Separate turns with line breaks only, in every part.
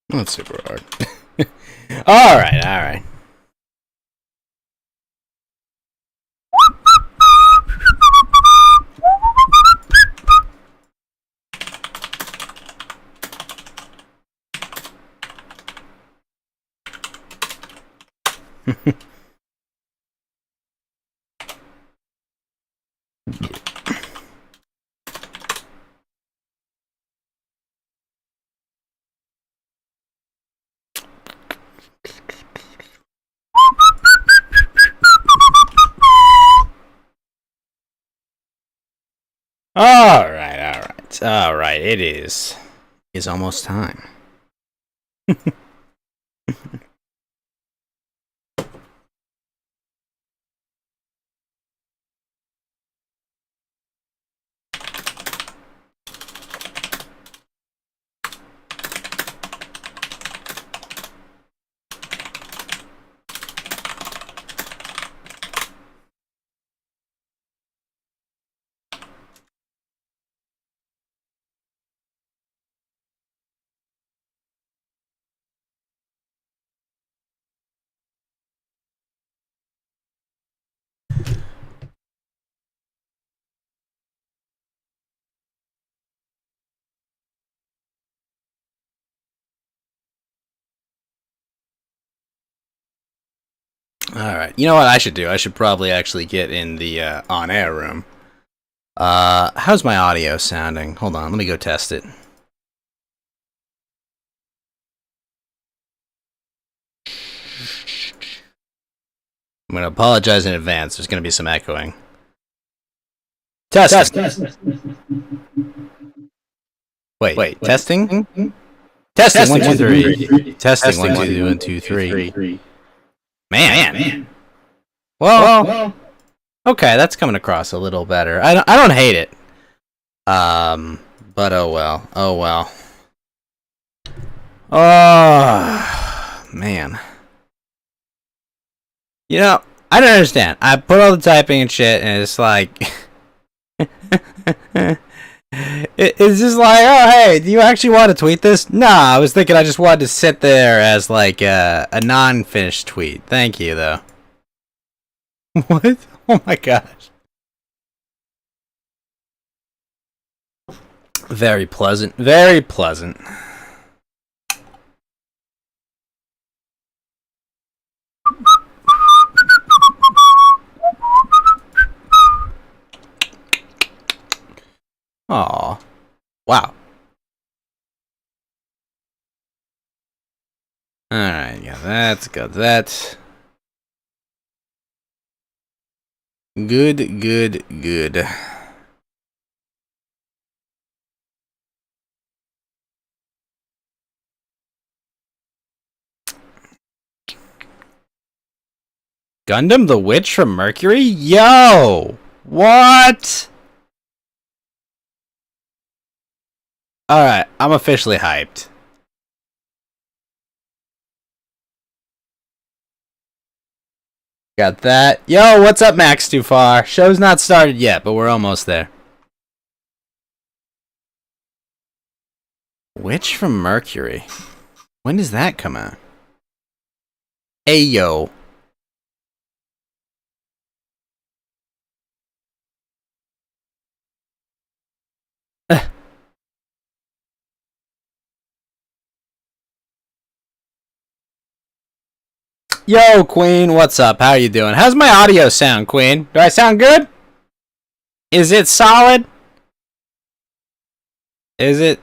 That's super hard. Alright, alright. Alright, it is. It's almost time. Alright, you know what I should do? I should probably actually get in the on-air room. How's my audio sounding? Hold on, let me go test it. I'm going to apologize in advance. There's going to be some echoing. Test. Wait. Testing? Testing. 1, 2, 3. Testing. 1, 2, 1, 2, 3. Man. Well. Okay, that's coming across a little better. I don't hate it. But oh well. Oh man. You know, I don't understand. I put all the typing and shit, and it's like, it's just like, oh hey, do you actually want to tweet this? Nah, I was thinking I just wanted to sit there as like a non-finished tweet. Thank you though. What? Oh my gosh. Very pleasant. Very pleasant. Aw. Wow. Alright, yeah, that's good. That's good. Gundam the Witch from Mercury? Yo! What? Alright, I'm officially hyped. Got that. Yo, what's up, Max Too Far? Show's not started yet, but we're almost there. Witch from Mercury. When does that come out? Ayo. Yo, Queen, what's up? How you doing? How's my audio sound, Queen? Do I sound good? Is it solid? Is it?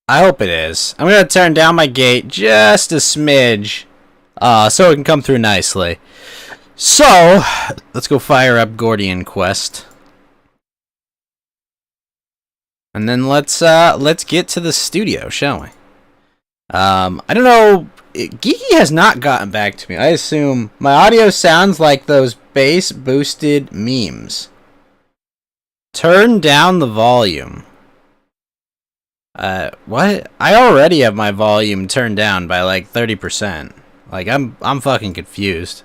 I hope it is. I'm gonna turn down my gate just a smidge, so it can come through nicely. So, let's go fire up Gordian Quest. And then let's get to the studio, shall we? I don't know. Geeky has not gotten back to me. I assume my audio sounds like those bass boosted memes. Turn down the volume. What? I already have my volume turned down by like 30%. Like I'm fucking confused.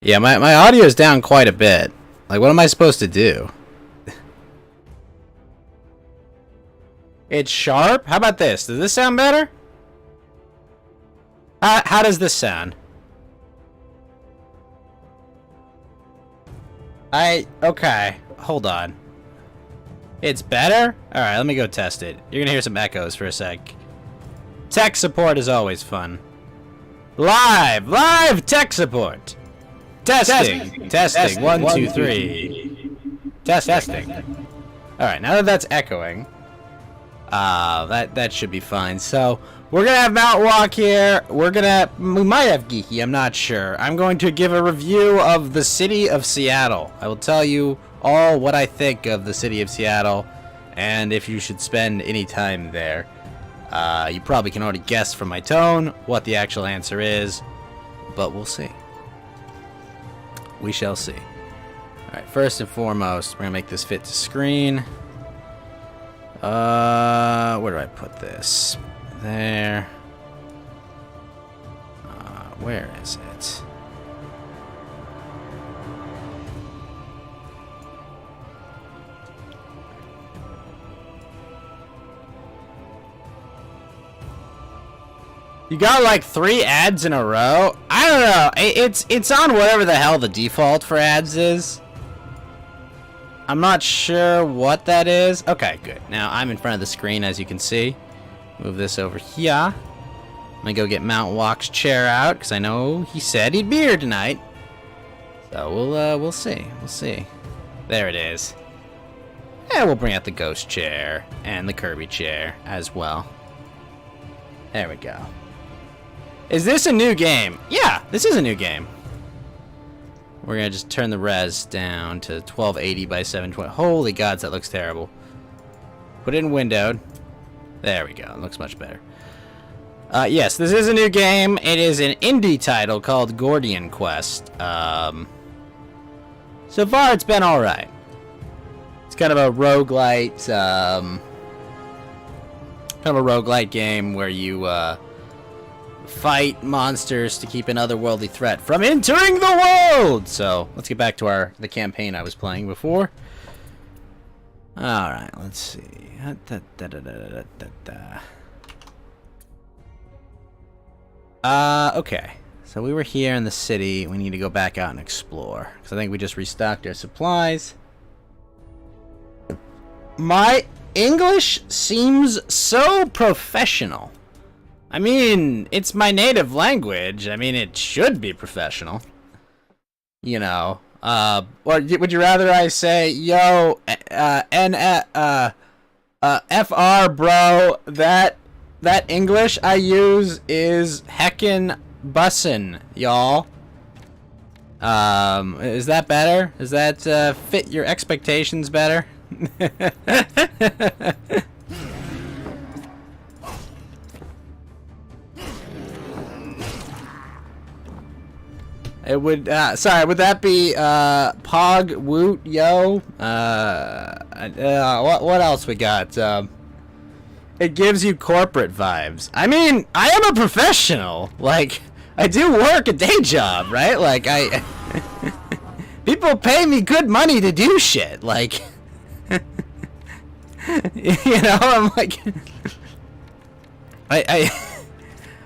Yeah, my audio is down quite a bit. Like what am I supposed to do? It's sharp? How about this? Does this sound better? How does this sound? Okay, hold on. It's better? Alright, let me go test it. You're gonna hear some echoes for a sec. Tech support is always fun. Live tech support. Testing. 1, 2, 3. Testing. Alright, now that that's echoing, that should be fine. So, we're gonna have Mount Walk here. We might have Geeky, I'm not sure. I'm going to give a review of the city of Seattle. I will tell you all what I think of the city of Seattle, and if you should spend any time there. You probably can already guess from my tone what the actual answer is, but we'll see. We shall see. Alright, first and foremost, we're gonna make this fit to screen. Where do I put this? There. Where is it? You got like 3 ads in a row? I don't know. It's on whatever the hell the default for ads is. I'm not sure what that is. Okay, good. Now I'm in front of the screen, as you can see. Move this over here. I'm gonna go get Mount Walk's chair out because I know he said he'd be here tonight. So we'll see. We'll see. There it is. And we'll bring out the ghost chair and the Kirby chair as well. There we go. Is this a new game? Yeah, this is a new game. We're gonna just turn the res down to 1280 by 720. Holy gods, that looks terrible. Put it in windowed. There we go. It looks much better. Yes, this is a new game. It is an indie title called Gordian Quest. So far, it's been alright. It's kind of a roguelite, game where you fight monsters to keep an otherworldly threat from entering the world. So let's get back to the campaign I was playing before. All right, let's see. Okay. So we were here in the city. We need to go back out and explore because I think we just restocked our supplies. My English seems so professional. I mean, it's my native language. I mean, it should be professional. You know. Or would you rather I say, yo, FR, bro, that English I use is heckin' bussin', y'all. Is that better? Does that fit your expectations better? It would, sorry, would that be, Pog, Woot, Yo? What else we got? It gives you corporate vibes. I mean, I am a professional. Like, I do work a day job, right? Like, people pay me good money to do shit. Like, you know, I'm like,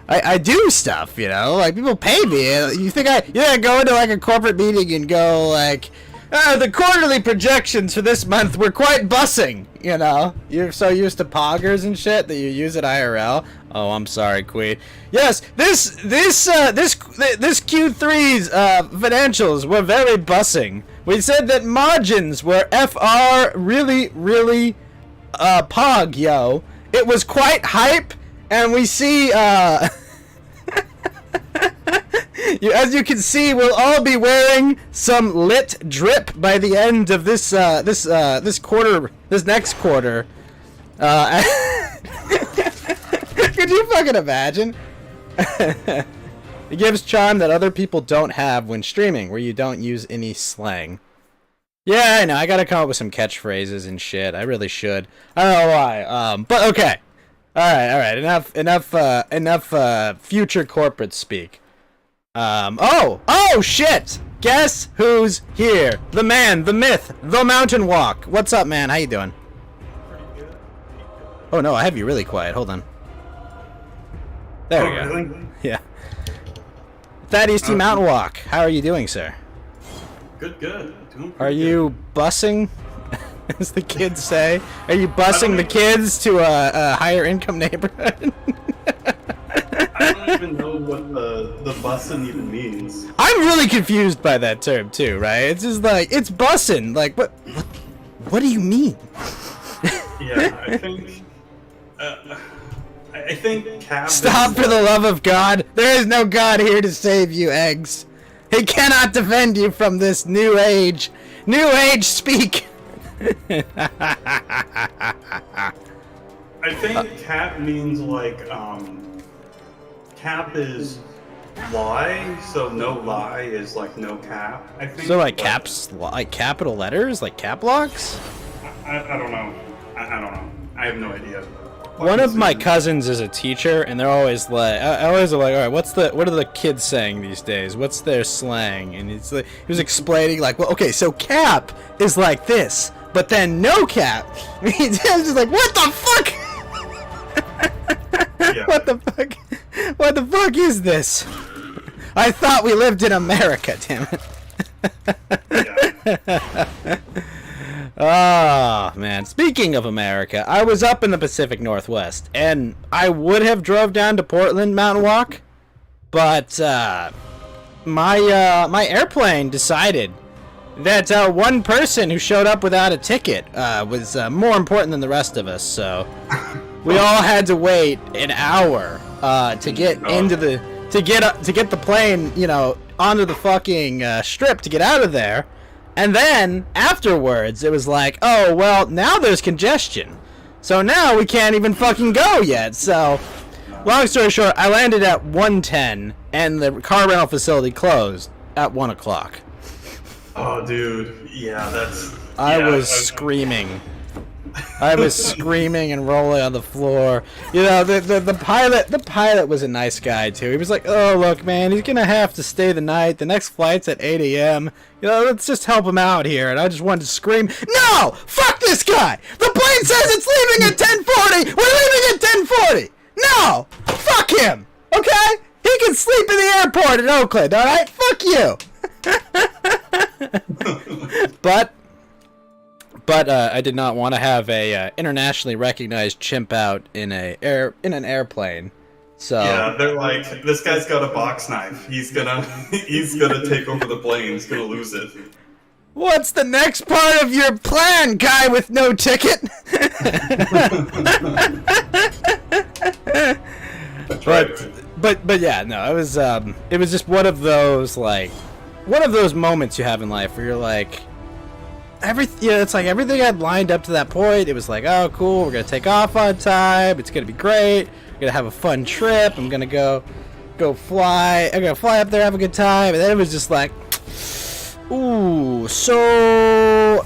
I do stuff, you know, like people pay me. You think I go into like a corporate meeting and go like, the quarterly projections for this month were quite bussing, you know. You're so used to poggers and shit that you use it IRL. Oh, I'm sorry, Queen. Yes, this Q3's financials were very bussing. We said that margins were FR really pog, yo. It was quite hype. And we see, as you can see, we'll all be wearing some lit drip by the end of this quarter, this next quarter. Could you fucking imagine? It gives charm that other people don't have when streaming, where you don't use any slang. Yeah, I know. I gotta come up with some catchphrases and shit. I really should. I don't know why. But okay. All right. Enough future corporate speak. Oh shit! Guess who's here? The man, the myth, the mountain walk. What's up, man? How you doing?
Pretty good.
Oh no, I have you really quiet. Hold on. There we go.
Really?
Yeah. Thaddeus T. Mountain Walk. How are you doing, sir?
Good. Doing
Are you bussing, as the kids say? Are you bussing the kids to a higher income neighborhood?
I don't even know what the bussin' even means.
I'm really confused by that term too, right? It's just like, it's bussin'. Like, what do you mean?
Yeah, I think Cab.
Stop, for the love of God. There is no God here to save you, eggs. He cannot defend you from this new age. New age speak.
I think cap means like cap is lie, so no lie is like no cap. I think.
So like caps, like capital letters, like cap locks.
I don't know. I don't know. I have no idea.
One of my cousins is a teacher, and they're always like, I always are like, all right, what are the kids saying these days? What's their slang? And it's like, he was explaining like, well, okay, so cap is like this, but then no cap. He's just like, what the fuck?
Yeah.
What the fuck? What the fuck is this? I thought we lived in America, damn it.
Yeah.
Oh, man. Speaking of America, I was up in the Pacific Northwest, and I would have drove down to Portland Mountain Walk, but my airplane decided that one person who showed up without a ticket was more important than the rest of us, so we all had to wait an hour to get into the to get the plane, you know, onto the fucking strip to get out of there. And then, afterwards, it was like, oh, well, now there's congestion. So now we can't even fucking go yet. So, long story short, I landed at 1:10, and the car rental facility closed at 1 o'clock.
Oh, dude. Yeah, that's...
I was screaming. I was screaming and rolling on the floor. You know, the pilot was a nice guy too. He was like, "Oh, look, man, he's gonna have to stay the night. The next flight's at 8 a.m. You know, let's just help him out here." And I just wanted to scream, "No! Fuck this guy! The plane says it's leaving at 10:40. We're leaving at 10:40. No! Fuck him! Okay? He can sleep in the airport in Oakland. All right? Fuck you." But I did not want to have a internationally recognized chimp out in an airplane. So
yeah, they're like, this guy's got a box knife. He's gonna take over the plane. He's gonna lose it.
What's the next part of your plan, guy with no ticket?
That's right.
But yeah, no, it was just one of those moments you have in life where you're like, it's like everything I'd lined up to that point. It was like, oh, cool, we're gonna take off on time. It's gonna be great. We're gonna have a fun trip. I'm gonna go fly. I'm gonna fly up there, have a good time. And then it was just like, ooh, so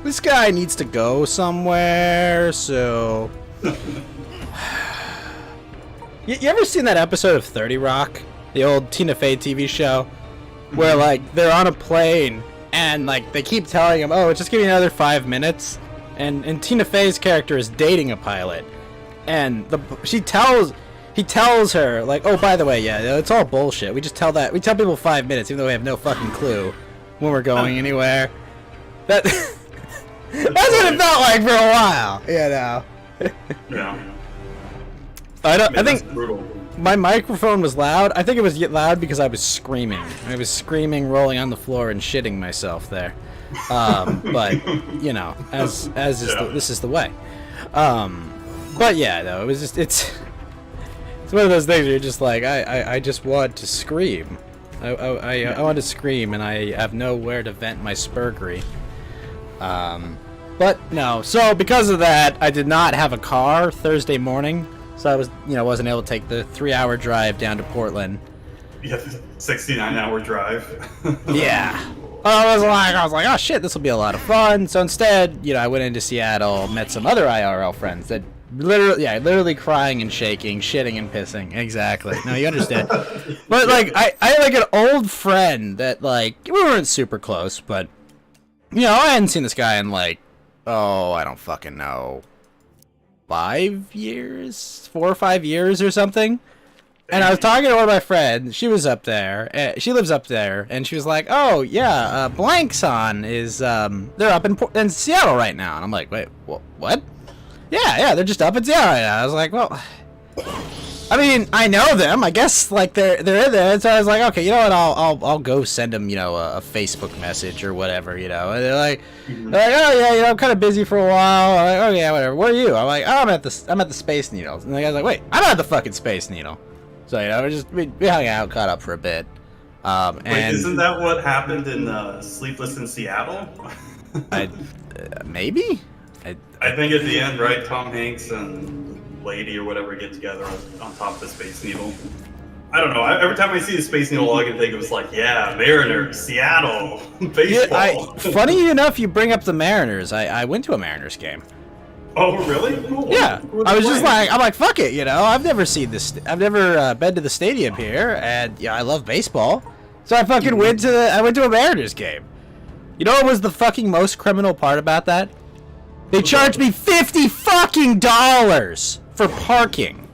this guy needs to go somewhere. So, you ever seen that episode of 30 Rock, the old Tina Fey TV show, where like they're on a plane? And like they keep telling him, "Oh, just give me another 5 minutes," and Tina Fey's character is dating a pilot, and he tells her like, "Oh, by the way, yeah, it's all bullshit. We tell people 5 minutes, even though we have no fucking clue when we're going anywhere." That's what it felt like for a while, you know.
Yeah.
I think
brutal.
My microphone was loud. I think it was loud because I was screaming. I was screaming, rolling on the floor, and shitting myself there. But you know, this is the way. But yeah, no, it was just it's one of those things where you're just like, I just want to scream. I want to scream, and I have nowhere to vent my spurgery. But no, so because of that, I did not have a car Thursday morning. So I wasn't able to take the 3-hour drive down to Portland.
Yeah, 69-hour drive.
Yeah. I was like, oh shit, this will be a lot of fun. So instead, I went into Seattle, met some other IRL friends that literally crying and shaking, shitting and pissing. Exactly. No, you understand. But like, I had like an old friend that like, we weren't super close, but I hadn't seen this guy in like, I don't fucking know, 4 or 5 years or something. And I was talking to one of my friends. She was up there. She lives up there, and she was like, "Oh yeah, Blankson is they're up in Seattle right now." And I'm like, "Wait, what?" Yeah, they're just up in Seattle right now. I was like, "Well, I mean, I know them. I guess like they're in there." So I was like, "Okay, you know what? I'll go send them, a Facebook message or whatever, And they're like, "Oh yeah, I'm kind of busy for a while." I'm like, "Oh yeah, whatever. Where are you?" I'm like, "Oh, I'm at the Space Needle." And the guy's like, "Wait, I'm at the fucking Space Needle." So we hung out, caught up for a bit.
Wait, isn't that what happened in Sleepless in Seattle?
Maybe.
I think at the end, right? Tom Hanks and Lady or whatever get together on top of the Space Needle. I don't know. Every time I see the Space Needle, all I can think of is like, yeah, Mariners, Seattle, baseball.
Funny enough, you bring up the Mariners. I went to a Mariners game.
Oh, really? Cool.
Yeah, I was just like, I'm like, fuck it, I've never seen this. I've never been to the stadium here, and I love baseball, so I fucking went to a Mariners game. You know what was the fucking most criminal part about that? They charged me $50 fucking for parking.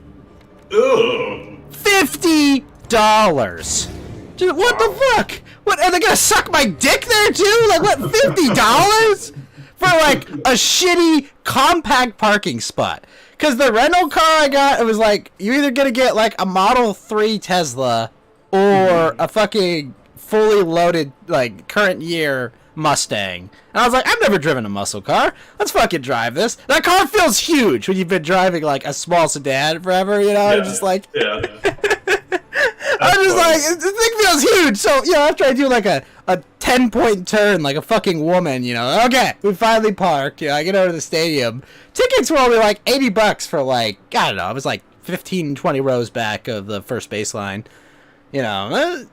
Ugh.
$50. Dude, what the fuck? What, are they gonna suck my dick there too? Like what? $50 for like a shitty compact parking spot? Because the rental car I got, it was like you're either gonna get like a Model 3 Tesla or a fucking fully loaded like current year Mustang. And I was like, I've never driven a muscle car. Let's fucking drive this. That car feels huge when you've been driving like a small sedan forever,
Yeah.
Just like,
Yeah.
I'm just like, the thing feels huge. So, after I do like a 10-point turn like a fucking woman, okay, we finally parked. I get over to the stadium. Tickets were only like $80 for like, I don't know, it was like 15, 20 rows back of the first baseline. And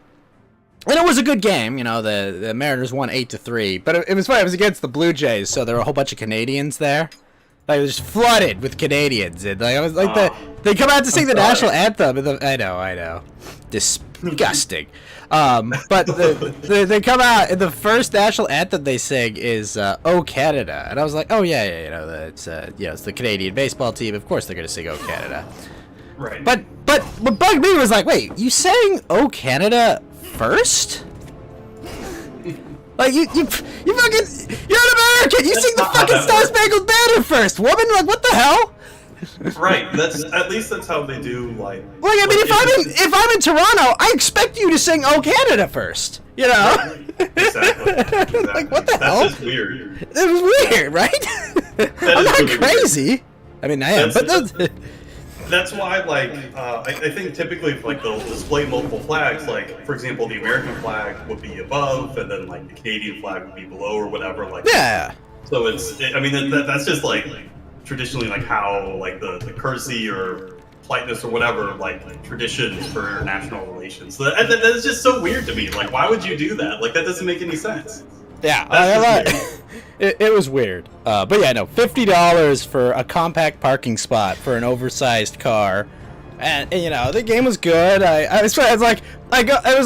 it was a good game, the Mariners won 8-3, but it was funny. It was against the Blue Jays, so there were a whole bunch of Canadians there. Like, it was just flooded with Canadians, and like I was like, they come out to sing the national anthem. And I know, disgusting. But they come out, and the first national anthem they sing is "Oh Canada," and I was like, oh yeah, it's the Canadian baseball team. Of course they're gonna sing "Oh Canada."
Right.
But what bugged me was like, wait, you sang "Oh Canada" first? Like you fucking, you're an American. You sing the fucking Star Spangled Banner first, woman. Like what the hell?
Right. At least that's how they do. Like
I mean, if I'm in Toronto, I expect you to sing "Oh Canada" first.
Exactly.
Like what the hell?
That's just weird.
It was weird, right? I'm not really crazy. Weird. I mean, I am, but
that's why, like, I think typically, like, they'll display multiple flags. Like, for example, the American flag would be above, and then, like, the Canadian flag would be below, or whatever. Like,
yeah.
So I mean, that's just, like, traditionally, like, how, like, the courtesy or politeness or whatever, like, traditions for international relations. So that is just so weird to me. Like, why would you do that? Like, that doesn't make any sense.
Yeah, it was weird. But yeah, no, $50 for a compact parking spot for an oversized car, and the game was good. It was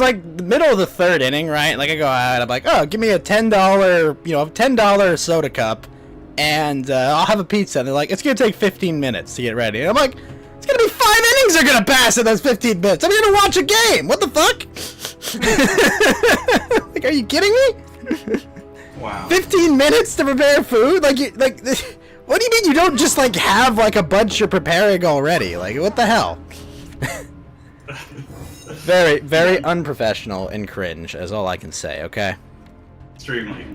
like the middle of the third inning, right? Like I go out, I'm like, oh, give me a $10 soda cup, and I'll have a pizza. And they're like, it's gonna take 15 minutes to get ready. And I'm like, it's gonna be 5 innings are gonna pass in those 15 minutes. I'm gonna watch a game. What the fuck? Like, are you kidding me?
Wow.
15 minutes to prepare food? What do you mean you don't just like have like a bunch you're preparing already? Like what the hell? Very, very unprofessional and cringe is all I can say, okay?
Extremely.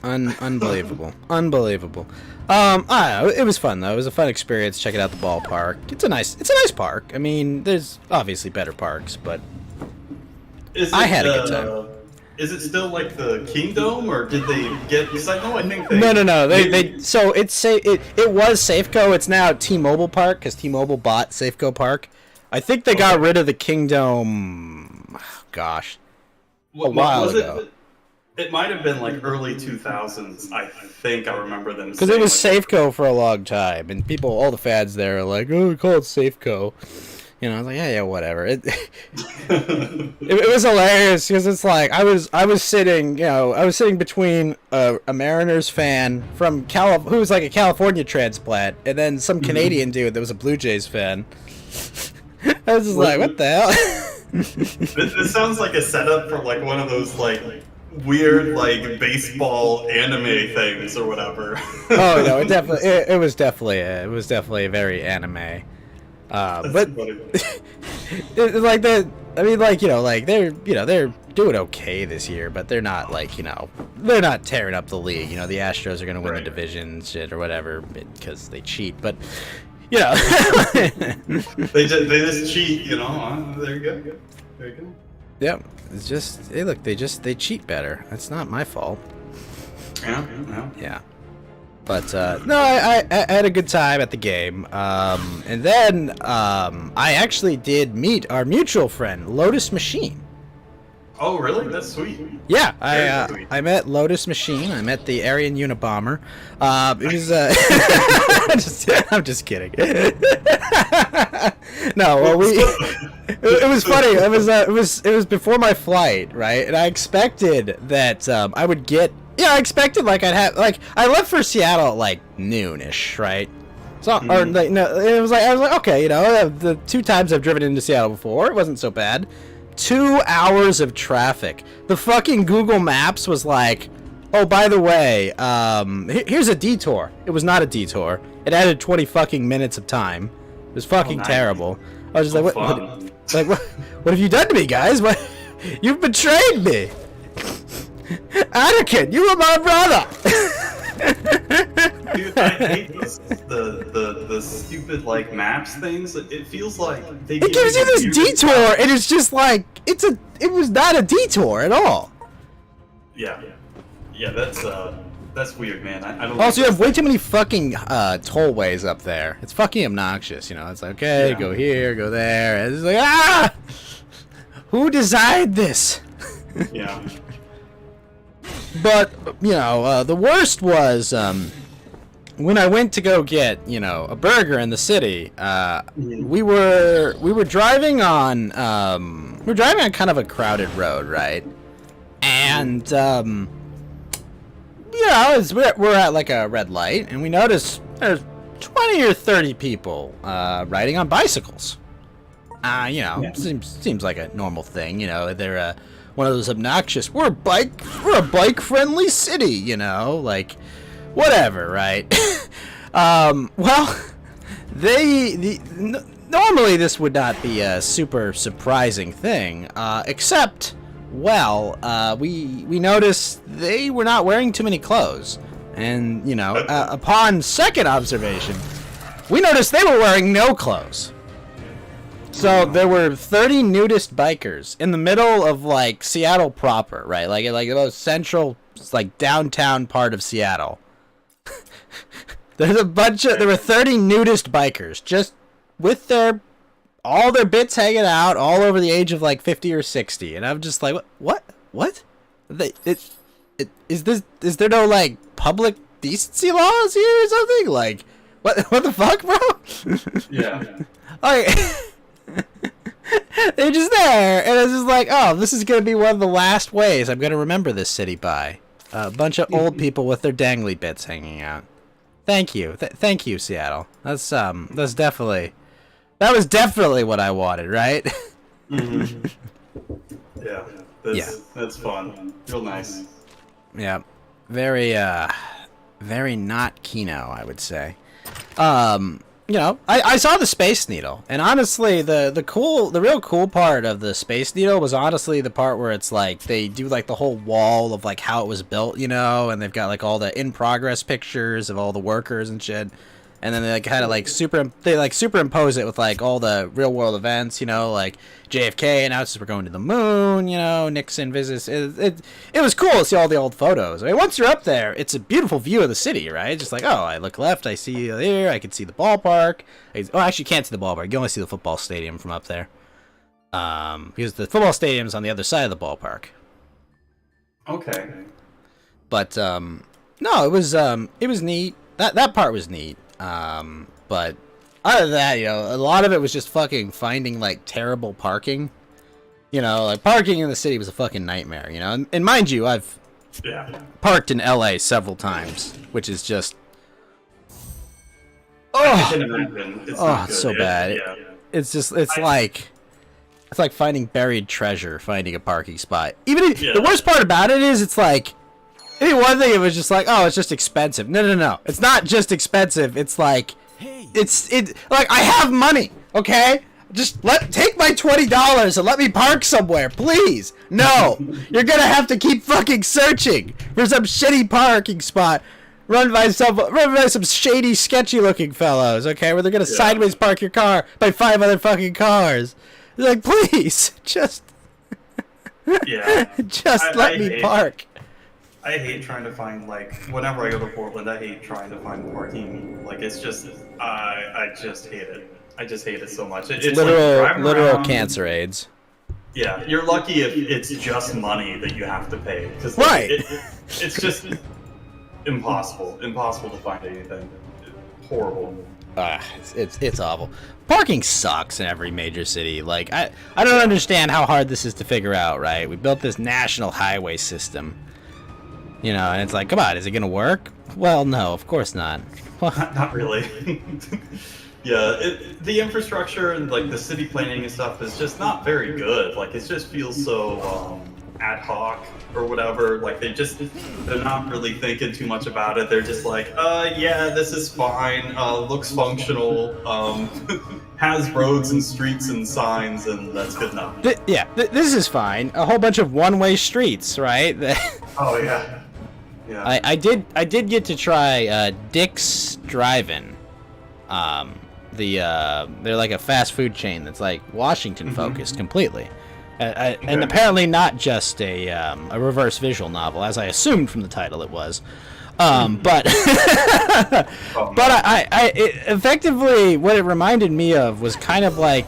Unbelievable. Unbelievable. I don't know, it was fun though. It was a fun experience checking out the ballpark. It's a nice park. I mean, there's obviously better parks, but I had a good time.
Is it still like the Kingdom, or did they get? Because I think
No. So it was Safeco. It's now T-Mobile Park because T-Mobile bought Safeco Park. I think they got rid of the Kingdom. Gosh, a while ago.
It might have been like early 2000s. I think I remember them.
Because it was Safeco for a long time, and all the fans there are like, "Oh, we call it Safeco." You know, I was like, yeah, whatever. It was hilarious because it's like I was sitting, you know, I was sitting between a Mariners fan from who was like a California transplant, and then some Canadian dude that was a Blue Jays fan. I was just like, what the hell?
This sounds like a setup for like one of those like weird like baseball anime things or whatever.
Oh no, it was definitely a very anime. But like the, I mean, like, you know, like they're doing okay this year, but they're not like, you know, they're not tearing up the league. You know, the Astros are gonna win the division shit or whatever because they cheat, but you know,
they just cheat. You know, there you go. There you go.
Yep, it's just, hey, look, they cheat better. That's not my fault.
Yeah.
But no, I had a good time at the game, and then I actually did meet our mutual friend Lotus Machine.
Oh, really? That's sweet.
Yeah, I met Lotus Machine. I met the Aryan Unabomber. It was I'm just kidding. No, well, it was funny. It was before my flight, right? And I expected that I would get. Yeah, I expected like I'd have like I left for Seattle at like noonish, right? So or like no, it was like I was like, okay, you know, the 2 times I've driven into Seattle before, it wasn't so bad. 2 hours of traffic. The fucking Google Maps was like, oh, by the way, here's a detour. It was not a detour. It added 20 fucking minutes of time. It was fucking terrible. I was just like, what have you done to me, guys? What? You've betrayed me. Anakin, you were my brother.
Dude, I hate the stupid like maps things. It feels like
it gives you this detour, and it's just like it was not a detour at all.
Yeah, that's weird, man. I don't.
Also, you have way too many fucking tollways up there. It's fucking obnoxious, you know. It's like, okay, go here, go there. And it's like, who designed this?
Yeah.
But you know, the worst was when I went to go get, you know, a burger in the city. We were driving on kind of a crowded road, right? And you know, we're at like a red light, and we notice there's 20 or 30 people riding on bicycles. You know, seems like a normal thing. You know, they're one of those obnoxious. We're a bike friendly city. You know, like whatever, right? Well, normally this would not be a super surprising thing, except. Well, we noticed they were not wearing too many clothes, and you know, upon second observation, we noticed they were wearing no clothes. So there were 30 nudist bikers in the middle of like Seattle proper, right? Like the most central, like downtown part of Seattle. There were 30 nudist bikers just with all their bits hanging out, all over the age of like 50 or 60, and I'm just like, what? Is there no like public decency laws here or something? Like, what the fuck, bro?
Yeah.
Like, they're just there, and it's just like, oh, this is gonna be one of the last ways I'm gonna remember this city by. A bunch of old people with their dangly bits hanging out. Thank you, thank you, Seattle. That's definitely. That was definitely what I wanted, right?
Mm-hmm. Yeah, that's fun. Real nice.
Yeah, very not Kino, I would say. You know, I saw the Space Needle, and honestly, the real cool part of the Space Needle was honestly the part where it's like they do like the whole wall of like how it was built, you know, and they've got like all the in progress pictures of all the workers and shit. And then they like kind of like superimpose it with like all the real world events, you know, like JFK announces we're going to the moon, you know, Nixon visits. It was cool to see all the old photos. I mean, once you're up there, it's a beautiful view of the city, right? Just like, oh, I look left, I see there, I can see the ballpark. Actually, you can't see the ballpark. You only see the football stadium from up there, because the football stadium's on the other side of the ballpark.
Okay.
But no, it was neat. That part was neat. But other than that, you know, a lot of it was just fucking finding like terrible parking. You know, like parking in the city was a fucking nightmare. You know, and mind you, I've parked in LA several times, which is just
I can imagine. It's not
so
good.
bad. It's just it's like finding buried treasure, finding a parking spot. Even if, the worst part about it is, it's like, maybe one thing it was just like, oh, it's just expensive. No, it's not just expensive. It's like, like I have money, okay? Just take my $20 and let me park somewhere, please. No, you're gonna have to keep fucking searching for some shitty parking spot run by some shady, sketchy-looking fellows, okay? Where they're gonna sideways park your car by 5 other fucking cars. They're like, please, just let me park.
I hate trying to find, like, whenever I go to Portland, I hate trying to find parking. Like, it's just, I just hate it. I just hate it so much. It's
literal cancer AIDS.
Yeah, you're lucky if it's just money that you have to pay. Cause,
right.
It's just impossible to find anything. Horrible.
It's awful. Parking sucks in every major city. Like, I don't understand how hard this is to figure out, right? We built this national highway system. You know, and it's like, come on, is it gonna work? Well, no, of course not.
Not really. Yeah, the infrastructure and like the city planning and stuff is just not very good. Like it just feels so ad hoc or whatever. Like they're not really thinking too much about it. They're just like, yeah, this is fine. Looks functional. Has roads and streets and signs, and that's good enough.
This is fine. A whole bunch of one-way streets, right?
Oh yeah. Yeah.
I did get to try Dick's Drive-In. They're like a fast food chain that's like Washington focused completely, and apparently not just a reverse visual novel, as I assumed from the title it was. But effectively what it reminded me of was kind of like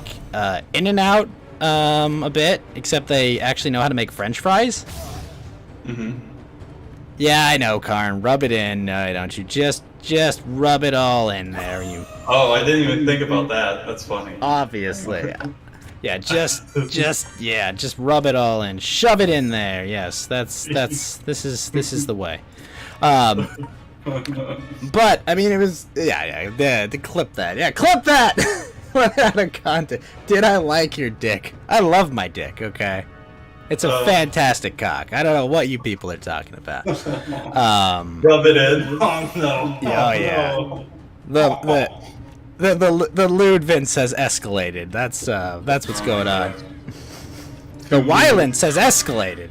In-N-Out a bit, except they actually know how to make French fries. Yeah, I know, Karn. Rub it in, don't you? Just rub it all in there.
Oh, I didn't even think about that. That's funny.
Obviously. Yeah, just rub it all in. Shove it in there. Yes, this is the way. But I mean, it was to clip that. Yeah, clip that. Out of context. Did I like your dick? I love my dick. Okay. It's a fantastic cock. I don't know what you people are talking about.
Rub it in. Oh no.
Oh yeah. The lewd Vince has escalated. That's what's going on. The violence has escalated.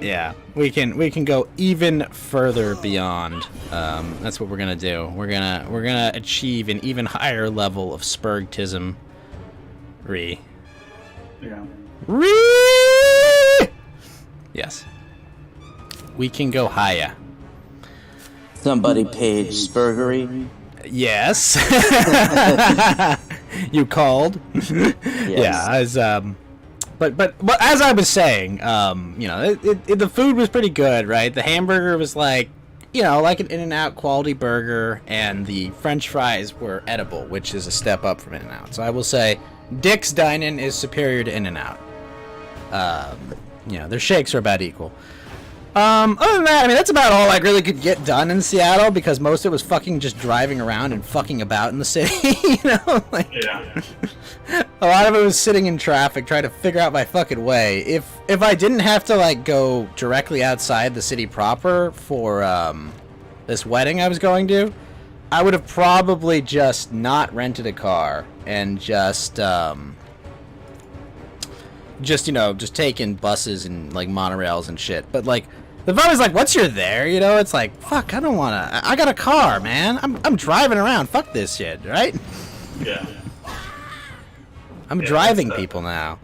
Yeah, we can go even further beyond. That's what we're gonna do. We're gonna achieve an even higher level of spurgtism.
Yeah.
Yes. We can go higher.
Somebody paid Spurgery?
Yes. You called?
Yes.
Yeah, but as I was saying, the food was pretty good, right? The hamburger was like, like an In-N-Out quality burger, and the French fries were edible, which is a step up from In-N-Out. So I will say, Dick's Dine-In is superior to In-N-Out. Their shakes are about equal. Other than that, I mean, that's about all I really could get done in Seattle, because most of it was fucking just driving around and fucking about in the city,
Yeah.
A lot of it was sitting in traffic, trying to figure out my fucking way. If I didn't have to, like, go directly outside the city proper for, this wedding I was going to, I would have probably just not rented a car and just taking buses and, like, monorails and shit. But, like, if I was like, once you're there, it's like, fuck, I don't wanna, I got a car, man. I'm driving around. Fuck this shit, right?
Yeah.
I'm driving people now.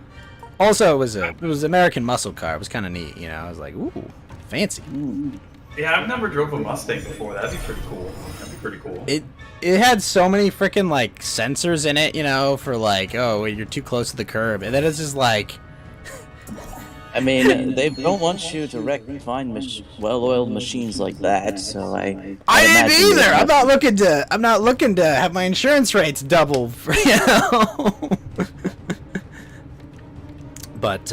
Also, it was American muscle car. It was kind of neat, I was like, ooh, fancy.
Yeah, I've never drove a Mustang before. That'd be pretty cool.
It had so many freaking, like, sensors in it, for like, oh, you're too close to the curb, and then it's just like,
I mean, they don't want you to wreck fine, well-oiled machines like that. So I'd
I
imagine
didn't
they'd
either.
have
I'm not looking to have my insurance rates double. But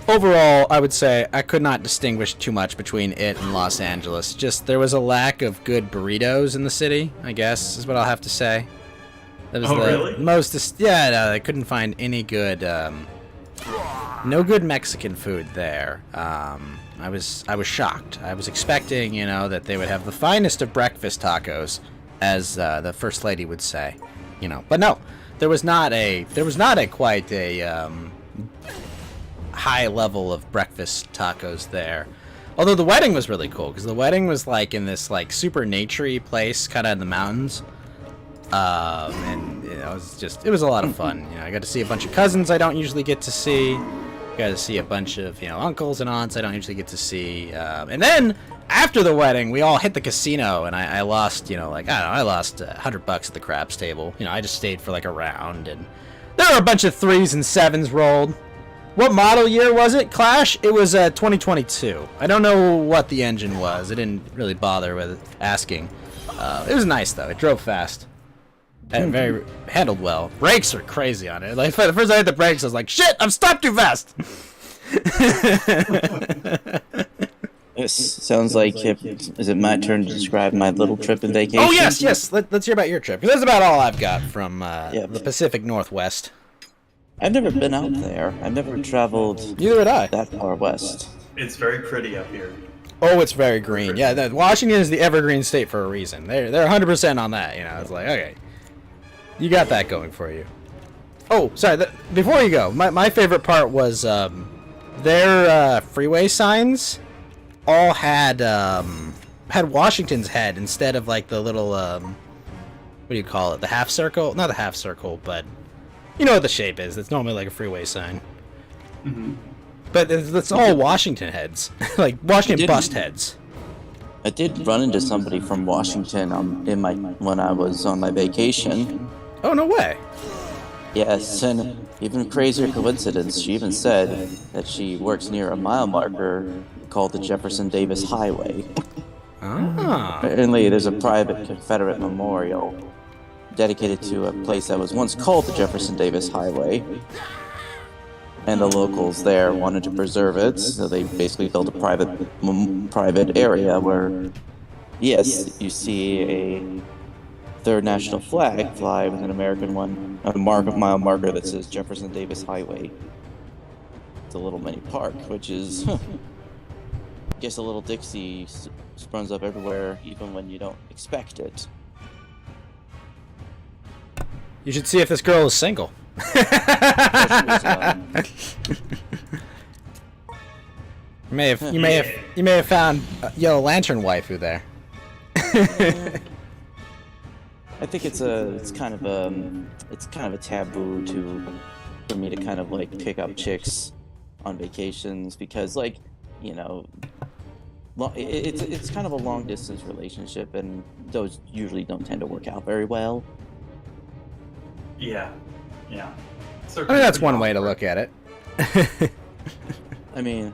overall, I would say I could not distinguish too much between it and Los Angeles. Just there was a lack of good burritos in the city, I guess, is what I'll have to say. That was
really?
most. Yeah, no, I couldn't find any good, no good Mexican food there. I was shocked. I was expecting, that they would have the finest of breakfast tacos, as the first lady would say, But no, there was not a quite a high level of breakfast tacos there. Although the wedding was really cool because the wedding was like in this like super naturey place, kind of in the mountains. And it was a lot of fun. I got to see a bunch of cousins I don't usually get to see. Got to see a bunch of uncles and aunts I don't usually get to see. And then after the wedding, we all hit the casino, and I lost I lost $100 at the craps table. I just stayed for like a round, and there were a bunch of 3s and 7s rolled. What model year was it, Clash? It was 2022. I don't know what the engine was. I didn't really bother with asking. It was nice though. It drove fast. And very handled well. Brakes are crazy on it. Like the first I hit the brakes, I was like, "Shit! I'm stopped too fast."
This sounds like is it my turn to describe my little trip in vacation?
Oh yes. Let's hear about your trip. 'Cause that's about all I've got from the Pacific Northwest.
I've never been out there. I've never traveled
Neither would I.
that far west.
It's very pretty up here.
Oh, it's very green. Yeah, Washington is the evergreen state for a reason. They're 100% on that. It's like, okay, you got that going for you. Oh, sorry. Before you go, my favorite part was their freeway signs all had Washington's head instead of like the little what do you call it? The half circle? Not the half circle, but you know what the shape is. It's normally like a freeway sign.
Mm-hmm.
But it's all Washington heads, like Washington bust heads.
I did run into somebody from Washington when I was on my vacation.
Oh, no way.
Yes, and even crazier coincidence, she even said that she works near a mile marker called the Jefferson Davis Highway.
Ah.
Apparently, there's a private Confederate memorial dedicated to a place that was once called the Jefferson Davis Highway. And the locals there wanted to preserve it, so they basically built a private area where, yes, you see a third national flag fly with an American one, a mile marker that says Jefferson Davis Highway. It's a little mini park, which is, I guess, a little Dixie springs up everywhere, even when you don't expect it.
You should see if this girl is single. You may have found Yellow Lantern waifu there.
I think it's kind of a taboo for me to kind of like pick up chicks on vacations because it's kind of a long distance relationship and those usually don't tend to work out very well.
Yeah.
I mean, that's one way to look at it.
I mean,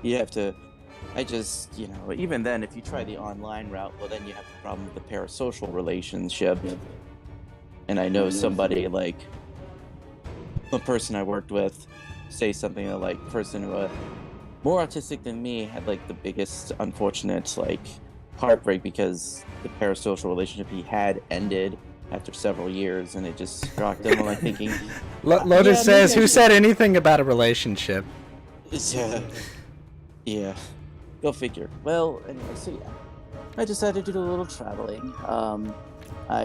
you have to. Even then, if you try the online route, well, then you have the problem with the parasocial relationship. And I know somebody, like, a person I worked with, say something like, person who was more autistic than me had, like, the biggest unfortunate, like, heartbreak because the parasocial relationship he had ended after several years, and it just struck them. I'm like thinking,
Lotus says, "Who said anything about a relationship?"
Yeah. Go figure. Well, anyway, so yeah, I decided to do a little traveling. I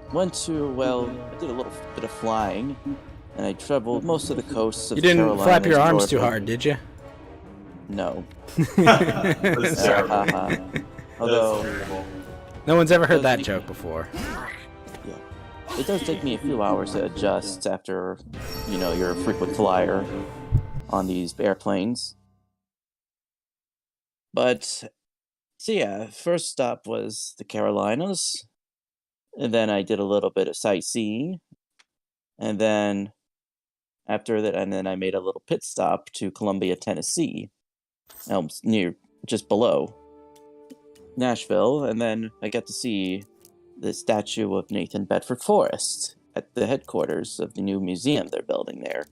did a little bit of flying, and I traveled most of the coasts of
You didn't
Carolinas,
flap your arms too
Georgia.
hard, did you?
No.
That's terrible.
Although,
That's terrible.
No one's ever heard that joke before.
yeah, it does take me a few hours to adjust after, you're a frequent flyer on these airplanes. But, so yeah, first stop was the Carolinas, and then I did a little bit of sightseeing, and then After that, and then I made a little pit stop to Columbia, Tennessee, near just below Nashville, and then I got to see the statue of Nathan Bedford Forrest at the headquarters of the new museum they're building there.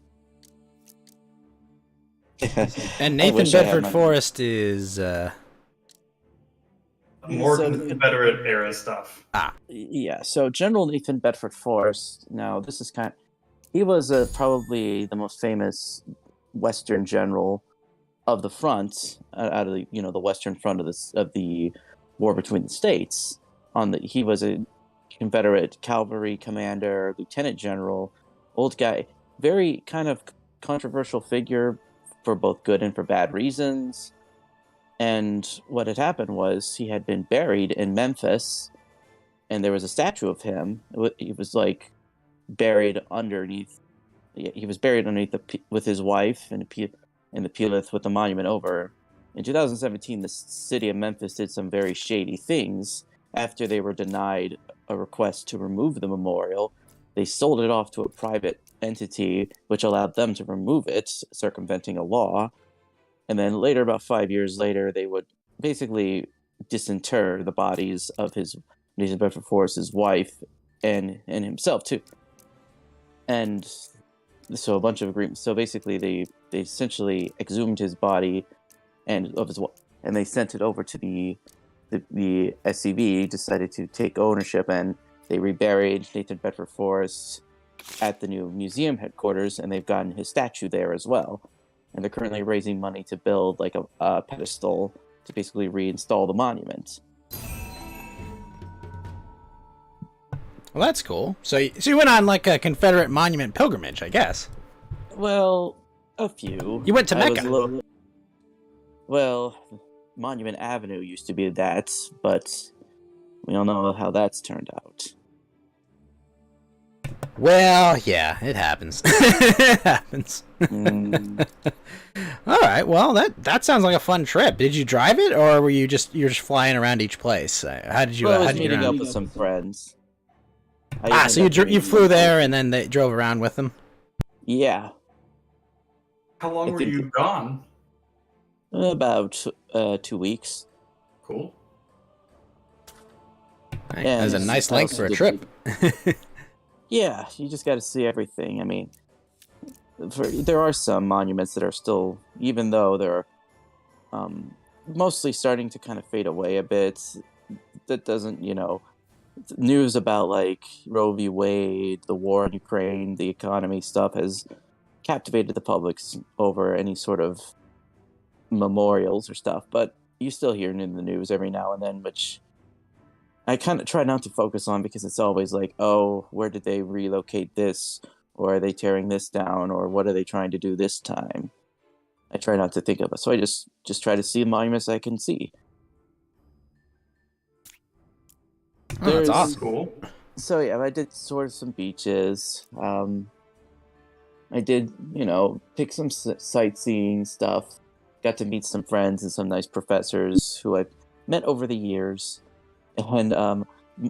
And Nathan Bedford Forrest is
more Confederate era stuff.
Yeah, so General Nathan Bedford Forrest. Now, this is he was probably the most famous Western general of the front, out of the Western front of the war between the states. He was a Confederate cavalry commander, lieutenant general, old guy, very kind of controversial figure for both good and for bad reasons. And what had happened was he had been buried in Memphis, and there was a statue of him. He was like buried underneath. He was buried underneath with his wife in the Pilith with the monument over. In 2017, the city of Memphis did some very shady things. After they were denied a request to remove the memorial, they sold it off to a private entity, which allowed them to remove it, circumventing a law. And then later, about 5 years later, they would basically disinter the bodies of Nathan Bedford Forrest's wife and himself too. And so a bunch of agreements. So basically, they essentially exhumed his body and they sent it over to the SCV. Decided to take ownership, and they reburied Nathan Bedford Forrest at the new museum headquarters, and they've gotten his statue there as well. And they're currently raising money to build like a pedestal to basically reinstall the monument.
Well, that's cool. So you went on like a Confederate monument pilgrimage, I guess.
Well, a few.
You went to Mecca.
Well, Monument Avenue used to be that, but we all know how that's turned out.
Well, yeah, it happens. It happens. All right. Well, that sounds like a fun trip. Did you drive it, or were you're just flying around each place? How did you?
Well, I was meeting up with some friends.
So you flew there and then they drove around with them?
Yeah.
How long were you gone?
About 2 weeks.
Cool.
Right. That's a nice length for a trip.
Yeah, you just got to see everything. I mean, there are some monuments that are still, even though they're mostly starting to kind of fade away a bit, that doesn't, news about like Roe v. Wade, the war in Ukraine, the economy stuff has captivated the public over any sort of memorials or stuff. But you still hear it in the news every now and then, which I kind of try not to focus on because it's always like, oh, where did they relocate this? Or are they tearing this down? Or what are they trying to do this time? I try not to think of it. So I just try to see monuments I can see.
Oh, that's awesome.
Cool.
So yeah, I did sort of some beaches. I did, pick some sightseeing stuff. Got to meet some friends and some nice professors who I've met over the years. And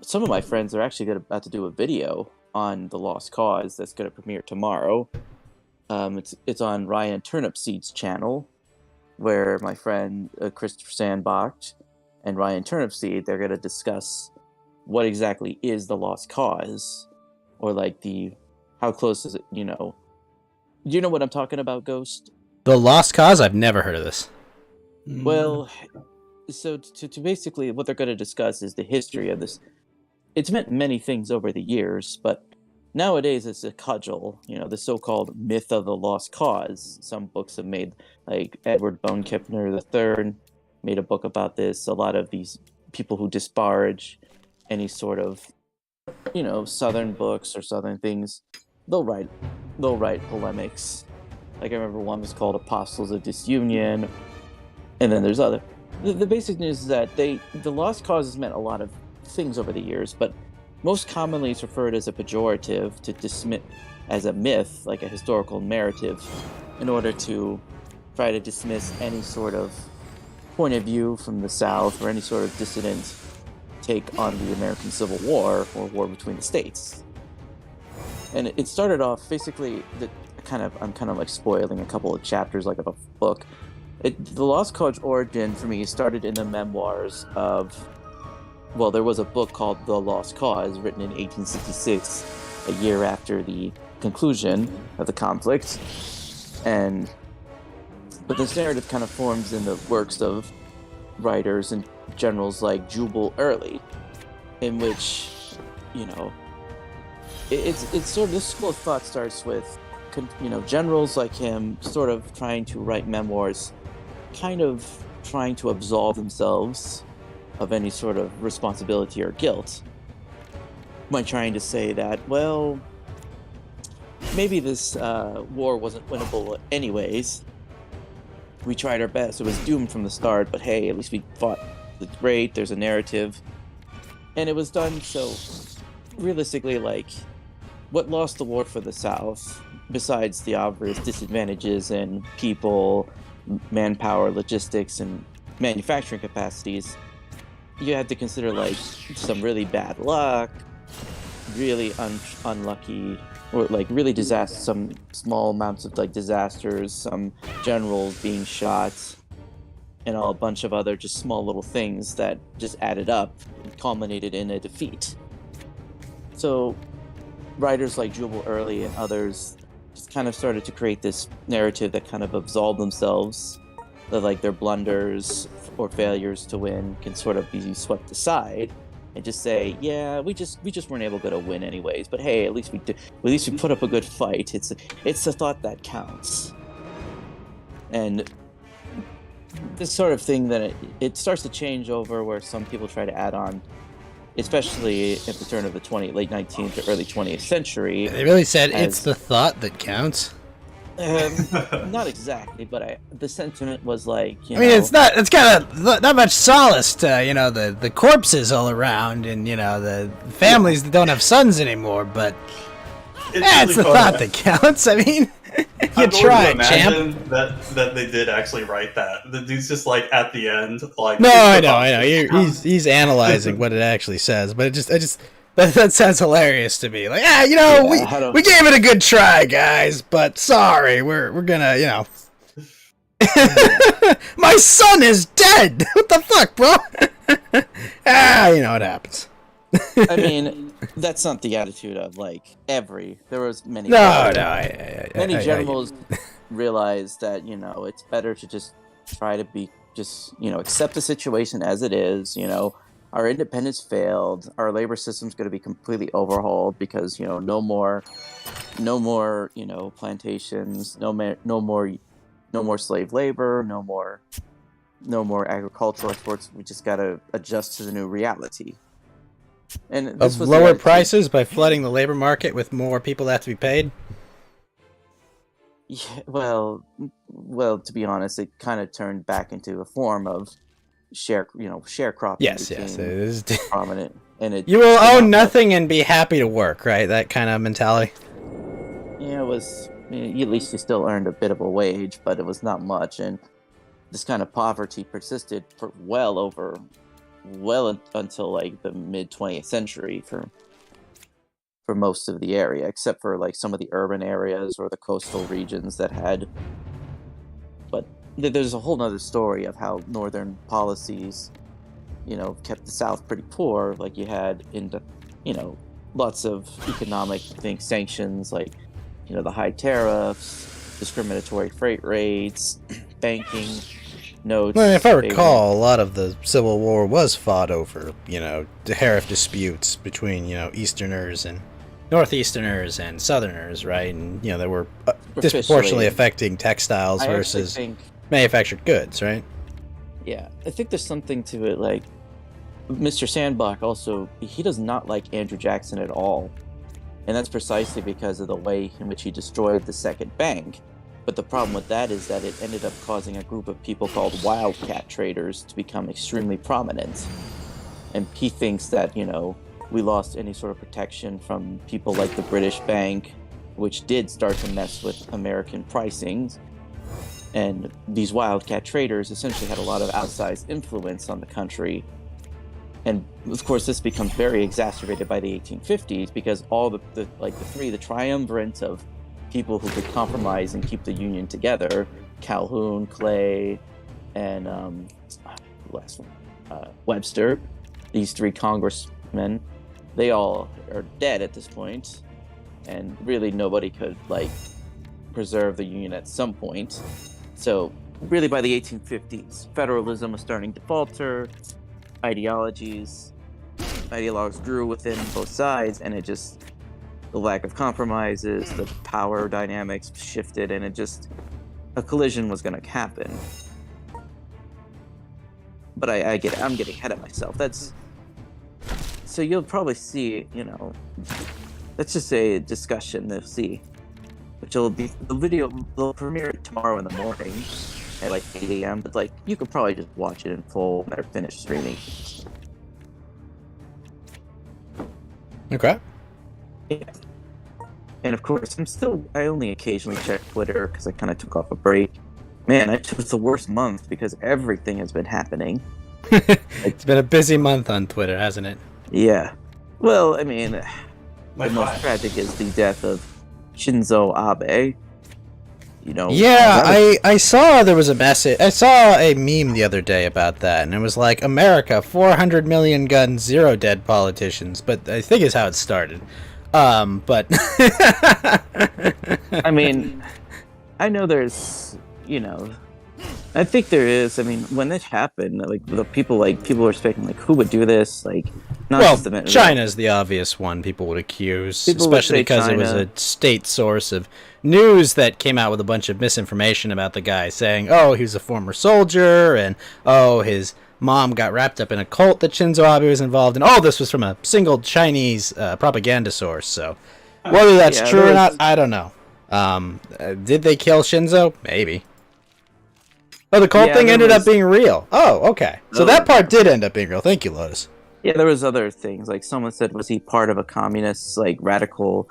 some of my friends are actually about to do a video on the Lost Cause that's going to premiere tomorrow. It's on Ryan Turnipseed's channel, where my friend Christopher Sandbach and Ryan Turnipseed, they're going to discuss what exactly is the Lost Cause, or like how close is it, Do you know what I'm talking about, Ghost?
The Lost Cause? I've never heard of this.
Well, so to basically what they're going to discuss is the history of this. It's meant many things over the years, but nowadays it's a cudgel, the so-called myth of the Lost Cause. Some books have made, like Edward Bone Kipner III made a book about this. A lot of these people who disparage any sort of, Southern books or Southern things, they'll write polemics. Like I remember one was called Apostles of Disunion, and then there's other. The basic news is that the Lost Cause has meant a lot of things over the years, but most commonly it's referred as a pejorative to dismiss as a myth, like a historical narrative, in order to try to dismiss any sort of point of view from the South or any sort of dissident take on the American Civil War or war between the states. And it started off basically I'm kind of like spoiling a couple of chapters like of a book. The Lost Cause origin for me started in the memoirs of, well, there was a book called The Lost Cause written in 1866, a year after the conclusion of the conflict, but this narrative kind of forms in the works of writers and generals like Jubal Early, in which, you know, it's sort of, this school of thought starts with, you know, generals like him sort of trying to write memoirs, kind of trying to absolve themselves of any sort of responsibility or guilt by trying to say that, well, maybe this war wasn't winnable anyways. We tried our best. It was doomed from the start, but hey, at least we fought. It's great. There's a narrative. And it was done so realistically, like, what lost the war for the South, besides the obvious disadvantages in people, manpower, logistics, and manufacturing capacities, you had to consider, like, some really bad luck, really unlucky, or like really some small amounts of like disasters, some generals being shot, and a bunch of other just small little things that just added up and culminated in a defeat. So writers like Jubal Early and others just kind of started to create this narrative that kind of absolved themselves, that like their blunders or failures to win can sort of be swept aside, and just say, yeah, we just weren't able to win anyways. But hey, at least we put up a good fight. It's the thought that counts. And this sort of thing that it starts to change over, where some people try to add on, especially at the turn of the late 19th to early 20th century.
They really said it's the thought that counts.
Not exactly, but the sentiment was like,
I mean, it's kind of not much solace to, you know, the corpses all around, and, you know, the families that don't have sons anymore, but it's the thought that counts. I mean, you try, champ.
That they did actually write that. The dude's just like at the end, like,
no, I know. He's analyzing what it actually says, but that sounds hilarious to me. Like, you know, we gave it a good try, guys, but sorry, we're gonna, you know. My son is dead. What the fuck, bro? You know what happens.
I mean, that's not the attitude of like there was many. Many generals realized that, you know, it's better to just try to you know, accept the situation as it is. You know, our independence failed. Our labor system's going to be completely overhauled because, you know, no more, you know, plantations, no more slave labor, no more agricultural exports. We just got to adjust to the new reality. And this was
lower prices by flooding the labor market with more people that have to be paid.
Yeah, well, to be honest, it kind of turned back into a form of sharecropping.
Yes, it is
prominent, and
you will own nothing and be happy to work, right? That kind of mentality.
Yeah, it was. At least you still earned a bit of a wage, but it was not much, and this kind of poverty persisted for well until like the mid 20th century for most of the area, except for like some of the urban areas or the coastal regions that had. But there's a whole nother story of how northern policies, you know, kept the South pretty poor. Like you had lots of economic sanctions, like, you know, the high tariffs, discriminatory freight rates, banking notes.
Well, if I recall, a lot of the Civil War was fought over, you know, tariff disputes between, you know, Easterners and Northeasterners and Southerners, right? And, you know, they were disproportionately affecting textiles versus manufactured goods, right?
Yeah, I think there's something to it. Like, Mr. Sandbach also, he does not like Andrew Jackson at all. And that's precisely because of the way in which he destroyed the second bank. But the problem with that is that it ended up causing a group of people called wildcat traders to become extremely prominent. And he thinks that, you know, we lost any sort of protection from people like the British Bank, which did start to mess with American pricing. And these wildcat traders essentially had a lot of outsized influence on the country. And of course, this becomes very exacerbated by the 1850s because all the triumvirate of people who could compromise and keep the Union together. Calhoun, Clay, and last one, Webster. These 3 congressmen, they all are dead at this point, and really nobody could like preserve the Union at some point. So really by the 1850s, federalism was starting to falter, ideologues grew within both sides, and it just, the lack of compromises, the power dynamics shifted, and it just, a collision was going to happen. But I get it, I'm getting ahead of myself. So you'll probably see, let's just say a discussion to see, which will be, the video will premiere tomorrow in the morning at like 8 a.m. But like, you could probably just watch it in full when they're finished streaming.
Okay.
Yeah. And of course, I only occasionally check Twitter because I kind of took off a break. Man, it was the worst month because everything has been happening.
It's been a busy month on Twitter, hasn't it?
Yeah. Well, I mean, the most tragic is the death of Shinzo Abe.
Yeah, I saw there was a message. I saw a meme the other day about that, and it was like, America, 400 million guns, 0 dead politicians. But I think is how it started. But
I mean, I know there's, I think there is. I mean, when this happened, like people were expecting, like, who would do this? Like,
China's the obvious one people would accuse, especially because
China.
It was a state source of news that came out with a bunch of misinformation about the guy, saying, oh, he was a former soldier, and oh, his mom got wrapped up in a cult that Shinzo Abe was involved in. All this was from a single Chinese propaganda source. So whether that's true or not, I don't know. Did they kill Shinzo? Maybe. Oh, the cult thing ended up being real. Oh, okay. So that part did end up being real. Thank you, Lotus.
Yeah, there was other things. Like, someone said, was he part of a communist, like, radical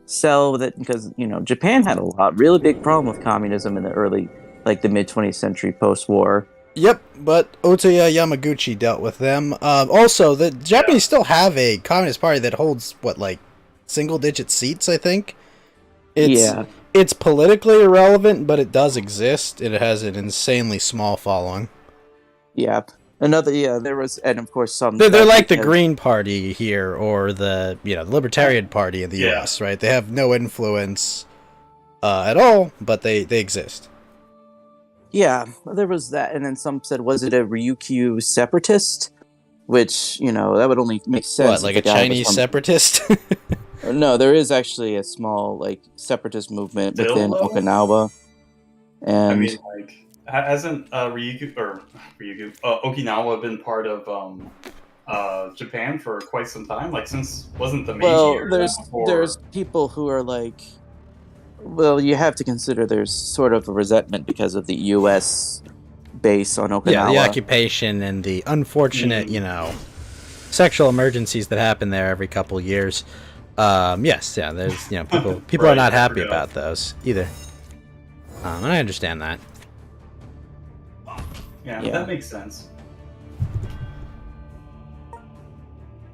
cell? That because Japan had a really big problem with communism in the early, like, the mid 20th century post-war.
Yep, but Otoya Yamaguchi dealt with them. Also, the Japanese still have a communist party that holds single-digit seats. I think. It's politically irrelevant, but it does exist. It has an insanely small following.
Yeah. There was, and of course some...
They're like the Green Party here, or the Libertarian Party in the U.S., right? They have no influence at all, but they exist.
Yeah, there was that, and then some said, was it a Ryukyu separatist? Which, that would only make sense.
What, like a Chinese separatist?
No, there is actually a small, separatist movement within Okinawa. And
I mean, hasn't Okinawa been part of Japan for quite some time? Like, since, wasn't the Meiji era
there's people who are like, well, you have to consider there's sort of a resentment because of the U.S. base on Okinawa.
Yeah, the occupation and the unfortunate, sexual emergencies that happen there every couple years. There's, people are not happy about those either. And I understand that.
Yeah, that makes sense.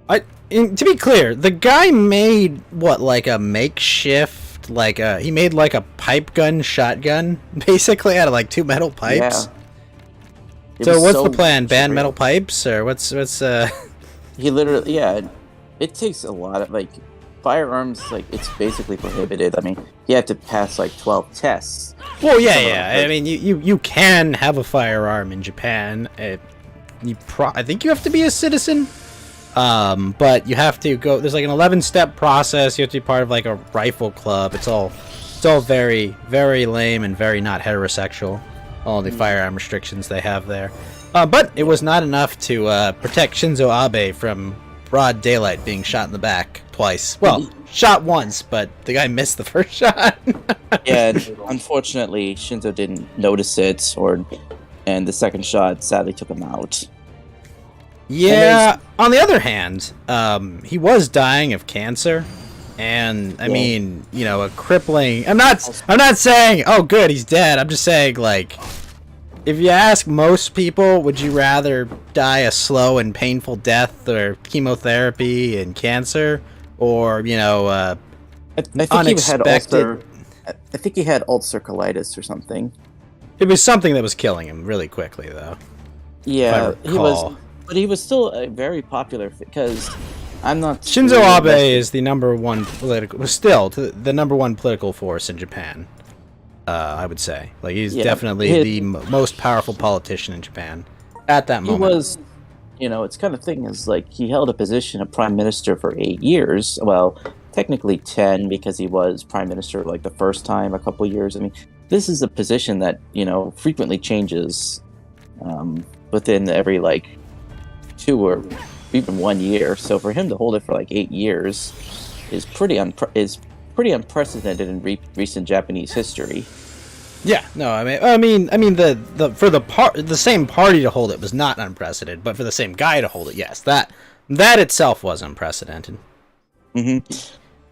To be clear, the guy made a makeshift, he made a pipe gun shotgun, basically out of 2 metal pipes.
Yeah.
So what's the plan? Ban metal pipes, or what's
He literally, it takes a lot of firearms. It's basically prohibited. I mean, you have to pass 12 tests.
Well, yeah. I mean, you can have a firearm in Japan. I think you have to be a citizen. But you have to go. There's an 11-step process. You have to be part of a rifle club. It's all very, very lame and very not heterosexual. All the firearm restrictions they have there. But it was not enough to protect Shinzo Abe from broad daylight being shot in the back twice. Well, shot once, but the guy missed the first shot.
Yeah, and unfortunately, Shinzo didn't notice it, and the second shot sadly took him out.
Yeah. On the other hand, he was dying of cancer, and I mean, a crippling. I'm not saying, oh, good, he's dead. I'm just saying, if you ask most people, would you rather die a slow and painful death, or chemotherapy and cancer, or
I think he had ulcer. I think he had ulcer colitis or something.
It was something that was killing him really quickly, though.
Yeah,
I
he was,
recall.
but he was still very popular because I'm not.
Shinzo
really
Abe
invested-
is the number one the number one political force in Japan. I would say, like, he's
Yeah,
definitely the most powerful politician in Japan at that
He
moment.
was, it's kind of thing is like he held a position of prime minister for 8 years. Well, technically 10 because he was prime minister like the first time a couple years. I mean, this is a position that frequently changes within every like 2 or even 1 year. So for him to hold it for like 8 years is pretty unprecedented in recent Japanese history.
Yeah, no, I mean, the same party to hold it was not unprecedented, but for the same guy to hold it, yes, that itself was unprecedented.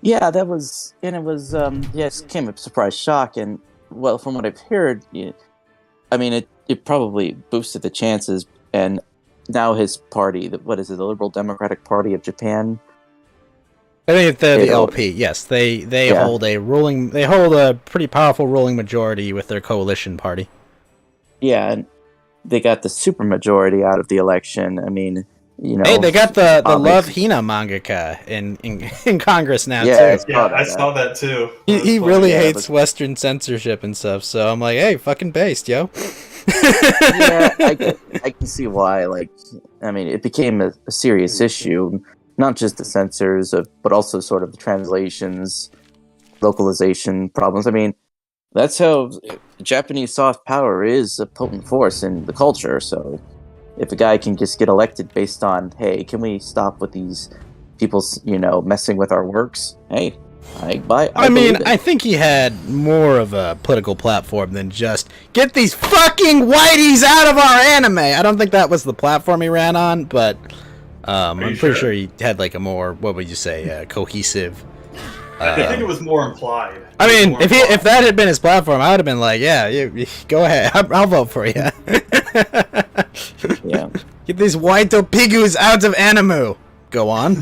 Yeah, that was, and it was, it came a surprise shock, and well, from what I've heard, I mean, it probably boosted the chances, and now his party, the Liberal Democratic Party of Japan.
I think the LP, yes, they hold a pretty powerful ruling majority with their coalition party.
Yeah, and they got the supermajority out of the election. I mean,
Hey, they got the Love Hina mangaka in Congress now too.
I saw that too.
He really hates Western censorship and stuff, so I'm like, hey, fucking based, yo.
Yeah, I can see why. Like, I mean, it became a serious issue. Not just the censors, but also sort of the translations, localization problems. I mean, that's how Japanese soft power is a potent force in the culture. So if a guy can just get elected based on, hey, can we stop with these people, messing with our works? Hey, I mean,
I think he had more of a political platform than just get these fucking whiteys out of our anime. I don't think that was the platform he ran on, but I'm pretty sure he had like a more, what would you say, cohesive.
I think it was more implied.
I mean, if that had been his platform, I would have been like, yeah, you go ahead, I'll vote for you.
Yeah.
Get these white pigus out of anime. Go on.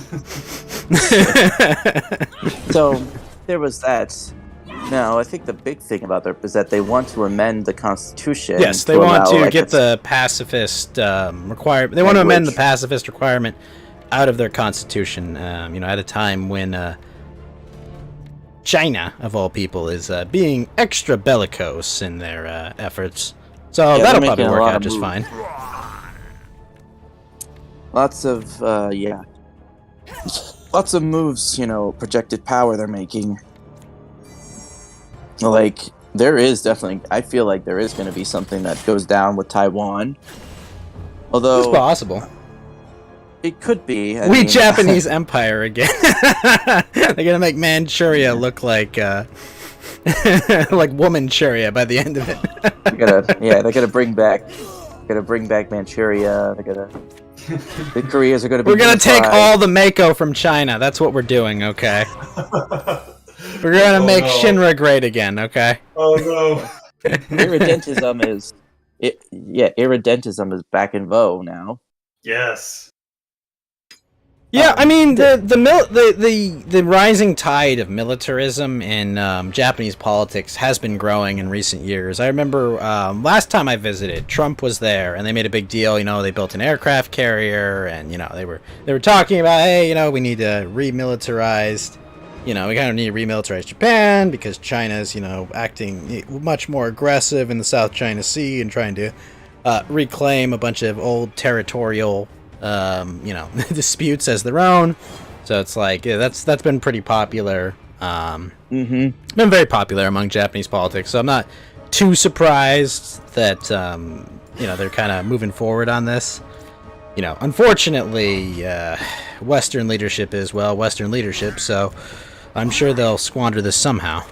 So there was that. Now, I think the big thing about that is that they want to amend the Constitution.
Yes, they want to get the pacifist requirement. They want to amend the pacifist requirement out of their Constitution. At a time when China, of all people, is being extra bellicose in their efforts. So that'll probably work out just fine.
Lots of lots of moves. Projected power they're making. Like, there is definitely, I feel like there is going to be something that goes down with Taiwan. Although...
It's possible.
It could be.
We Japanese Empire again. They're going to make Manchuria look like like Womanchuria by the end of it.
They're going to bring back Manchuria. The Koreas are going to be...
We're going to take all the Mako from China. That's what we're doing, okay? We're gonna make Shinra great again, okay?
Oh no!
Irredentism is back in vogue now.
Yes.
Yeah, I mean the rising tide of militarism in Japanese politics has been growing in recent years. I remember last time I visited, Trump was there, and they made a big deal. They built an aircraft carrier, and they were talking about, hey, we need to remilitarize. We kind of need to remilitarize Japan because China's, acting much more aggressive in the South China Sea and trying to reclaim a bunch of old territorial, disputes as their own. So it's like, yeah, that's been pretty popular. Been very popular among Japanese politics. So I'm not too surprised that, they're kind of moving forward on this. Unfortunately, Western leadership is, Western leadership, so I'm sure they'll squander this somehow.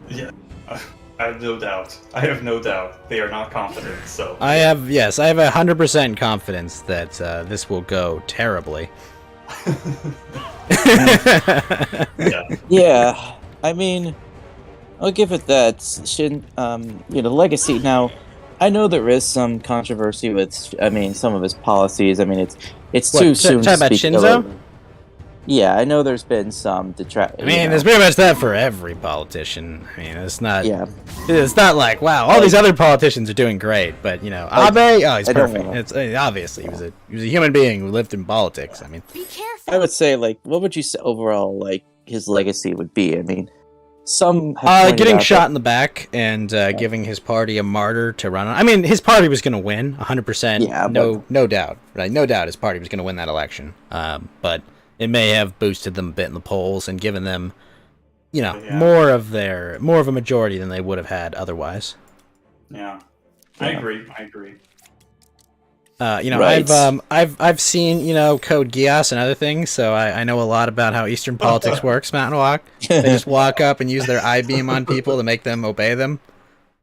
Yeah, I have no doubt. They are not confident, so...
I have 100% confidence that this will go terribly.
Yeah, I mean, I'll give it that. Legacy. Now, I know there is some controversy with, some of his policies. I mean, it's too soon to
talk about
speak
Shinzo?
Yeah, I know there's been some detract.
I mean, there's pretty much that for every politician. I mean, it's not.
Yeah.
It's not like, wow, all these other politicians are doing great, but you know,
Like,
Abe, oh, he's
I don't
perfect.
know.
It's obviously he was a human being who lived in politics. I mean,
Be careful.
I would say, like, what would you say overall, like, his legacy would be? I mean, some have pointed
getting
out
shot
that-
in the back and giving his party a martyr to run on. I mean, his party was going to win, 100%.
Yeah,
no doubt, right? No doubt, his party was going to win that election. But it may have boosted them a bit in the polls and given them, you know,
Yeah.
more of a majority than they would have had otherwise.
Yeah, I agree.
You know,
Right.
I've seen, you know, Code Geass and other things, so I know a lot about how Eastern politics works, Mountain Walk. They just walk up and use their I-beam on people to make them obey them.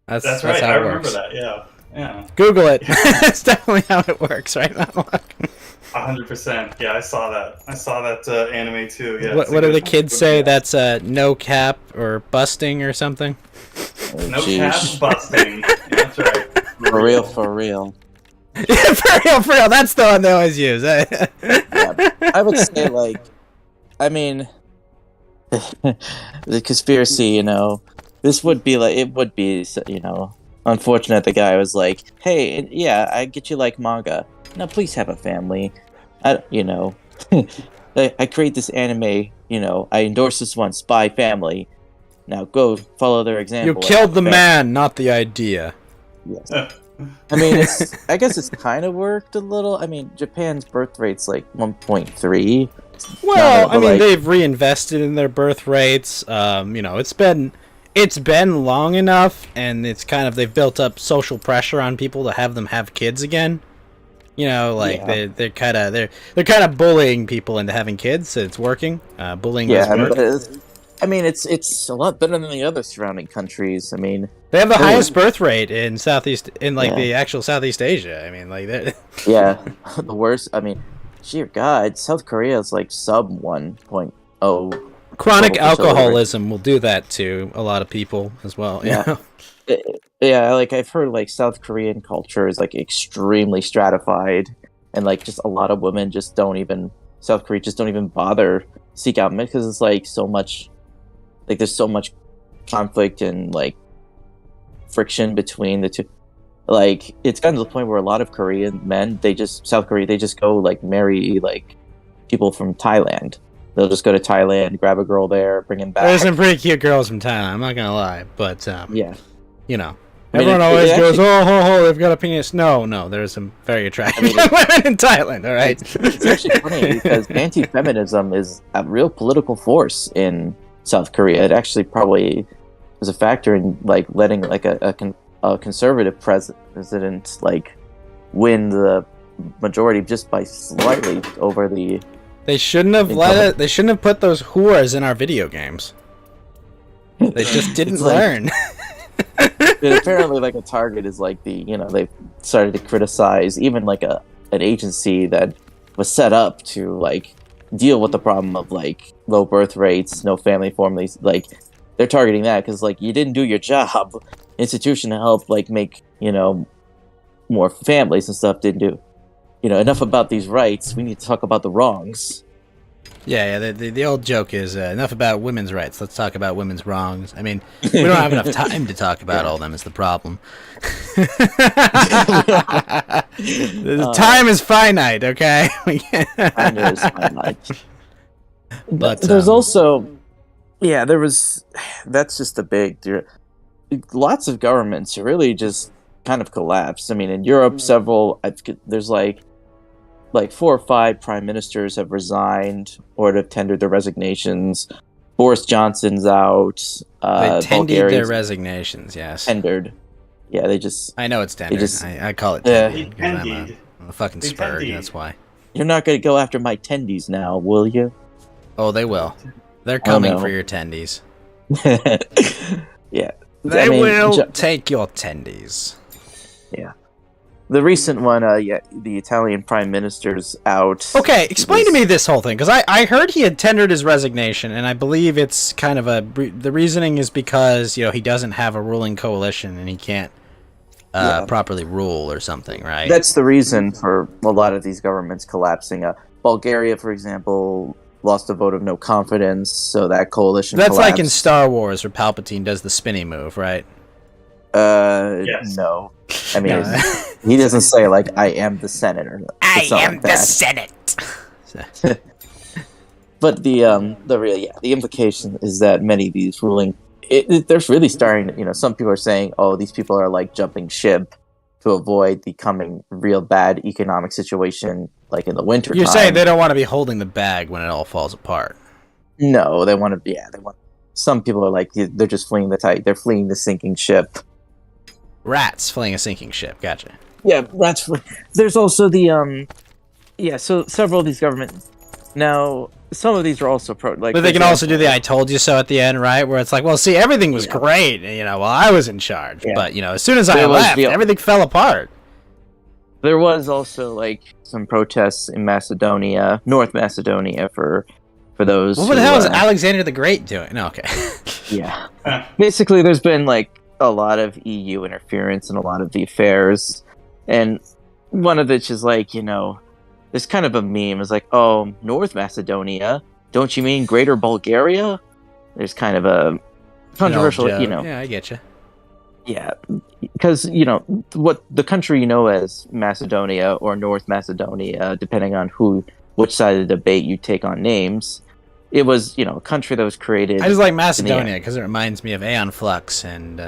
That's
right.
how
I
it
remember
works.
that. Yeah.
Google it. That's definitely how it works, right, Mountain Walk?
100%. Yeah, I saw that anime too. Yeah.
What do the kids say? That's no cap or busting or something?
No
Jeez.
cap busting. That's right.
For real, for real.
Yeah, for real. That's the one they always use.
Yeah, I would say, like, I mean, the conspiracy, you know, this would be like, it would be, you know, unfortunate the guy was like, hey, yeah, I get you like manga. Now please have a family. You know, I create this anime, you know, I endorse this one, Spy Family. Now go follow their example.
You killed the man, not the idea.
Yes. I mean, I guess it's kind of worked a little. I mean, Japan's birth rate's like 1.3.
Well,
but
I mean,
like-
they've reinvested in their birth rates. You know, it's been long enough, and it's kind of they've built up social pressure on people to have them have kids again. You know, like
Yeah.
they're kind of bullying people into having kids. So it's working. Bullying does
Yeah,
work.
but I mean, it's a lot better than the other surrounding countries. I mean,
They have the
Ooh.
highest birth rate in
Yeah.
the actual Southeast Asia. I mean, like they're-
yeah, the worst. I mean, dear God, South Korea is like sub 1.0.
chronic
Total fertility rate.
alcoholism will do that to a lot of people as well. you
Yeah.
know?
Yeah, like I've heard like South Korean culture is like extremely stratified, and like just a lot of women just don't even South Korea just don't even bother seek out men because it's like so much, like there's so much conflict and like friction between the two. Like it's gotten to the point where a lot of Korean men, South Korea, they just go like marry like people from Thailand. They'll just go to Thailand, grab a girl there, bring him back.
There's some pretty cute girls from Thailand. I'm not gonna lie, but
Yeah.
you know,
I mean,
everyone
it
always
actually-
goes, "Oh, they've got a penis." No, there's some very attractive
I mean,
women in Thailand. All right,
It's actually funny because anti-feminism is a real political force in South Korea. It actually probably was a factor in like letting like a conservative president like win the majority just by slightly over the.
they shouldn't have They shouldn't have put those whores in our video games. They just didn't
It's like-
learn.
And apparently, like a target is like they started to criticize even like an agency that was set up to like deal with the problem of like low birth rates, no family families. Like they're targeting that because like you didn't do your job. Institution to help like make more families and stuff didn't do. Enough about these rights. We need to talk about the wrongs.
Yeah. The old joke is enough about women's rights. Let's talk about women's wrongs. I mean, we don't have enough time to talk about all of them. Is the problem? The time is finite. Okay.
I know it's finite.
But,
There's also, there was. That's just a big. Lots of governments really just kind of collapsed. I mean, in Europe, there's like 4 or 5 prime ministers have resigned or have tendered their resignations. Boris Johnson's out.
They tendered their
Bulgaria's
resignations. Yes.
tendered. Yeah, they just.
I know it's tendered.
just-
I call it
Yeah.
tendered because
Tendied.
I'm a fucking
They
spurg.
tendied.
That's why.
You're not going to go after my tendies now, will you?
Oh, they will. They're coming
no.
for your tendies.
Yeah.
They
I mean,
will take your tendies.
The recent one, the Italian prime minister's out.
Okay, explain to me this whole thing, because I heard he had tendered his resignation, and I believe it's kind of the reasoning is because, he doesn't have a ruling coalition and he can't properly rule or something, right?
That's the reason for a lot of these governments collapsing. Bulgaria, for example, lost a vote of no confidence, so that coalition
That's
collapsed.
like in Star Wars where Palpatine does the spinny move, right?
Yes.
No. I mean,
No.
he doesn't say, like, I am the senator.
I am the Senate.
But the implication is that many of these they're really starting, some people are saying, oh, these people are like jumping ship to avoid the coming real bad economic situation like in the winter
You're
time.
saying they don't want to be holding the bag when it all falls apart.
No, they want to, some people are like, they're just fleeing they're fleeing the sinking ship.
Rats fleeing a sinking ship, gotcha.
Yeah, rats. There's also the, so several of these governments, now, some of these are also but
they can also do the "I told you so" at the end, right? Where it's like, well, see, everything was great, while I was in charge, but as soon as I left, everything fell apart.
There was also like some protests in Macedonia, North Macedonia, for those.
What the hell is Alexander the Great doing? No, okay.
Yeah, basically, there's been like a lot of EU interference in a lot of the affairs, and one of which is like, there's kind of a meme. It's like, oh, North Macedonia, don't you mean Greater Bulgaria? There's kind of a controversial,
Yeah, I get you.
Yeah, because what the country as Macedonia or North Macedonia, depending on which side of the debate you take on names, it was a country that was created.
I just like Macedonia because it reminds me of Aeon Flux and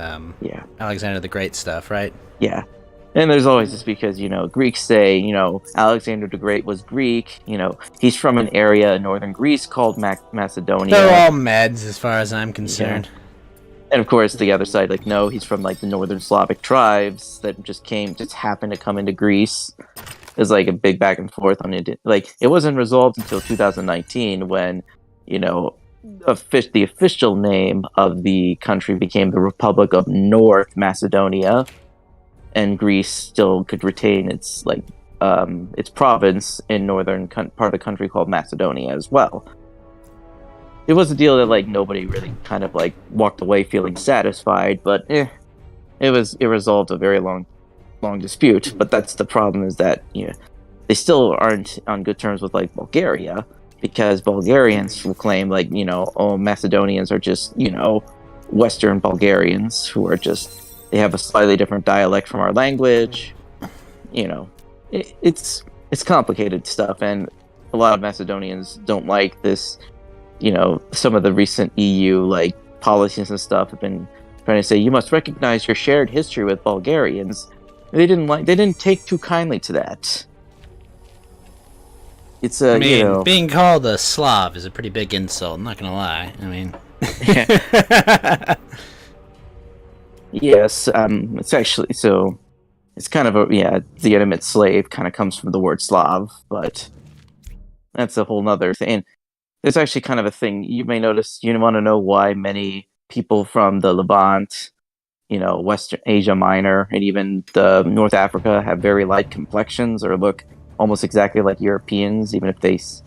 yeah,
Alexander the Great stuff, right?
Yeah. And there's always this because, Greeks say, Alexander the Great was Greek. He's from an area in northern Greece called Macedonia.
They're all Meds as far as I'm concerned.
Yeah. And of course, the other side, like, no, he's from like the northern Slavic tribes that just happened to come into Greece. There's like a big back and forth on it. Like, it wasn't resolved until 2019 when, the official name of the country became the Republic of North Macedonia. And Greece still could retain its province in northern part of the country called Macedonia as well. It was a deal that like nobody really kind of like walked away feeling satisfied, but it resolved a very long dispute. But that's the problem, is that they still aren't on good terms with like Bulgaria, because Bulgarians will claim like Macedonians are just Western Bulgarians who are just. They have a slightly different dialect from our language. It's complicated stuff, and a lot of Macedonians don't like this. Some of the recent EU like policies and stuff have been trying to say you must recognize your shared history with Bulgarians. They didn't take too kindly to that. It's
being called a Slav is a pretty big insult. I'm not gonna lie. I mean.
Yes, it's actually it's kind of the intimate slave kind of comes from the word Slav, but that's a whole nother thing. And there's actually kind of a thing you may notice. You want to know why many people from the Levant, Western Asia Minor, and even the North Africa have very light complexions or look almost exactly like Europeans, even if they say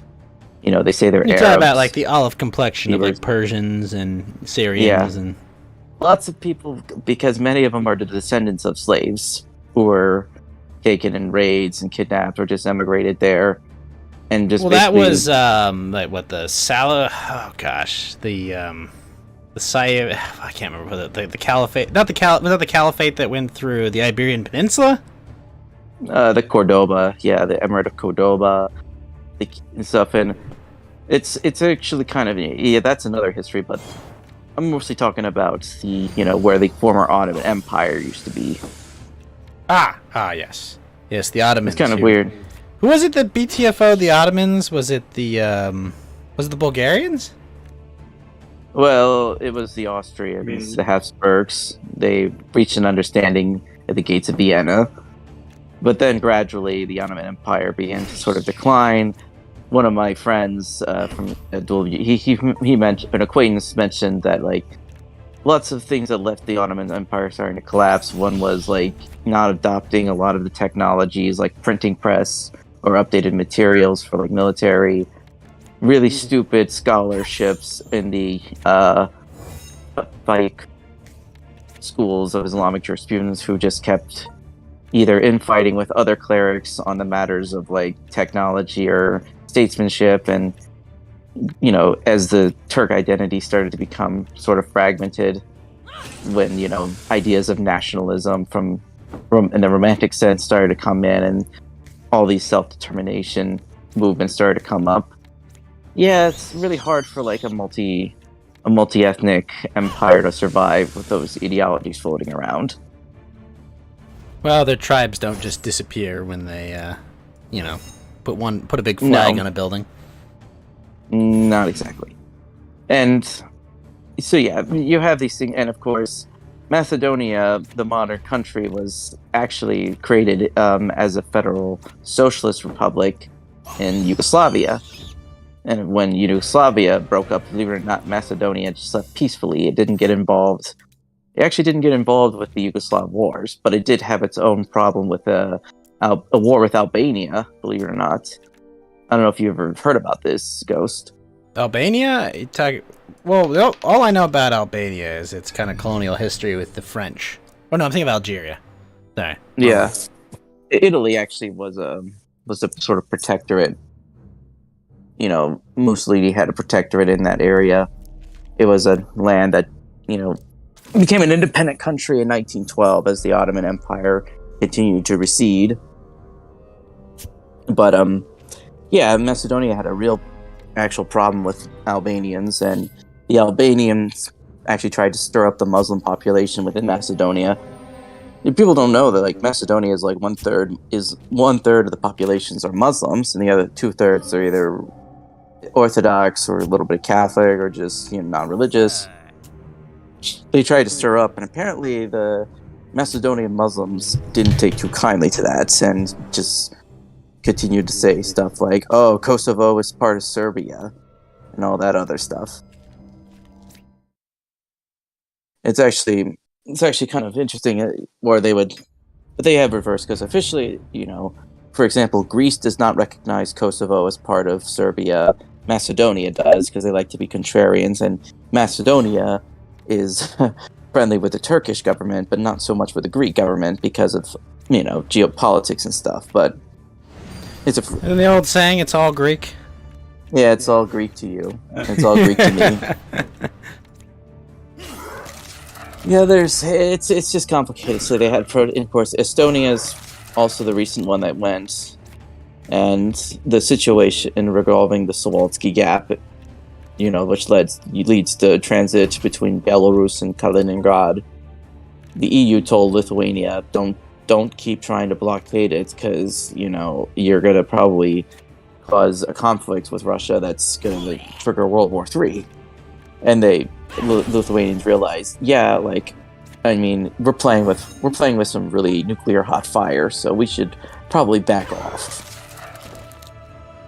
they're Arabs.
You talk about like the olive complexion of like Persians and Syrians and.
Lots of people, because many of them are the descendants of slaves who were taken in raids and kidnapped or just emigrated there, and just.
Well, that was like what the Sayyid. I can't remember what the Caliphate. Not the Caliphate that went through the Iberian Peninsula.
The Cordoba, the Emirate of Cordoba, and stuff, and it's actually kind of that's another history, but. I'm mostly talking about the, where the former Ottoman Empire used to be.
Yes, the Ottomans.
It's kind of weird.
Who was it that BTFO the Ottomans? Was it the Bulgarians?
Well, it was the Austrians, the Habsburgs. They reached an understanding at the gates of Vienna, but then gradually the Ottoman Empire began to sort of decline. One of my friends from he mentioned, an acquaintance mentioned that like lots of things that left the Ottoman Empire starting to collapse. One was like not adopting a lot of the technologies like printing press or updated materials for like military. Really stupid scholarships in the like schools of Islamic jurisprudence who just kept either infighting with other clerics on the matters of like technology or statesmanship, and as the Turk identity started to become sort of fragmented, when ideas of nationalism from in the romantic sense started to come in, and all these self-determination movements started to come up. Yeah, it's really hard for like a multi-ethnic empire to survive with those ideologies floating around.
Well, their tribes don't just disappear when they, put a big flag on a building.
Not exactly. And so yeah, you have these things, and of course, Macedonia, the modern country, was actually created as a federal socialist republic in Yugoslavia. And when Yugoslavia broke up, believe it or not, Macedonia just left peacefully. It didn't get involved. It actually didn't get involved with the Yugoslav wars, but it did have its own problem with a war with Albania, believe it or not. I don't know if you ever heard about this, Ghost.
Albania? Well, all I know about Albania is its kind of colonial history with the French. Oh no, I'm thinking of Algeria. Sorry.
Yeah. Italy actually was a sort of protectorate. Mussolini had a protectorate in that area. It was a land that, became an independent country in 1912 as the Ottoman Empire continued to recede. But Macedonia had a real actual problem with Albanians, and the Albanians actually tried to stir up the Muslim population within Macedonia. People don't know that like Macedonia is like one third of the populations are Muslims, and the other 2/3 are either Orthodox or a little bit Catholic or just non-religious. They tried to stir up, and apparently the Macedonian Muslims didn't take too kindly to that, and just continued to say stuff like, "Oh, Kosovo is part of Serbia," and all that other stuff. It's actually kind of interesting where they have reversed, because officially, for example, Greece does not recognize Kosovo as part of Serbia. Macedonia does, because they like to be contrarians, and Macedonia is friendly with the Turkish government, but not so much with the Greek government because of geopolitics and stuff. But
Isn't the old saying, it's all Greek?
Yeah, it's all Greek to you. It's all Greek to me. Yeah, it's just complicated. So they had, of course, Estonia's also the recent one that went, and the situation involving the Sawalski Gap, which leads to transit between Belarus and Kaliningrad. The EU told Lithuania, don't keep trying to blockade it, because you're gonna probably cause a conflict with Russia that's gonna trigger World War III. And Lithuanians realized, we're playing with some really nuclear hot fire, so we should probably back off.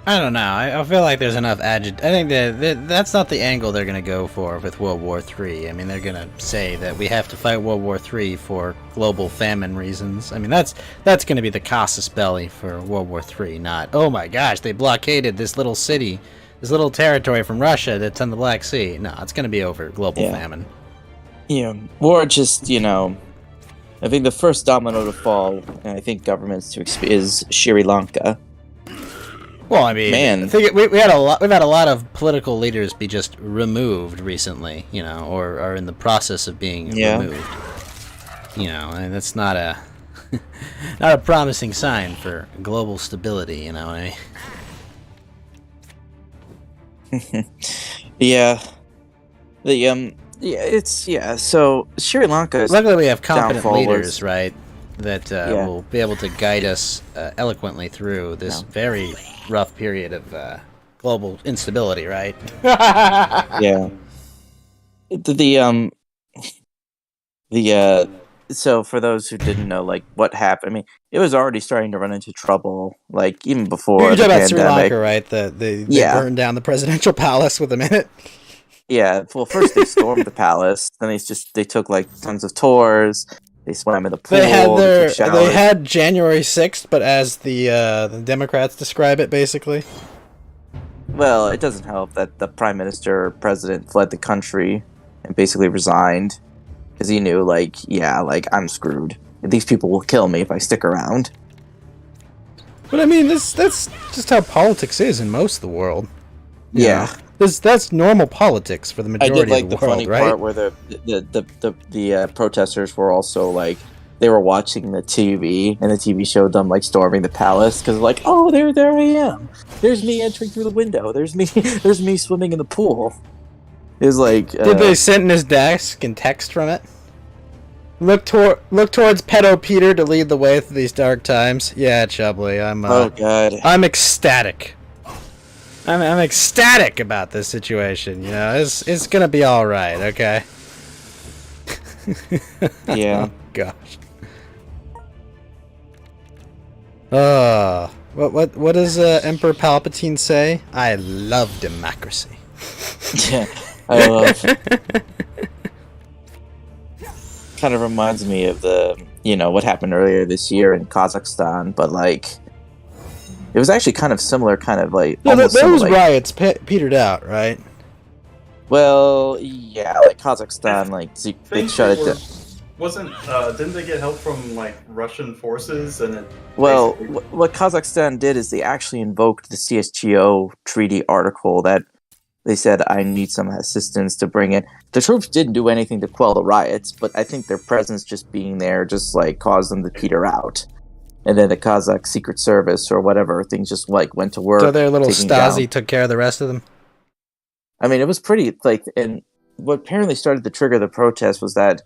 I don't know. I feel like there's enough I think that's not the angle they're going to go for with World War III. I mean, they're going to say that we have to fight World War III for global famine reasons. I mean, that's going to be the casus belli for World War III, not, oh my gosh, they blockaded this little city, this little territory from Russia that's on the Black Sea. No, it's going to be over global famine.
Yeah, or just, I think the first domino to fall, and I think governments is Sri Lanka.
Well, I mean, I think we've had a lot of political leaders be just removed recently, or are in the process of being removed. And that's not a not a promising sign for global stability. What I mean?
Yeah. So Sri Lanka.
Luckily, we have competent leaders, right? That will be able to guide us eloquently through this very rough period of global instability, right?
Yeah. So for those who didn't know, what happened, I mean, it was already starting to run into trouble, even before
You're
the
talking about
pandemic.
Sri Lanka, right? They burned down the presidential palace with a minute.
Yeah. Well, first they stormed the palace, then they took tons of tours. They swam in the pool.
They had January 6th, but as the Democrats describe it, basically.
Well, it doesn't help that the prime minister or president fled the country and basically resigned because he knew, I'm screwed. These people will kill me if I stick around.
But I mean, that's just how politics is in most of the world.
Yeah.
that's normal politics for the
I
majority
did like
of
the
the world,
funny
right?
part where the protesters were also like they were watching the TV and the TV showed them like storming the palace because like, oh, there I am. There's me entering through the window. There's me there's me swimming in the pool. It was like
Did they sit in his desk and text from it? Look towards Pedo Peter to lead the way through these dark times. Yeah, Chubbly,
oh god.
I'm ecstatic. I'm ecstatic about this situation. You know, it's gonna be all right. Okay.
Yeah.
Oh, gosh. What does Emperor Palpatine say? I love democracy.
Yeah. I love. Kind of reminds me of what happened earlier this year in Kazakhstan, but like it was actually kind of similar, kind of like
Yeah,
almost
those
similar, like,
riots petered out, right?
well, yeah, like Kazakhstan, like they shut it down.
Didn't they get help from like Russian forces and it
Well,
basically-
what Kazakhstan did is they actually invoked the CSTO treaty article that they said, I need some assistance to bring in. The troops didn't do anything to quell the riots, but I think their presence just being there just like caused them to peter out. And then the Kazakh Secret Service or whatever things just like went to work.
So their little
taking
Stasi
down-
took care of the rest of them.
I mean, it was pretty like, and what apparently started to trigger the protest was that.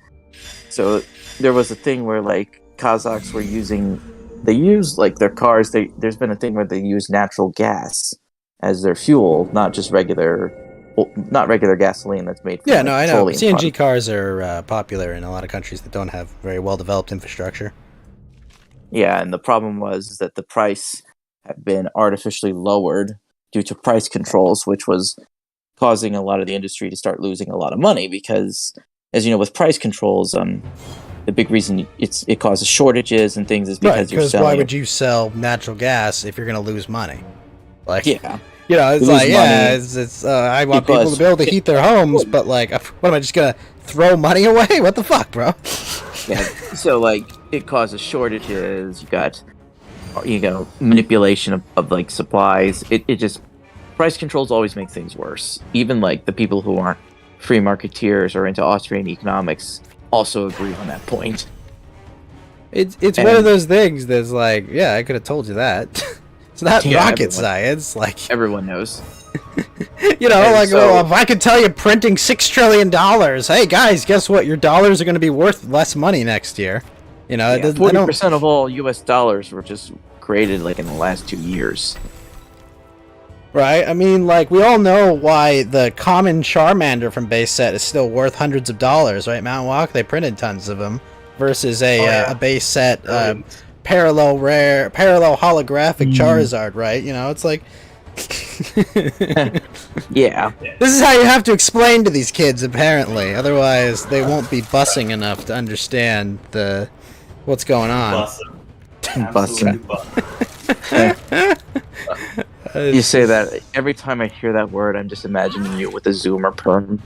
So there was a thing where like Kazakhs were they use like their cars. There's been a thing where they use natural gas as their fuel, not just regular gasoline that's made from
Yeah, no, I know.
petroleum
CNG
products.
cars are popular in a lot of countries that don't have very well developed infrastructure.
Yeah, and the problem was that the price had been artificially lowered due to price controls, which was causing a lot of the industry to start losing a lot of money because, as you know, with price controls, the big reason it causes shortages and things is because you're selling.
Why would you sell natural gas if you're going to lose money? Like,
Yeah.
You know, it's
You lose
like,
money
yeah, it's I want people
because-
to be able to heat their homes, but like, what am I just gonna throw money away? What the fuck, bro?
Yeah. So like it causes shortages. You got manipulation of like supplies. It just price controls always make things worse. Even like the people who aren't free marketeers or into Austrian economics also agree on that point.
It's one of those things that's like, yeah, I could have told you that. It's not
Yeah,
rocket
everyone-
science, like,
Everyone knows.
you know,
And
like,
so-
oh, if I could tell you printing $6 trillion, hey guys, guess what? Your dollars are going to be worth less money next year. You know, it doesn't. I don't-
40% of all U.S. dollars were just created like in the last 2 years.
Right? I mean, like, we all know why the common Charmander from base set is still worth hundreds of dollars, right? Mount Walk, they printed tons of them, versus a base set parallel holographic Charizard, right? You know, it's like...
Yeah.
This is how you have to explain to these kids, apparently. Otherwise, they won't be bussing enough to understand what's going on.
Absolutely bussing.
You say that every time I hear that word, I'm just imagining you with a Zoomer perm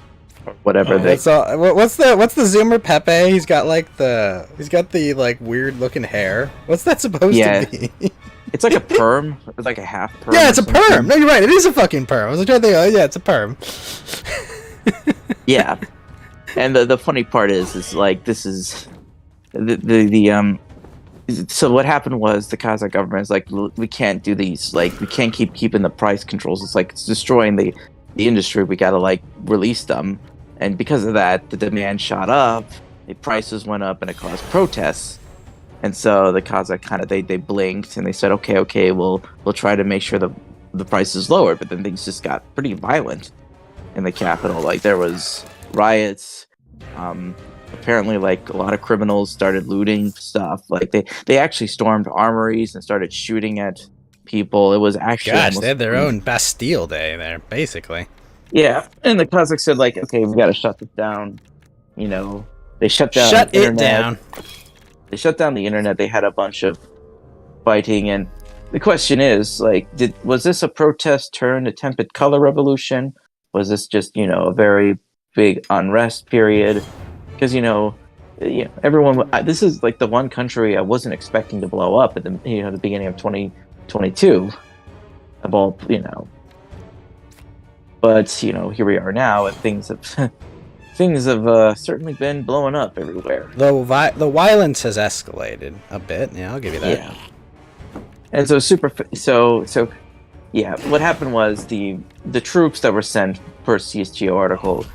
or whatever.
That's all. What's the Zoomer Pepe? He's got the like weird looking hair. What's that supposed to be?
It's like a perm. It's like a half perm.
Yeah,
or
it's a
something.
perm. No, you're right. It is a fucking perm. I was trying to think. Oh, yeah, it's a perm.
Yeah. And the funny part is like this is the so what happened was the Kazakh government is like, we can't do these, like we can't keeping the price controls. It's like it's destroying the industry. We gotta like release them, and because of that, the demand shot up, the prices went up, and it caused protests. And so the Kazakh kind of they blinked and they said, okay, we'll try to make sure the price is lower. But then things just got pretty violent in the capital. Like there was riots. Apparently, like a lot of criminals started looting stuff. Like they actually stormed armories and started shooting at people. It was actually
Gosh,
almost-
they had their own Bastille Day there, basically.
Yeah, and the Kazakhs said like, okay, we got to shut this down. You know, they shut down.
Shut
the
it
internet.
down.
They shut down the internet. They had a bunch of fighting, and the question is, like, was this a protest turned a tempered color revolution? Was this just, a very big unrest period? Because everyone. This is like the one country I wasn't expecting to blow up at the the beginning of 2022. Of all, But you know, here we are now, and things have certainly been blowing up everywhere.
The violence has escalated a bit. Yeah, I'll give you that.
Yeah. And yeah, what happened was the troops that were sent per CSGO article.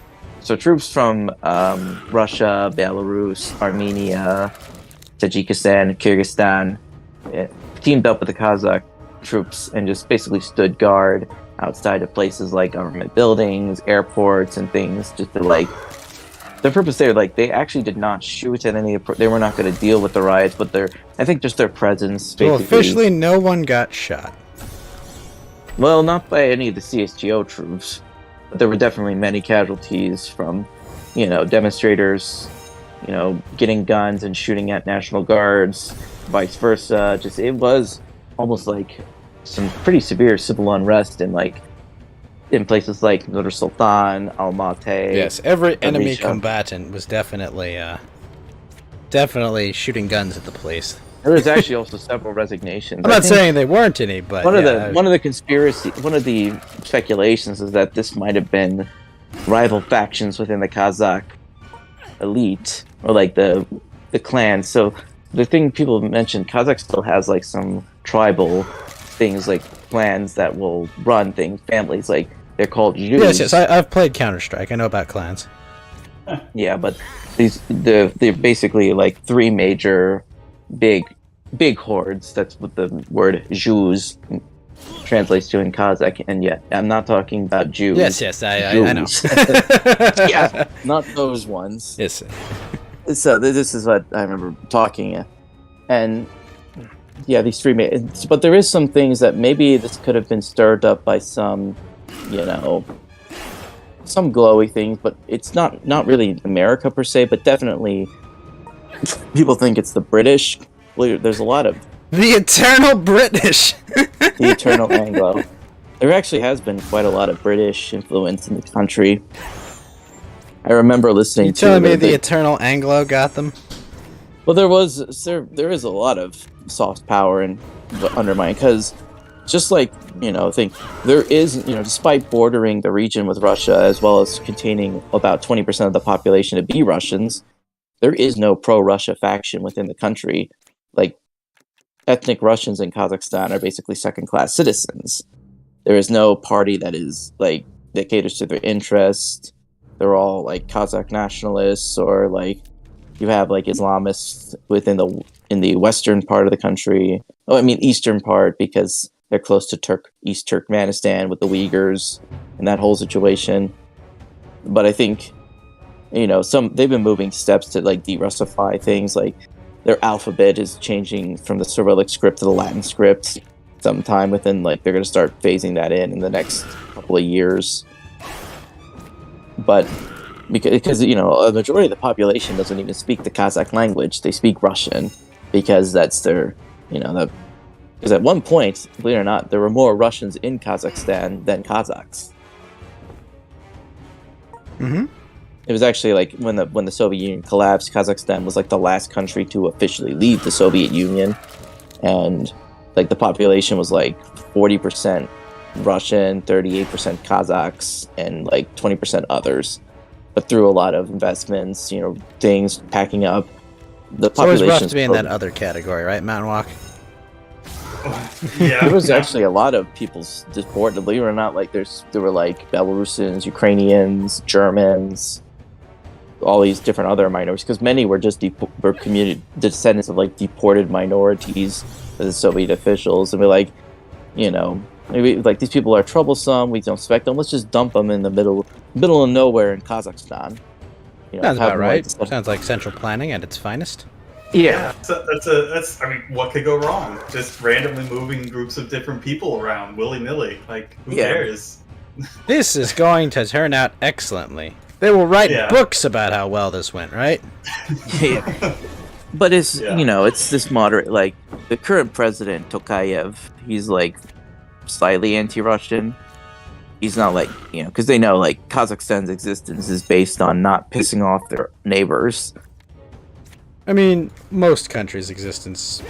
So troops from Russia, Belarus, Armenia, Tajikistan, Kyrgyzstan teamed up with the Kazakh troops and just basically stood guard outside of places like government buildings, airports, and things, just to like. The purpose there, like, they actually did not shoot at any. They were not going to deal with the riots, but I think just their presence. Basically,
well, officially, no one got shot.
Well, not by any of the CSGO troops, but there were definitely many casualties from, demonstrators, getting guns and shooting at National Guards, vice versa. Just it was almost like some pretty severe civil unrest in places like Nur Sultan, Almaty.
Yes, every enemy
Arisha.
combatant was definitely shooting guns at the place.
There was actually also several resignations.
I'm not saying they weren't any, but
one of the speculations is that this might have been rival factions within the Kazakh elite, or like the clans. So the thing people mentioned, Kazakh still has like some tribal things, like clans that will run things, families, like they're called Jews.
Yes, I've played Counter-Strike. I know about clans.
Yeah, but they're basically like three major big hordes. That's what the word Jews translates to in Kazakh. And yet, I'm not talking about Jews.
Yes, I know.
Yeah, not those ones.
Yes.
So this is what I remember talking, and yeah, these three. But there is some things that maybe this could have been stirred up by some, some glowy things. But it's not really America per se, but definitely people think it's the British. There's a lot of
the eternal British,
the eternal Anglo. There actually has been quite a lot of British influence in the country. I remember listening to.
You telling me the eternal Anglo got them?
Well, there is a lot of soft power and undermining, because just like I think there is despite bordering the region with Russia as well as containing about 20% of the population to be Russians, there is no pro-Russia faction within the country. Like, ethnic Russians in Kazakhstan are basically second-class citizens. There is no party that is like that caters to their interests. They're all like Kazakh nationalists, or like you have like Islamists in the western part of the country. Oh, I mean eastern part, because they're close to East Turkmenistan with the Uyghurs and that whole situation. But I think they've been moving steps to like de-Russify things. Like their alphabet is changing from the Cyrillic script to the Latin script sometime within, like, they're going to start phasing that in the next couple of years. But because a majority of the population doesn't even speak the Kazakh language. They speak Russian because that's their, because at one point, believe it or not, there were more Russians in Kazakhstan than Kazakhs.
Mm-hmm.
It was actually like when the Soviet Union collapsed, Kazakhstan was like the last country to officially leave the Soviet Union, and like the population was like 40% Russian, 38% Kazakhs, and like 20% others. But through a lot of investments, things packing up, the population.
It's always rough to be in that other category, right, Mountain Walk?
Yeah,
there was actually a lot of people deported. Believe it or not, like there were like Belarusians, Ukrainians, Germans, all these different other minorities, because many were just descendants of like deported minorities as Soviet officials, and we're like, maybe like these people are troublesome. We don't expect them. Let's just dump them in the middle of nowhere in Kazakhstan.
Sounds about right. Sounds like central planning at its finest.
Yeah.
That's I mean, what could go wrong? Just randomly moving groups of different people around willy-nilly. Like, who cares?
This is going to turn out excellently. They will write books about how well this went, right?
Yeah. But it's it's this moderate, like the current president Tokayev. He's like slightly anti-Russian. He's not like because they know like Kazakhstan's existence is based on not pissing off their neighbors.
I mean, most countries' existence.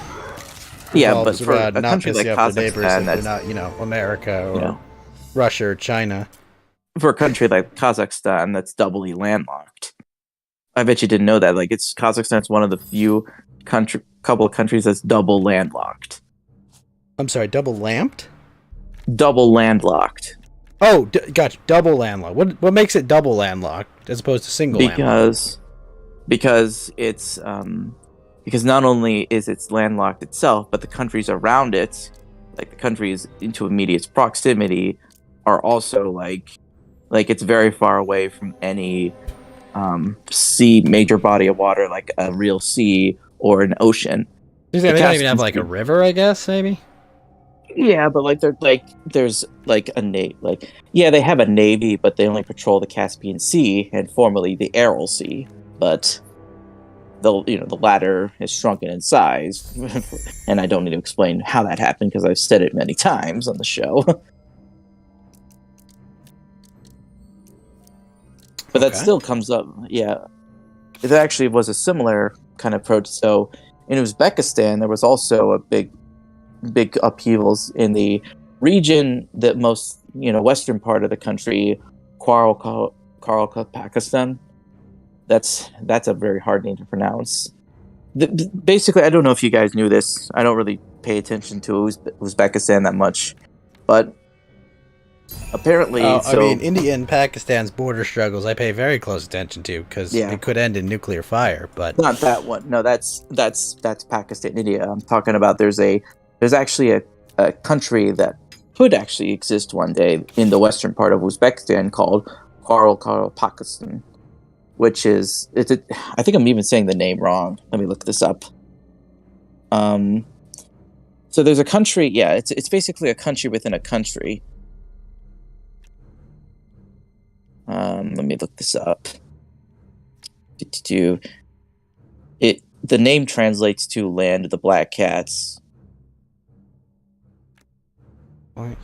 Yeah, but for a
not
country like
pissing off their neighbors,
Kazakhstan,
if they're not America or Russia or China.
for a country like Kazakhstan that's doubly landlocked. I bet you didn't know that. Like, it's Kazakhstan's one of the few couple of countries that's double landlocked.
I'm sorry, double lamped?
Double landlocked.
Oh, gotcha. Double landlocked. What makes it double landlocked as opposed to single landlocked?
Because it's because not only is it landlocked itself, but the countries around it, like the countries into immediate proximity, are also like it's very far away from any sea major body of water, like a real sea or an ocean.
They don't even have like a river, I guess, maybe.
Yeah, but there's like a they have a navy, but they only patrol the Caspian Sea and formerly the Aral Sea. But the latter is shrunken in size, and I don't need to explain how that happened because I've said it many times on the show. But that still comes up. Yeah, it actually was a similar kind of approach. So in Uzbekistan, there was also a big upheavals in the region that most western part of the country, Karaoke, Pakistan. That's a very hard name to pronounce. Basically, I don't know if you guys knew this. I don't really pay attention to Uzbekistan that much, but apparently,
I mean, India and Pakistan's border struggles I pay very close attention to because it could end in nuclear fire. But
not that one. No, that's Pakistan, India. I'm talking about. There's actually a country that could actually exist one day in the western part of Uzbekistan called Karaoke, Pakistan. Which is I think I'm even saying the name wrong. Let me look this up. So there's a country. Yeah, it's basically a country within a country. Let me look this up. The name translates to Land of the Black Cats.
What?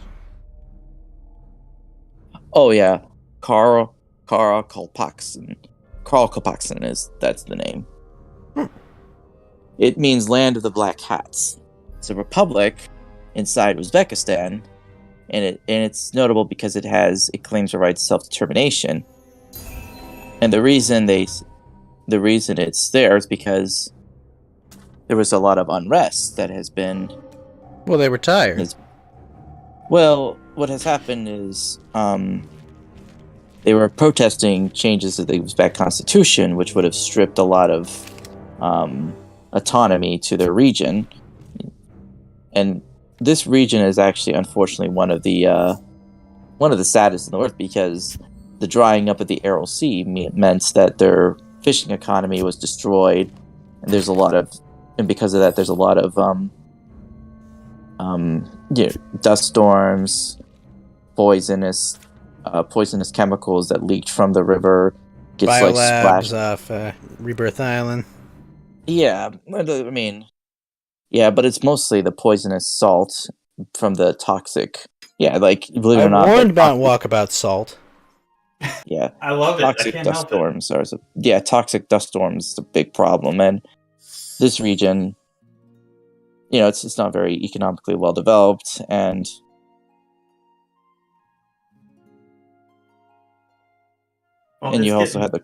Oh yeah, Karakalpakstan. Karakalpakstan that's the name. It means Land of the Black Hats. It's a republic inside Uzbekistan, and it's notable because it claims the right to self-determination. And the reason it's there is because there was a lot of unrest that has been.
Well, they were tired.
Well, what has happened is they were protesting changes to the Uzbek constitution, which would have stripped a lot of autonomy to their region. And this region is actually, unfortunately, one of the saddest in the world because the drying up of the Aral Sea meant that their fishing economy was destroyed, and because of that, there's a lot of dust storms, poisonous chemicals that leaked from the river. Gets
Biolabs off Rebirth Island.
Yeah, I mean, yeah, but it's mostly the poisonous salt from the toxic. Yeah, like believe it or not,
I warned about Walkabout salt.
Yeah,
I love it.
Toxic dust storms toxic dust storms is a big problem, and this region, it's not very economically well developed, and you also have the.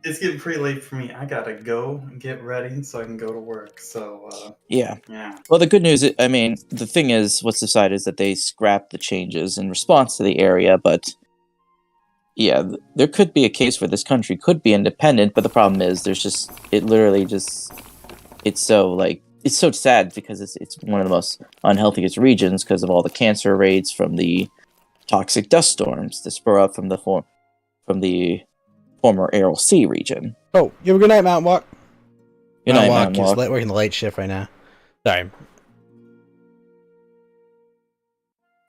It's getting pretty late for me. I gotta go and get ready so I can go to work. So
yeah. Well, the good news, the thing is, what's decided is that they scrapped the changes in response to the area, but yeah, there could be a case where this country could be independent, but the problem is it's so sad because it's one of the most unhealthiest regions because of all the cancer rates from the toxic dust storms that spur up from the former Aral Sea region.
Oh, you have a good night, Mountain Walk.
Good night, Mountain Walk.
Just working the late shift right now. Sorry.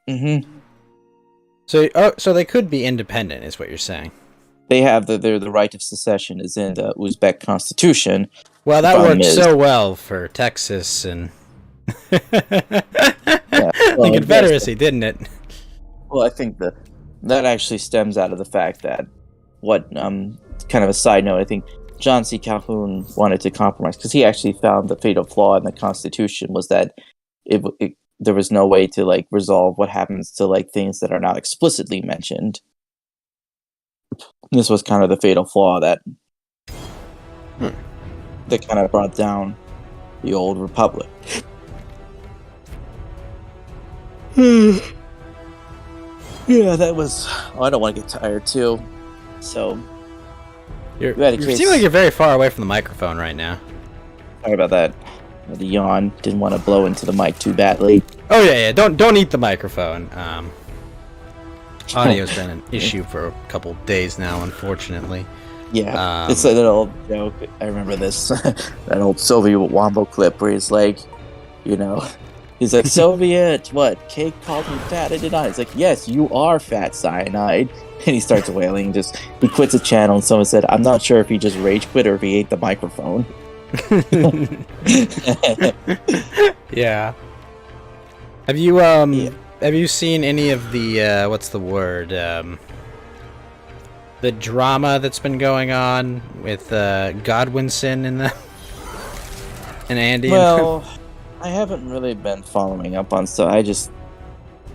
Mm-hmm.
So they could be independent, is what you're saying.
They have the right of secession is in the Uzbek constitution.
Well, that worked so well for Texas and the Confederacy, didn't it?
Well, I think that actually stems out of the fact that kind of a side note, I think John C. Calhoun wanted to compromise because he actually found the fatal flaw in the Constitution was that there was no way to resolve what happens to things that are not explicitly mentioned. This was kind of the fatal flaw that kind of brought down the old republic. Yeah, that was. Oh, I don't want to get tired too. So
You seem like you're very far away from the microphone right now.
sorry about that. The yawn, didn't want to blow into the mic too badly.
Oh yeah. Don't eat the microphone. Audio's been an issue for a couple days now, unfortunately.
Yeah, it's like that old joke. I remember this, that old Soviet Wombo clip where he's like, he's like, Soviet, what? Cake called me fat, I did not. He's like, yes, you are fat, cyanide. And he starts wailing, he quits a channel, and someone said, I'm not sure if he just rage quit or if he ate the microphone.
Yeah. Have you seen any of the what's the word? The drama that's been going on with Godwinson and Andy?
Well, I haven't really been following up on stuff. I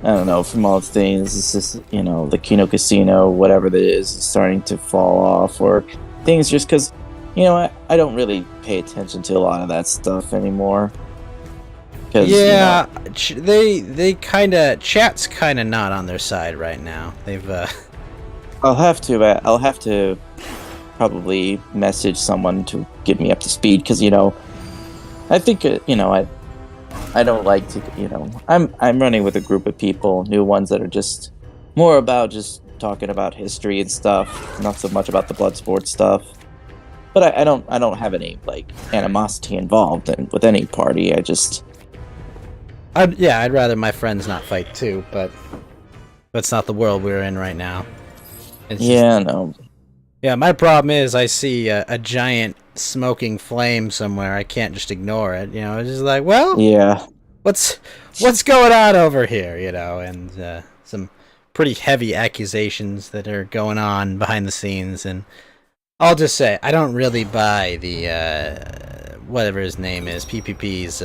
don't know, from all the things, it's just, the Kino Casino, whatever that is starting to fall off, or things just because, I don't really pay attention to a lot of that stuff anymore.
Yeah, they kind of, chat's kind of not on their side right now. They've,
I'll have to probably message someone to get me up to speed, because, I think, I don't like to, I'm running with a group of people, new ones that are just more about just talking about history and stuff, not so much about the blood sport stuff. But I don't have any animosity involved with any party.
I'd rather my friends not fight too, but that's not the world we're in right now.
No.
Yeah, my problem is I see a giant smoking flame somewhere. I can't just ignore it. It's just like, well,
yeah,
what's going on over here? And some pretty heavy accusations that are going on behind the scenes. And I'll just say I don't really buy the whatever his name is, PPP's.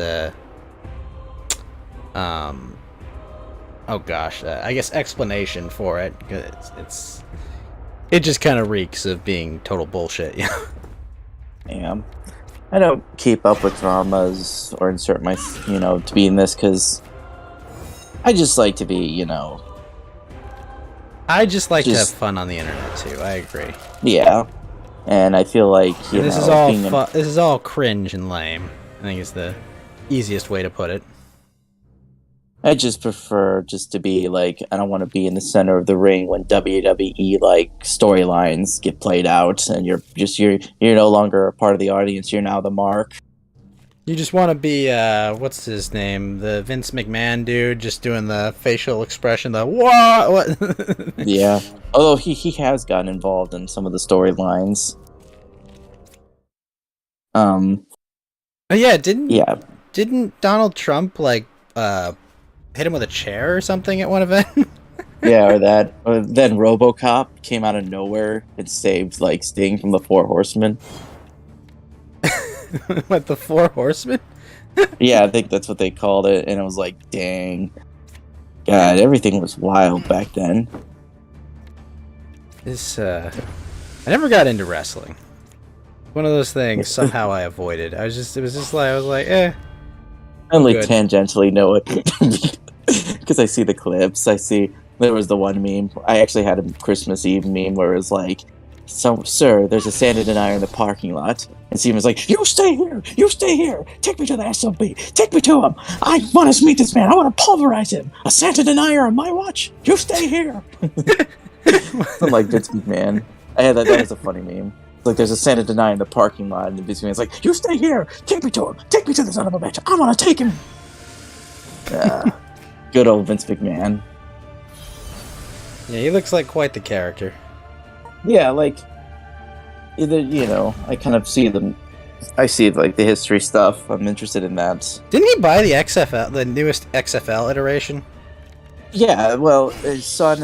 I guess explanation for it. It just kind of reeks of being total bullshit,
Yeah. I don't keep up with dramas or insert my, to be in this, because I just like to be,
I just like to have fun on the internet too. I agree.
Yeah, and I feel like
this is all this is all cringe and lame. I think is the easiest way to put it.
I just prefer just to be I don't want to be in the center of the ring when WWE storylines get played out, and you're no longer a part of the audience. You're now the mark.
You just want to be what's his name, the Vince McMahon dude, just doing the facial expression, the what?
Yeah, although he has gotten involved in some of the storylines.
Yeah, didn't Donald Trump hit him with a chair or something at one event?
Yeah, or then RoboCop came out of nowhere and saved Sting from the Four Horsemen.
What, the Four Horsemen?
Yeah, I think that's what they called it, and I was like, dang. God, everything was wild back then.
I never got into wrestling. One of those things somehow I avoided. I was like, eh.
I only tangentially know it because I see the clips. There was the one meme. I actually had a Christmas Eve meme where it was like, "So, sir, there's a Santa denier in the parking lot." And Steven was like, "You stay here! You stay here! Take me to the SOB! Take me to him! I want to meet this man! I want to pulverize him! A Santa denier on my watch! You stay here!" I'm like, Vince McMahon. I had that was a funny meme. There's a Santa denier in the parking lot, and Vince McMahon's like, "You stay here! Take me to him! Take me to the son of a bitch! I want to take him!" Good old Vince McMahon.
Yeah, he looks like quite the character.
Yeah, I kind of see them. I see the history stuff. I'm interested in that.
Didn't he buy the XFL, the newest XFL iteration?
Yeah, well, his son.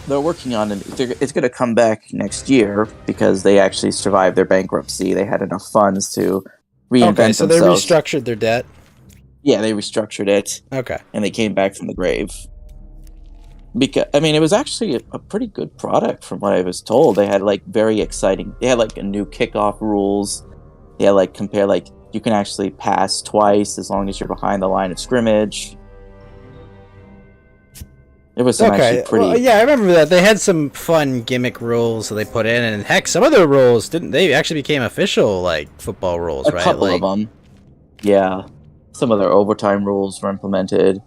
They're working on it. It's going to come back next year because they actually survived their bankruptcy. They had enough funds to reinvent themselves.
So they restructured their debt.
Yeah, they restructured it.
Okay,
and they came back from the grave. because I mean, it was actually a pretty good product from what I was told. They had like very exciting. They had like a new kickoff rules. They had like compare like you can actually pass twice as long as you're behind the line of scrimmage. It was some actually pretty.
Well, yeah, I remember that they had some fun gimmick rules that they put in, and heck, some of the rules didn't. They actually became official like football rules,
A
right?
couple
Like,
of them. Yeah, some of their overtime rules were implemented.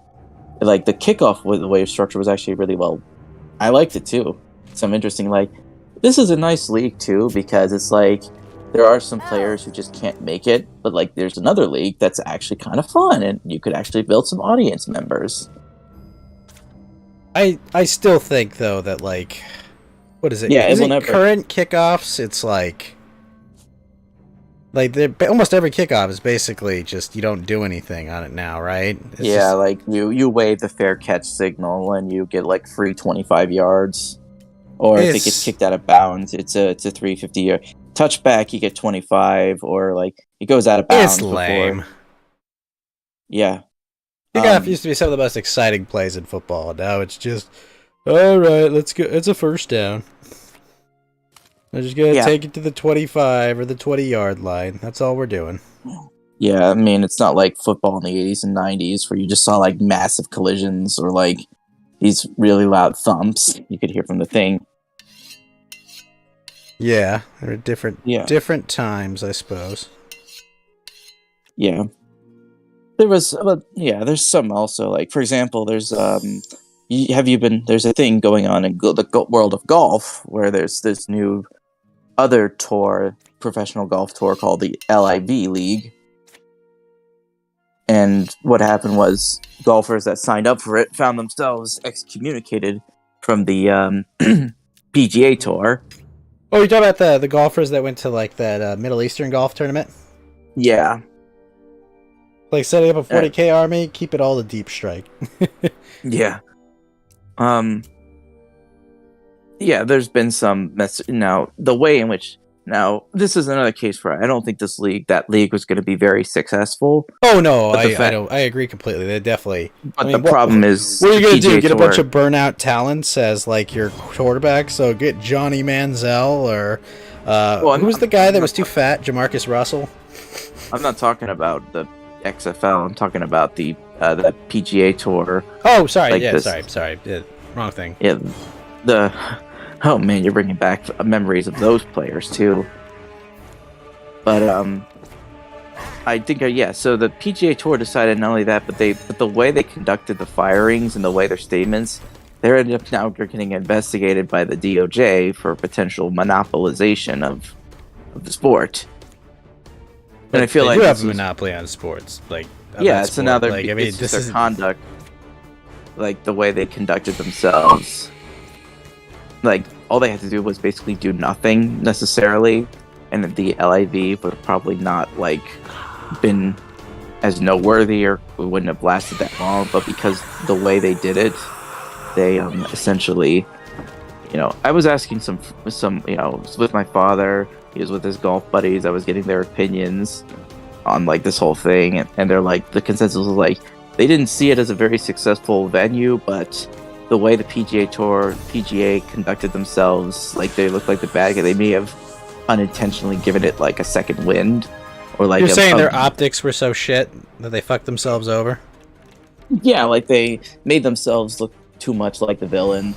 Like the kickoff with the wave structure was actually really well. I liked it too. Some interesting like this is a nice league too because it's like there are some players who just can't make it, but like there's another league that's actually kind of fun and you could actually build some audience members.
I still think though that like, what is it?
Yeah, it will never.
Current kickoffs, it's like almost every kickoff is basically just you don't do anything on it now, right? It's just,
Like you wave the fair catch signal and you get like free 25 yards, or if it gets kicked out of bounds, it's a 350 yard touchback. You get 25, or like it goes out of bounds.
It's lame.
Before. Yeah,
Kickoff used to be some of the most exciting plays in football. Now it's just, all right, let's go. It's a first down. I'm just gonna take it to the 25 or the 20-yard line. That's all we're doing.
Yeah, I mean, it's not like football in the 80s and 90s where you just saw like massive collisions or like these really loud thumps you could hear from the thing.
Yeah, there are different times, I suppose.
Yeah. There's some also, like, for example, there's there's a thing going on in the world of golf where there's this new other tour, professional golf tour called the LIV League. And what happened was golfers that signed up for it found themselves excommunicated from the PGA Tour.
Oh, you're talking about the golfers that went to like that Middle Eastern golf tournament?
Yeah.
Like setting up a 40k army, keep it all to deep strike.
Yeah. Yeah, there's been some mess. Now, the way in which... Now, this is another case where I don't think that league was going to be very successful.
Oh, no, I agree completely. They definitely...
But the problem is...
What are you going to do? Get a bunch of burnout talents as, like, your quarterback? So get Johnny Manziel or... who was the guy that was too fat? Jamarcus Russell?
I'm not talking about the XFL. I'm talking about the PGA Tour.
Oh, sorry. Like sorry. Wrong thing.
Yeah, oh man, you're bringing back memories of those players too. But I think so the PGA Tour decided not only that, but the way they conducted the firings and the way their statements, they're ended up now getting investigated by the DOJ for potential monopolization of the sport.
But
and I feel
they
like
do have a monopoly on sports, like
so now this is their conduct, like the way they conducted themselves. Like all they had to do was basically do nothing necessarily, and the LIV would have probably not like been as noteworthy or wouldn't have lasted that long. But because the way they did it, they essentially, I was asking some with my father. He was with his golf buddies. I was getting their opinions on like this whole thing, and they're like, the consensus was like they didn't see it as a very successful venue, but the way the PGA conducted themselves, like they looked like the bad guy. They may have unintentionally given it like a second wind, or like
you're saying their optics were so shit that they fucked themselves over.
Yeah, like they made themselves look too much like the villain,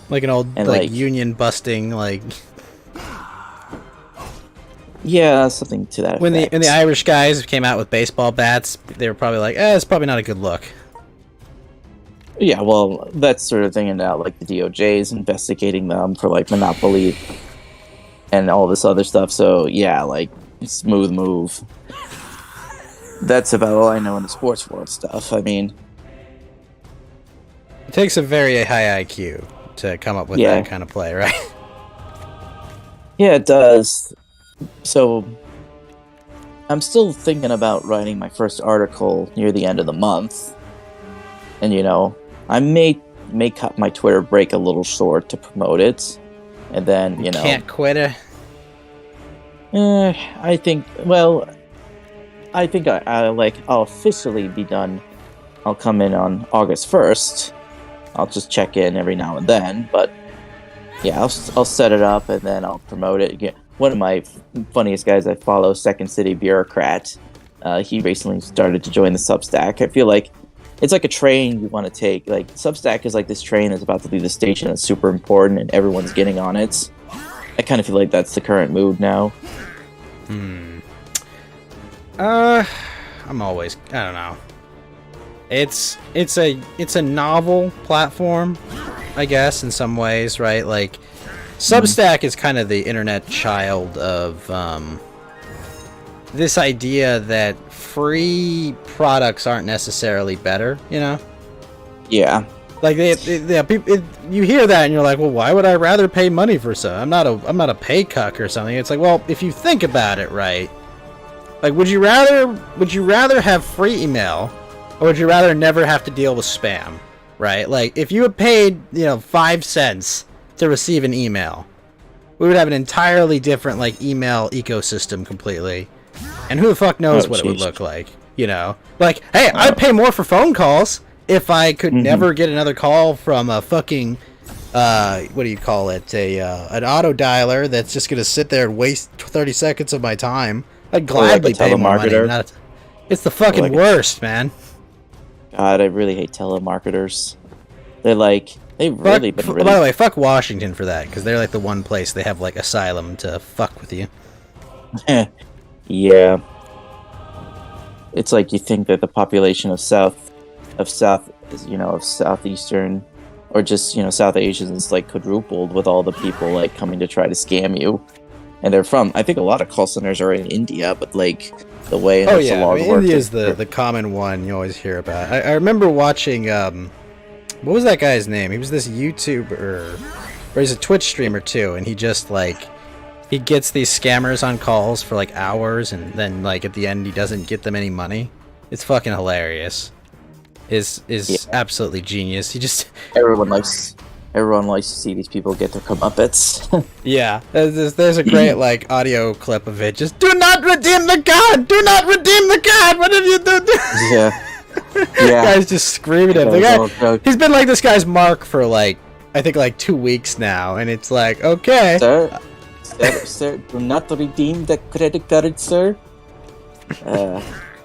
like an old like union busting like.
Yeah, something to that.
When the Irish guys came out with baseball bats, they were probably like, it's probably not a good look.
Yeah, well, that's sort of thing, and now like the DOJ is investigating them for like monopoly and all this other stuff. So yeah, like smooth move. That's about all I know in the sports world stuff. I mean,
it takes a very high IQ to come up with that kind of play, right?
Yeah, it does. So I'm still thinking about writing my first article near the end of the month, and I may cut my Twitter break a little short to promote it, and then you
can't quit it.
I think I'll officially be done. I'll come in on August 1st, I'll just check in every now and then. But yeah, I'll set it up and then I'll promote it. Yeah. One of my funniest guys I follow, Second City Bureaucrat, he recently started to join the Substack. I feel like it's like a train you want to take. Like Substack is like this train that's about to leave the station that's super important and everyone's getting on it. I kind of feel like that's the current mood now.
I'm always, I don't know. It's a novel platform, I guess, in some ways, right? Like Substack is kind of the internet child of this idea that free products aren't necessarily better, you know?
Yeah.
Like you hear that and you're like, well, why would I rather pay money for something? I'm not a pay cuck or something. It's like, well, if you think about it, right? Like, would you rather have free email, or would you rather never have to deal with spam, right? Like, if you had paid 5 cents to receive an email, we would have an entirely different like email ecosystem completely, and who the fuck knows what it would look like, you know? Like, hey, I'd pay more for phone calls if I could never get another call from a fucking what do you call it? An auto dialer that's just gonna sit there and waste 30 seconds of my time. I'd gladly pay more money. It's the fucking worst, man.
God, I really hate telemarketers. They've really been really...
By the way, fuck Washington for that, because they're like the one place they have like asylum to fuck with you.
Yeah. It's like you think that the population of Southeastern, or just, South Asians is like quadrupled with all the people like coming to try to scam you. And they're from, I think a lot of call centers are in India, but like the way in which the laws work.
India is the common one you always hear about. I remember watching, what was that guy's name? He was this YouTuber, or he's a Twitch streamer too, and he just like, he gets these scammers on calls for like hours, and then like at the end he doesn't get them any money. It's fucking hilarious. Is absolutely genius. He just
everyone likes to see these people get their comeuppance.
Yeah, there's a great like audio clip of it. Just do not redeem the god. Do not redeem the god. What have you done?
Yeah.
Yeah. Guy's just screaming at the guy. He's been like this guy's mark for like I think like 2 weeks now, and it's like okay.
Sir, do not redeem the credit card, sir.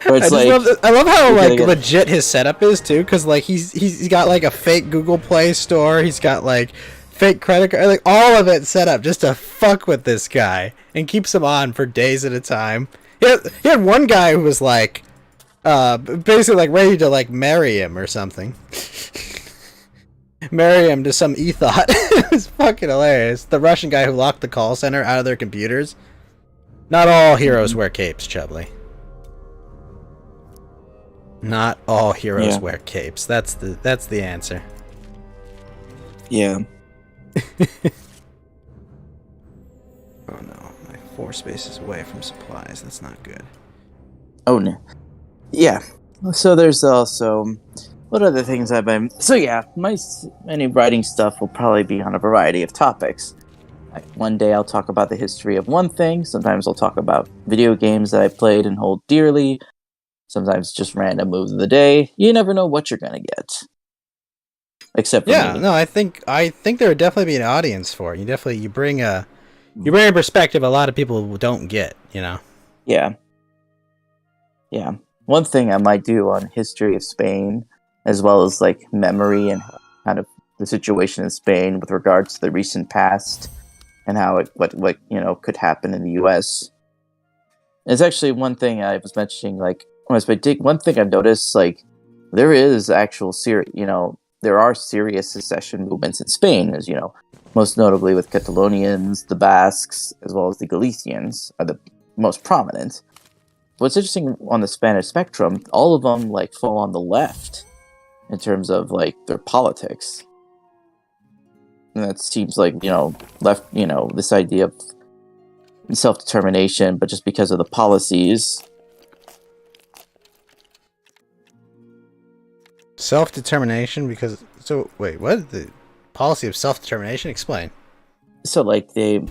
I love how like legit his setup is too, because like he's got like a fake Google Play store, he's got like fake credit card, like all of it set up just to fuck with this guy, and keeps him on for days at a time. He had one guy who was like, basically like ready to like marry him or something. Marry him to some ethot. It was fucking hilarious. The Russian guy who locked the call center out of their computers. Not all heroes wear capes, Chubbly. Not all heroes wear capes. That's the answer.
Yeah.
Oh no, my 4 spaces away from supplies. That's not good.
Oh no. Yeah. So there's also what other things I've been. So yeah, any writing stuff will probably be on a variety of topics. One day I'll talk about the history of one thing. Sometimes I'll talk about video games that I played and hold dearly. Sometimes just random moves of the day. You never know what you're gonna get. Except for me.
No, I think there would definitely be an audience for it. You bring a perspective a lot of people don't get, you know.
Yeah. Yeah. One thing I might do on history of Spain, as well as like memory and kind of the situation in Spain with regards to the recent past and how what could happen in the US. It's actually one thing I was mentioning, like one thing I've noticed, like there is actual there are serious secession movements in Spain, as most notably with Catalonians, the Basques, as well as the Galicians are the most prominent. What's interesting on the Spanish spectrum, all of them like fall on the left in terms of like their politics. And that seems like, left, this idea of self-determination, but just because of the policies.
Self-determination because... So, wait, what? The policy of self-determination? Explain.
So, after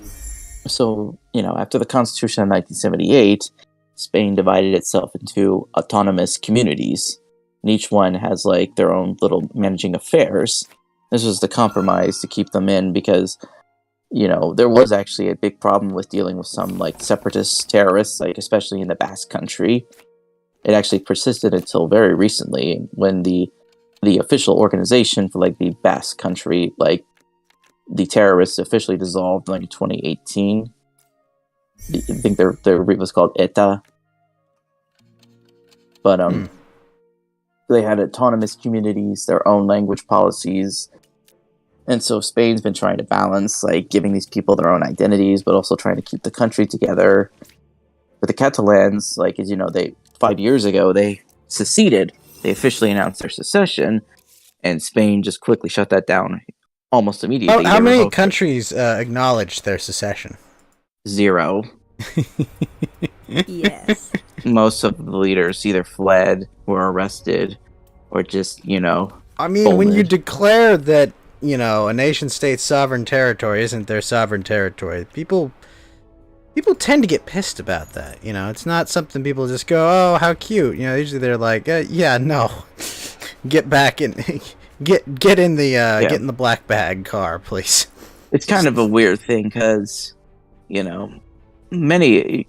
the Constitution of 1978, Spain divided itself into autonomous communities. And each one has, like, their own little managing affairs. This was the compromise to keep them in because, there was actually a big problem with dealing with some like separatist terrorists, like especially in the Basque Country. It actually persisted until very recently when the official organization for like the Basque Country, like the terrorists officially dissolved like in 2018. I think their was called ETA. But they had autonomous communities, their own language policies. And so Spain's been trying to balance like giving these people their own identities, but also trying to keep the country together. But the Catalans, like as you know, 5 years ago they seceded. They officially announced their secession, and Spain just quickly shut that down almost immediately.
How many countries acknowledged their secession?
0.
Yes.
Most of the leaders either fled, were arrested, or just,
I mean, when you declare that, a nation-state's sovereign territory isn't their sovereign territory, people tend to get pissed about that. It's not something people just go, oh, how cute. Usually they're like, yeah, no, get back in, get in the get in the black bag car, please.
It's kind of a weird thing because, many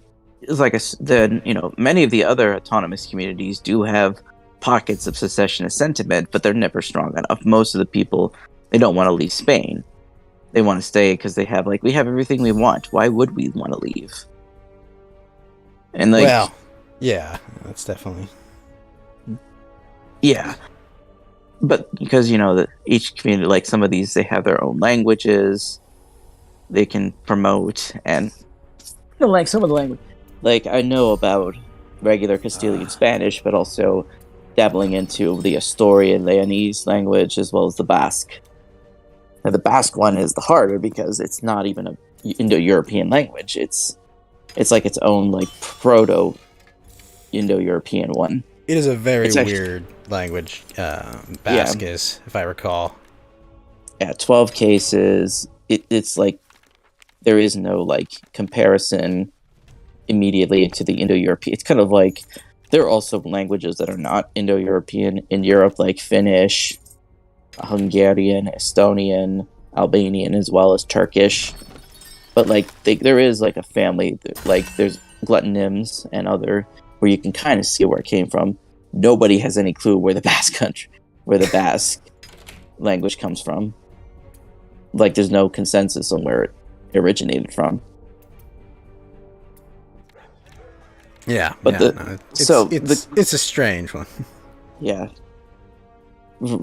of the other autonomous communities do have pockets of secessionist sentiment, but they're never strong enough. Most of the people, they don't want to leave Spain. They want to stay because they have we have everything we want. Why would we want to leave? And
well, yeah, that's definitely.
Yeah, but because that each community, like some of these, they have their own languages. They can promote and like some of the language. Like I know about regular Castilian Spanish, but also dabbling into the Asturian Leonese language as well as the Basque. Now, the Basque one is the harder because it's not even a Indo-European language. It's like its own like proto-Indo-European one.
It is a very weird language. Basque is, if I recall.
Yeah, 12 cases. It's like there is no like comparison immediately into the Indo-European. It's kind of like there are also languages that are not Indo-European in Europe, like Finnish, Hungarian, Estonian, Albanian, as well as Turkish. But like there is like a family, like there's Gluttonyms and other where you can kind of see where it came from. Nobody has any clue where the Basque language comes from. Like there's no consensus on where it originated from.
Yeah,
but
it's a strange one.
Yeah.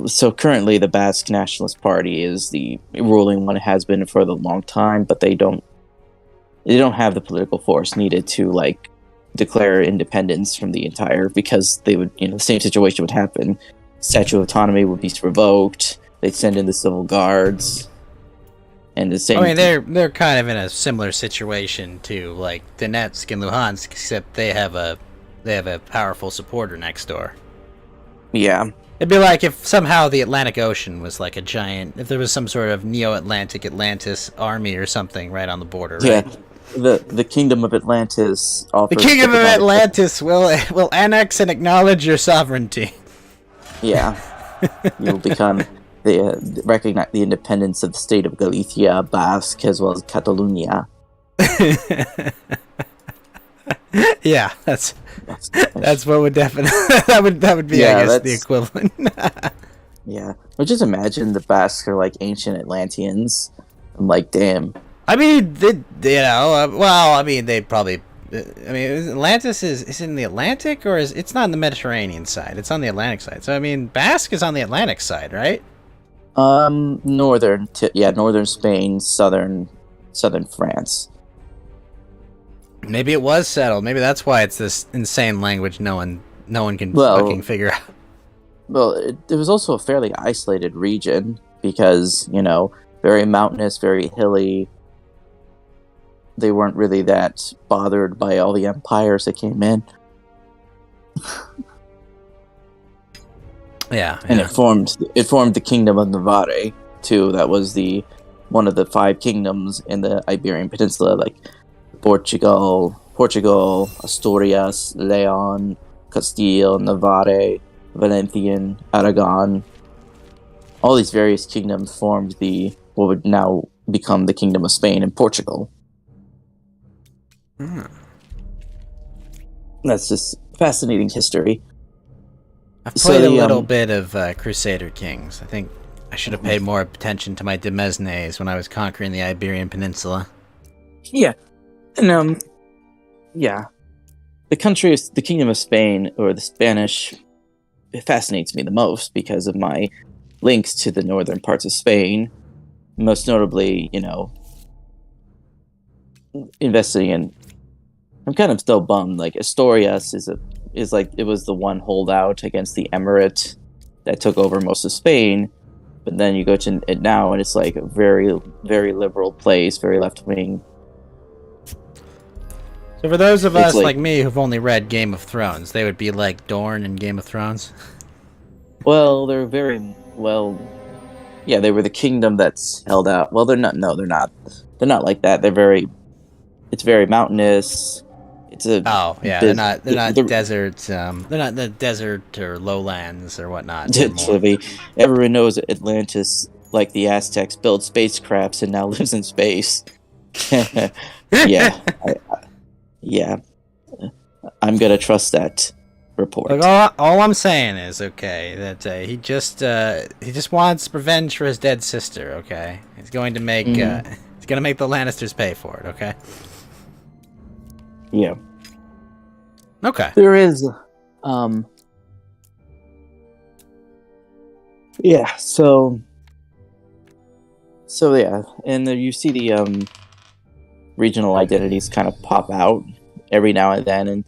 So currently, the Basque Nationalist Party is the ruling one. It has been for a long time, but they don't have the political force needed to like declare independence from the entire, because they would, the same situation would happen. Statue of Autonomy would be revoked. They'd send in the civil guards, and the same.
I mean, they're kind of in a similar situation to like Donetsk and Luhansk, except they have a powerful supporter next door.
Yeah.
It'd be like if somehow the Atlantic Ocean was like a giant, if there was some sort of neo-Atlantic Atlantis army or something right on the border, right?
Yeah, the Kingdom of Atlantis offers...
The Kingdom of Atlantis will annex and acknowledge your sovereignty.
Yeah. You'll become... recognize the independence of the state of Galicia, Basque, as well as Catalonia.
Yeah, that's what would definitely that would be, I guess, the equivalent.
Yeah, but just imagine the Basques are like ancient Atlanteans. I'm like, damn.
I mean, they'd probably. I mean, Atlantis is in the Atlantic, or it's not on the Mediterranean side? It's on the Atlantic side. So I mean, Basque is on the Atlantic side, right?
Northern Spain, southern France.
Maybe it was settled. Maybe that's why it's this insane language no one can fucking figure out.
Well, it was also a fairly isolated region because, very mountainous, very hilly. They weren't really that bothered by all the empires that came in.
Yeah.
And it formed the Kingdom of Navarre, too. That was one of the 5 kingdoms in the Iberian Peninsula, like Portugal, Asturias, Leon, Castile, Navarre, Valencian, Aragon. all these various kingdoms formed what would now become the Kingdom of Spain and Portugal. That's just fascinating history.
I've played a little bit of Crusader Kings. I think I should have paid more attention to my Demesnes when I was conquering the Iberian Peninsula.
Yeah, and yeah, the Kingdom of Spain, or the Spanish, it fascinates me the most because of my links to the northern parts of Spain. Most notably, investing in. I'm kind of still bummed. Like Asturias is like it was the one holdout against the Emirate that took over most of Spain. But then you go to it now, and it's like a very, very liberal place, very left wing.
So for those of us like me who've only read Game of Thrones, they would be like Dorne in Game of Thrones.
Well, they're very well. Yeah, they were the kingdom that's held out. Well, they're not. No, they're not. They're not like that. It's very mountainous. They're not
deserts. They're not the desert or lowlands or whatnot.
Everyone knows Atlantis, like the Aztecs, built spacecrafts and now lives in space. Yeah, I'm gonna trust that report.
Look, all I'm saying is that he just wants revenge for his dead sister. Okay, he's going to make he's gonna make the Lannisters pay for it. Okay.
Yeah.
Okay.
There is, yeah. So yeah, and you see the regional identities kind of pop out every now and then, and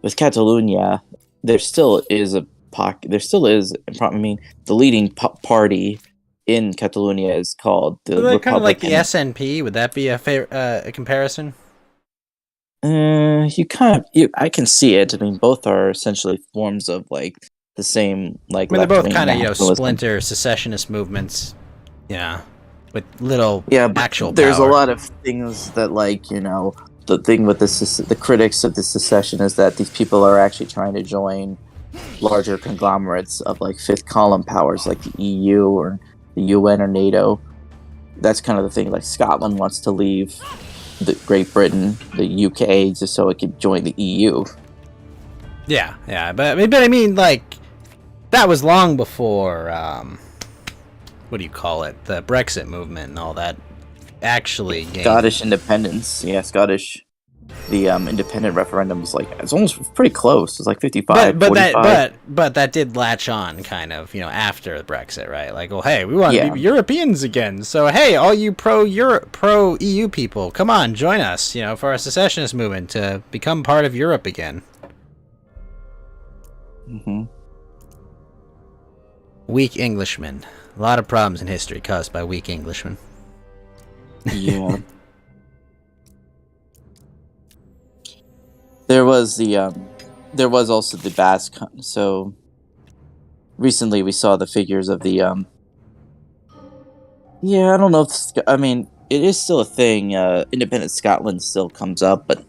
with Catalonia, there still is a pocket. There still is. I mean, the leading party in Catalonia is called the Republican.
Kind of like the SNP. Would that be a comparison?
I can see it. I mean, both are essentially forms of like the same like.
I mean, they're both kind of splinter secessionist movements. Yeah, with little actual.
There's
power.
A lot of things that the thing with the critics of the secession is that these people are actually trying to join larger conglomerates of like fifth column powers like the EU or the UN or NATO. That's kind of the thing. Like Scotland wants to leave the Great Britain, the UK, just so it could join the EU.
Yeah, but I mean, like, that was long before, what do you call it, the Brexit movement and all that actually gained.
Scottish independence, the independent referendum was it's almost pretty close. It's like 55, 45.
But that did latch on kind of, after Brexit, right? Like, well, hey, we want to be Europeans again. So, hey, all you pro-EU people, come on, join us, for our secessionist movement to become part of Europe again.
Mm-hmm.
Weak Englishmen. A lot of problems in history caused by weak Englishmen.
Yeah. There was also the Basque. So recently we saw the figures of the I don't know if it is still a thing. Independent Scotland still comes up, but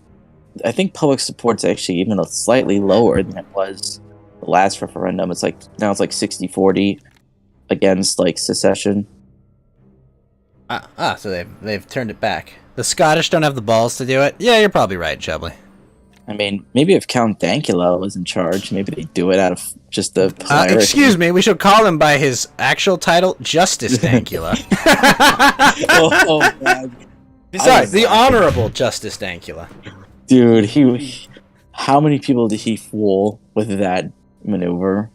I think public support's actually even slightly lower than it was the last referendum. It's now it's 60-40 against secession.
So they've turned it back. The Scottish don't have the balls to do it. Yeah, you're probably right, Chubbly.
I mean, maybe if Count Dankula was in charge, maybe they do it out of just the
excuse me, we should call him by his actual title, Justice Dankula.
Oh, man.
Sorry, the Honorable Justice Dankula.
Dude, how many people did he fool with that maneuver?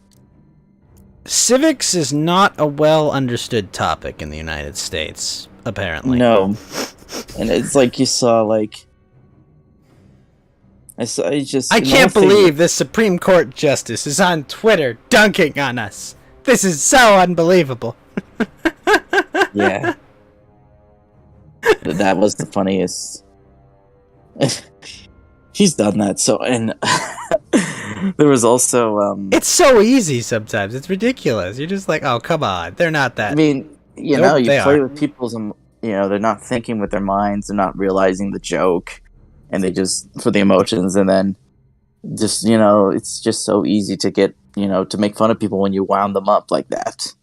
Civics is not a well-understood topic in the United States, apparently.
No. And it's you saw, I
can't believe this Supreme Court justice is on Twitter dunking on us. This is so unbelievable.
Yeah. That was the funniest. He's done that, and there was also
It's so easy sometimes. It's ridiculous. You're just like, oh, come on. They're not that.
I mean, you play with people's, they're not thinking with their minds, they're not realizing the joke. And they just, for the emotions, and then just, it's just so easy to get, to make fun of people when you wound them up like that.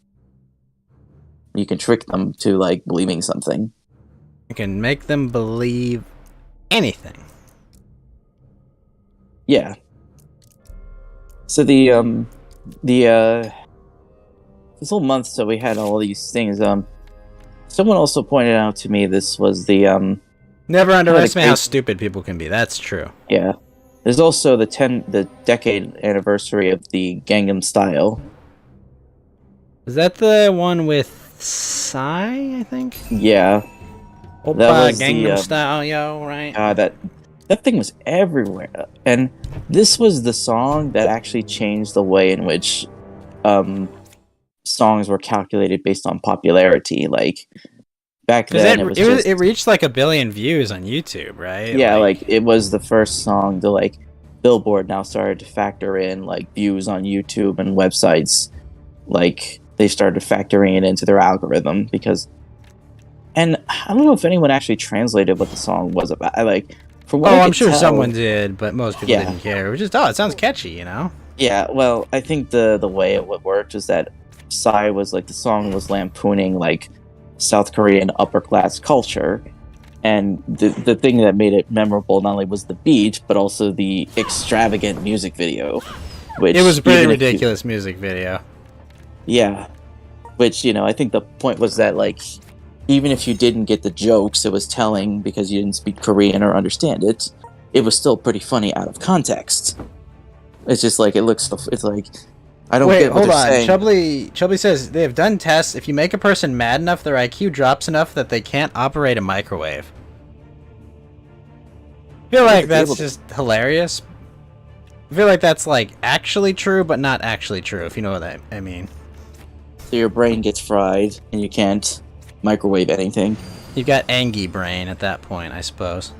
You can trick them to like believing something.
You can make them believe anything.
Yeah. So the this whole month, so we had all these things. Someone also pointed out to me this was the
Never underestimate how stupid people can be. That's true.
Yeah. There's also the decade anniversary of the Gangnam Style.
Is that the one with Psy, I think?
Yeah.
Oppa
That was
Gangnam
the,
Style, yo, right?
That thing was everywhere, and this was the song that actually changed the way in which songs were calculated based on popularity. Like back then,
it reached like 1 billion views on YouTube, right?
Yeah, like it was the first song to like Billboard now started to factor in like views on YouTube and websites. Like they started factoring it into their algorithm because, and I don't know if anyone actually translated what the song was about. From what
I'm sure someone did, but most people didn't care. It was just, it sounds catchy, you know?
Yeah, well, I think the way it worked is that Psy was like, the song was lampooning like South Korean upper class culture, and the thing that made it memorable not only was the beat, but also the extravagant music video. Which
it was a pretty ridiculous music video.
Yeah, which, I think the point was that like, even if you didn't get the jokes it was telling because you didn't speak Korean or understand it, it was still pretty funny out of context. It's just like, it's like, I don't get what they're saying.
Chubbly says they have done tests. If you make a person mad enough, their IQ drops enough that they can't operate a microwave. I feel like that's just hilarious. I feel like that's like actually true, but not actually true, if you know what I mean.
So your brain gets fried and you can't microwave anything.
You've got Angie brain at that point, I suppose.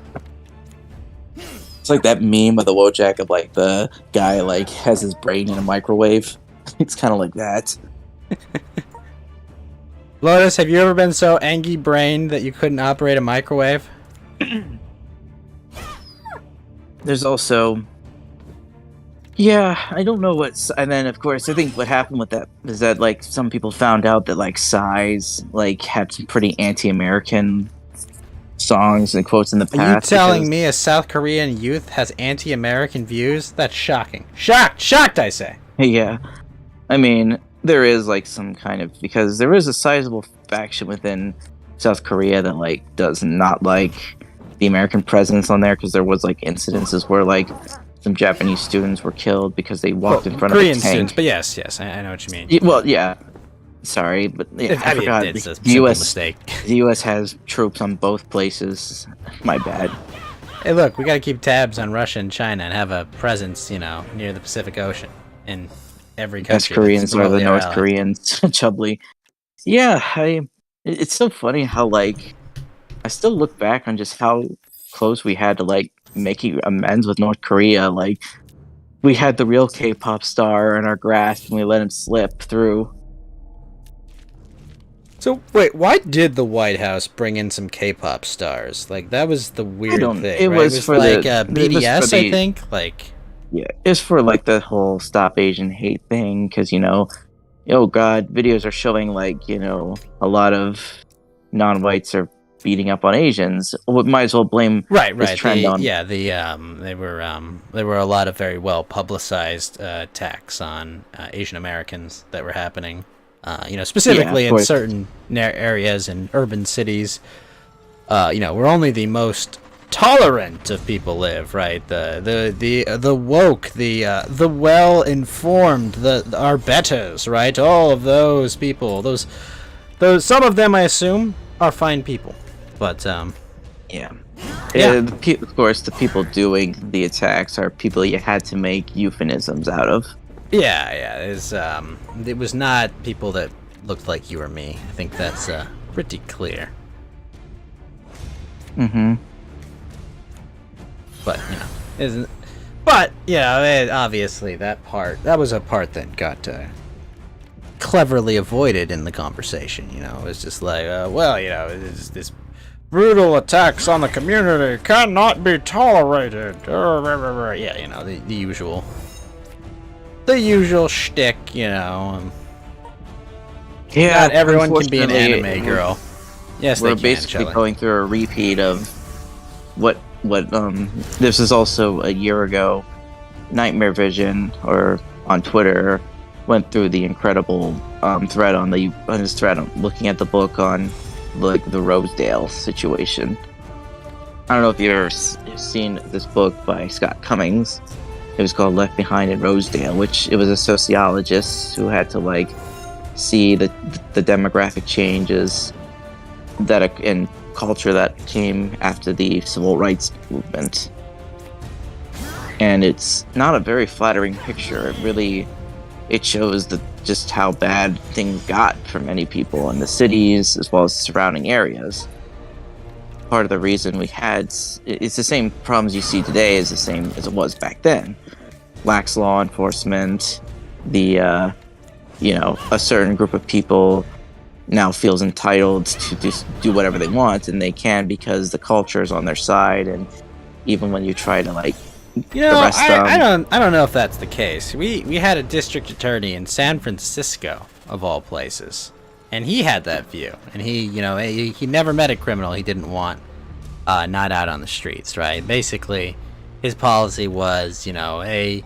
It's like that meme of the Wojak of like the guy like has his brain in a microwave. It's kind of like that.
Lotus, have you ever been so Angie brained that you couldn't operate a microwave?
There's also, yeah, I don't know what's, and then of course I think what happened with that is that like some people found out that like Psy's like had some pretty anti-American songs and quotes in the past.
Are you telling me a South Korean youth has anti-American views? That's shocking. Shocked, I say.
Yeah, I mean there is like some kind of, because there is a sizable faction within South Korea that like does not like the American presence on there, because there was like incidences where like some Japanese students were killed because they walked in front of a tank.
Students, but yes, I know what you mean.
Well, yeah. Sorry, but yeah, I forgot.
It's a simple mistake.
The U.S. has troops on both places. My bad.
Hey, look, we gotta keep tabs on Russia and China and have a presence, near the Pacific Ocean in every country.
As Koreans are the North Koreans, Chubbly. Yeah, it's so funny how like I still look back on just how close we had to like making amends with North Korea. Like we had the real K-pop star in our grasp and we let him slip through.
So wait, why did the White House bring in some K-pop stars? Like that was the weird thing. It was for like BTS, I think. Like,
yeah, it's for like the whole Stop Asian Hate thing, because oh god, videos are showing like a lot of non-whites are beating up on Asians. We might as well blame this trend on.
Yeah, there were a lot of very well publicized attacks on Asian Americans that were happening. Specifically in certain areas in urban cities, where only the most tolerant of people live, right? The woke, the well informed, our betters, right? All of those people, those some of them I assume are fine people, but
yeah. Of course, the people doing the attacks are people you had to make euphemisms out of.
Yeah, it was not people that looked like you or me. I think that's pretty clear.
Mm-hmm.
But, obviously that was a part that got cleverly avoided in the conversation, It was just like, this brutal attacks on the community cannot be tolerated. Yeah, the usual. The usual shtick,
Yeah,
Not everyone can be an
unfortunately,
anime girl. Yes,
We're
they can.
basically
Shelley.
going through a repeat of what this is also a year ago. Nightmare Vision or on Twitter went through the incredible thread on his thread looking at the book on like the Rosedale situation. I don't know if you've ever seen this book by Scott Cummings. It was called Left Behind in Rosedale, which it was a sociologist who had to like see the demographic changes that in culture that came after the civil rights movement. And it's not a very flattering picture. It shows just how bad things got for many people in the cities as well as the surrounding areas. Part of the reason it's the same problems you see today is the same as it was back then. Lax law enforcement, a certain group of people now feels entitled to just do whatever they want, and they can because the culture is on their side. And even when you try to arrest them,
I don't know if that's the case. We had a district attorney in San Francisco of all places, and he had that view. And he never met a criminal he didn't want not out on the streets. Right? Basically, his policy was, hey,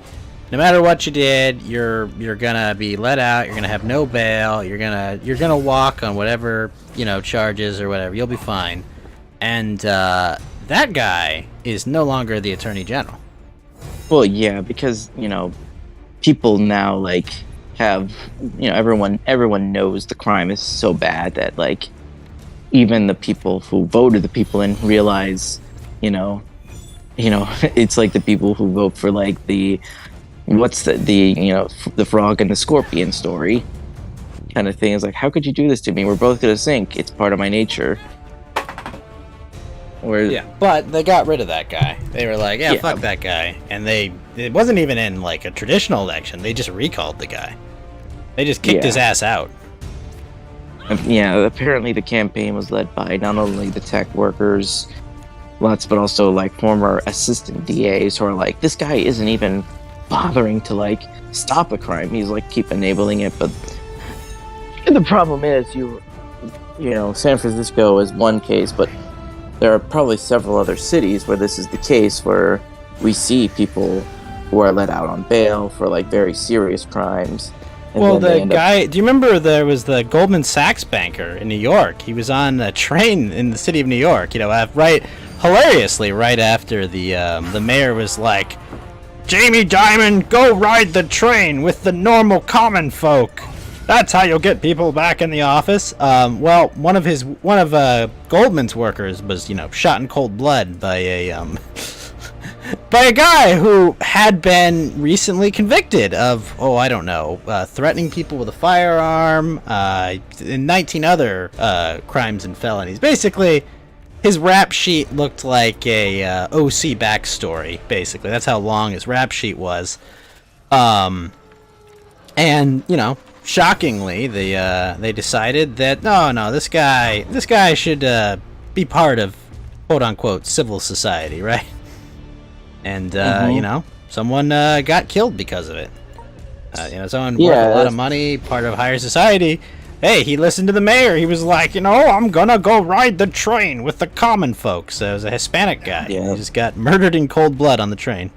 no matter what you did, you're gonna be let out. You're gonna have no bail. You're gonna walk on whatever charges or whatever. You'll be fine. And that guy is no longer the attorney general.
Well, yeah, because people now have everyone knows the crime is so bad that even the people who voted the people in realize it's like the people who vote for the the frog and the scorpion story kind of thing. Is like, how could you do this to me? We're both gonna sink. It's part of my nature.
Yeah, but they got rid of that guy. They were like, yeah, fuck that guy. And it wasn't even in a traditional election. They just recalled the guy. They just kicked his ass out.
Yeah, apparently the campaign was led by not only the tech workers, but also former assistant DAs who are like, this guy isn't even bothering to stop a crime. He's keep enabling it. But the problem is San Francisco is one case, but there are probably several other cities where this is the case, where we see people who are let out on bail for very serious crimes.
Well, the guy, do you remember there was the Goldman Sachs banker in New York? He was on a train in the city of New York, hilariously right after the mayor was like, Jamie Dimon, go ride the train with the normal common folk. That's how you'll get people back in the office. Well, one of Goldman's workers was, shot in cold blood by a guy who had been recently convicted of, threatening people with a firearm, and 19 other crimes and felonies. Basically, his rap sheet looked like a OC backstory. Basically, that's how long his rap sheet was. And shockingly, they decided that no, this guy should be part of quote unquote civil society, right? And someone got killed because of it. Someone worth a lot of money, part of higher society. Hey, he listened to the mayor. He was like, I'm gonna go ride the train with the common folks. It was a Hispanic guy.
Yeah.
He just got murdered in cold blood on the train.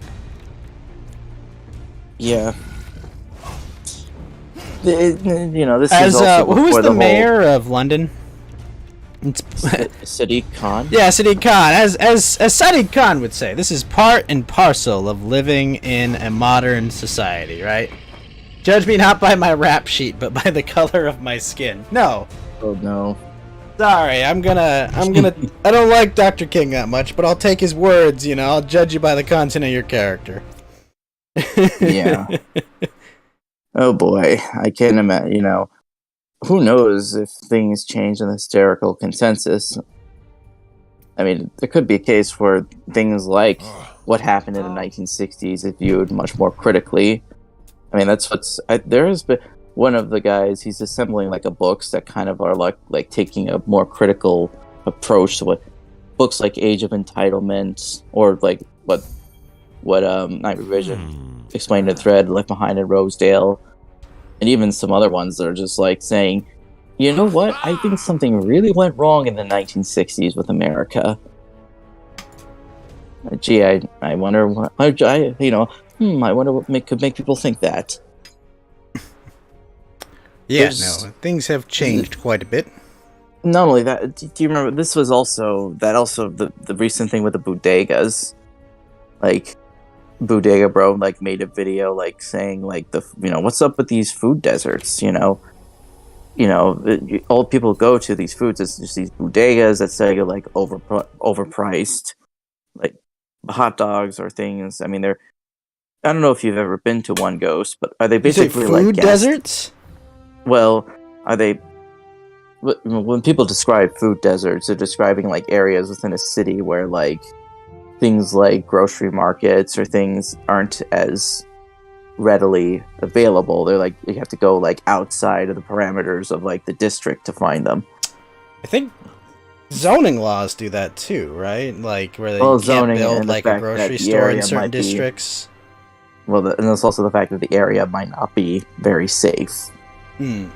Yeah. This
As
is also
who was the mayor of London?
Sadiq Khan.
Yeah, Sadiq Khan. As Sadiq Khan would say, this is part and parcel of living in a modern society, right? Judge me not by my rap sheet, but by the color of my skin. No.
Oh no.
Sorry, I'm gonna. I don't like Dr. King that much, but I'll take his words. I'll judge you by the content of your character.
Yeah. Oh boy, I can't imagine. Who knows if things change in the hysterical consensus? I mean, there could be a case where things like what happened in the 1960s is viewed much more critically. I mean, there has been one of the guys. He's assembling a books that kind of are like taking a more critical approach to what books like Age of Entitlement or what Night Revision explained in the thread, Left Behind in Rosedale, and even some other ones that are just saying You know what? I think something really went wrong in the 1960s with America. Gee, I wonder what I wonder what could make people think that.
Yeah,
There's-
no, things have changed quite a bit.
Not only that, do you remember this was also the recent thing with the bodegas, like Bodega Bro like made a video like saying like what's up with these food deserts, all people go to these foods is just these bodegas that say you're like overpriced, like hot dogs or things. I mean, I don't know if you've ever been to one, Ghost, but are they
You say
basically
food
like
deserts?
Well, are they? When people describe food deserts, they're describing like areas within a city where like things like grocery markets or things aren't as readily available. They're like you have to go like outside of the parameters of like the district to find them.
I think zoning laws do that too, right? Like where they
Well,
can't
zoning
build
and the
like a
fact
grocery
that the
store in
area
certain
might be-
districts.
Well, and there's also the fact that the area might not be very safe.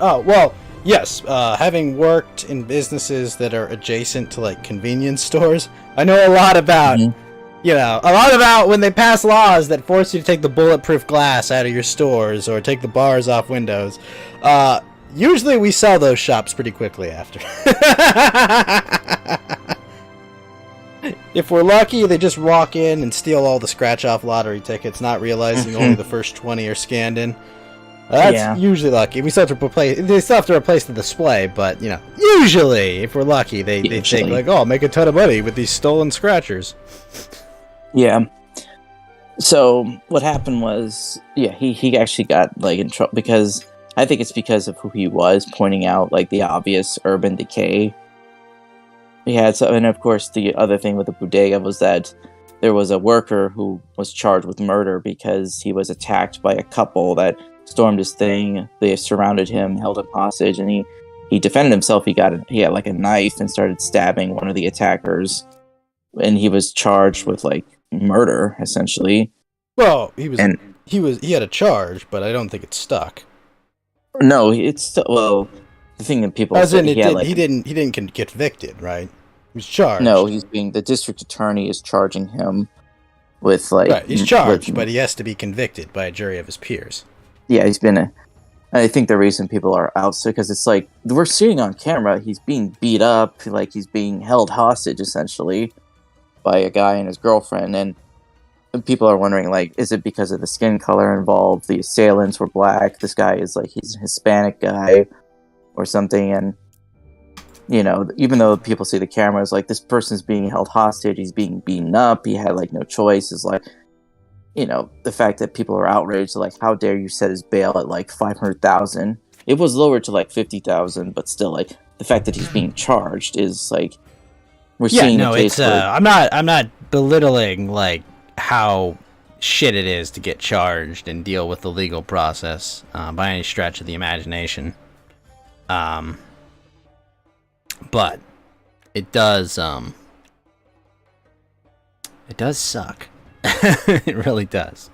Oh, well, yes. Having worked in businesses that are adjacent to like convenience stores, I know a lot about, when they pass laws that force you to take the bulletproof glass out of your stores or take the bars off windows. Usually we sell those shops pretty quickly after. If we're lucky, they just walk in and steal all the scratch-off lottery tickets, not realizing only the first 20 are scanned in. That's usually lucky. They still have to replace the display, but usually, if we're lucky, they think like, "Oh, I'll make a ton of money with these stolen scratchers."
Yeah. So what happened was, he actually got like in trouble because I think it's because of who he was pointing out like the obvious urban decay. And of course, the other thing with the bodega was that there was a worker who was charged with murder because he was attacked by a couple that stormed his thing. They surrounded him, held him hostage, and he defended himself. He had like a knife and started stabbing one of the attackers, and he was charged with like murder essentially.
Well, he had a charge, but I don't think it stuck.
No, it's still, well, the thing that people
As in,
say,
he didn't get convicted, right? He was charged.
No, the district attorney is charging him with like
right. He's charged, but he has to be convicted by a jury of his peers.
Yeah, I think the reason people are out because it's like we're seeing on camera he's being beat up, like he's being held hostage essentially by a guy and his girlfriend, and people are wondering like, is it because of the skin color involved? The assailants were black. This guy is like he's a Hispanic guy or something, and even though people see the cameras, like this person's being held hostage, he's being beaten up, he had like no choice. Is like, the fact that people are outraged, like, how dare you set his bail at like 500,000? It was lowered to like 50,000, but still, like the fact that he's being charged is like we're seeing.
No, it's I'm not belittling like how shit it is to get charged and deal with the legal process by any stretch of the imagination. But it does suck. It really does.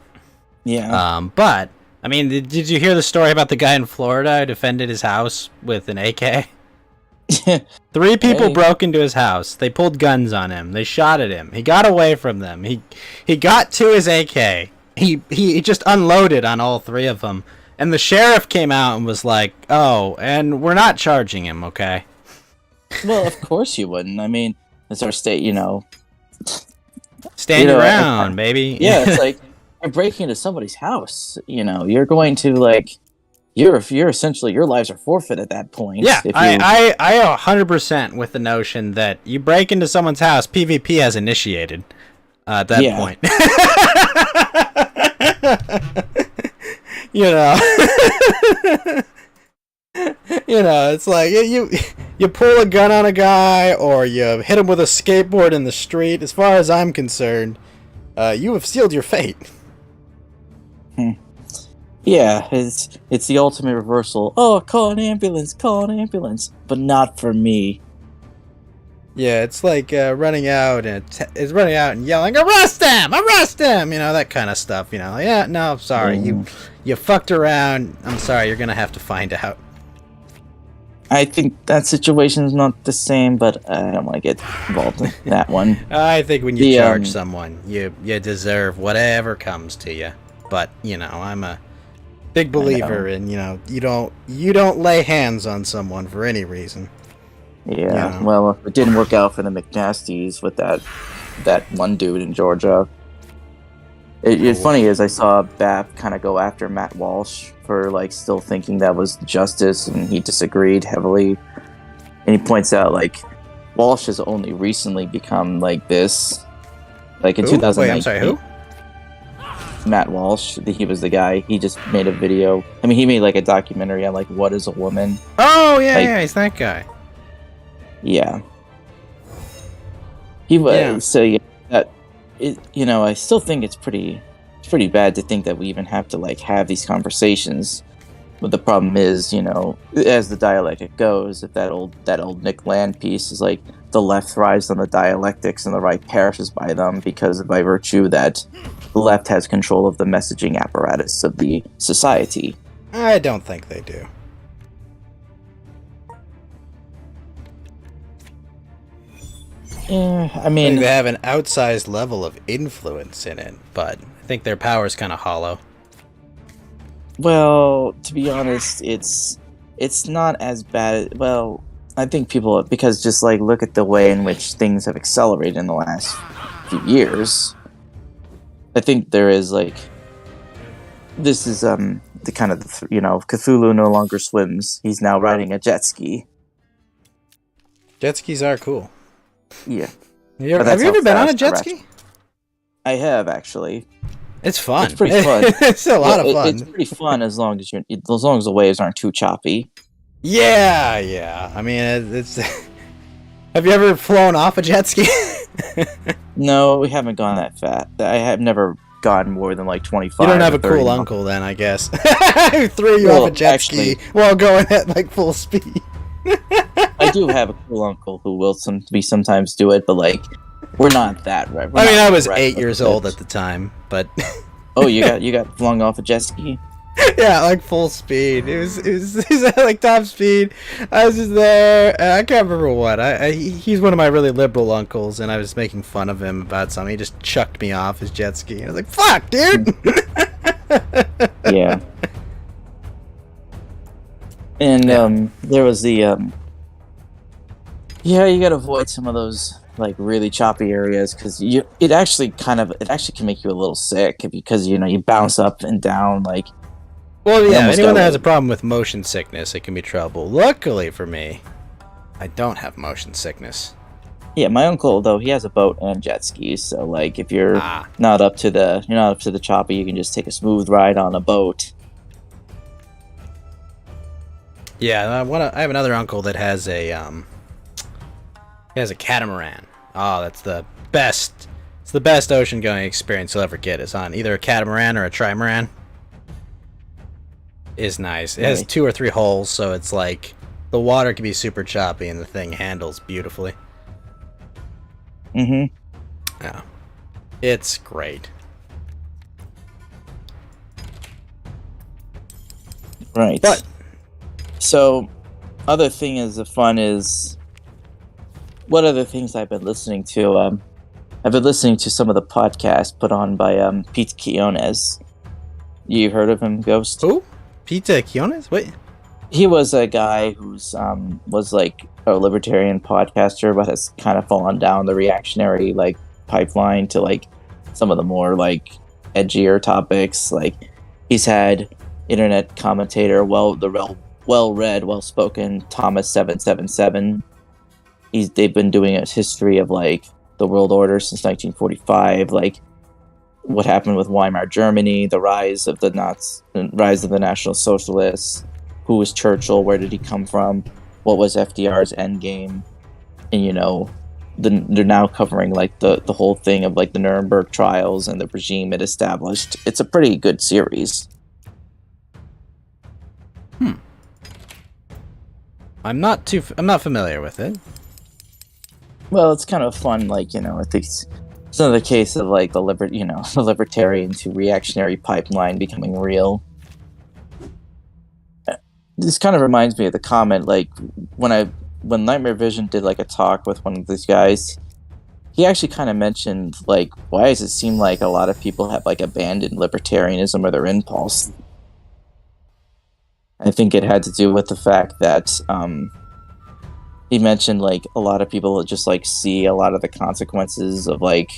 Yeah.
But I mean, did you hear the story about the guy in Florida who defended his house with an AK? 3 people broke into his house. They pulled guns on him. They shot at him. He got away from them. He got to his AK. He just unloaded on all 3 of them. And the sheriff came out and was like, "Oh, and we're not charging him, okay?"
Well, of course you wouldn't. I mean, it's our state,
Stand your ground, baby.
Yeah, it's like you're breaking into somebody's house. You're going to like, you're essentially your lives are forfeit at that point.
Yeah, I 100% with the notion that you break into someone's house, PvP has initiated at that point. It's like you pull a gun on a guy or you hit him with a skateboard in the street. As far as I'm concerned, you have sealed your fate.
Yeah, it's the ultimate reversal. Oh, call an ambulance, but not for me.
Yeah, it's like running out and yelling, "Arrest him! That kind of stuff. Yeah, no, sorry, you fucked around. I'm sorry, you're gonna have to find out.
I think that situation is not the same, but I don't want to get involved in that one.
I think when you
The,
charge someone, you deserve whatever comes to you. But I'm a big believer in you don't lay hands on someone for any reason.
Yeah, well, it didn't work out for the McNasties with that one dude in Georgia. It's funny is I saw BAP kind of go after Matt Walsh for like still thinking that was justice, and he disagreed heavily. And he points out like Walsh has only recently become like this, like in 2019.
Wait, I'm sorry, who?
Matt Walsh. He was the guy. He just made a video. I mean, he made like a documentary on like what is a woman.
Oh yeah, he's that guy.
Yeah. He was. Yeah. So yeah, I still think it's pretty bad to think that we even have to like have these conversations. But the problem is, as the dialectic goes, if that old Nick Land piece is like the left thrives on the dialectics and the right perishes by them because by virtue that the left has control of the messaging apparatus of the society.
I don't think they do.
Yeah, I
I
mean,
think they have an outsized level of influence in it, but I think their power is kind of hollow.
well, to be honest, it's not as bad. Well, I think people, because just like look at the way in which things have accelerated in the last few years. I think there is like, this is the kind of Cthulhu no longer swims. He's now riding a jet ski.
Jet skis are cool.
Yeah.
Have you ever been on a jet ski?
I have, actually.
It's fun.
It's pretty fun.
It's a lot of fun.
It's pretty fun as long as the waves aren't too choppy.
Yeah. I mean, it's. Have you ever flown off a jet ski?
No, we haven't gone that fast. I have never gone more than like 25.
You don't have a cool uncle then, I guess. Who threw you off a jet ski while going at like full speed.
I do have a cool uncle who will sometimes do it, but like we're not that right.
I was 8 years old at the time, but
oh, you got flung off a jet ski?
Yeah, like full speed. It was at like top speed. I was just there. I can't remember what. He's one of my really liberal uncles, and I was making fun of him about something. He just chucked me off his jet ski. I was like, "Fuck, dude!"
Yeah. And there was the yeah, you gotta avoid some of those like really choppy areas because it actually can make you a little sick because you bounce up and down like.
Well, yeah, anyone that has a problem with motion sickness, it can be trouble. Luckily for me, I don't have motion sickness.
Yeah, my uncle though, he has a boat and jet skis, so like if you're not up to the choppy, you can just take a smooth ride on a boat.
Yeah, I have another uncle that has a catamaran. Oh, that's the best. It's the best ocean going experience you'll ever get. Is on either a catamaran or a trimaran. Is nice. It has 2 or 3 holes, so it's like the water can be super choppy and the thing handles beautifully.
Mm-hmm.
Yeah. It's great.
Right.
But
so other thing is the fun is what other things I've been listening to. I've been listening to some of the podcasts put on by Pete Quiones. You heard of him, Ghost?
Who? Pete Quiones? Wait.
He was a guy who's was like a libertarian podcaster, but has kind of fallen down the reactionary like pipeline to like some of the more like edgier topics. Like he's had internet commentator, well-read, well-spoken Thomas 777. They've been doing a history of like the world order since 1945, like what happened with Weimar Germany, the rise of the National Socialists, who was Churchill, where did he come from, what was FDR's endgame, and they're now covering like the whole thing of like the Nuremberg trials and the regime it established. It's a pretty good series.
I'm not familiar with it.
Well, it's kind of fun, like, I think it's another case of like the libertarian to reactionary pipeline becoming real. This kind of reminds me of the comment, like when Nightmare Vision did like a talk with one of these guys, he actually kind of mentioned like, why does it seem like a lot of people have like abandoned libertarianism or their impulse? I think it had to do with the fact that he mentioned like a lot of people just like see a lot of the consequences of like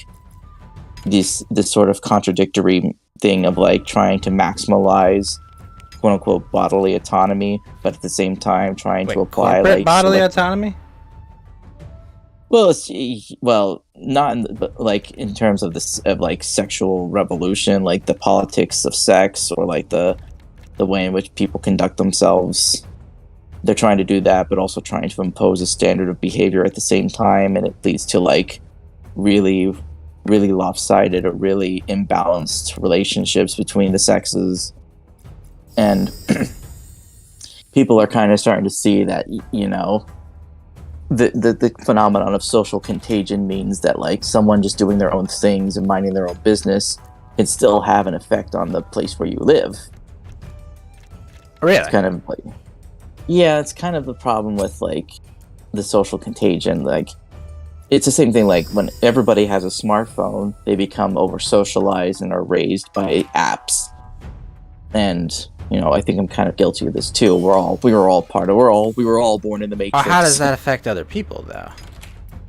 this sort of contradictory thing of like trying to maximize quote unquote bodily autonomy, but at the same time trying to apply like
bodily autonomy.
Well, not in but like in terms of this of like sexual revolution, like the politics of sex, or like the way in which people conduct themselves. They're trying to do that, but also trying to impose a standard of behavior at the same time, and it leads to like really, really lopsided or really imbalanced relationships between the sexes. And people are kind of starting to see that, you know, the phenomenon of social contagion means that like someone just doing their own things and minding their own business can still have an effect on the place where you live.
Really?
It's kind of like, yeah, it's kind of the problem with like the social contagion. Like, it's the same thing like when everybody has a smartphone, they become over socialized and are raised by apps. And you know, I think I'm kind of guilty of this too. We were all born in the Matrix.
How does that affect other people though?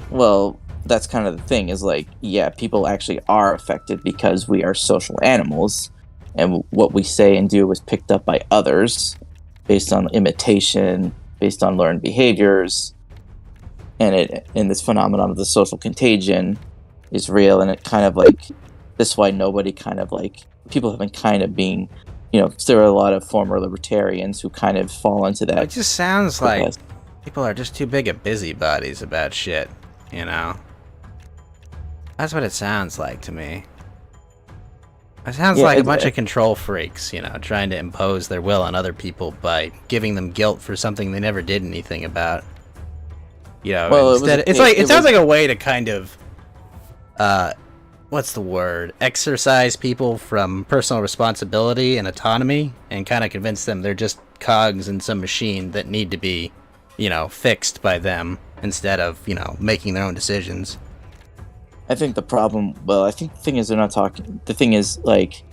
Well, that's kind of the thing, is like, yeah, people actually are affected because we are social animals, and what we say and do is picked up by others based on imitation, based on learned behaviors, and this phenomenon of the social contagion is real. And it kind of like, this is why nobody kind of like, people have been kind of being, you know, there are a lot of former libertarians who kind of fall into that.
It just sounds like people are just too big of busybodies about shit, you know? That's what it sounds like to me. It sounds like a bunch of control freaks, you know, trying to impose their will on other people by giving them guilt for something they never did anything about. You know,
well,
it sounds like a way to kind of, what's the word? Exercise people from personal responsibility and autonomy, and kind of convince them they're just cogs in some machine that need to be, you know, fixed by them instead of, you know, making their own decisions.
I think the problem, well, I think the thing is they're not talking, the thing is, like,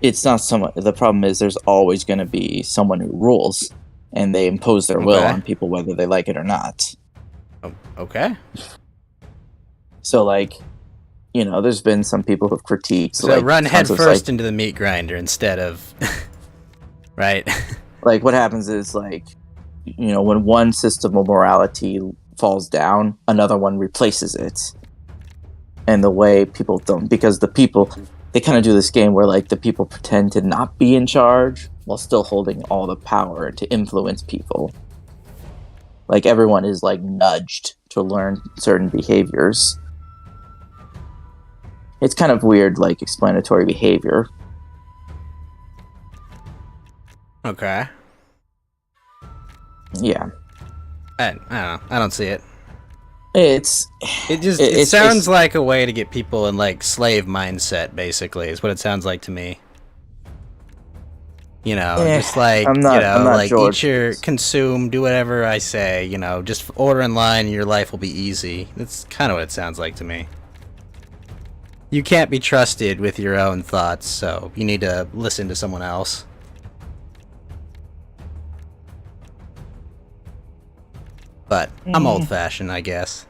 it's not someone, the problem is there's always going to be someone who rules, and they impose their will on people whether they like it or not.
Okay.
So, like, you know, there's been some people who've critiqued.
So
like,
run head first into the meat grinder instead of, right?
Like, what happens is, like, you know, when one system of morality falls down, another one replaces it. And the way people don't, because the people, they kind of do this game where like the people pretend to not be in charge while still holding all the power to influence people. Like, everyone is like nudged to learn certain behaviors. It's kind of weird, like, explanatory behavior.
Okay.
Yeah.
I don't know. I don't see it.
It
sounds like a way to get people in like slave mindset, basically, is what it sounds like to me. You know, just like,
I'm not
like
George.
eat your, consume, do whatever I say, you know, just order in line and your life will be easy. That's kind of what it sounds like to me. You can't be trusted with your own thoughts, so you need to listen to someone else. But I'm old-fashioned, I guess.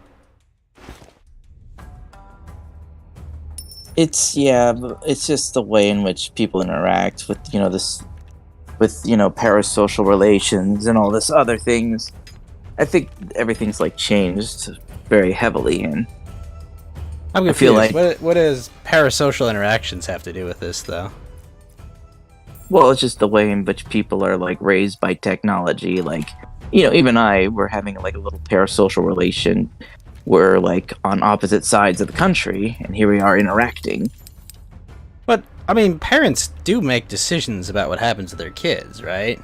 It's just the way in which people interact with, you know, this, with, you know, parasocial relations and all this other things. I think everything's like changed very heavily, and
I'm confused.
I feel like,
what does parasocial interactions have to do with this, though?
well, it's just the way in which people are like raised by technology. Like, you know, even we're having like a little parasocial relation. We're like on opposite sides of the country, and here we are interacting.
But I mean, parents do make decisions about what happens to their kids, right?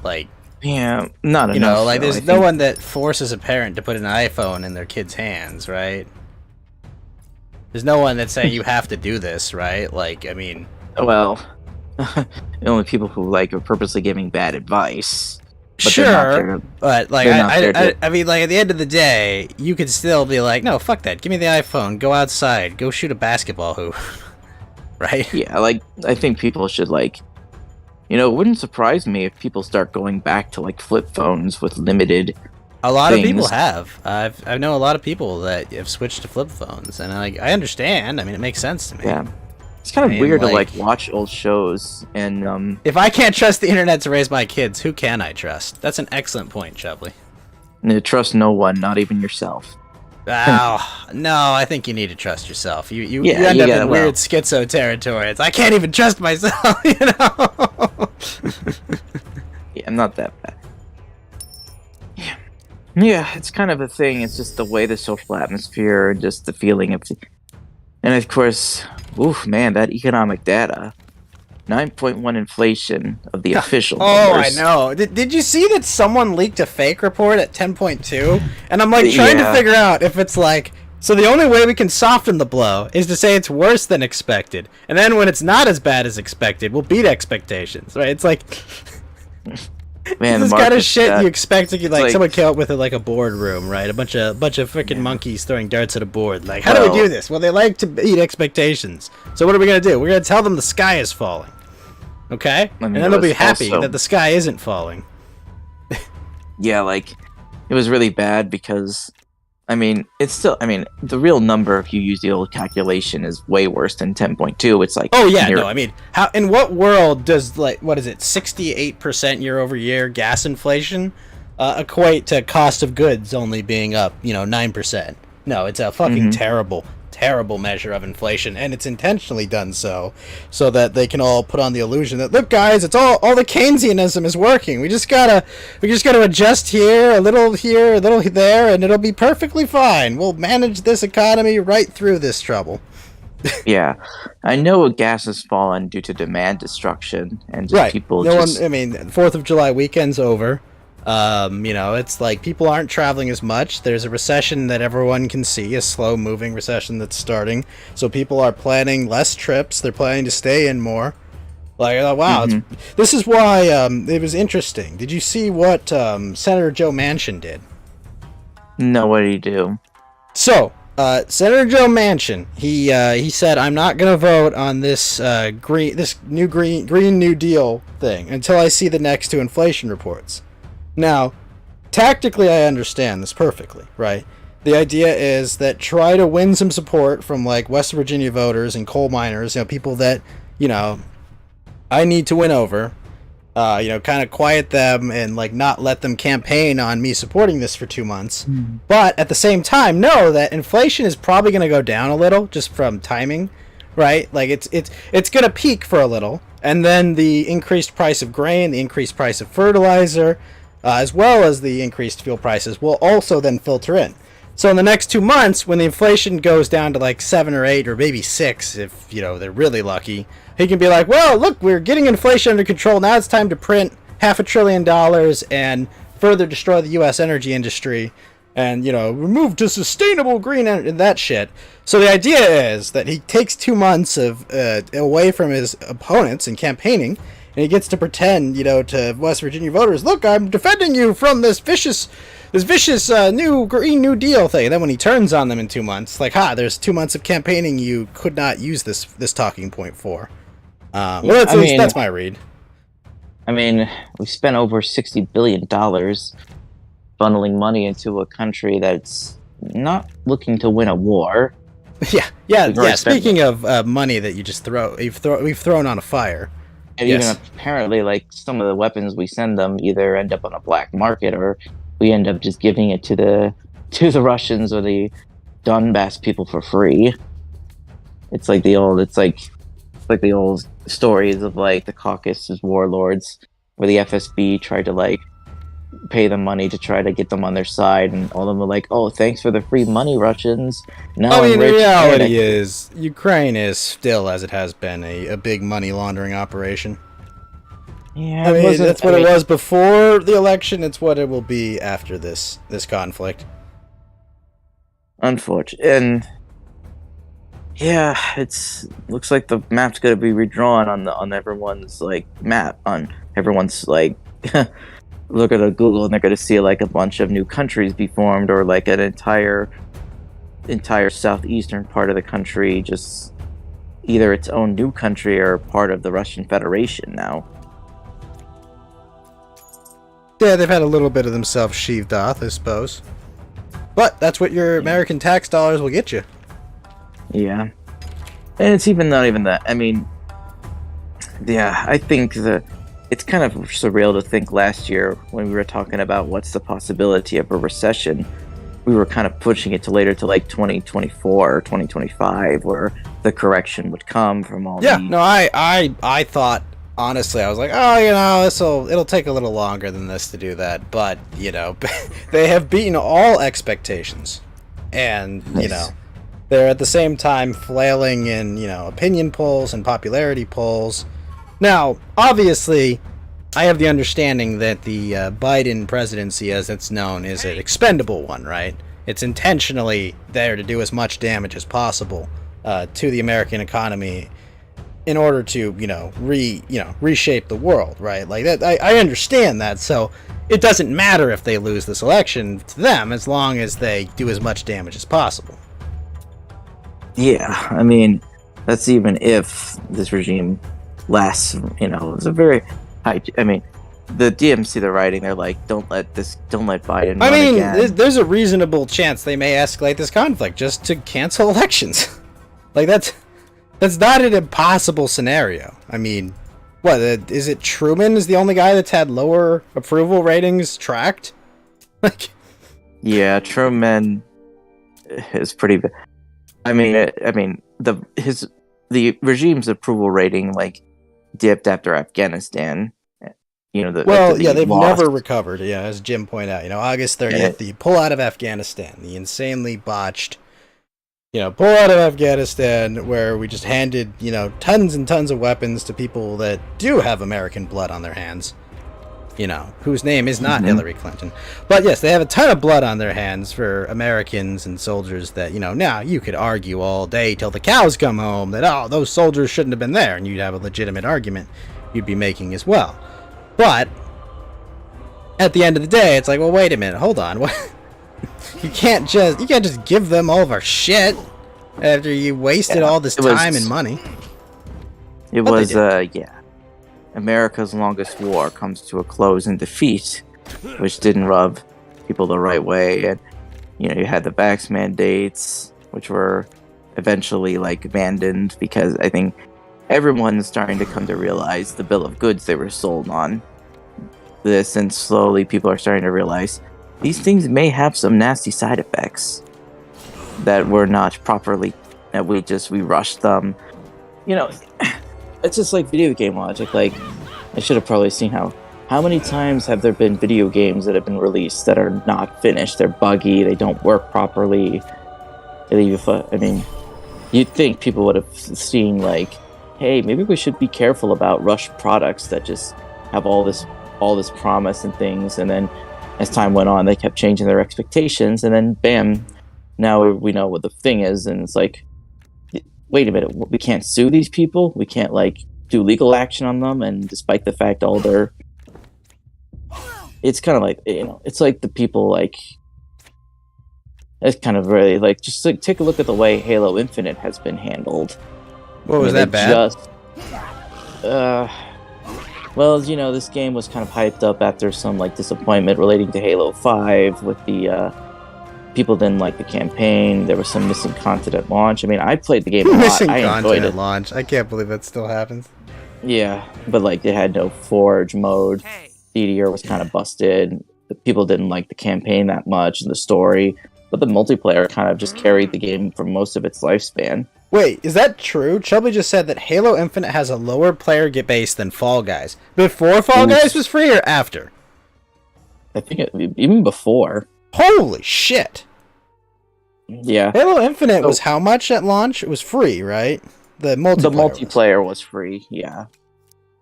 Like,
yeah, not enough.
You know, like
though,
there's no one that forces a parent to put an iPhone in their kid's hands, right? There's no one that say you have to do this, right? Like, I mean,
well, only people who like are purposely giving bad advice. But they're not there
Sure,
to-
but like
they're not there to-
I mean, like at the end of the day, you could still be like, no, fuck that. Give me the iPhone. Go outside. Go shoot a basketball hoop. Right?
Yeah, like I think people should like, it wouldn't surprise me if people start going back to like flip phones with limited.
A lot of people
things.
have. I know a lot of people that have switched to flip phones, and I understand. I mean, it makes sense to me.
Yeah, it's kind of
I mean,
weird to
like-
like watch old shows and
If I can't trust the internet to raise my kids, who can I trust? That's an excellent point, Chubley.
trust no one, not even yourself.
Oh, no, I think you need to trust yourself. You
Yeah,
end
you
up
gotta-
in
well-
weird schizo territory. It's, I can't even trust myself, you know?
Yeah, I'm not that bad. Yeah, it's kind of a thing. It's just the way the social atmosphere, just the feeling of, and of course, oof, man, that economic data, 9.1 inflation of the official
Oh, I
numbers.
know. Did you see that someone leaked a fake report at 10.2? And I'm like trying to
Yeah.
figure out if it's like, so the only way we can soften the blow is to say it's worse than expected. And then when it's not as bad as expected, we'll beat expectations, right? It's like
Man,
this
the
kind of
market's
shit
that-
you expect to like
like-
someone came up with it like a boardroom, right? A bunch of freaking monkeys throwing darts at a board. Like, how do we
Well-
do this? Well, they like to beat expectations. So what are we gonna do? We're gonna tell them the sky is falling, okay?
I mean,
And then they'll
it
be
was
happy
also-
that the sky isn't falling.
Yeah, like it was really bad because, I mean, it's still. I mean, the real number, if you use the old calculation, is way worse than 10.2. It's like,
Oh yeah,
near-
no, I mean, how in what world does like what is it, 68% year over year gas inflation equate to cost of goods only being up, 9%? No, it's a fucking terrible measure of inflation, and it's intentionally done so that they can all put on the illusion that, look guys, it's all the Keynesianism is working. We just gotta adjust here, a little there, and it'll be perfectly fine. We'll manage this economy right through this trouble.
Yeah, I know gas has fallen due to demand destruction and just
Right.
people
No
just.
one. I mean, 4th of July weekend's over. It's like people aren't traveling as much. There's a recession that everyone can see, a slow-moving recession that's starting. So people are planning less trips. They're planning to stay in more. Like, wow, this is why it was interesting. Did you see what Senator Joe Manchin did?
No, what do you do?
So, Senator Joe Manchin, he said, I'm not gonna vote on this Green New Deal thing until I see the next two inflation reports. Now, tactically, I understand this perfectly, right? The idea is that try to win some support from like West Virginia voters and coal miners, people that I need to win over. Kind of quiet them and like not let them campaign on me supporting this for 2 months. But at the same time, know that inflation is probably going to go down a little just from timing, right? Like it's going to peak for a little, and then the increased price of grain, the increased price of fertilizer, as well as the increased fuel prices will also then filter in. So in the next 2 months, when the inflation goes down to like 7 or 8 or maybe 6, if they're really lucky, he can be like, well, look, we're getting inflation under control. Now it's time to print $500 billion and further destroy the U.S. energy industry and, move to sustainable green energy and that shit. So the idea is that he takes 2 months of away from his opponents and campaigning, and he gets to pretend, to West Virginia voters, look, I'm defending you from this vicious new Green New Deal thing. And then when he turns on them in 2 months, like, there's 2 months of campaigning you could not use this talking point for. That's my read.
I mean, we spent over $60 billion funneling money into a country that's not looking to win a war.
Yeah.
We've already spent-
Speaking of money that you just we've thrown on a fire.
And
Yes.
even apparently, like, some of the weapons we send them either end up on a black market or we end up just giving it to the Russians or the Donbass people for free. It's like the old stories of like the Caucasus warlords, where the FSB tried to like pay them money to try to get them on their side, and all of them were like, "Oh, thanks for the free money, Russians." Now
I mean,
I'm
the
rich.
reality is Ukraine is still, as it has been, a big money laundering operation.
Yeah,
I mean,
wasn't-
that's what it was before the election. It's what it will be after this conflict.
Unfortunate, and Yeah, it's looks like the map's gonna be redrawn on everyone's like map on everyone's like look at a Google and they're gonna see like a bunch of new countries be formed or like an entire southeastern part of the country just either its own new country or part of the Russian Federation now.
Yeah, they've had a little bit of themselves sheathed off, I suppose. But that's what your American tax dollars will get you.
Yeah, and it's even not even that. I mean, yeah, I think it's kind of surreal to think last year when we were talking about what's the possibility of a recession, we were kind of pushing it to later to like 2024 or 2025 where the correction would come from all
Yeah,
the
no, I thought, honestly, I was like, oh, it'll take a little longer than this to do that, but, they have beaten all expectations, and,
Nice.
they're at the same time flailing in, opinion polls and popularity polls. Now, obviously, I have the understanding that the Biden presidency, as it's known, is an expendable one, right? It's intentionally there to do as much damage as possible to the American economy in order to, reshape the world, right? Like that, I understand that. So it doesn't matter if they lose this election to them, as long as they do as much damage as possible.
Yeah, I mean, that's even if this regime lasts. It's a very high. I mean, the DMC, they're writing. They're like, don't let Biden
I
run
mean,
again.
there's a reasonable chance they may escalate this conflict just to cancel elections. Like that's not an impossible scenario. I mean, what is it? Truman is the only guy that's had lower approval ratings tracked. Like,
Yeah, Truman is pretty. I mean, the regime's approval rating like dipped after Afghanistan. After the
they've
loss.
never recovered. Yeah, as Jim pointed out, August 30th, the pull out of Afghanistan, the insanely botched, pull out of Afghanistan, where we just handed, tons and tons of weapons to people that do have American blood on their hands, whose name is not Hillary Clinton. But yes, they have a ton of blood on their hands for Americans and soldiers that, now you could argue all day till the cows come home that, oh, those soldiers shouldn't have been there, and you'd have a legitimate argument you'd be making as well. But at the end of the day, it's like, well, wait a minute, hold on. What? You can't just give them all of our shit after you wasted all this time and money.
It was America's longest war comes to a close in defeat, which didn't rub people the right way, and you had the vax mandates, which were eventually like abandoned because I think everyone's starting to come to realize the bill of goods they were sold on this, and slowly people are starting to realize these things may have some nasty side effects that were not properly, that we rushed them. It's just like video game logic. Like, I should have probably seen how many times have there been video games that have been released that are not finished, they're buggy, they don't work properly, I mean, you'd think people would have seen like, hey, maybe we should be careful about rushed products that just have all this promise and things, and then as time went on, they kept changing their expectations, and then bam, now we know what the thing is, and it's like, wait a minute, we can't sue these people, we can't like do legal action on them, and despite the fact it's kind of like, it's like the people like, it's kind of really like, just like take a look at the way Halo Infinite has been handled.
What was that bad?
Well, this game was kind of hyped up after some like disappointment relating to Halo 5 with the people didn't like the campaign. There was some missing content at launch. I mean, I played the game a lot.
Missing
I
content
enjoyed
at
it.
launch. I can't believe that still happens.
Yeah, but like they had no Forge mode. DDR was kind of busted. The people didn't like the campaign that much and the story, but the multiplayer kind of just carried the game for most of its lifespan.
Wait, is that true? Chubby just said that Halo Infinite has a lower player base than Fall Guys. Before Fall Guys was free or after?
I think even before.
Holy shit!
Yeah.
Halo Infinite was how much at launch? It was free, right? The
multiplayer was free, yeah.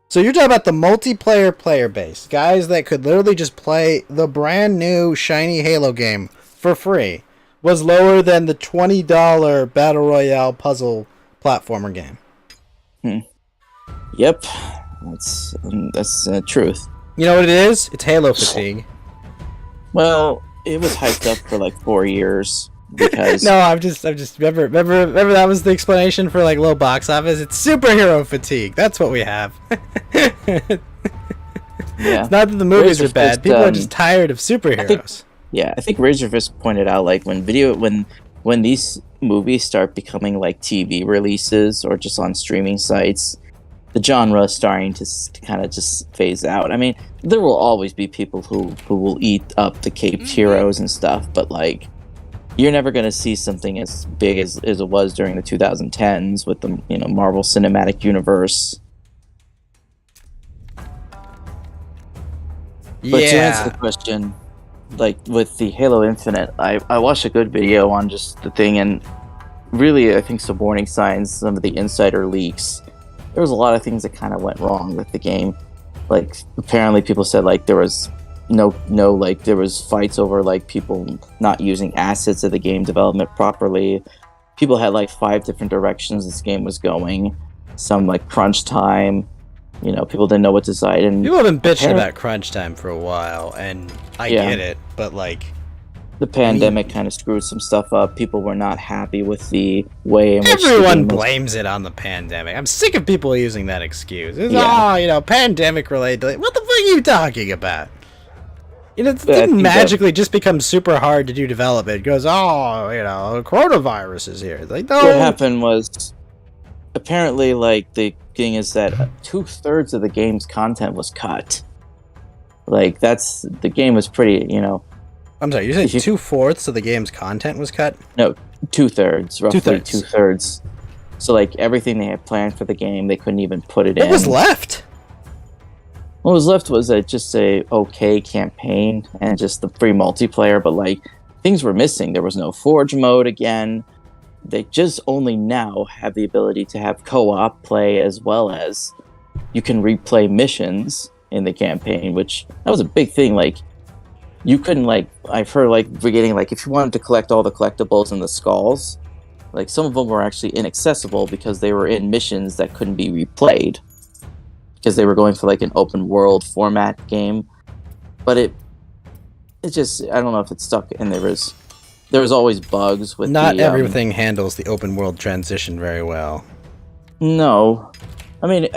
So you're talking about the multiplayer player base. Guys that could literally just play the brand new shiny Halo game for free was lower than the $20 Battle Royale puzzle platformer game.
Yep, that's truth.
You know what it is? It's Halo fatigue.
Well, it was hyped up for like 4 years because
No, I'm just remember that was the explanation for like low box office. It's superhero fatigue. That's what we have.
yeah,
It's not that the movies
Razor
are bad.
Fist,
People are just tired of superheroes.
I think Razor Fist pointed out like when these movies start becoming like TV releases or just on streaming sites, the genre is starting to kind of just phase out. I mean, there will always be people who will eat up the caped heroes and stuff, but like, you're never going to see something as big as it was during the 2010s with the Marvel Cinematic Universe. But to answer the question, like with the Halo Infinite, I watched a good video on just the thing, and really I think some warning signs, some of the insider leaks, there was a lot of things that kind of went wrong with the game. Like apparently people said like there was no like there was fights over like people not using assets of the game development properly. People had like 5 different directions this game was going. Some like crunch time. People didn't know what to decide. And
People have been bitching about crunch time for a while, and I get it, but like
the pandemic kind of screwed some stuff up. People were not happy with the way in which
everyone blames it on the pandemic. I'm sick of people using that excuse. It's pandemic related. What the fuck are you talking about? It didn't magically just become super hard to do development. It goes, coronavirus is here. It's like, no.
What happened was, apparently, like, the thing is that 2/3 of the game's content was cut. Like, the game was pretty,
I'm sorry, you're saying 2/4 of the game's content was cut?
No, 2/3, roughly
2/3.
2/3. So, like, everything they had planned for the game, they couldn't even put it in.
What was left?
What was left was just a okay campaign and just the free multiplayer, but like things were missing. There was no Forge mode again. They just only now have the ability to have co-op play, as well as you can replay missions in the campaign, which that was a big thing. Like you couldn't I've heard forgetting if you wanted to collect all the collectibles and the skulls, like some of them were actually inaccessible because they were in missions that couldn't be replayed. Because they were going for an open world format game, but it just, I don't know if it stuck, and there was always bugs with
not everything handles the open world transition very well.
No, I mean,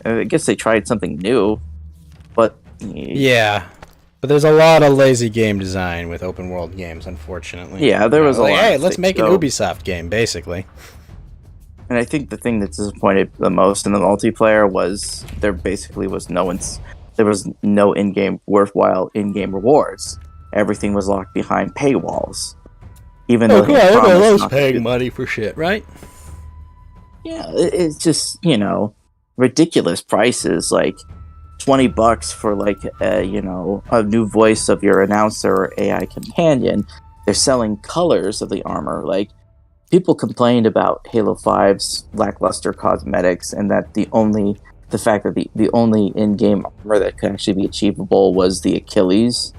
I guess they tried something new, but
yeah, but there's a lot of lazy game design with open world games, unfortunately.
Yeah, there was a lot.
Hey, let's make an Ubisoft game, basically.
And I think the thing that disappointed the most in the multiplayer was there was no worthwhile in-game rewards. Everything was locked behind paywalls. Even though
everyone loves paying money for shit, right?
Yeah, it's just ridiculous prices, like $20 for a new voice of your announcer or AI companion. They're selling colors of the armor, people complained about Halo 5's lackluster cosmetics, and that the fact that the only in-game armor that could actually be achievable was the Achilles.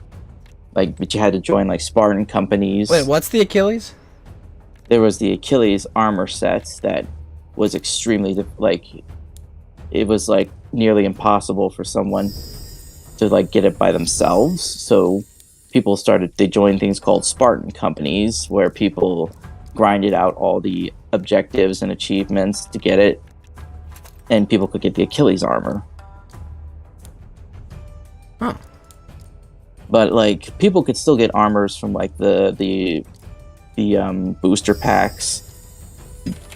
But you had to join Spartan companies.
Wait, what's the Achilles?
There was the Achilles armor set that was extremely it was nearly impossible for someone to get it by themselves. So people they joined things called Spartan companies, where people grinded out all the objectives and achievements to get it, and people could get the Achilles armor.
Huh.
But people could still get armors from the booster packs.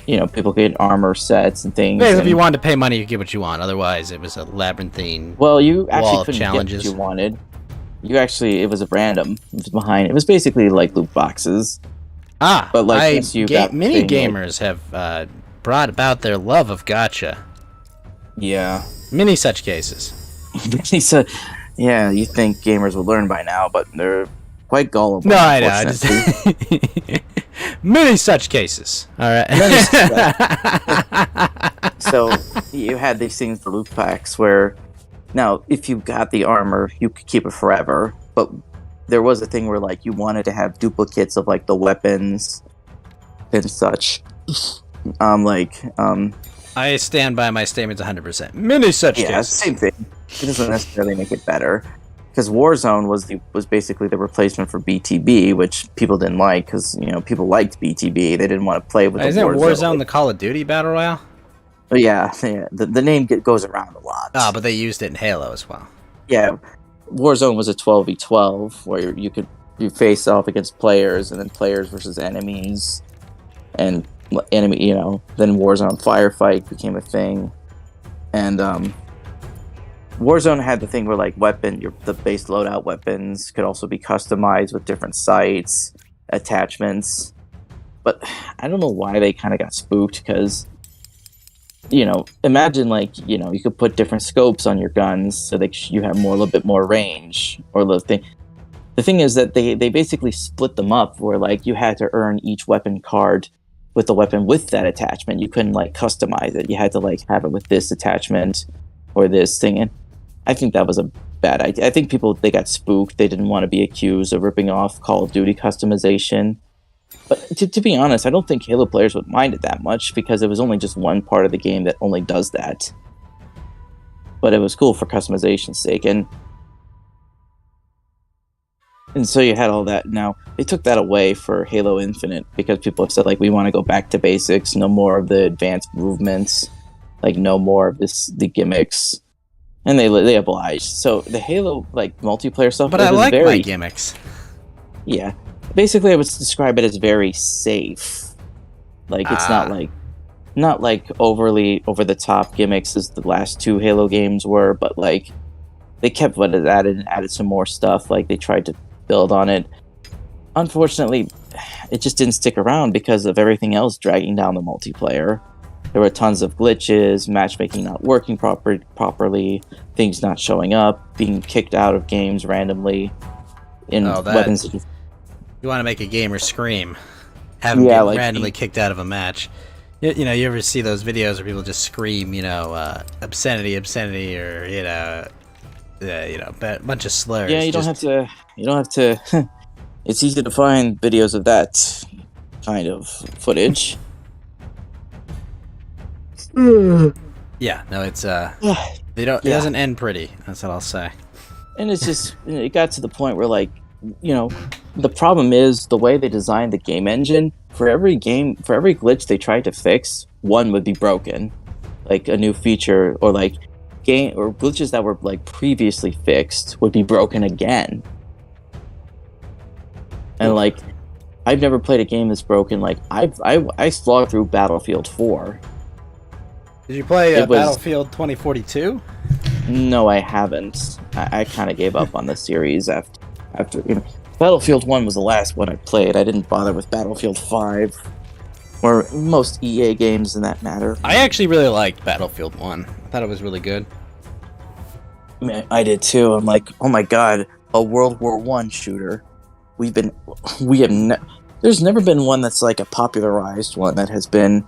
People get armor sets and things.
Because if you wanted to pay money, you get what you want. Otherwise, it was a labyrinthine.
Well, you actually couldn't
challenges.
get what you wanted. It was a random. It was basically loot boxes. But
many gamers have brought about their love of gacha.
Yeah.
Many such cases.
Yeah, you think gamers would learn by now, but they're quite gullible.
No, I know. Many such cases. All right.
So you had these things, the loot packs, where now if you got the armor, you could keep it forever. But there was a thing where like you wanted to have duplicates of like the weapons and such.
I stand by my statements 100%. Many such
Yeah,
cases.
same thing. It doesn't necessarily make it better. Because Warzone was basically the replacement for BTB, which people didn't like because people liked BTB. They didn't want to play with the
Isn't
Warzone.
Warzone the Call of Duty battle royale?
But yeah. The name goes around a lot.
Oh, but they used it in Halo as well.
Yeah, Warzone was a 12v12 where you face off against players and then players versus enemies, and enemy. Then Warzone Firefight became a thing, and Warzone had the thing where like the base loadout weapons could also be customized with different sights, attachments. But I don't know why they kind of got spooked because, imagine like, you could put different scopes on your guns so that you have a little bit more range or the thing. The thing is that they basically split them up where like you had to earn each weapon card with the weapon with that attachment. You couldn't like customize it. You had to like have it with this attachment or this thing. And I think that was a bad idea. I think they got spooked. They didn't want to be accused of ripping off Call of Duty customization. But to be honest, I don't think Halo players would mind it that much because it was only just one part of the game that only does that. But it was cool for customization's sake. And so you had all that. Now, they took that away for Halo Infinite because people have said, like, we want to go back to basics, no more of the advanced movements, like, no more of the gimmicks. And they obliged. So the Halo like multiplayer stuff.
But I like my gimmicks.
Yeah, basically, I would describe it as very safe. Like it's not like overly over the top gimmicks as the last two Halo games were, but like they kept what it added and added some more stuff. Like they tried to build on it. Unfortunately, it just didn't stick around because of everything else dragging down the multiplayer. There were tons of glitches, matchmaking not working properly, things not showing up, being kicked out of games randomly, weapons.
You want to make a gamer scream, have them get randomly kicked out of a match. You ever see those videos where people just scream, obscenity, or a bunch of slurs.
Yeah, you don't have to. It's easy to find videos of that kind of footage.
Yeah, no, it's they don't. It doesn't end pretty. That's what I'll say.
And it's just it got to the point where like the problem is the way they designed the game engine. For every glitch they tried to fix, one would be broken, like a new feature or like game or glitches that were like previously fixed would be broken again. And like I've never played a game that's broken. Like I slogged through Battlefield 4.
Did you play Battlefield 2042?
No, I haven't. I kind of gave up on the series after Battlefield 1 was the last one I played. I didn't bother with Battlefield 5 or most EA games in that matter.
I actually really liked Battlefield 1. I thought it was really good.
Man, I did too. I'm like, oh my god, a World War I shooter. There's never been one that's like a popularized one that has been.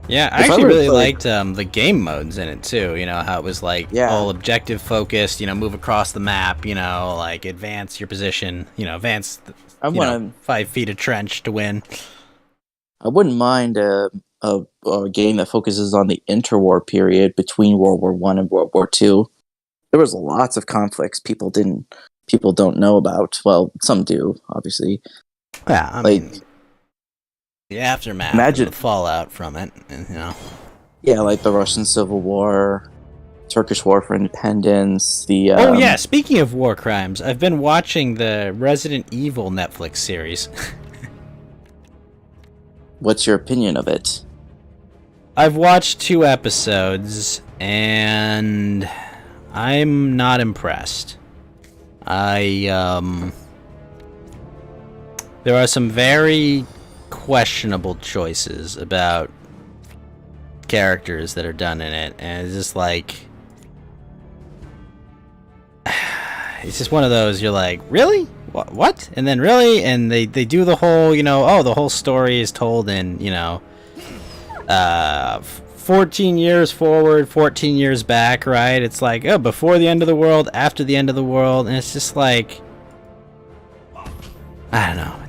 Yeah, I actually really liked the game modes in it too. How it was like all objective focused. Move across the map. Like advance your position. Advance. 5 feet of trench to win.
I wouldn't mind a game that focuses on the interwar period between World War I and World War II. There was lots of conflicts people don't know about. Well, some do, obviously.
Yeah, I mean, the aftermath,
imagine
the fallout from it,
Yeah, like the Russian Civil War, Turkish War for Independence,
Oh yeah, speaking of war crimes, I've been watching the Resident Evil Netflix series.
What's your opinion of it?
I've watched 2 episodes, and I'm not impressed. There are some very questionable choices about characters that are done in it, and it's just like it's just one of those you're like, really? What? And then really? And they do the whole, the whole story is told in 4 14 years forward, 14 years back, right? It's like, oh, before the end of the world, after the end of the world, and it's just like, I don't know.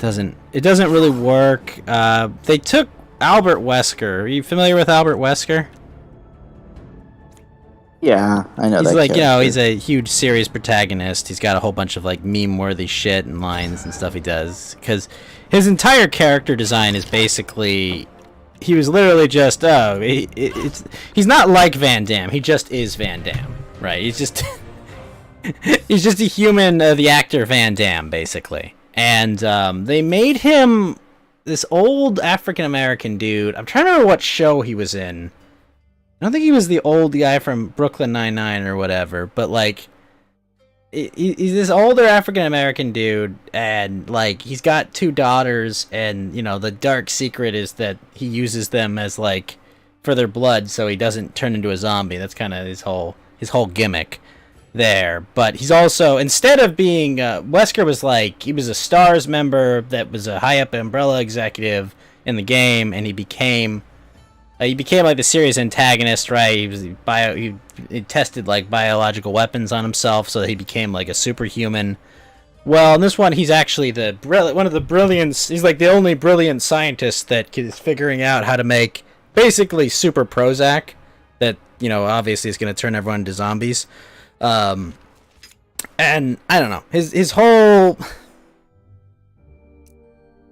It doesn't really work. They took Albert Wesker. Are you familiar with Albert Wesker?
Yeah, I know.
He's
that
like,
character.
he's a huge series protagonist. He's got a whole bunch of like meme-worthy shit and lines and stuff he does. Because his entire character design is basically, he was literally just, he's not like Van Damme. He just is Van Damme, right? He's just, he's just a human, the actor Van Damme, basically. And they made him this old African American dude. I'm trying to remember what show he was in. I don't think he was the old guy from Brooklyn Nine-Nine or whatever, but like, he's this older African American dude, and like, he's got 2 daughters, and you know, the dark secret is that he uses them as like for their blood, so he doesn't turn into a zombie. That's kind of his whole gimmick there. But he's also, instead of being Wesker was like, he was a STARS member that was a high up Umbrella executive in the game, and he became like the series antagonist, right? He tested like biological weapons on himself, so that he became like a superhuman. Well, in this one, he's actually one of the brilliant. He's like the only brilliant scientist that is figuring out how to make basically super Prozac that, you know, obviously is going to turn everyone into zombies. And I don't know, his whole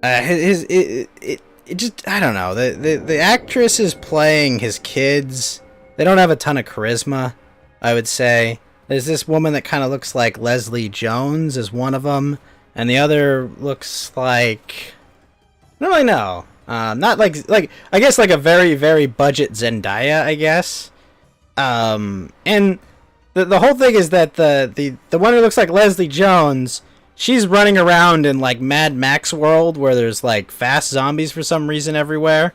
it just, I don't know, the actress is playing his kids. They don't have a ton of charisma, I would say. There's this woman that kind of looks like Leslie Jones is one of them, and the other looks like, I don't really know. Not like I guess like a very, very budget Zendaya, I guess. And the whole thing is that the one who looks like Leslie Jones, she's running around in like Mad Max world where there's like fast zombies for some reason everywhere.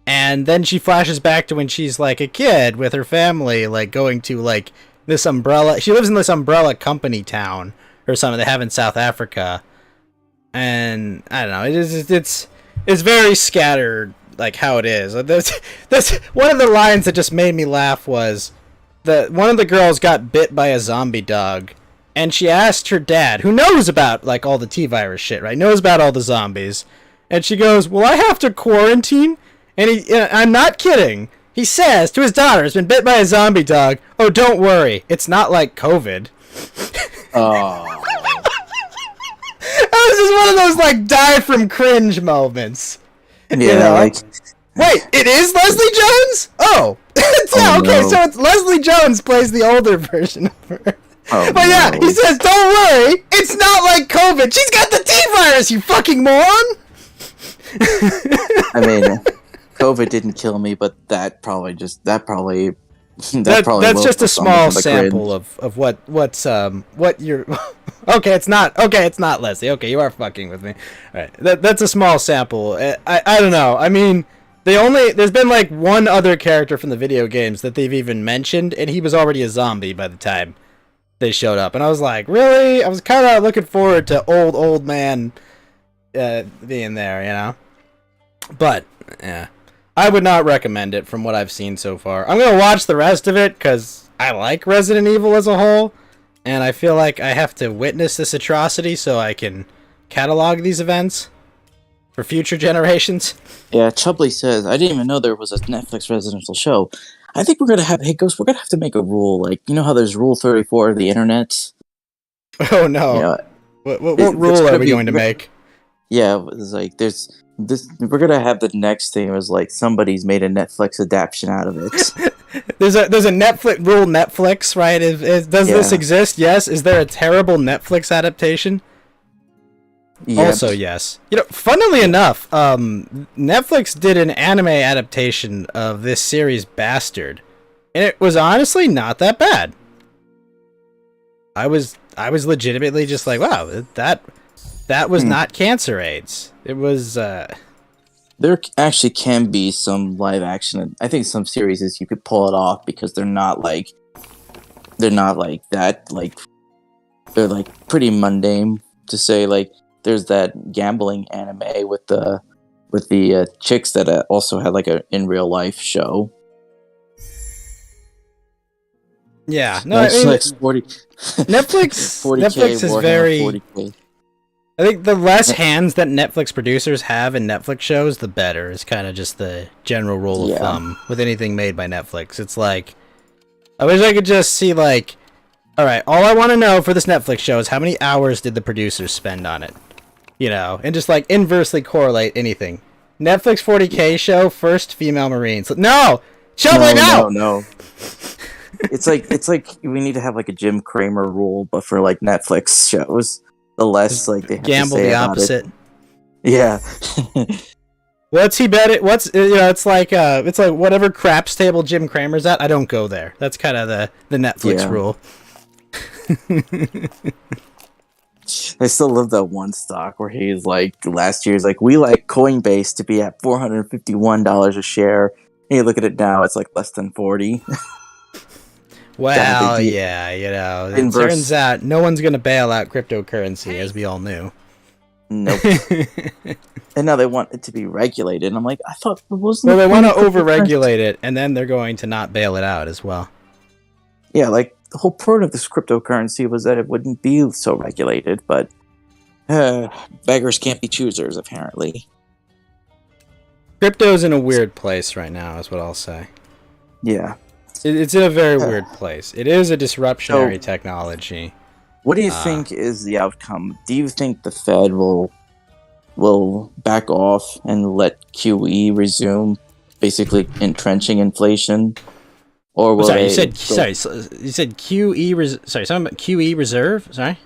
And then she flashes back to when she's like a kid with her family, like going to like this umbrella. She lives in this umbrella company town or something they have in South Africa. And I don't know, it's very scattered, like how it is. That's one of the lines that just made me laugh was that one of the girls got bit by a zombie dog. And she asked her dad, who knows about like all the T-virus shit, right? Knows about all the zombies. And she goes, "Will I have to quarantine?" And I'm not kidding. He says to his daughter, who's been bit by a zombie dog, "Oh, don't worry. It's not like COVID."
Oh.
That was just one of those like die from cringe moments.
Yeah,
You know?
like,
Wait, it is Leslie Jones? Oh.
Oh,
okay,
no.
so it's Leslie Jones plays the older version of her.
oh,
But yeah,
no.
he says, "Don't worry, it's not like COVID. She's got the T-virus, you fucking moron!"
I mean, COVID didn't kill me, but that probably
that's
will
just a
put someone
small
in the
sample
cringe.
of what you're. Okay, it's not Leslie. Okay, you are fucking with me. All right, that's a small sample. I don't know. I mean, there's been like one other character from the video games that they've even mentioned, and he was already a zombie by the time they showed up, and I was like, really? I was kind of looking forward to old man being there, you know. But yeah, I would not recommend it from what I've seen so far. I'm gonna watch the rest of it because I like Resident Evil as a whole, and I feel like I have to witness this atrocity so I can catalog these events for future generations.
Yeah, Chubley says, "I didn't even know there was a Netflix residential show." I think we're gonna have, hey Ghost, we're gonna have to make a rule, like, you know how there's Rule 34 of the internet?
Oh no!
You know,
What rule are we going to make?
yeah, it's like there's this. We're gonna have the next thing was like somebody's made a Netflix adaptation out of it.
There's a Netflix rule. Netflix, right? Does this
Yeah.
exist? Yes. Is there a terrible Netflix adaptation?
Yeah.
Also, yes. You know, funnily enough, Netflix did an anime adaptation of this series, Bastard, and it was honestly not that bad. I was legitimately just like, wow, that was not cancer AIDS. It was.
There actually can be some live action. I think some series you could pull it off because they're not like that. Like they're like pretty mundane to say. Like there's that gambling anime with the chicks that also had like a in real life show.
Yeah, no, I mean,
Netflix 40.
Netflix
40K
Netflix is
Warhammer
very.
40K.
I think the less hands that Netflix producers have in Netflix shows, the better. Is kind of just the general rule of thumb with anything made by Netflix. It's like, I wish I could just see like, all right, all I want to know for this Netflix show is how many hours did the producers spend on it, you know, and just like inversely correlate anything. Netflix 40K show, first female Marines. No, Shelby, no.
No. It's like we need to have like a Jim Cramer rule, but for like Netflix shows, the less like they have
Gamble
to say
the
about
opposite.
It. Yeah.
What's he bet it? What's, you know? It's like whatever craps table Jim Cramer's at. I don't go there. That's kind of the Netflix rule.
I still love that one stock where he's like, last year's like, we like Coinbase to be at $451 a share. And you look at it now, it's like less than 40.
Well, yeah, you know, it turns out no one's going to bail out cryptocurrency, as we all knew.
Nope. And now they want it to be regulated. And I'm like, I thought it wasn't.
Well, they want to over-regulate it, and then they're going to not bail it out as well.
Yeah, like, the whole point of this cryptocurrency was that it wouldn't be so regulated, but beggars can't be choosers, apparently.
Crypto's in a weird place right now, is what I'll say.
Yeah.
It's in a very weird place. It is a disruptionary technology.
What do you think is the outcome? Do you think the Fed will back off and let QE resume, basically entrenching inflation? Or will
you said QE. Something about QE reserve. Sorry.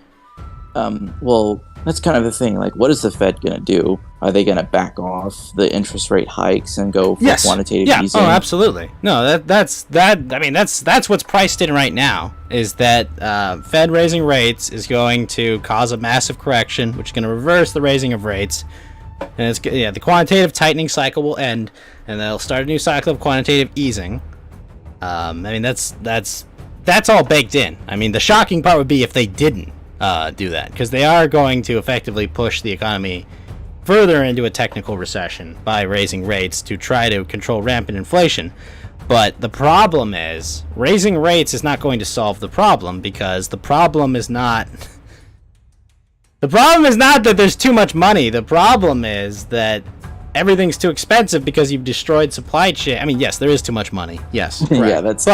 Well, that's kind of the thing. Like, what is the Fed gonna do? Are they gonna back off the interest rate hikes and go for quantitative easing?
Oh, absolutely. No, that's. I mean, that's what's priced in right now. Is that Fed raising rates is going to cause a massive correction, which is going to reverse the raising of rates, and it's the quantitative tightening cycle will end, and they'll start a new cycle of quantitative easing. I mean, that's all baked in. I mean, the shocking part would be if they didn't do that, because they are going to effectively push the economy further into a technical recession by raising rates to try to control rampant inflation. But the problem is, raising rates is not going to solve the problem, because the problem is not that there's too much money. The problem is that everything's too expensive because you've destroyed supply chain. I mean, yes, there is too much money. Yes,
yeah, that's.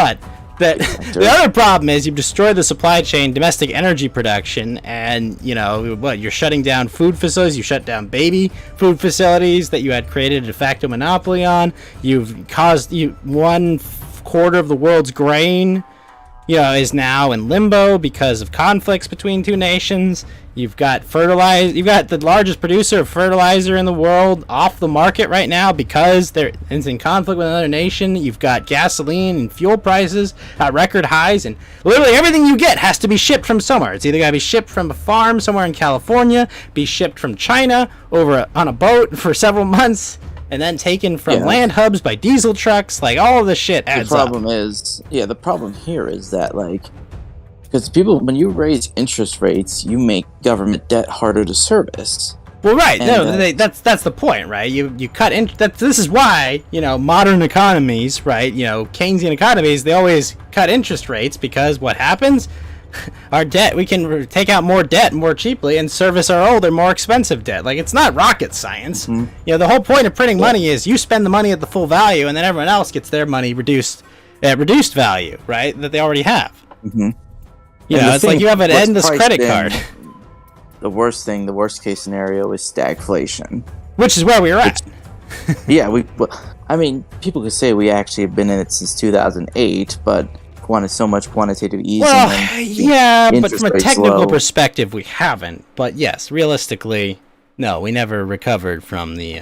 But the other problem is you've destroyed the supply chain, domestic energy production, and you're shutting down food facilities. You shut down baby food facilities that you had created a de facto monopoly on. You've caused 1/4 of the world's grain, is now in limbo because of conflicts between two nations. You've got You've got the largest producer of fertilizer in the world off the market right now because it's in conflict with another nation. You've got gasoline and fuel prices at record highs, and literally everything you get has to be shipped from somewhere. It's either got to be shipped from a farm somewhere in California, be shipped from China on a boat for several months, and then taken from land hubs by diesel trucks. Like, all of this shit adds up.
The problem here is that, like, because when you raise interest rates, you make government debt harder to service.
Well, right. That's the point, right? You cut this is why, modern economies, right? Keynesian economies, they always cut interest rates, because what happens? Our debt, we can take out more debt more cheaply and service our older, more expensive debt. Like, it's not rocket science. Mm-hmm. The whole point of printing money is you spend the money at the full value, and then everyone else gets their money reduced value, right? That they already have.
Mm-hmm.
It's like you have an endless credit card.
The worst case scenario is stagflation,
which is where we are at.
People could say we actually have been in it since 2008, but wanted so much quantitative easing.
Well, yeah, but from a technical perspective, we haven't. But yes, realistically, no, we never recovered from the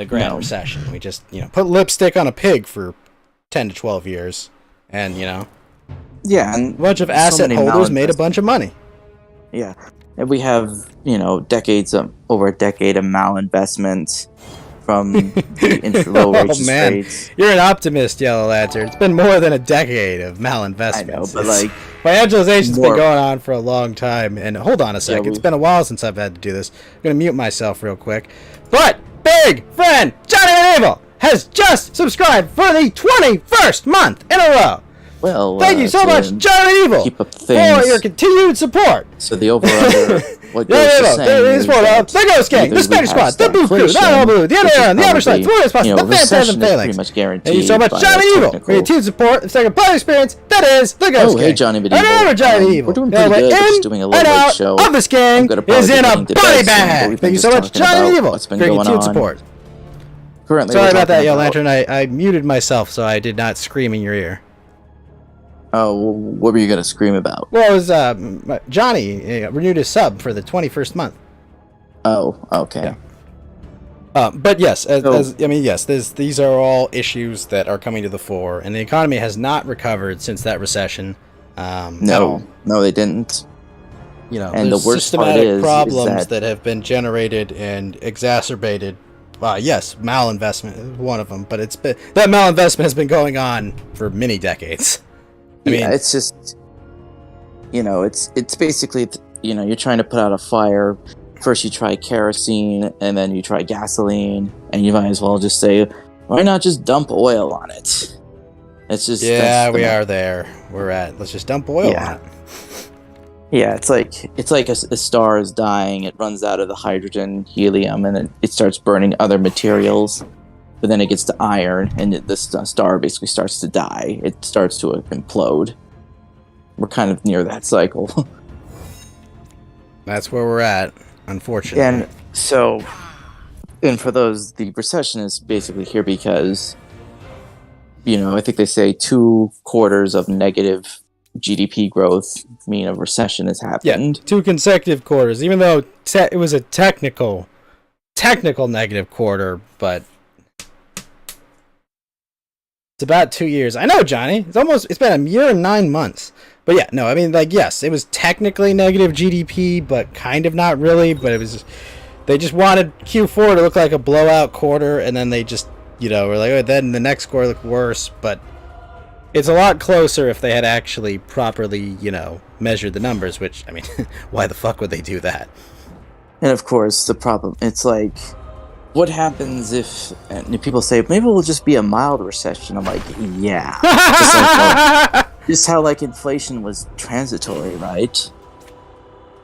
Grand Recession. We just, put lipstick on a pig for 10 to 12 years, and
yeah, and
a bunch of asset holders made a bunch of money.
Yeah, and we have over a decade of malinvestment from the low interest rates.
You're an optimist, Yellow Lantern. It's been more than a decade of malinvestment. I know,
but
financialization's been going on for a long time. And hold on a second, it's been a while since I've had to do this. I'm gonna mute myself real quick. But big friend Johnny Evil has just subscribed for the 21st month in a row.
Well,
Thank you so much, Johnny Evil,
keep up
for
things.
your continued support.
So the over-under, what
Yeah,
goes
yeah,
to saying is that
the Ghost Gang,
either
the
we
Spanish
have
Squad, the Boo Crew, the
stagflation,
All Blue, the
which is
Underground, the Amberside, the
probably,
Furious Pasta,
you
the
know,
Phantasm
recession is pretty
Phalanx.
much guaranteed.
Thank you so much,
by
Johnny
a
Evil,
technical-
for your continued support of second player experience. That is the Ghost
Oh,
Gang.
hey, Johnny
And
Medieval.
remember, Johnny Evil.
We're doing
the
pretty
way
good. We're just
in
doing a
and
little late
out
show.
of this gang
I'm gonna
is
probably
in
be
a
getting to
body
bed soon, but
bag.
we've
Thank you
been
so
just
much,
talking
Johnny
about
Evil,
what's been
for your
going
continued
on.
support.
Currently,
Sorry
we're
about that,
talking
Yellow
about-
Lantern. I muted myself so I did not scream in your ear.
Oh, what were you going to scream about?
Well, it was Johnny renewed his sub for the 21st month.
Oh, okay.
Yeah. But yes,
So-
these are all issues that are coming to the fore, and the economy has not recovered since that recession. At all.
No, they didn't.
You know,
And
there's
the worst part
systematic
is
problems
that-
have been generated and exacerbated. Yes, malinvestment is one of them, but that malinvestment has been going on for many decades. I mean,
It's just, it's basically, you're trying to put out a fire. First you try kerosene, and then you try gasoline, and you might as well just say, why not just dump oil on it? It's just...
we are there. Let's just dump oil on it.
Yeah, it's like a star is dying. It runs out of the hydrogen, helium, and then it starts burning other materials. But then it gets to iron, and the star basically starts to die. It starts to implode. We're kind of near that cycle.
That's where we're at, unfortunately.
And for those, the recession is basically here because, I think they say 2 quarters of negative GDP growth mean a recession has happened.
Yeah, 2 consecutive quarters, even though it was a technical negative quarter, but it's about 2 years. I know, Johnny. It's been a year and 9 months. But yeah, no, I mean, yes, it was technically negative GDP, but kind of not really. But they just wanted Q4 to look like a blowout quarter, and then they just, were like, oh, then the next quarter looked worse. But it's a lot closer if they had actually properly, measured the numbers, which, I mean, why the fuck would they do that?
And of course, the problem, it's like, what happens if people say, maybe it will just be a mild recession? I'm like, yeah. Just how inflation was transitory, right?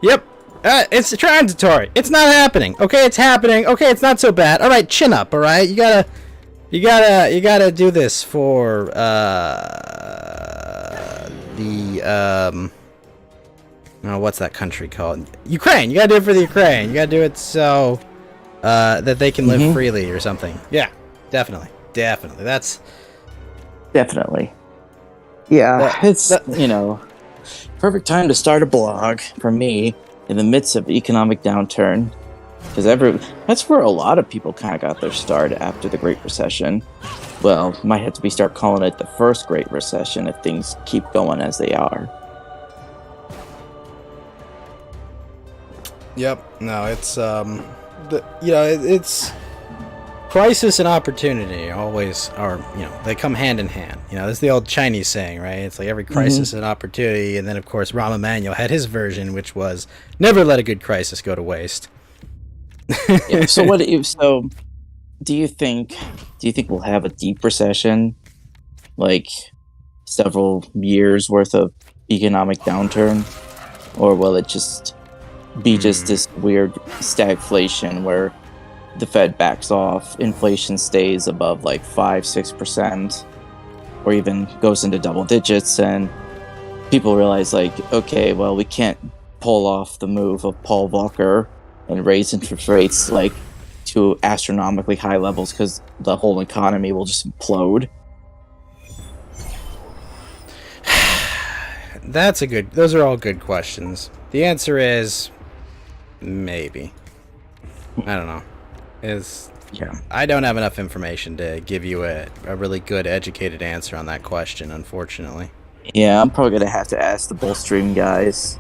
Yep. It's transitory. It's not happening. Okay, it's happening. Okay, it's not so bad. All right, chin up. All right, you gotta do this for what's that country called? Ukraine. You gotta do it for the Ukraine. You gotta do it so that they can live freely or something. Yeah, definitely. That's
definitely. Yeah, it's perfect time to start a blog for me in the midst of economic downturn, because that's where a lot of people kind of got their start after the Great Recession. Well, might have to start calling it the first Great Recession if things keep going as they are.
Yep. No, it's it's crisis and opportunity always are, they come hand in hand. That's the old Chinese saying, right? It's like every crisis is an opportunity, and then of course Rahm Emanuel had his version, which was never let a good crisis go to waste.
Yeah, so do you think we'll have a deep recession, like several years worth of economic downturn, or will it just be just this weird stagflation where the Fed backs off, inflation stays above 5-6%, or even goes into double digits, and people realize okay, well, we can't pull off the move of Paul Volcker and raise interest rates to astronomically high levels because the whole economy will just implode.
Those are all good questions. The answer is maybe. I don't know. I don't have enough information to give you a really good educated answer on that question, unfortunately.
Yeah, I'm probably gonna have to ask the Bullstream guys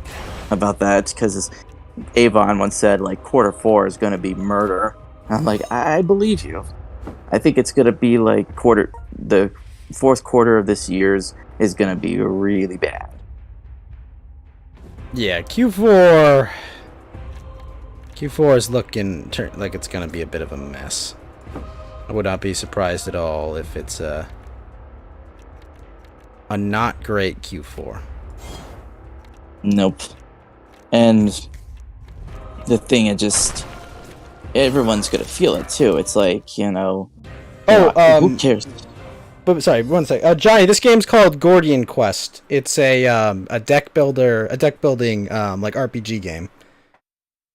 about that, because Avon once said Q4 is gonna be murder. I'm like, I believe you. I think it's gonna be the fourth quarter of this year's is gonna be really bad.
Yeah, Q4 is looking like it's going to be a bit of a mess. I would not be surprised at all if it's a not great Q4.
Nope. And the thing is just everyone's gonna feel it too. It's like, who cares?
But sorry, one sec. Johnny, this game's called Gordian Quest. It's a deck building like RPG game.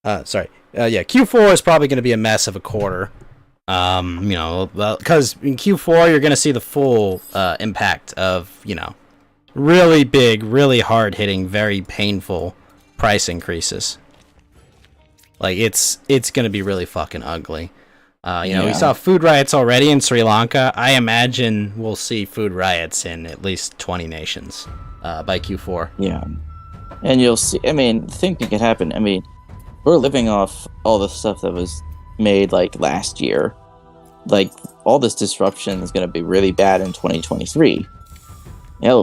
Q4 is probably going to be a mess of a quarter. Because in Q4 you're going to see the full impact of, really big, really hard-hitting, very painful price increases. Like, it's going to be really fucking ugly. We saw food riots already in Sri Lanka. I imagine we'll see food riots in at least 20 nations by Q4.
Yeah. And you'll see, the thing that could happen, we're living off all the stuff that was made, like, last year. Like, all this disruption is going to be really bad in 2023.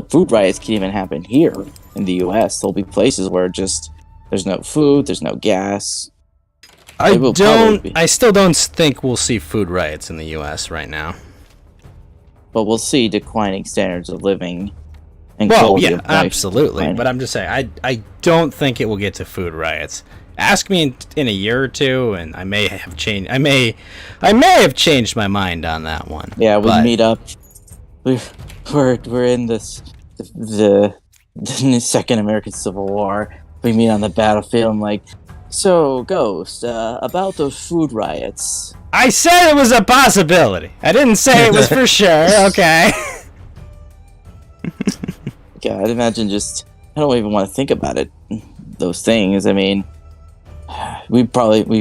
Food riots can even happen here in the U.S. There'll be places where just there's no food, there's no gas.
I still don't think we'll see food riots in the U.S. right now.
But we'll see declining standards of living. And
absolutely. But I'm just saying, I don't think it will get to food riots. Ask me in a year or two, and I may have changed. I may have changed my mind on that one.
Yeah, we meet up. We're in the Second American Civil War. We meet on the battlefield. I'm like, so, Ghost, about those food riots.
I said it was a possibility. I didn't say it was for sure, okay?
God, imagine I don't even want to think about it. Those things, we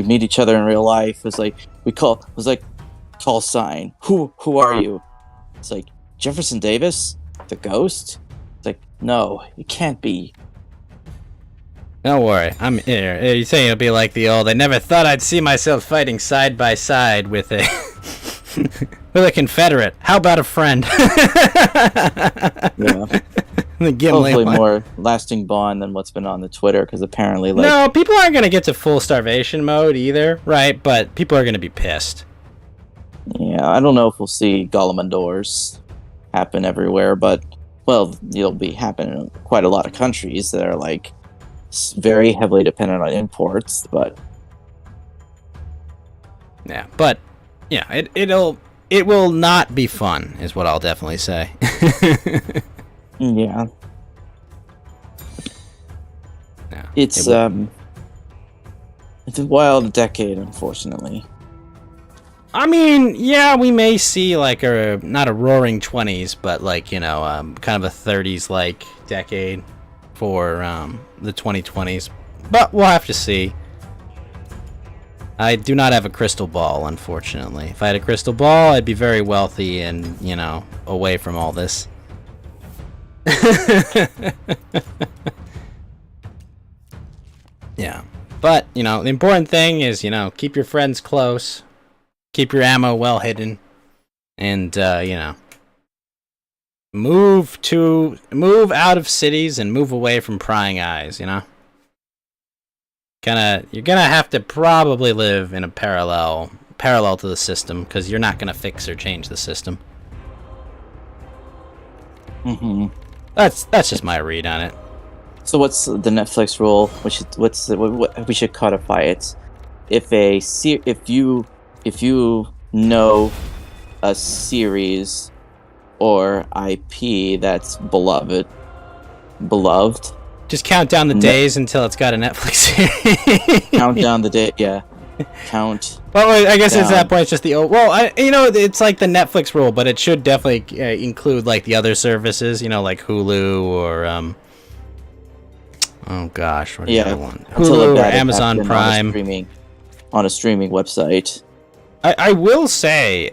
meet each other in real life. It's like, call sign. Who are you? It's like, Jefferson Davis? The Ghost? It's like, no, it can't be.
Don't worry, I'm here. You're saying it'll be like the old, I never thought I'd see myself fighting side by side with a with a Confederate. How about a friend?
Yeah. Hopefully more lasting bond than what's been on the Twitter, because apparently,
no, people aren't going to get to full starvation mode either, right? But people are going to be pissed.
Yeah, I don't know if we'll see Gollum indoors happen everywhere, but, it'll be happening in quite a lot of countries that are, very heavily dependent on imports, but
it will not be fun, is what I'll definitely say.
Yeah. It's a wild decade, unfortunately.
We may see not a roaring 20s, but kind of a 30s decade for the 2020s, but we'll have to see. I do not have a crystal ball, unfortunately. If I had a crystal ball, I'd be very wealthy and, away from all this. Yeah. But, the important thing is, keep your friends close, keep your ammo well hidden, and, move out of cities and move away from prying eyes, you're gonna have to probably live in a parallel to the system, because you're not gonna fix or change the system.
Mm-hmm.
That's just my read on it.
So what's the Netflix rule? We should codify it. If you know a series or IP that's beloved.
Just count down the days until it's got a Netflix series.
Count down the day, yeah. Count.
Well, I guess at that point it's just the old. Well, it's like the Netflix rule, but it should definitely include the other services, like Hulu or oh gosh, what's the other one? Hulu or Amazon Prime.
On a streaming website.
I will say,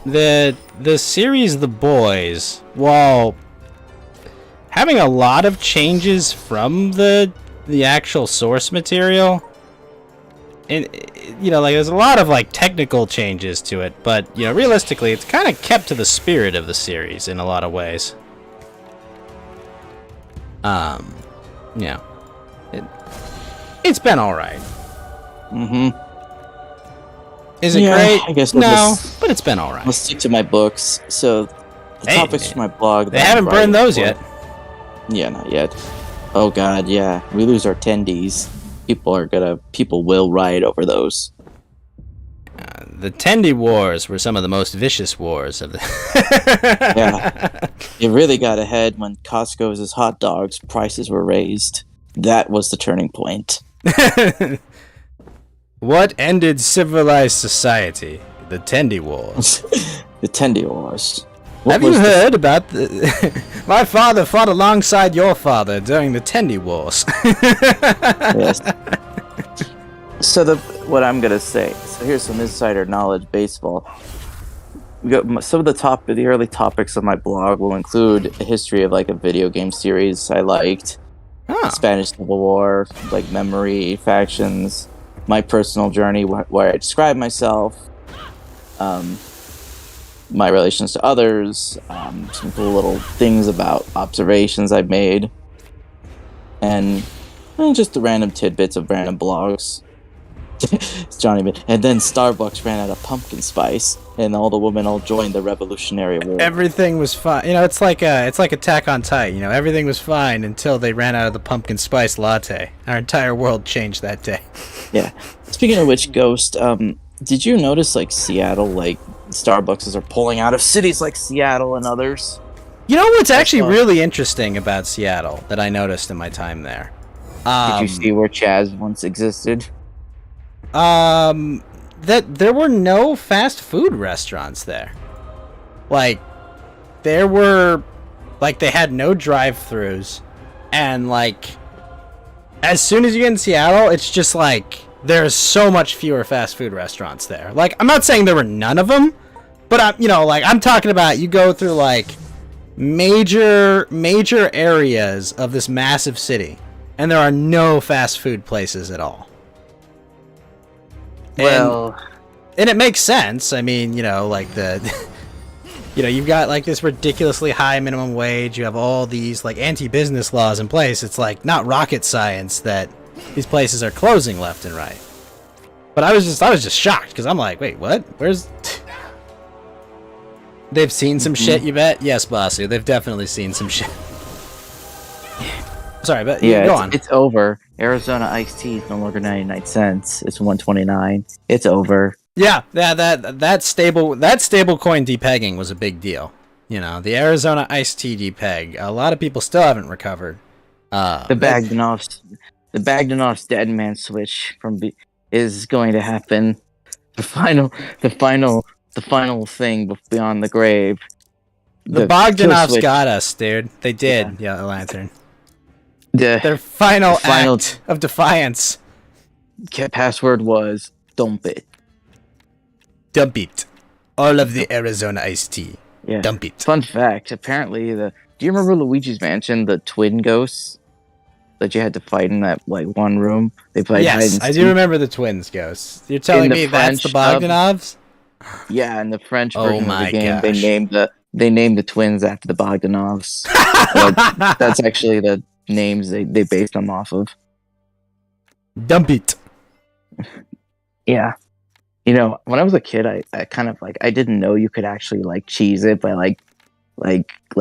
the series The Boys, while having a lot of changes from the actual source material, and there's a lot of technical changes to it, but realistically it's kind of kept to the spirit of the series in a lot of ways. It's been all right.
Mm-hmm.
Is it great?
I guess
no, but it's been all right.
I'll stick to my books. So The
Hey,
topics for my blog.
They
that I'm
haven't burned
writing
those
for-
yet.
Yeah, not yet. Oh god, yeah. We lose our attendees. People will riot over those.
The Tendy Wars were some of the most vicious wars of the.
Yeah. It really got ahead when Costco's hot dogs prices were raised. That was the turning point.
What ended civilized society? The Tendy Wars.
The Tendy Wars. What
Have you
was the-
heard about the... My father fought alongside your father during the Tendy Wars.
Yes. So what I'm gonna say. So here's some insider knowledge baseball. We got some of the early topics of my blog will include a history of like a video game series I liked,
Huh.
Spanish Civil War, like memory, factions, my personal journey where I describe myself, my relations to others, some cool little things about observations I've made, and just the random tidbits of random blogs. It's Johnny, and then Starbucks ran out of pumpkin spice, and all the women all joined the Revolutionary War.
Everything was fine. You know, it's like Attack on Titan. You know, everything was fine until they ran out of the pumpkin spice latte. Our entire world changed that day.
Yeah. Speaking of which, Ghost, did you notice like Seattle, like Starbucks are pulling out of cities like Seattle and others?
You know what's actually
fun.
really interesting about Seattle that I noticed in my time there?
Did you see where Chaz once existed?
That there were no fast food restaurants there. Like, they had no drive-thrus, and like, as soon as you get in Seattle, it's just like, there's so much fewer fast food restaurants there. Like, I'm not saying there were none of them, but I'm talking about you go through like major areas of this massive city, and there are no fast food places at all. And it makes sense. I mean, like you've got like this ridiculously high minimum wage. You have all these like anti-business laws in place. It's like not rocket science that these places are closing left and right. But I was just shocked because I'm like, wait, what? Where's? They've seen some shit, you bet? Yes, Bossy. They've definitely seen some shit. Sorry, but
yeah,
go on.
It's over. Arizona iced tea is no longer 99 cents. It's 129. It's over.
Yeah, that stable coin depegging was a big deal. The Arizona iced tea depeg. A lot of people still haven't recovered.
The Bogdanov's dead man switch is going to happen. The final thing beyond the grave.
The Bogdanovs got us, dude. They did. Yeah, Lantern. Their final act of defiance.
Password was dump it.
Dump it. All of the Arizona iced tea.
Yeah.
Dump it.
Fun fact, apparently do you remember Luigi's Mansion, the twin ghosts that you had to fight in that like one room? They played hide and
Yes, I do
seek?
remember the twins ghosts. You're telling me that's the Bogdanovs?
Yeah, in the French
Oh
version of
my
the game,
gosh.
they named the twins after the Bogdanovs. That's actually the names they based them off of.
Dump it.
Yeah. When I was a kid, I kind of like I didn't know you could actually like cheese it by like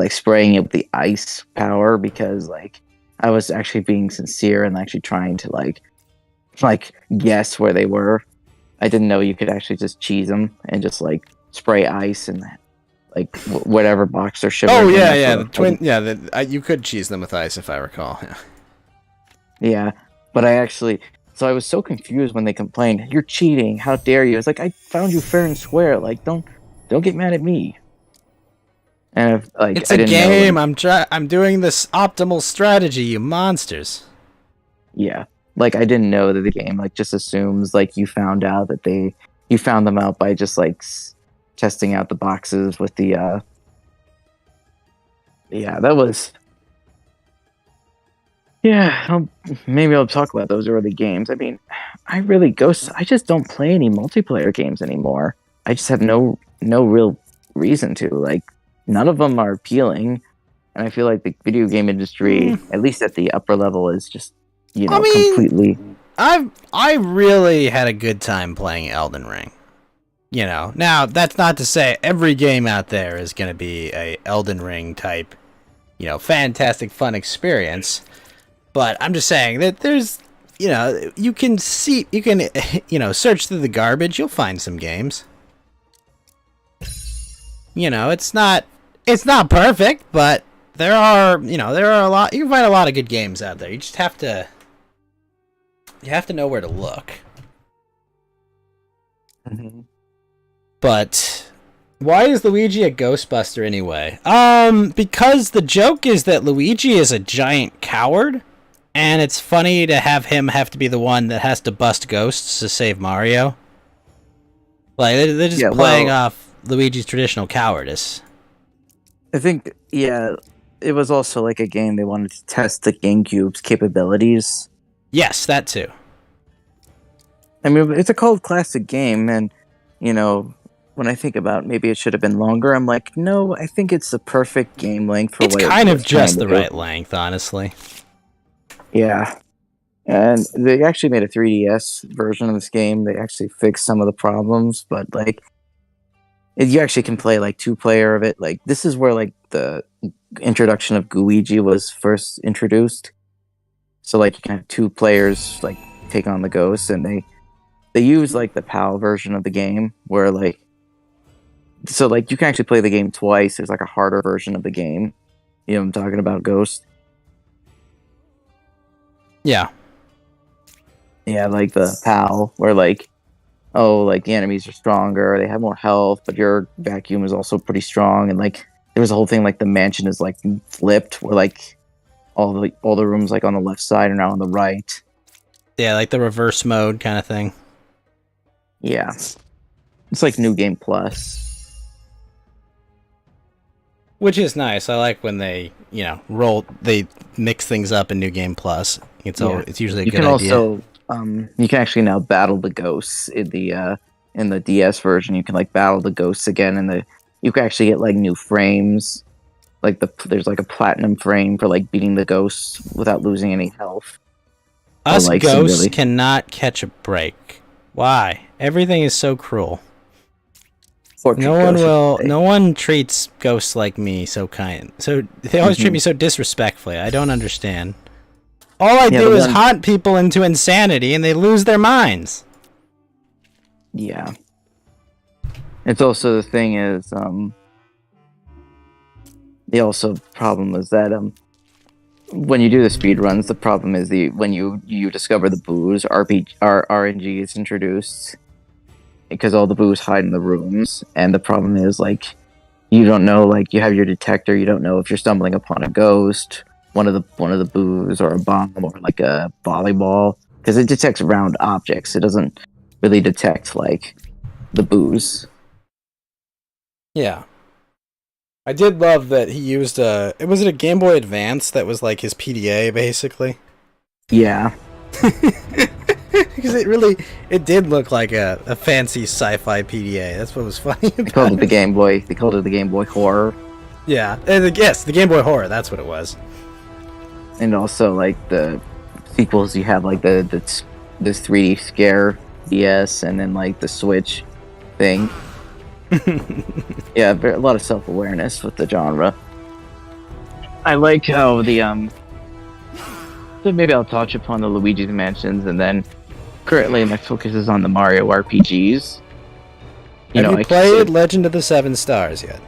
spraying it with the ice power, because like I was actually being sincere and actually trying to like guess where they were. I didn't know you could actually just cheese them and just like spray ice and like whatever box they're shipping.
Oh yeah, the twin. Yeah, you could cheese them with ice if I recall. Yeah.
Yeah, but so I was so confused when they complained, "You're cheating! How dare you!" It's like, I found you fair and square. Like, don't get mad at me. And
It's a game. I'm doing this optimal strategy. You monsters.
Yeah, like I didn't know that the game like just assumes like you found out that you found them out by just like testing out the boxes with the. Yeah, that was. Yeah, maybe I'll talk about those early games. I mean, I just don't play any multiplayer games anymore. I just have no real reason to. Like, none of them are appealing, and I feel like the video game industry, at least at the upper level, is just completely.
I really had a good time playing Elden Ring. You know, now that's not to say every game out there is going to be a Elden Ring type, you know, fantastic fun experience. But I'm just saying that there's, you know, you can, you know, search through the garbage, you'll find some games. You know, it's not perfect, but there are a lot, you can find a lot of good games out there. You just have to know where to look.
Mm-hmm.
But why is Luigi a Ghostbuster anyway? Because the joke is that Luigi is a giant coward, and it's funny to have him have to be the one that has to bust ghosts to save Mario. Like, they're just playing off Luigi's traditional cowardice.
I think, yeah, it was also like a game they wanted to test the GameCube's capabilities.
Yes, that too.
I mean, it's a cult classic game, and, you know, when I think about maybe it should have been longer, I'm like, no, I think it's the perfect game length for
it's
what
kind
it
of just the right length, honestly.
Yeah. And they actually made a 3DS version of this game. They actually fixed some of the problems, but like you actually can play like 2-player of it. Like this is where like the introduction of Gooigi was first introduced. So like you can have 2 players like take on the ghosts, and they use like the PAL version of the game where like so like you can actually play the game twice. There's like a harder version of the game. You know what I'm talking about, Ghost?
Yeah.
Yeah, like the PAL, where like, oh, like the enemies are stronger, they have more health, but your vacuum is also pretty strong, and like there was a whole thing like the mansion is like flipped, where like all the rooms like on the left side are now on the right.
Yeah, like the reverse mode kind of thing.
Yeah, it's like New Game Plus.
Which is nice. I like when they, you know, they mix things up in New Game Plus. It's usually a good idea.
You can actually now battle the ghosts in the DS version. You can like battle the ghosts again, and you can actually get like new frames. Like there's like a platinum frame for like beating the ghosts without losing any health.
Us like, ghosts cannot catch a break. Why? Everything is so cruel. No one treats ghosts like me so kind. So they always treat me so disrespectfully. I don't understand. All I do is haunt people into insanity, and they lose their minds.
Yeah. It's also the thing is, the also problem is that when you do the speed runs, the problem is when you discover the boos, RNG is introduced. Because all the boos hide in the rooms, and the problem is like you don't know, like you have your detector, you don't know if you're stumbling upon a ghost, one of the boos, or a bomb, or like a volleyball, because it detects round objects. It doesn't really detect like the boos.
Yeah, I did love that he used was it a Game Boy Advance that was like his PDA basically?
Yeah.
Because it did look like a fancy sci-fi PDA. That's what was funny about
They called it the Game Boy. They called it the Game Boy Horror.
Yeah, yes, the Game Boy Horror. That's what it was.
And also, like the sequels, you have like this 3D Scare DS, and then like the Switch thing. Yeah, a lot of self-awareness with the genre. I like how so maybe I'll touch upon the Luigi's Mansions, and then currently my focus is on the Mario RPGs.
Have you played Legend of the Seven Stars yet?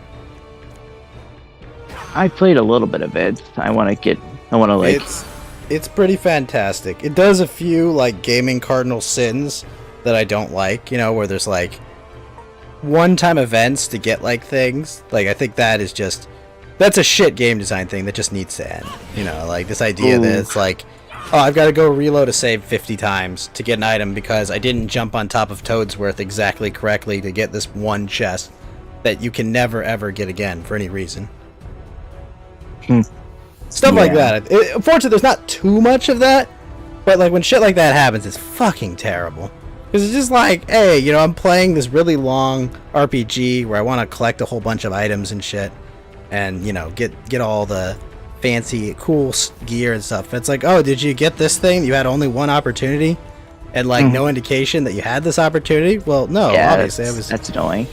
I played a little bit of it.
It's pretty fantastic. It does a few like gaming cardinal sins that I don't like, you know, where there's like one-time events to get like things. Like I think that's a shit game design thing that just needs to end. You know, like this idea that it's like, oh, I've got to go reload a save 50 times to get an item because I didn't jump on top of Toadsworth exactly correctly to get this one chest that you can never ever get again for any reason. Stuff like that. Unfortunately, there's not too much of that, but like when shit like that happens, it's fucking terrible. Because it's just like, hey, you know, I'm playing this really long RPG where I want to collect a whole bunch of items and shit. And, you know, get all the fancy, cool gear and stuff. It's like, oh, did you get this thing? You had only one opportunity? and like no indication that you had this opportunity. Well, no,
Yeah,
obviously I was.
that's annoying.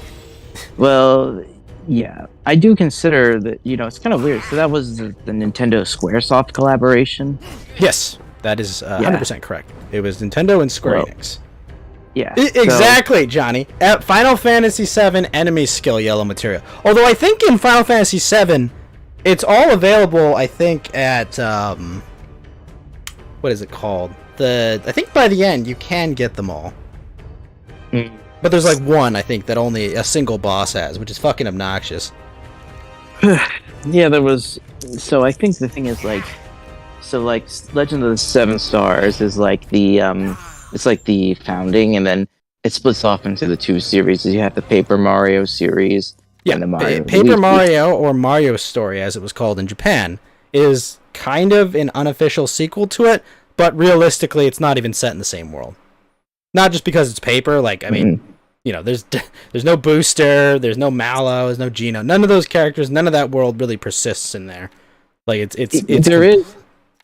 Well, yeah, I do consider that. It's kind of weird. So that was the Nintendo SquareSoft collaboration.
Yes, that is 100% correct. It was Nintendo and Square
Well,
Enix.
Yeah,
Exactly, Johnny. At Final Fantasy VII Enemy Skill Yellow Material. Although I think in Final Fantasy VII, it's all available. I think at what is it called? I think by the end you can get them all. But there's like one I think that only a single boss has, which is fucking obnoxious.
Yeah, there was. So I think the thing is like Legend of the Seven Stars is like the it's like the founding, and then it splits off into the two series. You have the Paper Mario series.
Yeah,
and the Mario.
Paper Mario, or Mario Story as it was called in Japan, is kind of an unofficial sequel to it, but realistically it's not even set in the same world. Not just because it's paper, like, I mean, there's no Booster, there's no Mallow, there's no Geno. None of those characters, none of that world really persists in there. Like, it's
there is.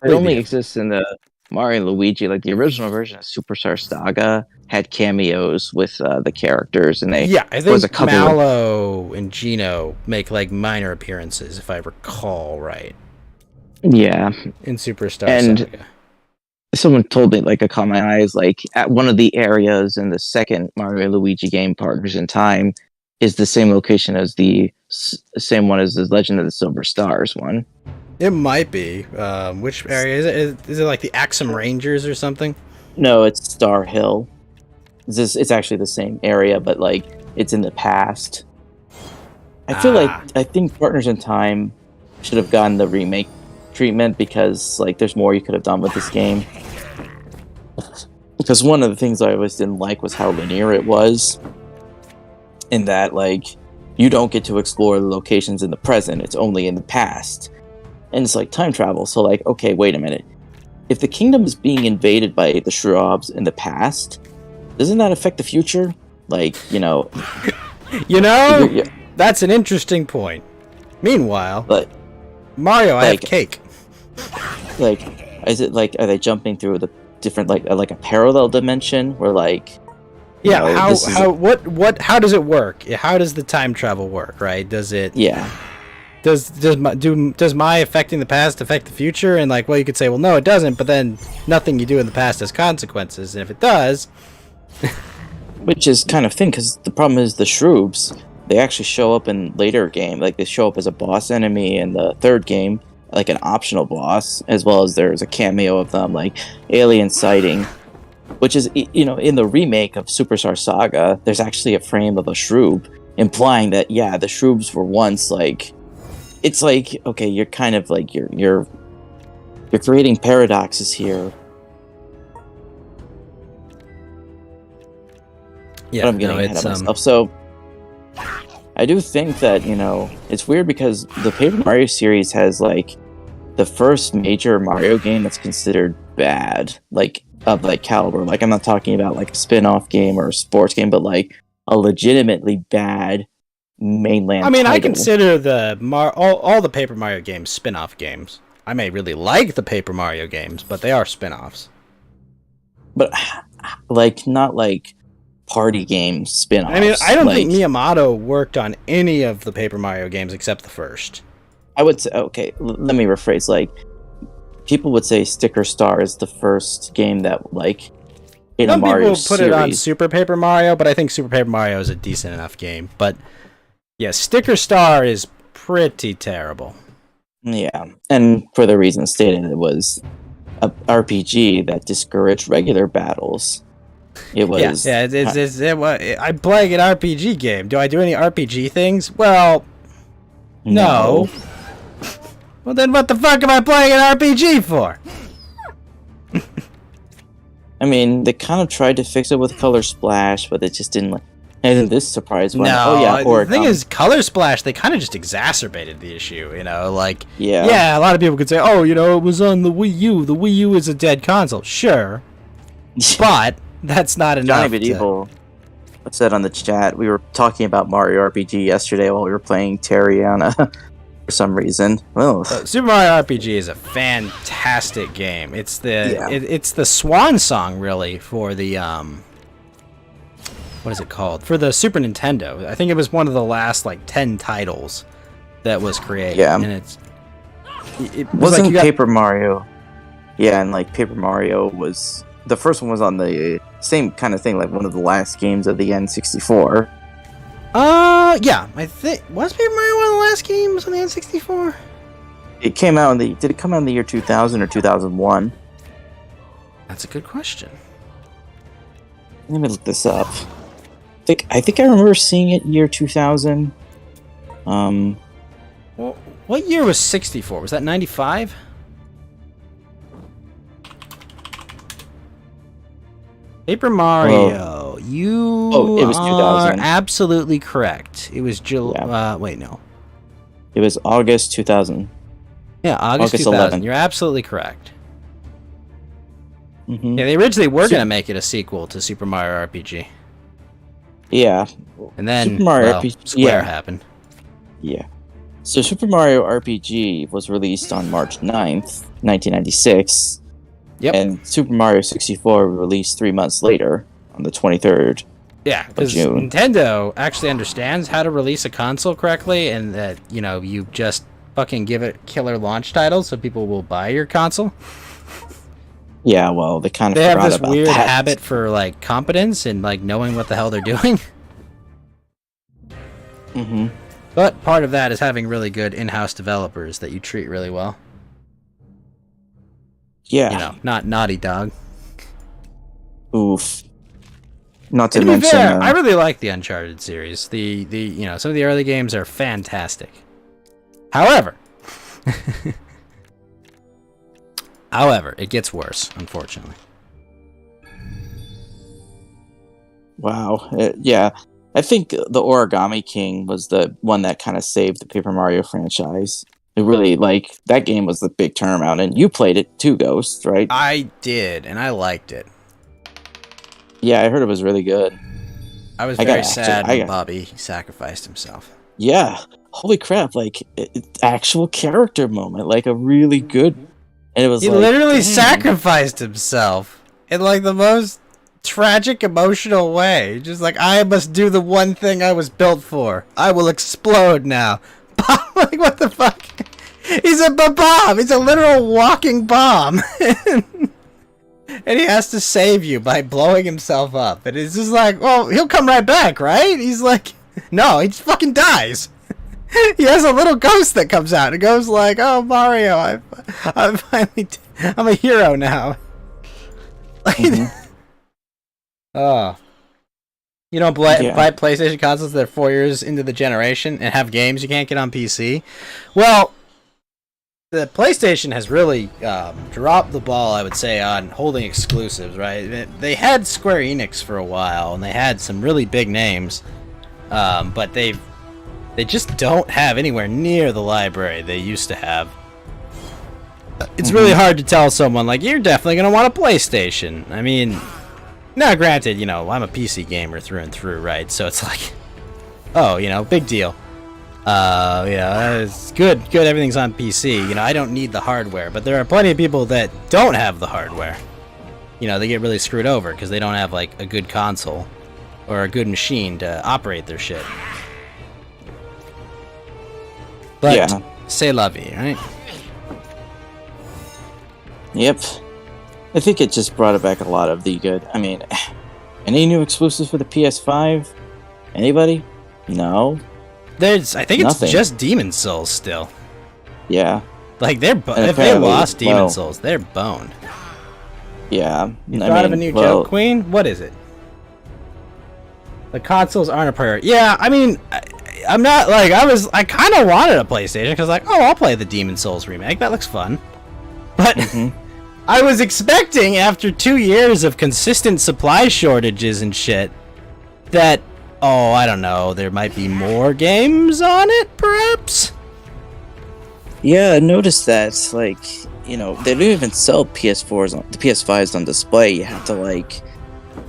It only exists in the Mario and Luigi. Like, the original version of Superstar Saga had cameos with the characters, and I think
Mallow and Geno make, like, minor appearances, if I recall right.
Yeah.
In Superstar Saga.
Someone told me, like, a caught my eye is like at one of the areas in the second Mario and Luigi game, Partners in Time, is the same location as the same one as the Legend of the Silver Stars one.
It might be. Which area is it? Is it like the Axum Rangers or something?
No, it's Star Hill. It's actually the same area, but like it's in the past. I think Partners in Time should have gotten the remake treatment because like there's more you could have done with this game. Because one of the things I always didn't like was how linear it was. In that, like, you don't get to explore the locations in the present, it's only in the past. And it's like time travel, so like, okay, wait a minute. If the kingdom is being invaded by the Shrubs in the past, doesn't that affect the future? Like,
that's an interesting point. Meanwhile,
but
Mario, I have cake.
Like, is it like, are they jumping through the different, like a parallel dimension where like,
how does it work? How does the time travel work? Right? Does it?
Yeah.
Does my affecting the past affect the future? And like, well, you could say, well, no, it doesn't. But then nothing you do in the past has consequences. And if it does,
which is kind of thing, because the problem is the Shrubs, they actually show up in later game. Like they show up as a boss enemy in the third game, like an optional boss, as well as there's a cameo of them, like alien sighting. Which is, in the remake of Superstar Saga, there's actually a frame of a Shrub, implying that the Shrubs were once like. It's like, okay, you're kind of like you're creating paradoxes here.
Yeah,
but I'm getting ahead of myself. So I do think that it's weird because the Paper Mario series has like the first major Mario game that's considered bad, like of like caliber. Like I'm not talking about like a spin-off game or a sports game, but like a legitimately bad mainland title.
I consider all the Paper Mario games spin-off games. I may really like the Paper Mario games, but they are spin-offs.
But like not like party games spin-offs.
I don't think Miyamoto worked on any of the Paper Mario games except the first.
I would say, okay, let me rephrase. Like, people would say Sticker Star is the first game that like in a Mario series.
Some people put it on Super Paper Mario, but I think Super Paper Mario is a decent enough game. But yeah, Sticker Star is pretty terrible.
Yeah, and for the reason stated, it was a RPG that discouraged regular battles. It was...
I play an RPG game. Do I do any RPG things? Well, no. Well, then what the fuck am I playing an RPG for?
They kind of tried to fix it with Color Splash, but it just didn't... And this surprised when
the thing is, Color Splash, they kind of just exacerbated the issue, a lot of people could say, it was on the Wii U. The Wii U is a dead console. Sure. But that's not enough.
Johnny Medieval said on the chat, we were talking about Mario RPG yesterday while we were playing Terry on
for some reason. Oh,
Super Mario RPG is a fantastic game. It's it's the swan song really for the what is it called? For the Super Nintendo. I think it was one of the last like 10 titles that was created.
Yeah.
And it was
wasn't
like you got,
Paper Mario. Yeah, and like Paper Mario was the first one was on the same kind of thing, like one of the last games of the N64.
Yeah, I think was Paper Mario one of the last games on the N64?
It came out did it come out in the year 2000 or 2001?
That's a good question.
Let me look this up. I think I remember seeing it year 2000.
Well, what year was 64? Was that 95? Paper Mario,
it was 2000.
are absolutely correct. It was wait, no.
It was August 2000.
Yeah, August 2000.
11.
You're absolutely correct.
Mm-hmm.
Yeah, they originally were going to make it a sequel to Super Mario RPG.
Yeah.
And then
Super Mario RPG
Square happened.
Yeah. So Super Mario RPG was released on March 9th, 1996.
Yep.
And Super Mario 64 released 3 months later on the 23rd.
Yeah, because
June.
Nintendo actually understands how to release a console correctly, and that, you just fucking give it killer launch titles so people will buy your console.
Yeah, well, they kind of
They have
forgot
this
about
weird
that.
habit for, like, competence and, like, knowing what the hell they're doing.
Mm-hmm.
But part of that is having really good in-house developers that you treat really well.
Yeah.
Not Naughty Dog.
Oof. Not to
And to be
mention...
fair, I really like the Uncharted series. The some of the early games are fantastic. However, it gets worse, unfortunately.
Wow. Yeah. I think the Origami King was the one that kind of saved the Paper Mario franchise. It really, that game was the big turnaround, and you played it too, Ghost, right?
I did, and I liked it.
Yeah, I heard it was really good.
I was very sad when Bobby sacrificed himself.
Yeah. Holy crap, actual character moment, a really good... And it was
he literally sacrificed himself in, the most tragic, emotional way. Just I must do the one thing I was built for. I will explode now. What the fuck? He's a bomb. He's a literal walking bomb. And he has to save you by blowing himself up. And it's just well, he'll come right back, right? He's no, he just fucking dies. He has a little ghost that comes out and goes oh, Mario, I'm finally, I'm a hero now.
Mm-hmm.
Oh. You don't buy PlayStation consoles that are 4 years into the generation and have games you can't get on PC? Well, the PlayStation has really dropped the ball, I would say, on holding exclusives, right? They had Square Enix for a while, and they had some really big names, but they just don't have anywhere near the library they used to have. It's really hard to tell someone, you're definitely going to want a PlayStation. I mean... Now, granted, I'm a PC gamer through and through, right? So it's oh, big deal. It's good, everything's on PC. I don't need the hardware. But there are plenty of people that don't have the hardware. They get really screwed over because they don't have, a good console or a good machine to operate their shit. But,
yeah.
C'est la vie, right?
Yep. I think it just brought back a lot of the good. I mean, any new exclusives for the PS5? Anybody? No.
I think
Nothing.
it's just Demon Souls still.
Yeah.
If they lost Demon Souls, they're boned.
Yeah.
You thought of a new joke, Queen? What is it? The consoles aren't a priority. Yeah, I mean, I'm not I kind of wanted a PlayStation because I'll play the Demon Souls remake. That looks fun. But I was expecting, after 2 years of consistent supply shortages and shit, that, I don't know, there might be more games on it, perhaps?
Yeah, I noticed that. They don't even sell PS4s, the PS5s on display. You have to,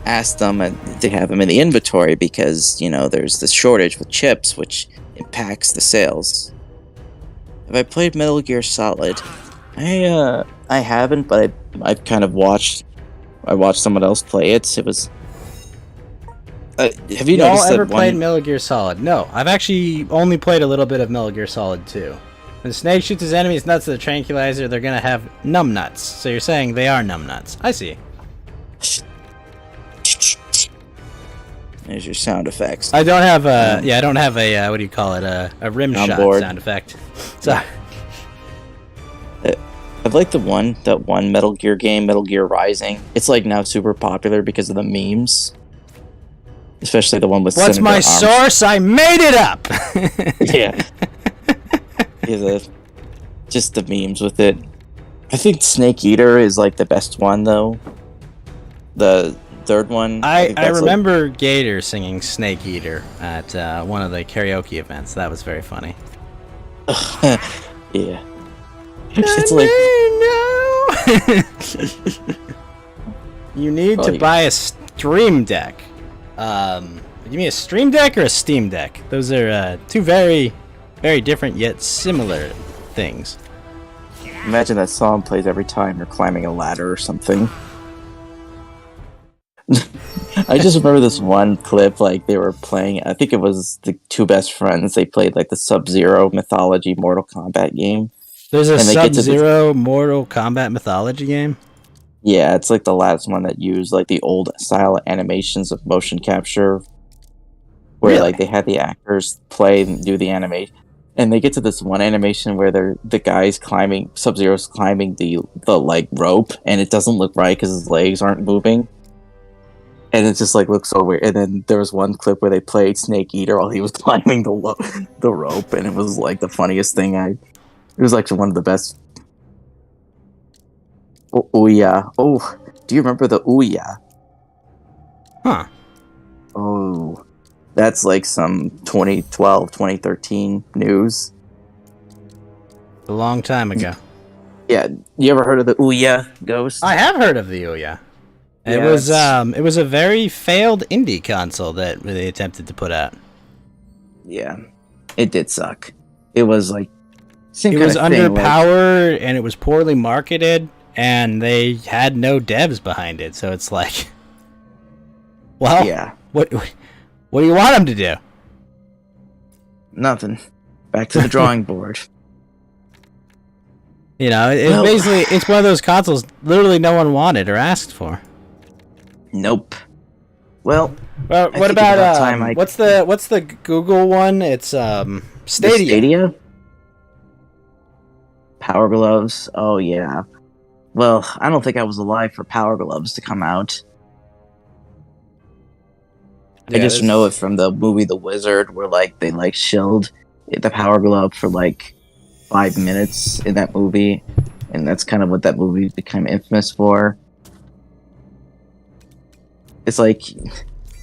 ask them to have them in the inventory because, there's this shortage with chips, which impacts the sales.
Have I played Metal Gear Solid? I haven't, but I've kind of watched. I watched someone else play it. It was. Have you
Y'all
noticed
ever
that
played
one?
Metal Gear Solid? No, I've actually only played a little bit of Metal Gear Solid 2. When Snake shoots his enemies nuts with a tranquilizer, they're gonna have numb nuts. So you're saying they are numb nuts. I see.
There's your sound effects.
I don't have a I don't have a what do you call it, a rim shot
Soundboard.
sound effect. So
I've liked that one Metal Gear game, Metal Gear Rising. It's like now super popular because of the memes, especially the one with.
what's
Senator
my
Arms.
source? I made it up.
Yeah, just the memes with it. I think Snake Eater is like the best one though. The third one.
I
think that's,
remember Gator singing Snake Eater at one of the karaoke events. That was very funny.
Like, yeah. It's like
you need to buy a Stream Deck. You mean a Stream Deck or a Steam Deck? Those are two very, very different yet similar things.
imagine that song plays every time you're climbing a ladder or something. I just remember this one clip, like they were playing. I think it was the two best friends. They played like the Sub-Zero Mythology Mortal Kombat game.
There's a
And they get to
Sub-Zero Mortal Kombat Mythology game.
Yeah, it's like the last one that used like the old style animations of motion capture, where
Really?
like they had the actors play and do the animation, and they get to this one animation where the guy's climbing, Sub-Zero's climbing the like rope, and it doesn't look right because his legs aren't moving, and it just like looks so weird. And then there was one clip where they played Snake Eater while he was climbing the rope, and it was like the funniest thing. It was actually one of the best. Oh yeah. Oh, do you remember the Ouya?
Huh.
Oh, that's like some 2012, 2013 news.
A long time ago.
Yeah, you ever heard of the Ouya Ghost?
I have heard of the Ouya. It
Yeah,
was a very failed indie console that they attempted to put out.
Yeah, it did suck. It was like
It was underpowered and it was poorly marketed and they had no devs behind it. So it's like, well,
yeah,
what do you want them to do?
nothing. Back to the drawing board.
You know, it's one of those consoles literally no one wanted or asked for.
Nope. Well,
Well,
I
what
think
about
it's about time
what's the Google one? It's
the
Stadia.
Stadia? Power Gloves? Oh yeah. Well, I don't think I was alive for Power Gloves to come out. I just know it from the movie The Wizard, where like they like shilled the Power Glove for like 5 minutes in that movie, and that's kind of what that movie became infamous for. It's like,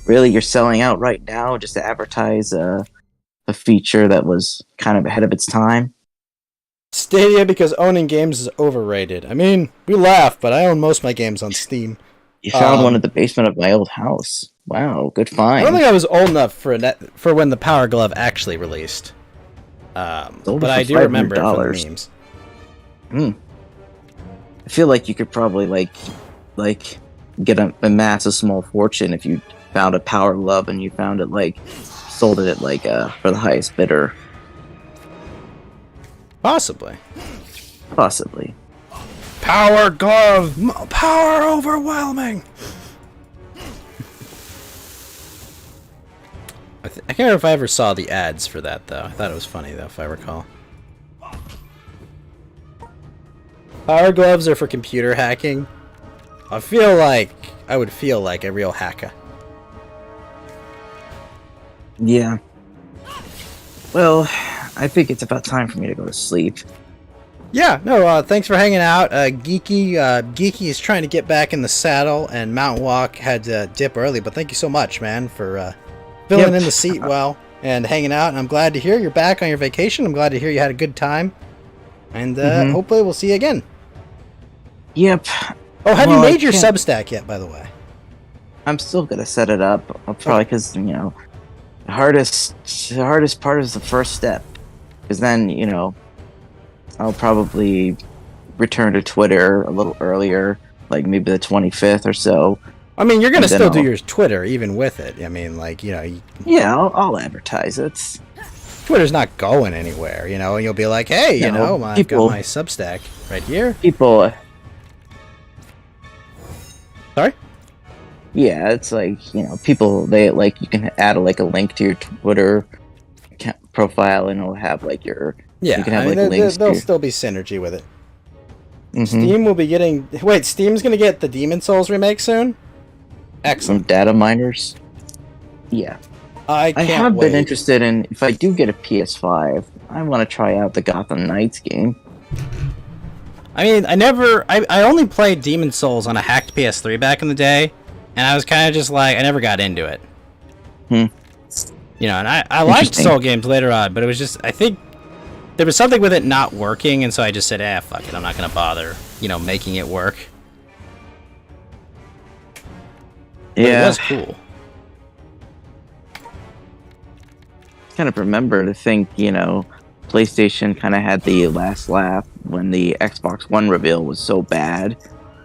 really, you're selling out right now just to advertise a feature that was kind of ahead of its time.
Stadia because owning games is overrated. I mean, we laugh, but I own most of my games on Steam.
You found one in the basement of my old house. Wow, good
I
find.
don't think I was old enough for when the Power Glove actually released.
Sold
But
it
I
for
do remember it from the
$500.
memes.
I feel like you could probably like get amass a small fortune if you found a Power Glove and you found it like sold it at like for the highest bidder.
Possibly.
Possibly.
Power Glove! Power overwhelming! I can't remember if I ever saw the ads for that, though. I thought it was funny, though, if I recall. Power Gloves are for computer hacking. I would feel like a real hacker.
Yeah. Well, I think it's about time for me to go to sleep.
Yeah, no, thanks for hanging out. Geeky is trying to get back in the saddle, and Mountain Walk had to dip early, but thank you so much, man, for filling in the seat well and hanging out. And I'm glad to hear you're back on your vacation. I'm glad to hear you had a good time. And hopefully we'll see you again.
Yep.
Oh, have you made your Substack yet, by the way?
I'm still gonna set it up. I'll probably, because the hardest part is the first step, because then I'll probably return to Twitter a little earlier, like maybe the 25th or so.
I mean, you're gonna
And then
still do
I'll-
your Twitter even with it. I mean, like,
Yeah, I'll advertise it.
Twitter's not going anywhere, and you'll be like, hey,
No,
I've got
people-
my Substack right here.
People,
Sorry?
yeah, it's like, people, they like, you can add like a link to your Twitter profile and it'll have like your,
Yeah,
you can have
I mean,
like links.
there'll still be synergy with it.
Mhm.
Steam will be getting... Wait, Steam's gonna get the Demon Souls remake soon?
Some
Excellent.
data miners. Yeah.
I
I
can't
have
wait.
been interested in, if I do get a PS5, I want to try out the Gotham Knights game.
I mean, I only played Demon Souls on a hacked PS3 back in the day, and I was kind of just like, I never got into it.
Hmm.
And I liked
Interesting.
Soul games later on, but it was just, I think there was something with it not working, and so I just said, fuck it, I'm not gonna bother, making it work. But it was cool.
Kind of remember to think, PlayStation kind of had the last laugh when the Xbox One reveal was so bad,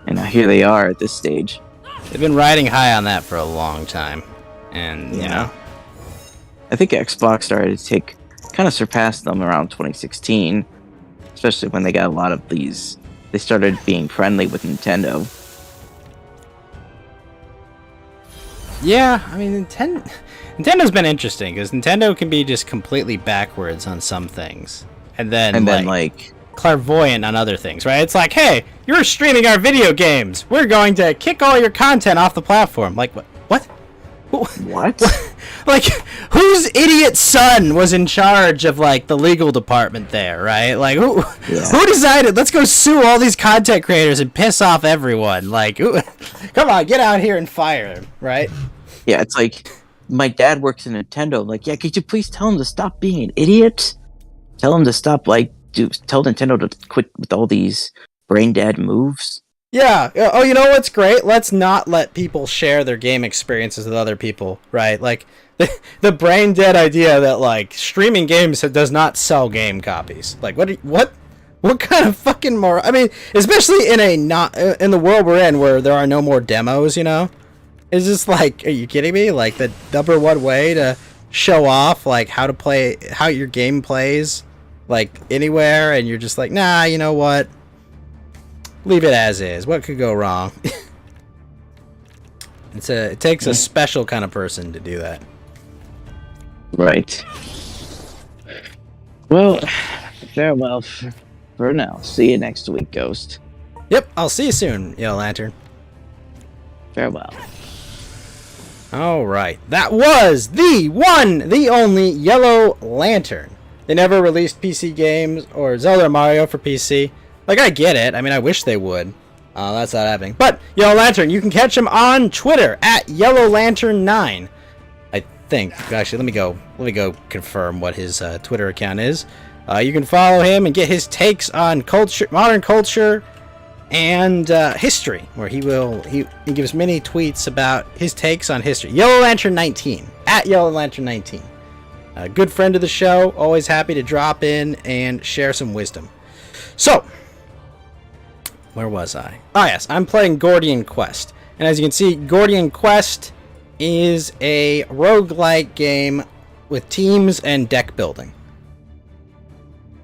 and now here they are at this stage.
They've been riding high on that for a long time, and
Yeah. I think Xbox started to kind of surpassed them around 2016, especially when they got a lot of these. They started being friendly with Nintendo.
Yeah, I mean, Nintendo's been interesting because Nintendo can be just completely backwards on some things, and then
like
clairvoyant on other things, right? It's like, hey, you're streaming our video games. We're going to kick all your content off the platform. Like, what?
what?
Like, whose idiot son was in charge of, like, the legal department there, right? Like, who decided, let's go sue all these content creators and piss off everyone? Like, come on, get out here and fire them, right?
Yeah, it's like, my dad works in Nintendo. I'm like, yeah, could you please tell him to stop being an idiot? Tell him to stop, tell Nintendo to quit with all these brain dead moves.
Yeah. Oh, you know what's great? Let's not let people share their game experiences with other people, right? Like, the brain dead idea that, like, streaming games does not sell game copies. Like, what kind of fucking more? I mean, especially in in the world we're in where there are no more demos, It's just like, are you kidding me? Like, the number one way to show off, like, how your game plays, like, anywhere, and you're just like, nah, you know what? Leave it as is. What could go wrong? It takes a special kind of person to do that.
Right. Well, farewell for now. See you next week, Ghost.
Yep, I'll see you soon, Yellow Lantern.
Farewell.
Alright, that was the one, the only Yellow Lantern. They never released PC games or Zelda or Mario for PC. Like, I get it. I mean, I wish they would. That's not happening. But, Yellow Lantern, you can catch him on Twitter at YellowLantern9. I think. Actually, let me go confirm what his Twitter account is. You can follow him and get his takes on modern culture and history, where he gives many tweets about his takes on history. Yellow Lantern 19 at Yellow Lantern 19. A good friend of the show, always happy to drop in and share some wisdom. So, where was I? Ah, yes, I'm playing Gordian Quest, and as you can see, Gordian Quest is a roguelike game with teams and deck building.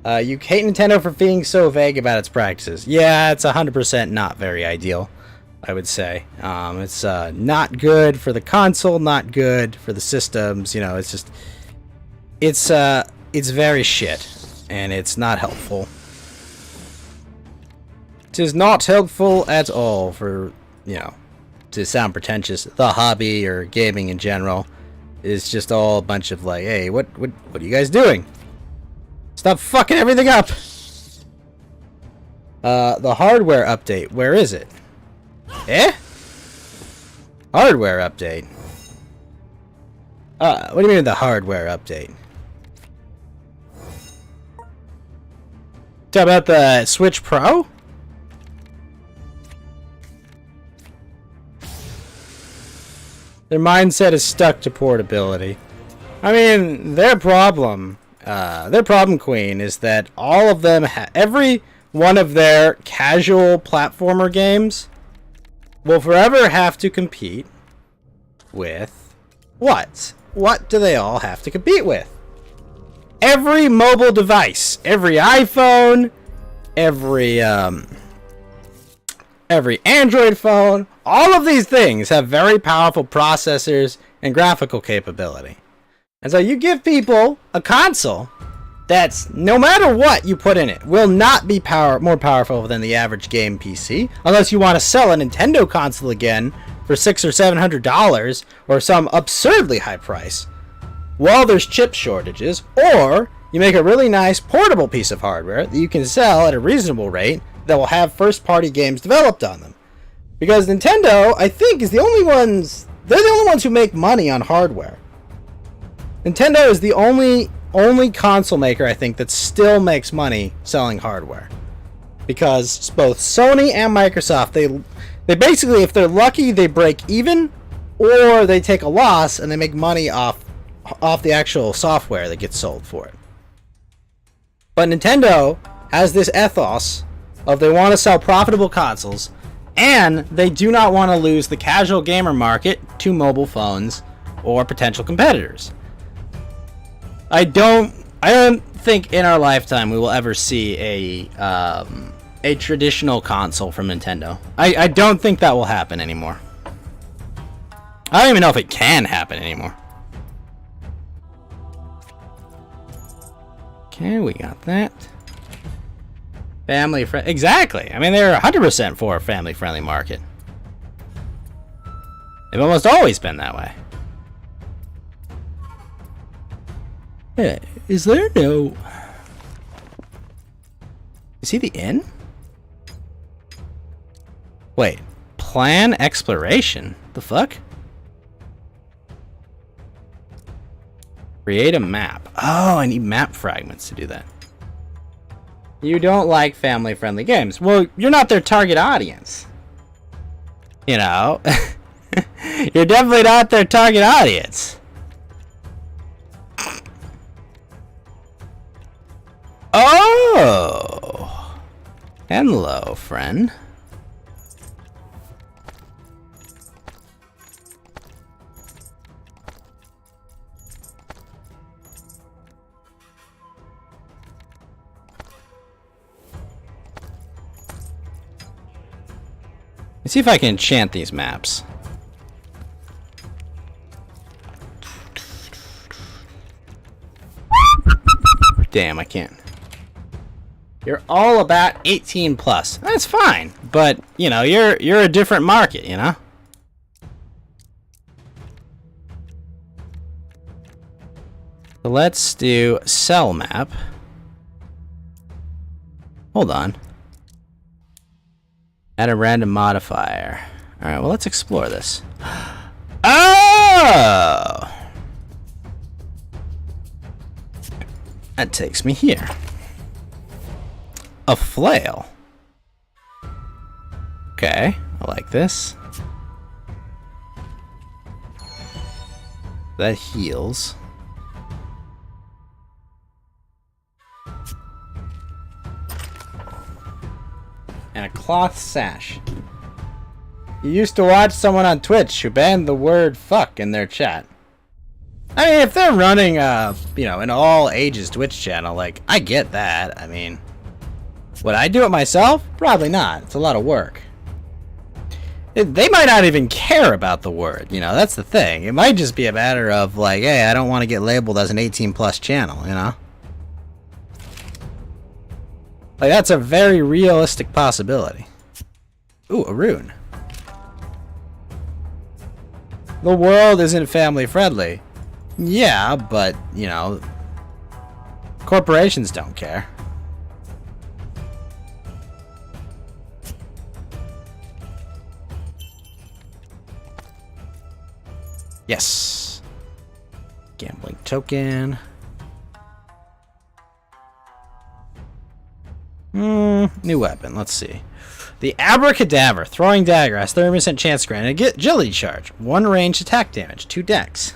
You hate Nintendo for being so vague about its practices. Yeah, it's 100% not very ideal, I would say. It's not good for the console, not good for the systems. It's just, it's very shit, and it's not helpful. It is not helpful at all for, to sound pretentious. The hobby or gaming in general is just all a bunch of like, hey, what are you guys doing? Stop fucking everything up! The hardware update, where is it? Hardware update? What do you mean the hardware update? Talk about the Switch Pro? Their mindset is stuck to portability. I mean, their problem their problem queen is that all of them, every one of their casual platformer games will forever have to compete with what? What do they all have to compete with? Every mobile device, every iPhone, every Android phone, all of these things have very powerful processors and graphical capability. And so you give people a console that's, no matter what you put in it, will not be more powerful than the average game PC, unless you want to sell a Nintendo console again for $600 or $700 or some absurdly high price, while there's chip shortages, or you make a really nice portable piece of hardware that you can sell at a reasonable rate that will have first-party games developed on them. Because Nintendo, I think, is the only ones, they're the only ones who make money on hardware. Nintendo is the only console maker, I think, that still makes money selling hardware. Because both Sony and Microsoft, they basically, if they're lucky, they break even, or they take a loss and they make money off the actual software that gets sold for it. But Nintendo has this ethos of they want to sell profitable consoles, and they do not want to lose the casual gamer market to mobile phones or potential competitors. I don't think in our lifetime we will ever see a traditional console from Nintendo. I don't think that will happen anymore. I don't even know if it can happen anymore. Okay, we got that. Family friendly. Exactly. I mean, they're 100% for a family friendly market. They've almost always been that way. Yeah, is there no... Is he the inn? Wait, plan exploration? The fuck? Create a map. Oh, I need map fragments to do that. You don't like family-friendly games. Well, you're not their target audience. You know? You're definitely not their target audience. Oh! Hello, friend. Let's see if I can enchant these maps. Damn, I can't. You're all about 18 plus. That's fine, but you know, you're a different market, you know? So let's do cell map. Hold on. Add a random modifier. Alright, well, let's explore this. Oh! That takes me here. A flail. Okay, I like this. That heals. And a cloth sash. You used to watch someone on Twitch who banned the word fuck in their chat. I mean, if they're running you know, an all ages Twitch channel, like, I get that. I mean, would I do it myself? Probably not. It's a lot of work. They might not even care about the word, you know, that's the thing. It might just be a matter of, like, hey, I don't want to get labeled as an 18 plus channel, you know? Like, that's a very realistic possibility. Ooh, a rune. The world isn't family friendly. Yeah, but, you know, corporations don't care. Yes. Gambling token. New weapon. Let's see. The Abracadabra throwing dagger has 30% chance to grant an agility charge. 1 ranged attack damage. 2 dex.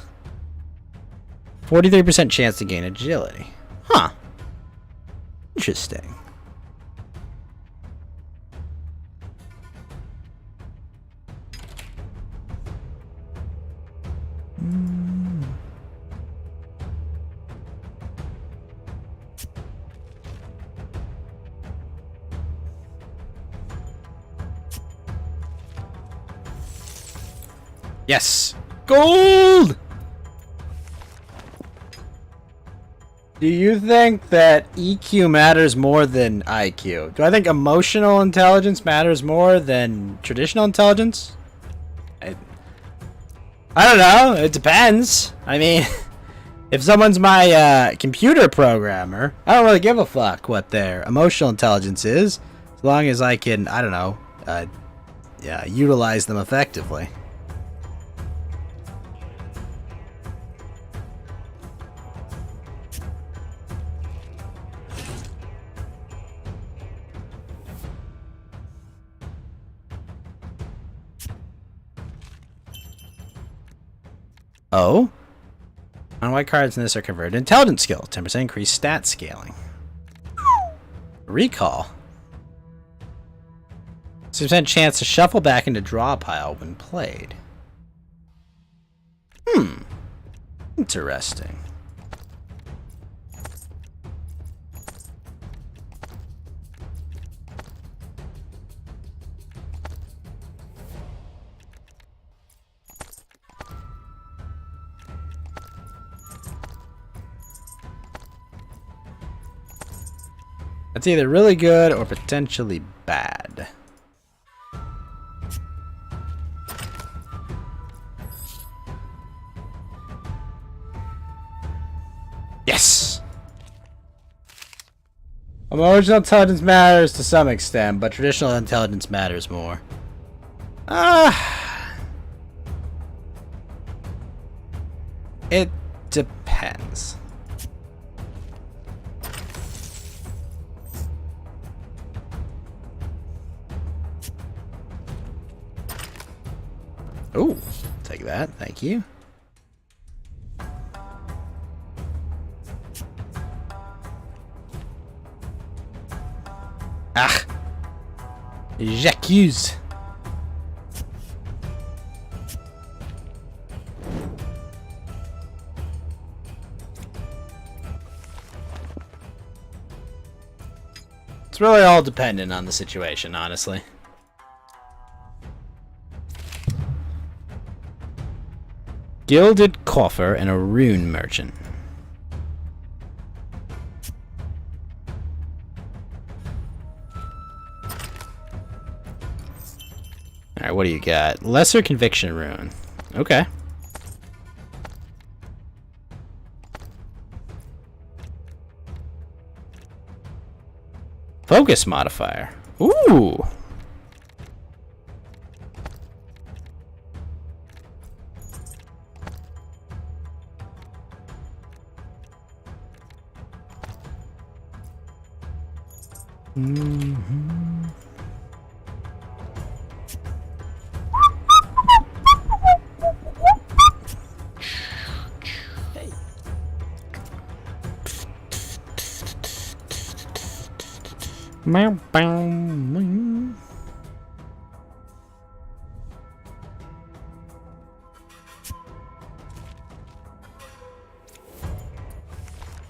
43% chance to gain agility. Huh. Interesting. Yes! Gold! Do you think that EQ matters more than IQ? Do I think emotional intelligence matters more than traditional intelligence? I don't know. It depends. I mean, if someone's my computer programmer, I don't really give a fuck what their emotional intelligence is, as long as I can, I don't know, utilize them effectively. Oh? On white cards in this are converted to intelligence skill. 10% increased stat scaling. Recall. 6% chance to shuffle back into draw pile when played. Interesting. That's either really good or potentially bad. Yes! Emotional intelligence matters to some extent, but traditional intelligence matters more. It depends. Ooh, take that, thank you. Ah! J'accuse! It's really all dependent on the situation, honestly. Gilded coffer and a rune merchant. Alright, what do you got? Lesser conviction rune. Okay. Focus modifier. Ooh!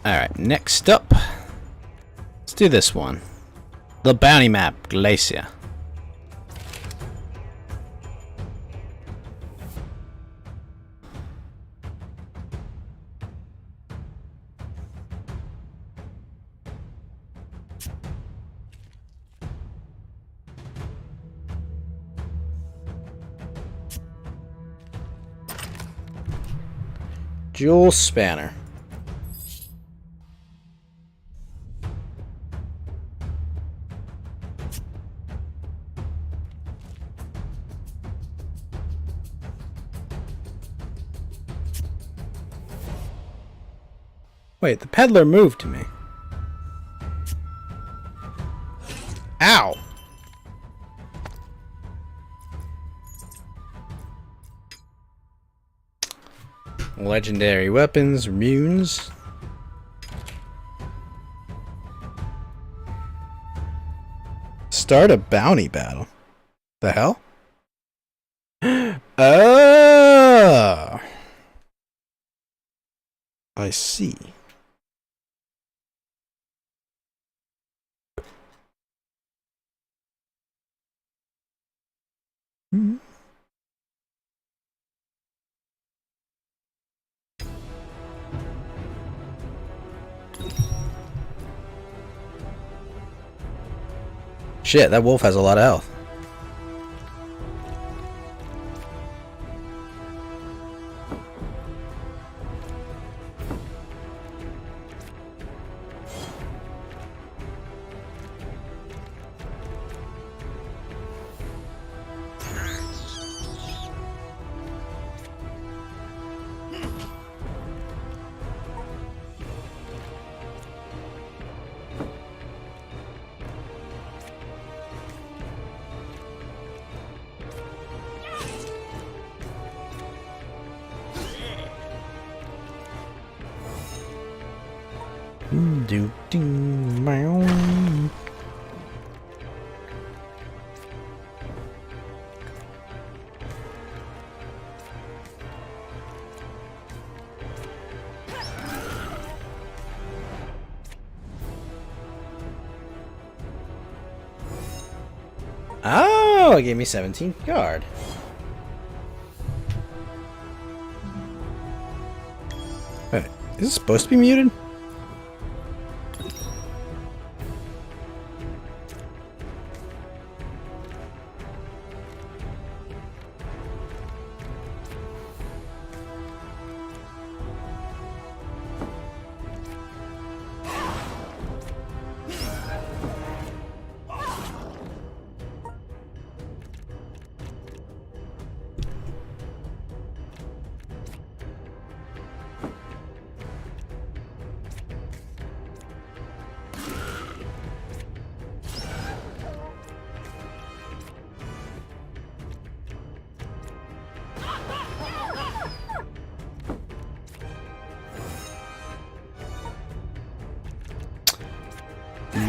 Alright, next up. Let's do this one. The bounty map, Glacier. Jewel Spanner. Wait, the peddler moved to me. Ow! Legendary weapons, runes. Start a bounty battle. The hell? Oh! I see. Hmm. Shit, that wolf has a lot of health. Do ding meow. Oh, it gave me 17 guard. Wait, is it supposed to be muted?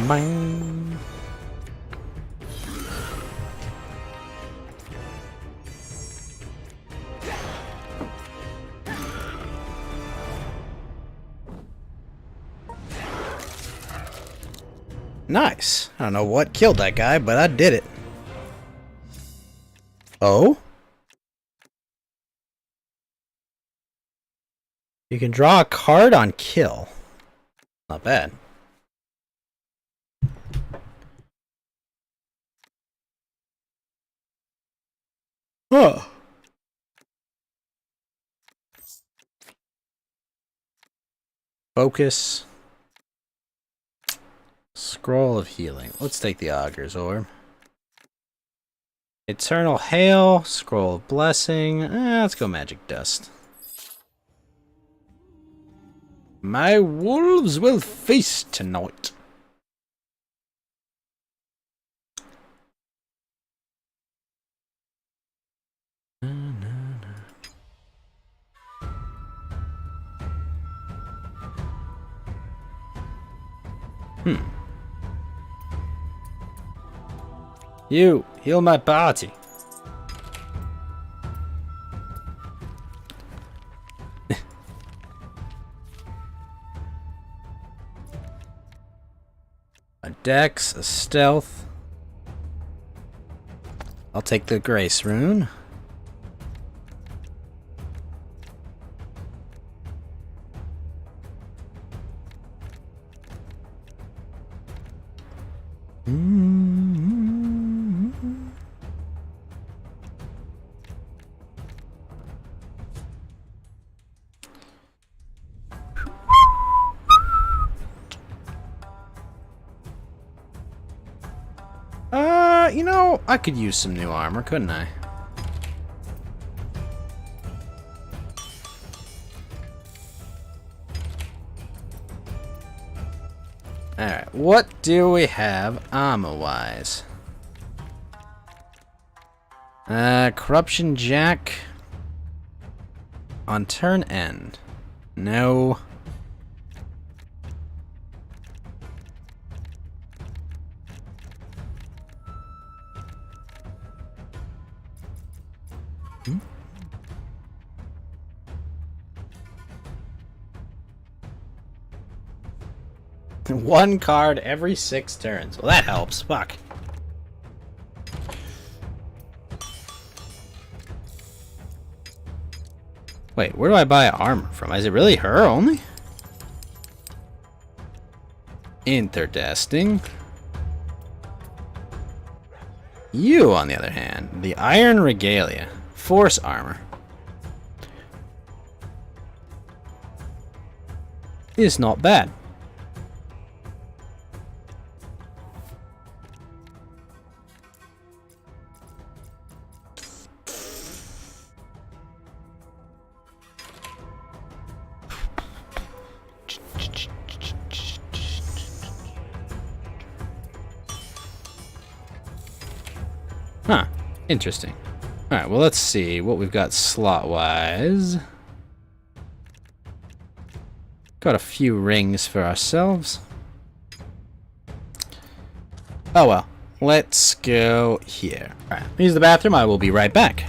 Bang. Nice. I don't know what killed that guy, but I did it. Oh? You can draw a card on kill. Not bad. Huh. Focus. Scroll of healing. Let's take the Augure's Orb. Eternal Hail. Scroll of Blessing. Let's go Magic Dust. My wolves will feast tonight. You, heal my party. A dex, a stealth. I'll take the grace rune. You know, I could use some new armor, couldn't I? Alright, what do we have armor-wise? Corruption Jack on turn end. No. One card every 6 turns. Well, that helps. Fuck. Wait, where do I buy armor from? Is it really her only? Interesting. You, on the other hand, the Iron Regalia. Force armor. Is not bad. Huh. Interesting. Alright, well, let's see what we've got slot-wise. Got a few rings for ourselves. Oh well. Let's go here. Alright, use the bathroom. I will be right back.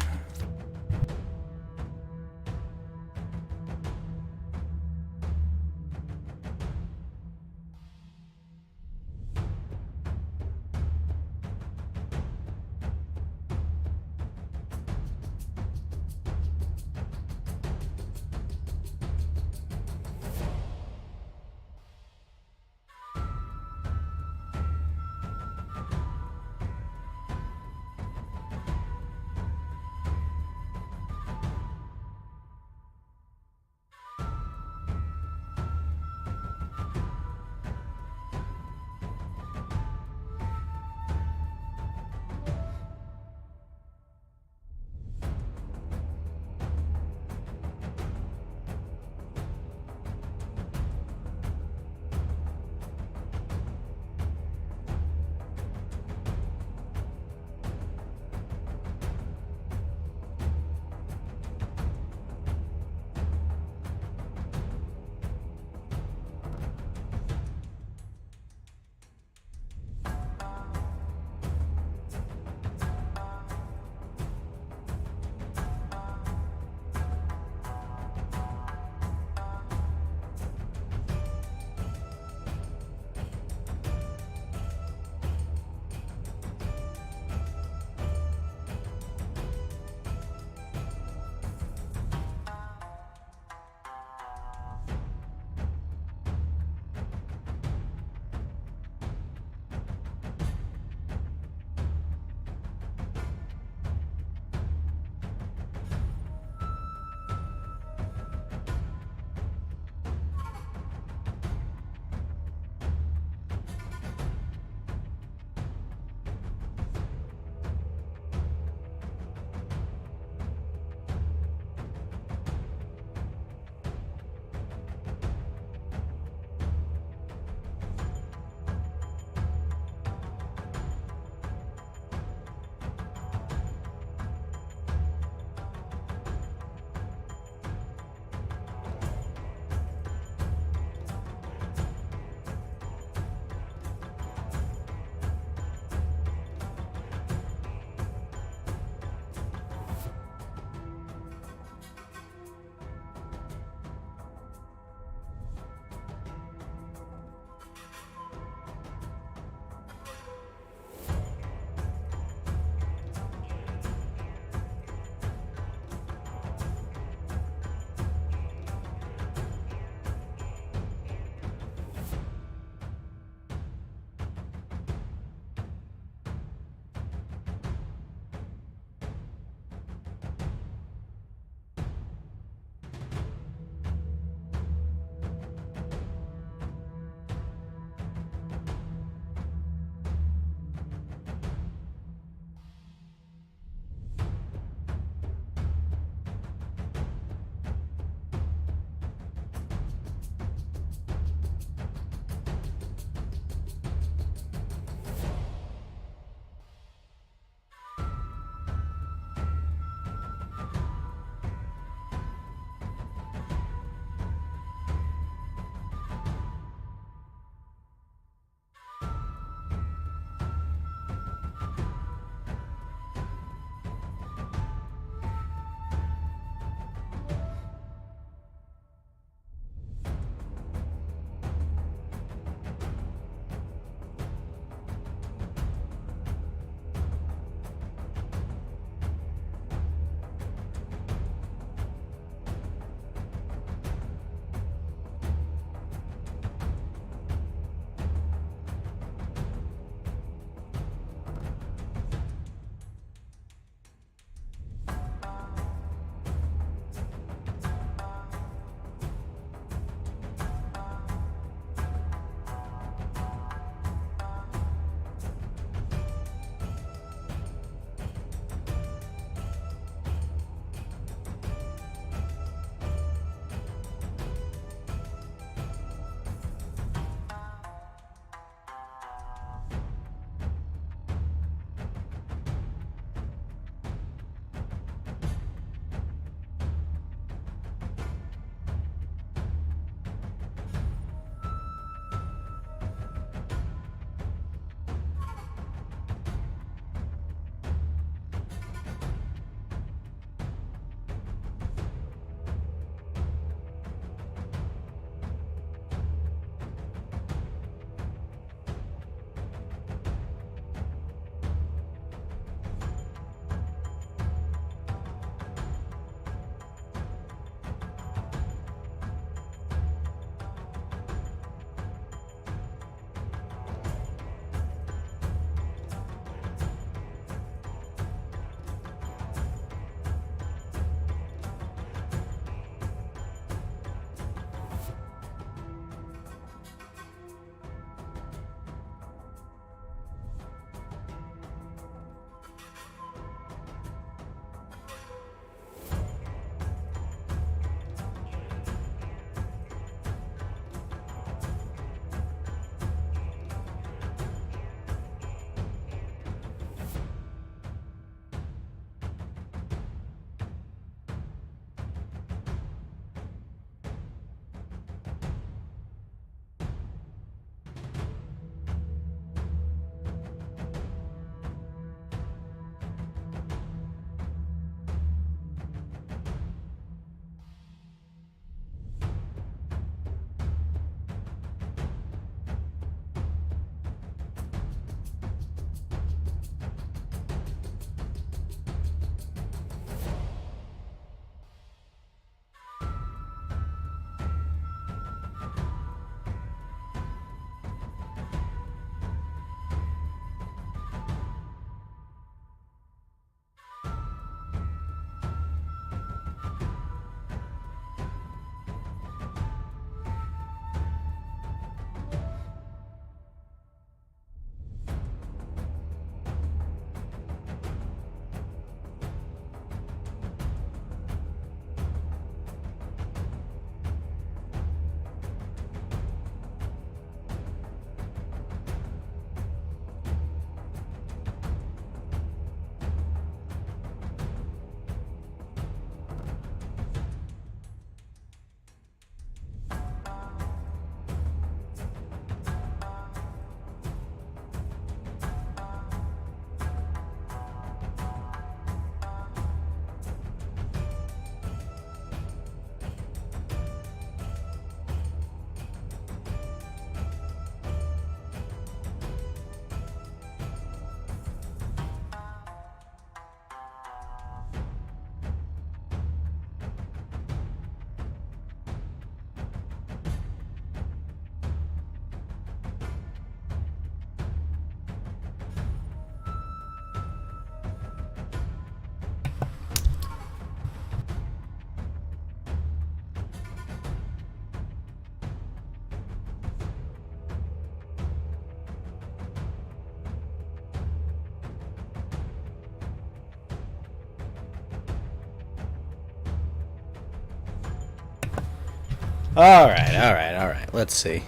Alright. Let's see.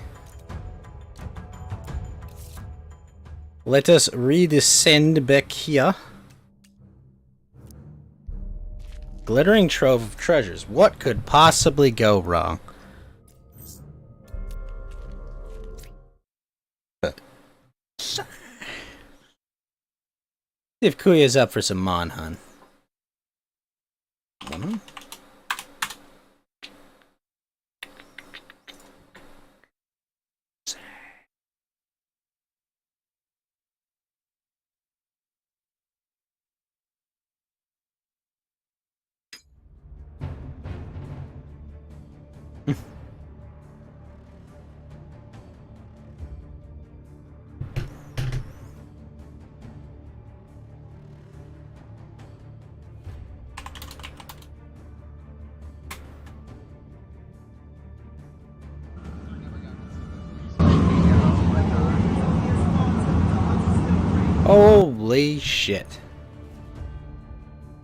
Let us redescend back here. Glittering trove of treasures. What could possibly go wrong? See if Kuya's up for some Mon Hun. Holy shit.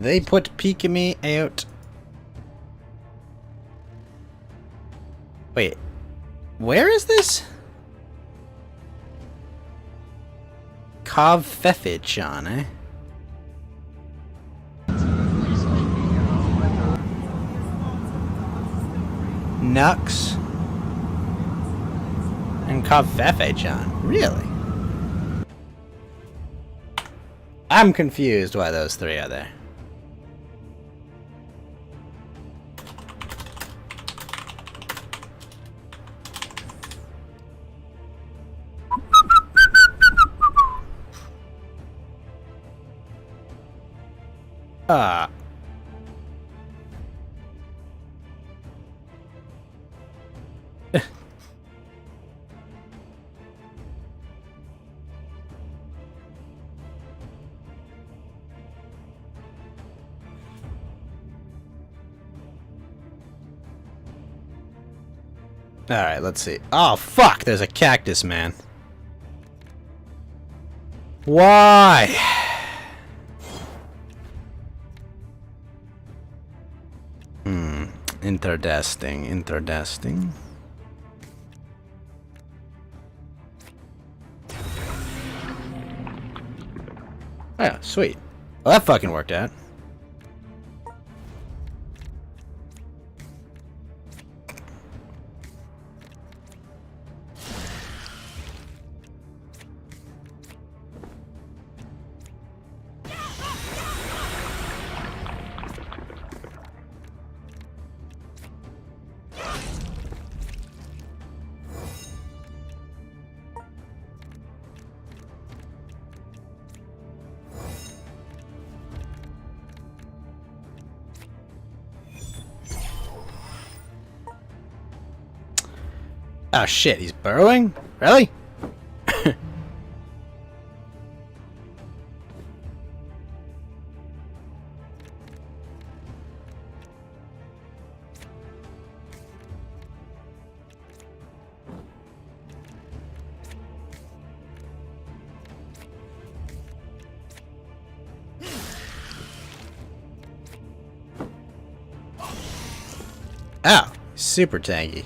They put Pikami out. Wait. Where is this? Kav Fefich, eh? Nux. And Kav Fefich, really? I'm confused why those three are there. Alright, let's see. Oh, fuck! There's a cactus, man. Why? Interdesting. Oh, yeah, sweet. Well, that fucking worked out. Oh shit, he's burrowing? Really? Ow, super tanky.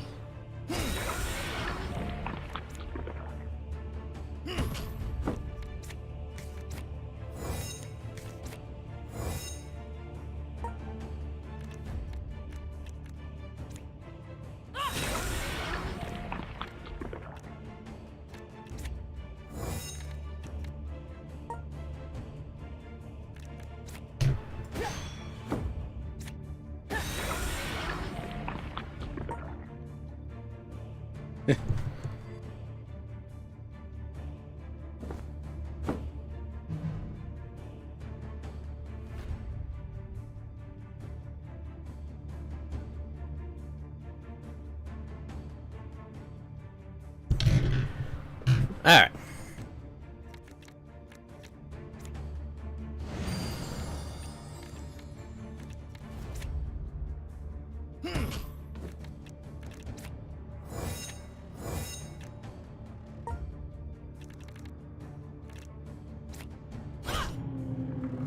Alright.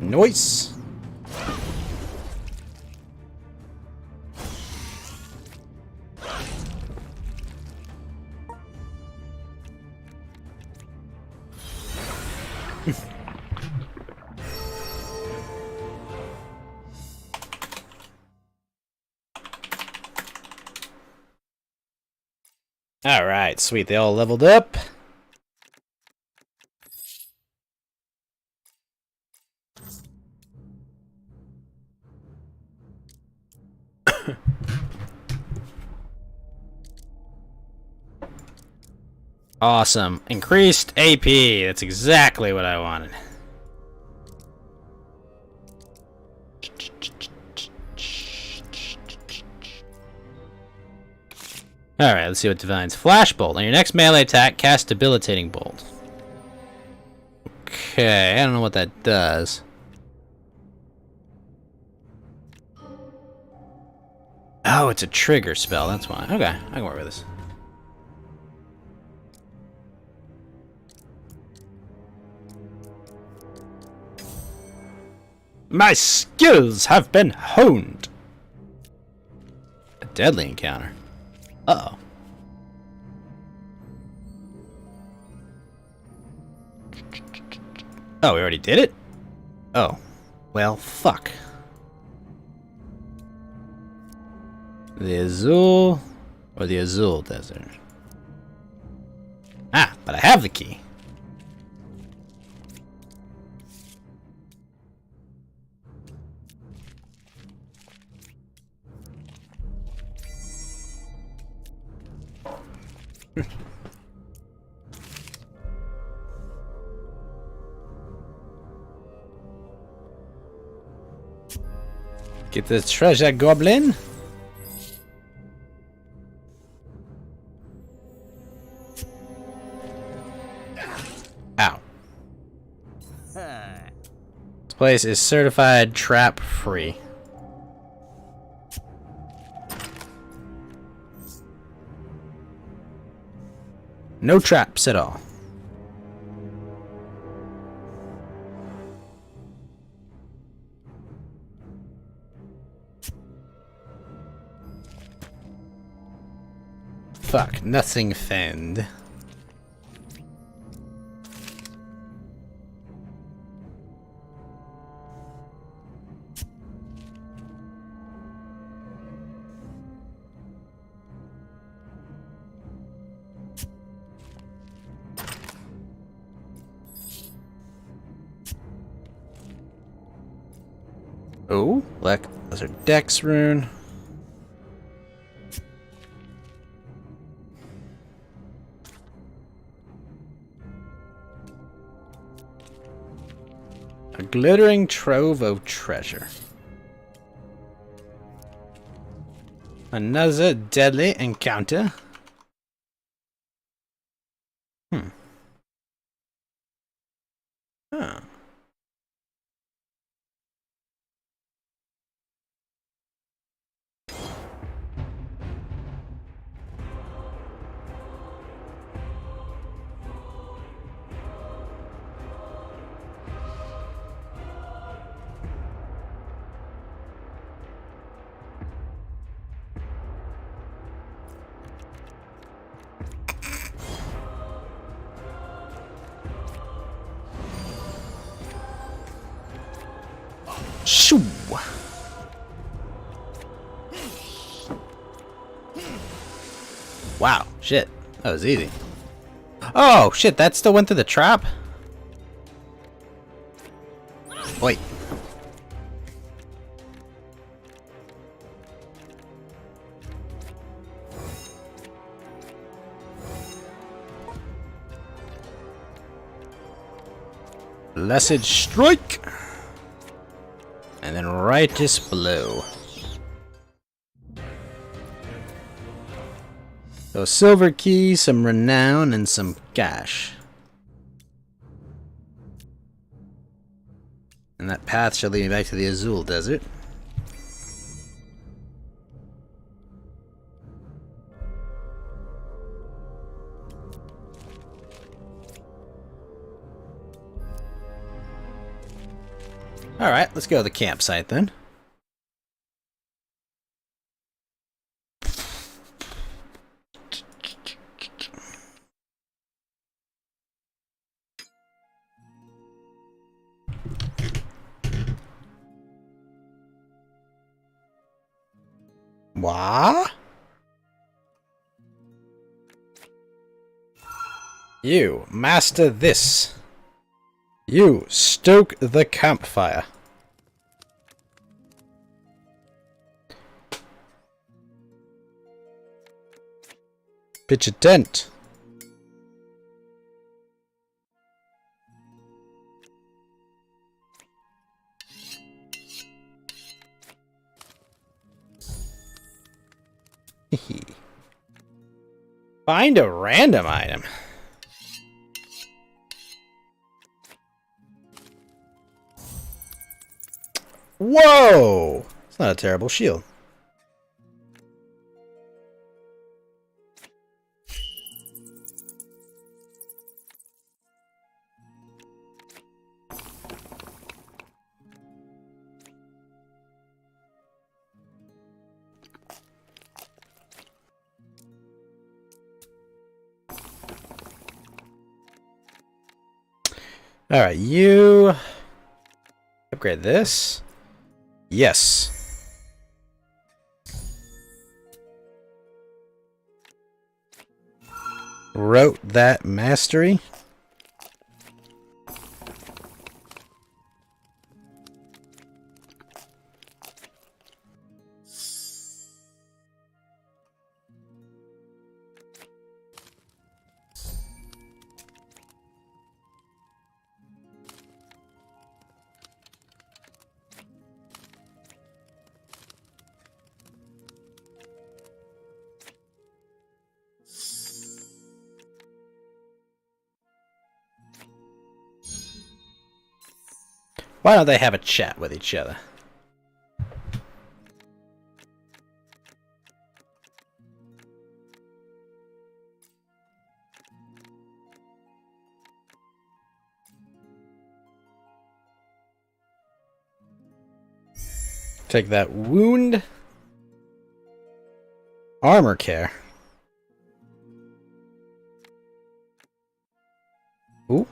Nice. Alright, sweet. They all leveled up. Awesome. Increased AP. That's exactly what I wanted. Alright, let's see what Divine's Flash Bolt. On your next melee attack, cast Debilitating Bolt. Okay, I don't know what that does. Oh, it's a trigger spell, that's why. Okay, I can work with this. My skills have been honed! A deadly encounter. Uh-oh. Oh, we already did it? Oh. Well, fuck. The Azul or the Azul Desert? Ah, but I have the key. Get the treasure, goblin. Ow. This place is certified trap free. No traps at all. Fuck, nothing found. Oh, that's our Dex rune. A glittering trove of treasure. Another deadly encounter. Huh. Shoo! Wow, shit. That was easy. Oh, shit, that still went through the trap? Wait. Blessed strike! And then righteous blow. So silver key, some renown, and some cash. And that path shall lead me back to the Azul Desert. Alright, let's go to the campsite then. What? You master this. You stoke the campfire. Pitch a tent. Find a random item. Whoa! It's not a terrible shield. Alright, you upgrade this. Yes. Wrote that mastery. Why don't they have a chat with each other? Take that wound. Armor care. Ooh.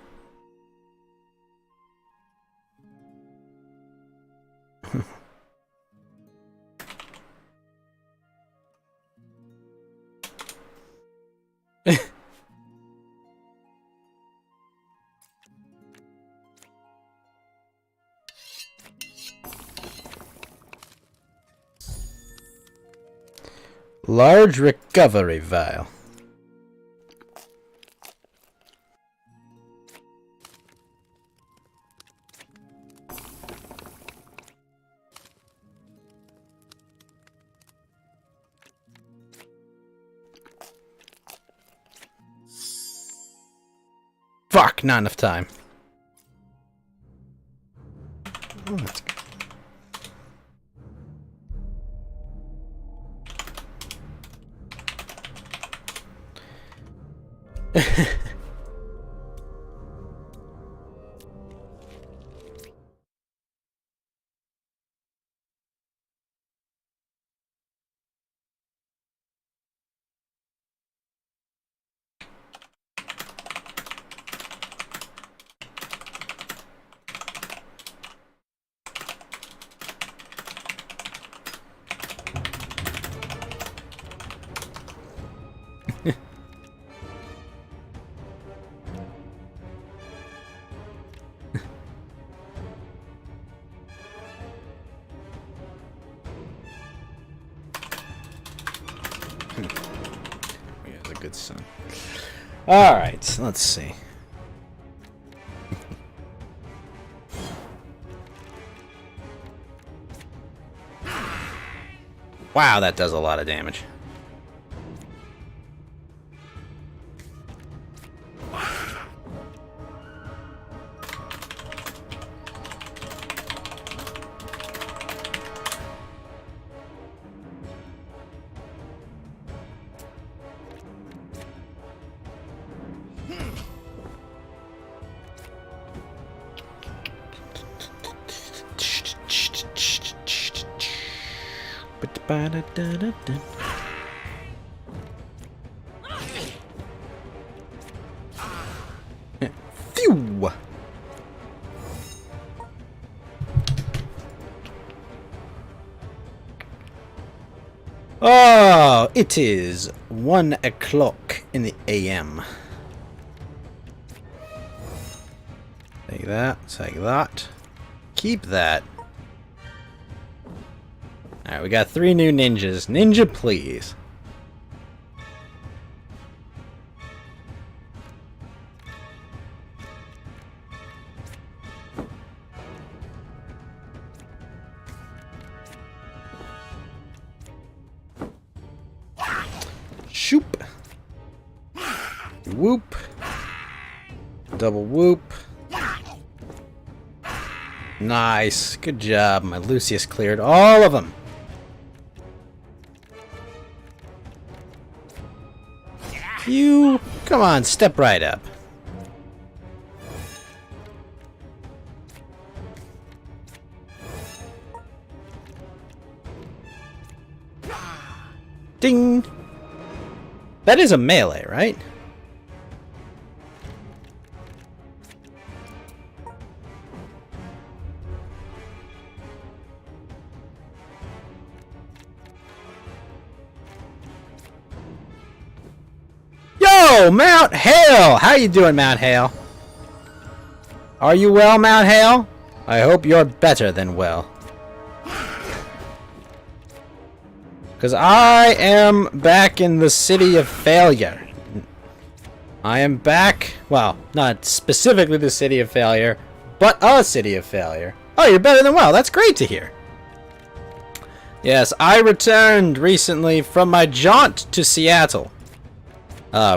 Large recovery vial. Fuck, not enough time. Oh, that's good. He has a good son. Alright, let's see. Wow, that does a lot of damage. Phew! Oh, it is 1 o'clock in the AM. Take that. Take that. Keep that. Alright, we got 3 new ninjas. Ninja, please. Shoop. Whoop. Double whoop. Nice. Good job. My Lucius cleared all of them. You, come on, step right up. Ding. That is a melee, right? Yo, Mount Hale! How you doing, Mount Hale? Are you well, Mount Hale? I hope you're better than well. Because I am back in the city of failure. I am back, well, not specifically the city of failure, but a city of failure. Oh, you're better than well. That's great to hear. Yes, I returned recently from my jaunt to Seattle.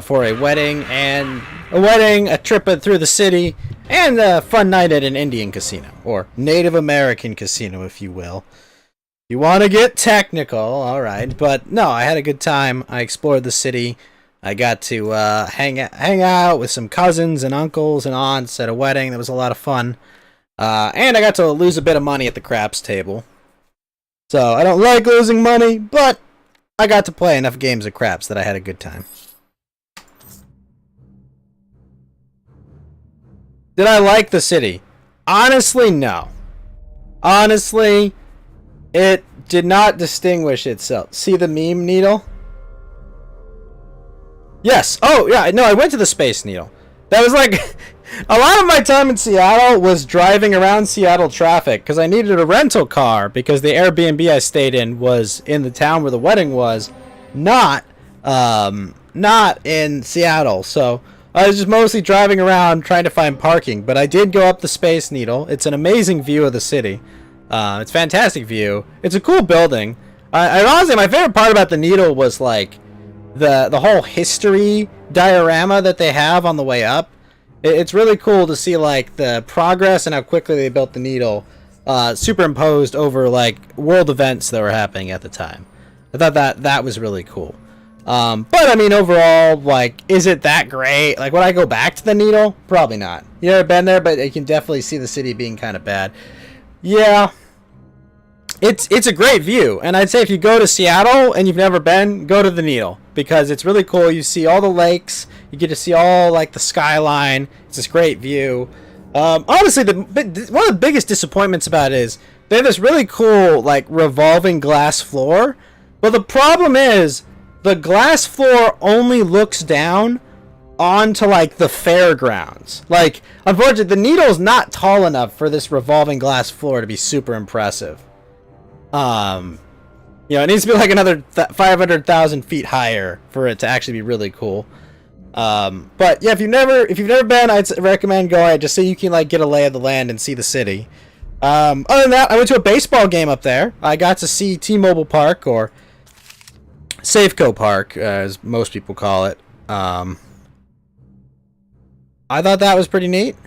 For a wedding, a trip through the city, and a fun night at an Indian casino, or Native American casino, if you will. You want to get technical, alright, but no, I had a good time. I explored the city. I got to hang out with some cousins and uncles and aunts at a wedding. That was a lot of fun. And I got to lose a bit of money at the craps table. So, I don't like losing money, but I got to play enough games of craps that I had a good time. Did I like the city? Honestly, no. Honestly, it did not distinguish itself. See the meme needle? Yes. Oh, yeah. No, I went to the Space Needle. That was like... a lot of my time in Seattle was driving around Seattle traffic because I needed a rental car because the Airbnb I stayed in was in the town where the wedding was, not in Seattle. So... I was just mostly driving around trying to find parking, but I did go up the Space Needle. It's an amazing view of the city. It's a fantastic view. It's a cool building. I honestly, my favorite part about the Needle was like the whole history diorama that they have on the way up. It's really cool to see like the progress and how quickly they built the Needle, superimposed over like world events that were happening at the time. I thought that was really cool. But I mean, overall, like, is it that great? Like, would I go back to the Needle? Probably not. You ever been there? But you can definitely see the city being kind of bad. Yeah, it's a great view, and I'd say if you go to Seattle and you've never been, go to the Needle because it's really cool. You see all the lakes, you get to see all like the skyline. It's this great view. Honestly, one of the biggest disappointments about it is they have this really cool like revolving glass floor, but the problem is. The glass floor only looks down onto, like, the fairgrounds. Like, unfortunately, the Needle's not tall enough for this revolving glass floor to be super impressive. It needs to be, like, another 500,000 feet higher for it to actually be really cool. But, yeah, if you've never been, I'd recommend going just so you can, like, get a lay of the land and see the city. Other than that, I went to a baseball game up there. I got to see T-Mobile Park, or... Safeco Park, as most people call it. I thought that was pretty neat.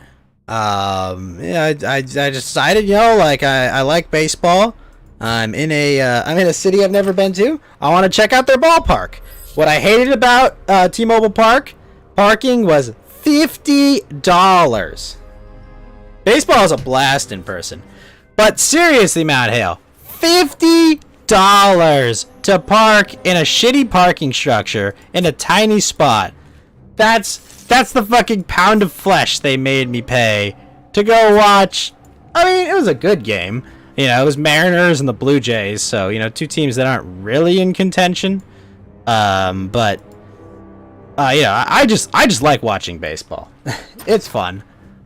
I just decided, I like baseball. I'm in a city I've never been to. I want to check out their ballpark. What I hated about T-Mobile Park parking was $50. Baseball is a blast in person, but seriously, Mount Hale, $50 to park in a shitty parking structure in a tiny spot. That's the fucking pound of flesh they made me pay to go watch. I mean, it was a good game. It was Mariners and the Blue Jays, so, two teams that aren't really in contention. I just like watching baseball. It's fun.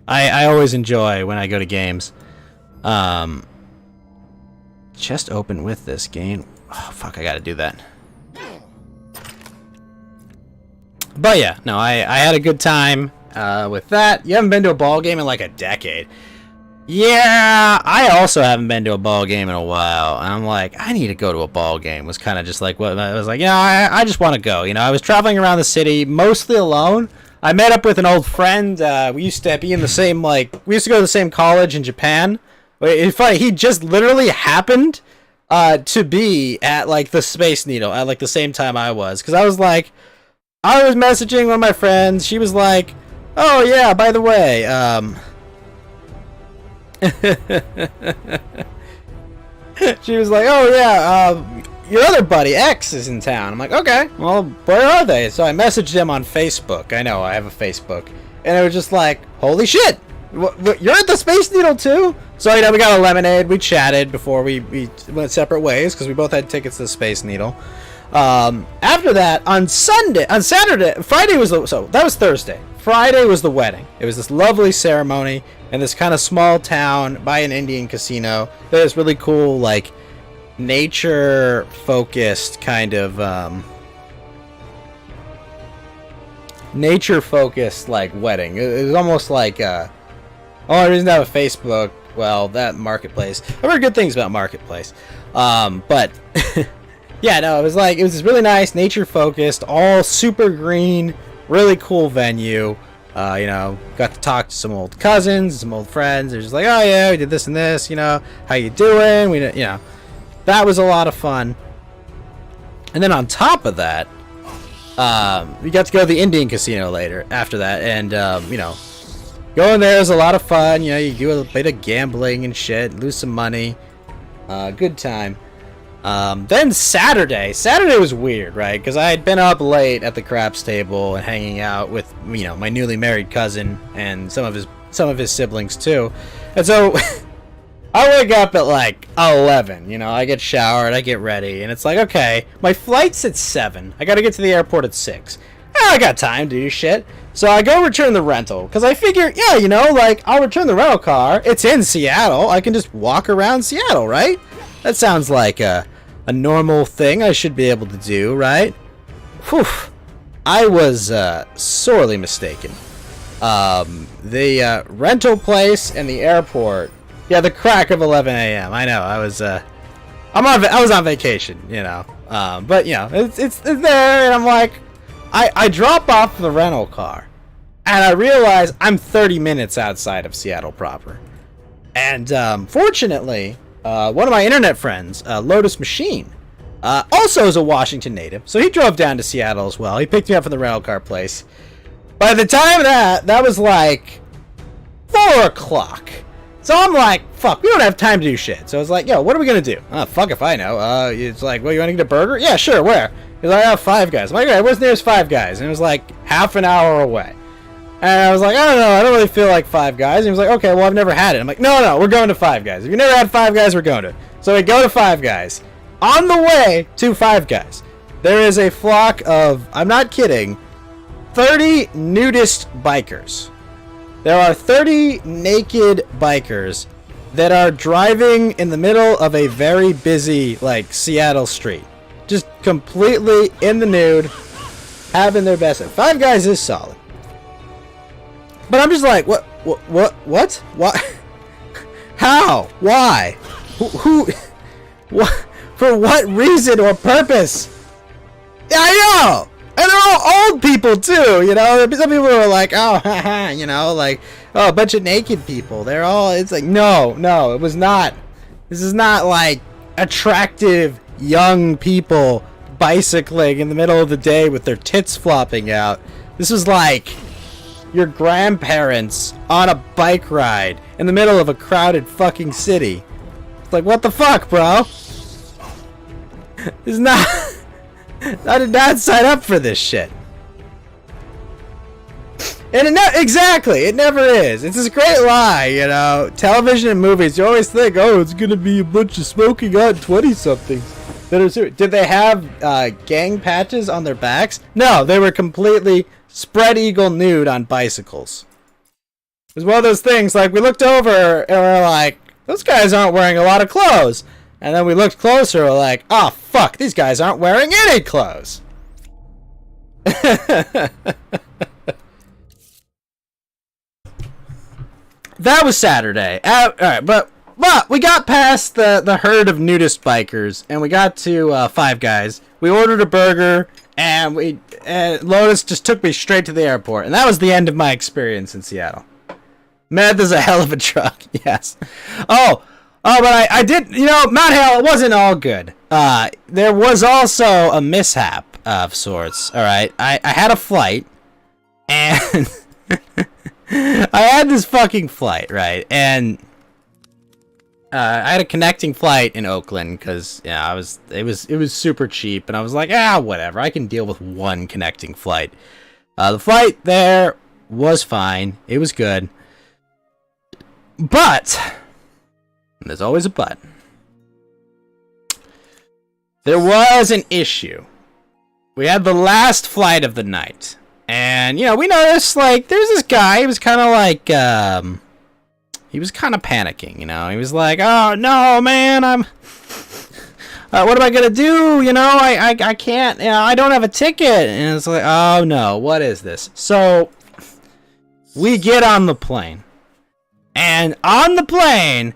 I always enjoy when I go to games. Just open with this game. Oh, fuck, I gotta do that. But yeah, no, I had a good time with that. You haven't been to a ball game in like a decade. Yeah, I also haven't been to a ball game in a while. And I'm like, I need to go to a ball game. Was kind of just like what I was like, yeah, I just want to go. You know, I was traveling around the city mostly alone. I met up with an old friend. We used to be in the same we used to go to the same college in Japan. It's funny, he just literally happened to be at like the Space Needle at like the same time I was, because I was messaging one of my friends. She was like, "Oh yeah, by the way, she was like, "Oh yeah, your other buddy X is in town." I'm like, "Okay, well, where are they?" So I messaged him on Facebook. I know I have a Facebook, and it was just like, "Holy shit, you're at the Space Needle too?" So you know, we got a lemonade. We chatted before we went separate ways because we both had tickets to the Space Needle. After that, on Saturday, Friday was that was Thursday. Friday was the wedding. It was this lovely ceremony in this kind of small town by an Indian casino. There's really cool, like, nature-focused kind of, nature-focused, like, wedding. It was almost like, oh, I didn't have a Facebook. Well, that Marketplace. I've heard good things about Marketplace. But, yeah, no, it was this really nice, nature-focused, all super green, really cool venue. You know, got to talk to some old cousins, some old friends. They're just like, oh yeah, we did this and this, you know, how you doing? You know, that was a lot of fun. And then on top of that, we got to go to the Indian casino later after that. And, you know, going there is a lot of fun. You know, you do a bit of gambling and shit, lose some money. Good time. Then Saturday was weird, right? Because I had been up late at the craps table and hanging out with, you know, my newly married cousin and some of his siblings too. And so I wake up at like 11, you know, I get showered, I get ready, and it's like, okay, my flight's at 7. I got to get to the airport at 6. I got time to do shit. So I go return the rental because I figure, yeah, you know, like, I'll return the rental car. It's in Seattle. I can just walk around Seattle, right? That sounds like a normal thing I should be able to do, right? Whew. I was sorely mistaken. The rental place and the airport. Yeah, the crack of 11 a.m. I know. I was on vacation, you know. But you know, it's there, and I'm like, I drop off the rental car, and I realize I'm 30 minutes outside of Seattle proper. And fortunately, one of my internet friends, Lotus Machine, also is a Washington native, so he drove down to Seattle as well. He picked me up from the rental car place. By the time that was like 4 o'clock. So I'm like, fuck, we don't have time to do shit. So it's like, yo, what are we gonna do? Oh, fuck if I know. It's like, well, you wanna get a burger? Yeah, sure, where? He's like, oh, Five Guys. I'm like, okay, where's the nearest Five Guys? And it was like half an hour away. And I was like, I don't know, I don't really feel like Five Guys. And he was like, okay, well, I've never had it. I'm like, no, we're going to Five Guys. If you've never had Five Guys, we're going to. So we go to Five Guys. On the way to Five Guys, there is a flock of, I'm not kidding, 30 nudist bikers. There are 30 naked bikers that are driving in the middle of a very busy, like, Seattle street. Just completely in the nude, having their best. Five Guys is solid. But I'm just like, what? How? Why? Who? What? For what reason or purpose? Yeah, I know! And they're all old people, too, you know? Some people are like, oh, haha, you know, like, oh, a bunch of naked people. They're all, it's like, no, it was not. This is not, like, attractive young people bicycling in the middle of the day with their tits flopping out. This was like your grandparents on a bike ride in the middle of a crowded fucking city. It's like, what the fuck, bro? It's not... I did not sign up for this shit. And exactly, it never is. It's this great lie, you know. Television and movies, you always think, oh, it's gonna be a bunch of smoking hot 20-somethings that are serious. Did they have gang patches on their backs? No, they were completely spread eagle nude on bicycles. It was one of those things, like, we looked over and we're like, those guys aren't wearing a lot of clothes. And then we looked closer, we're like, oh, fuck, these guys aren't wearing any clothes. That was Saturday. Alright, but we got past the herd of nudist bikers, and we got to Five Guys. We ordered a burger, and Lotus just took me straight to the airport. And that was the end of my experience in Seattle. Meth is a hell of a drug, yes. Oh, but I did, Mount Hale, it wasn't all good. There was also a mishap of sorts, alright? I had a flight, and I had this fucking flight, right? And I had a connecting flight in Oakland, because, it was super cheap, and I was like, whatever, I can deal with one connecting flight. The flight there was fine, it was good. But, and there's always a but, there was an issue. We had the last flight of the night, and, we noticed, like, there's this guy, he was kind of like, he was kind of panicking, he was like, oh, no, man, what am I gonna do, I can't, I don't have a ticket, and it's like, oh, no, what is this? So, we get on the plane. And on the plane,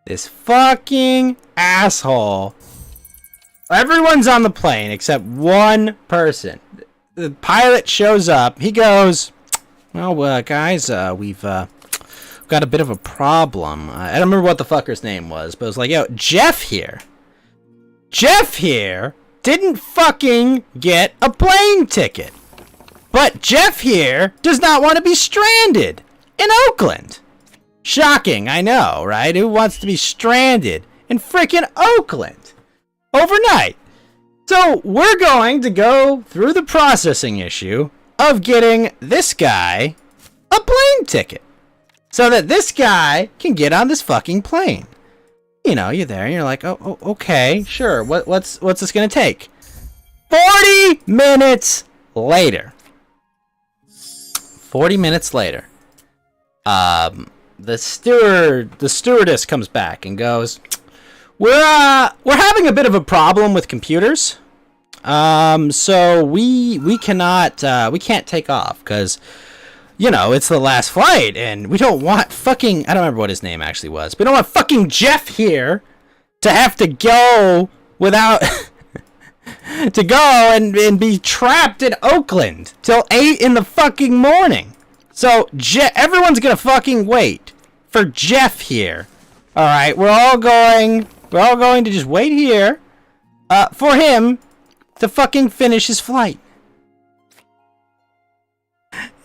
this fucking asshole. Everyone's on the plane except one person. The pilot shows up. He goes, well, guys, we've got a bit of a problem. I don't remember what the fucker's name was, but it was like, yo, Jeff here didn't fucking get a plane ticket. But Jeff here does not want to be stranded in Oakland. Shocking, I know, right? Who wants to be stranded in frickin' Oakland overnight? So we're going to go through the processing issue of getting this guy a plane ticket so that this guy can get on this fucking plane. You're there and you're like, oh okay, sure. What's this gonna take? 40 minutes later. 40 minutes later. The stewardess comes back and goes, we're having a bit of a problem with computers. So we can't take off because, it's the last flight and we don't want fucking, I don't remember what his name actually was, but we don't want fucking Jeff here to have to go without, to go and be trapped in Oakland till 8 in the fucking morning. So, everyone's gonna fucking wait for Jeff here. Alright, we're all going to just wait here, for him to fucking finish his flight.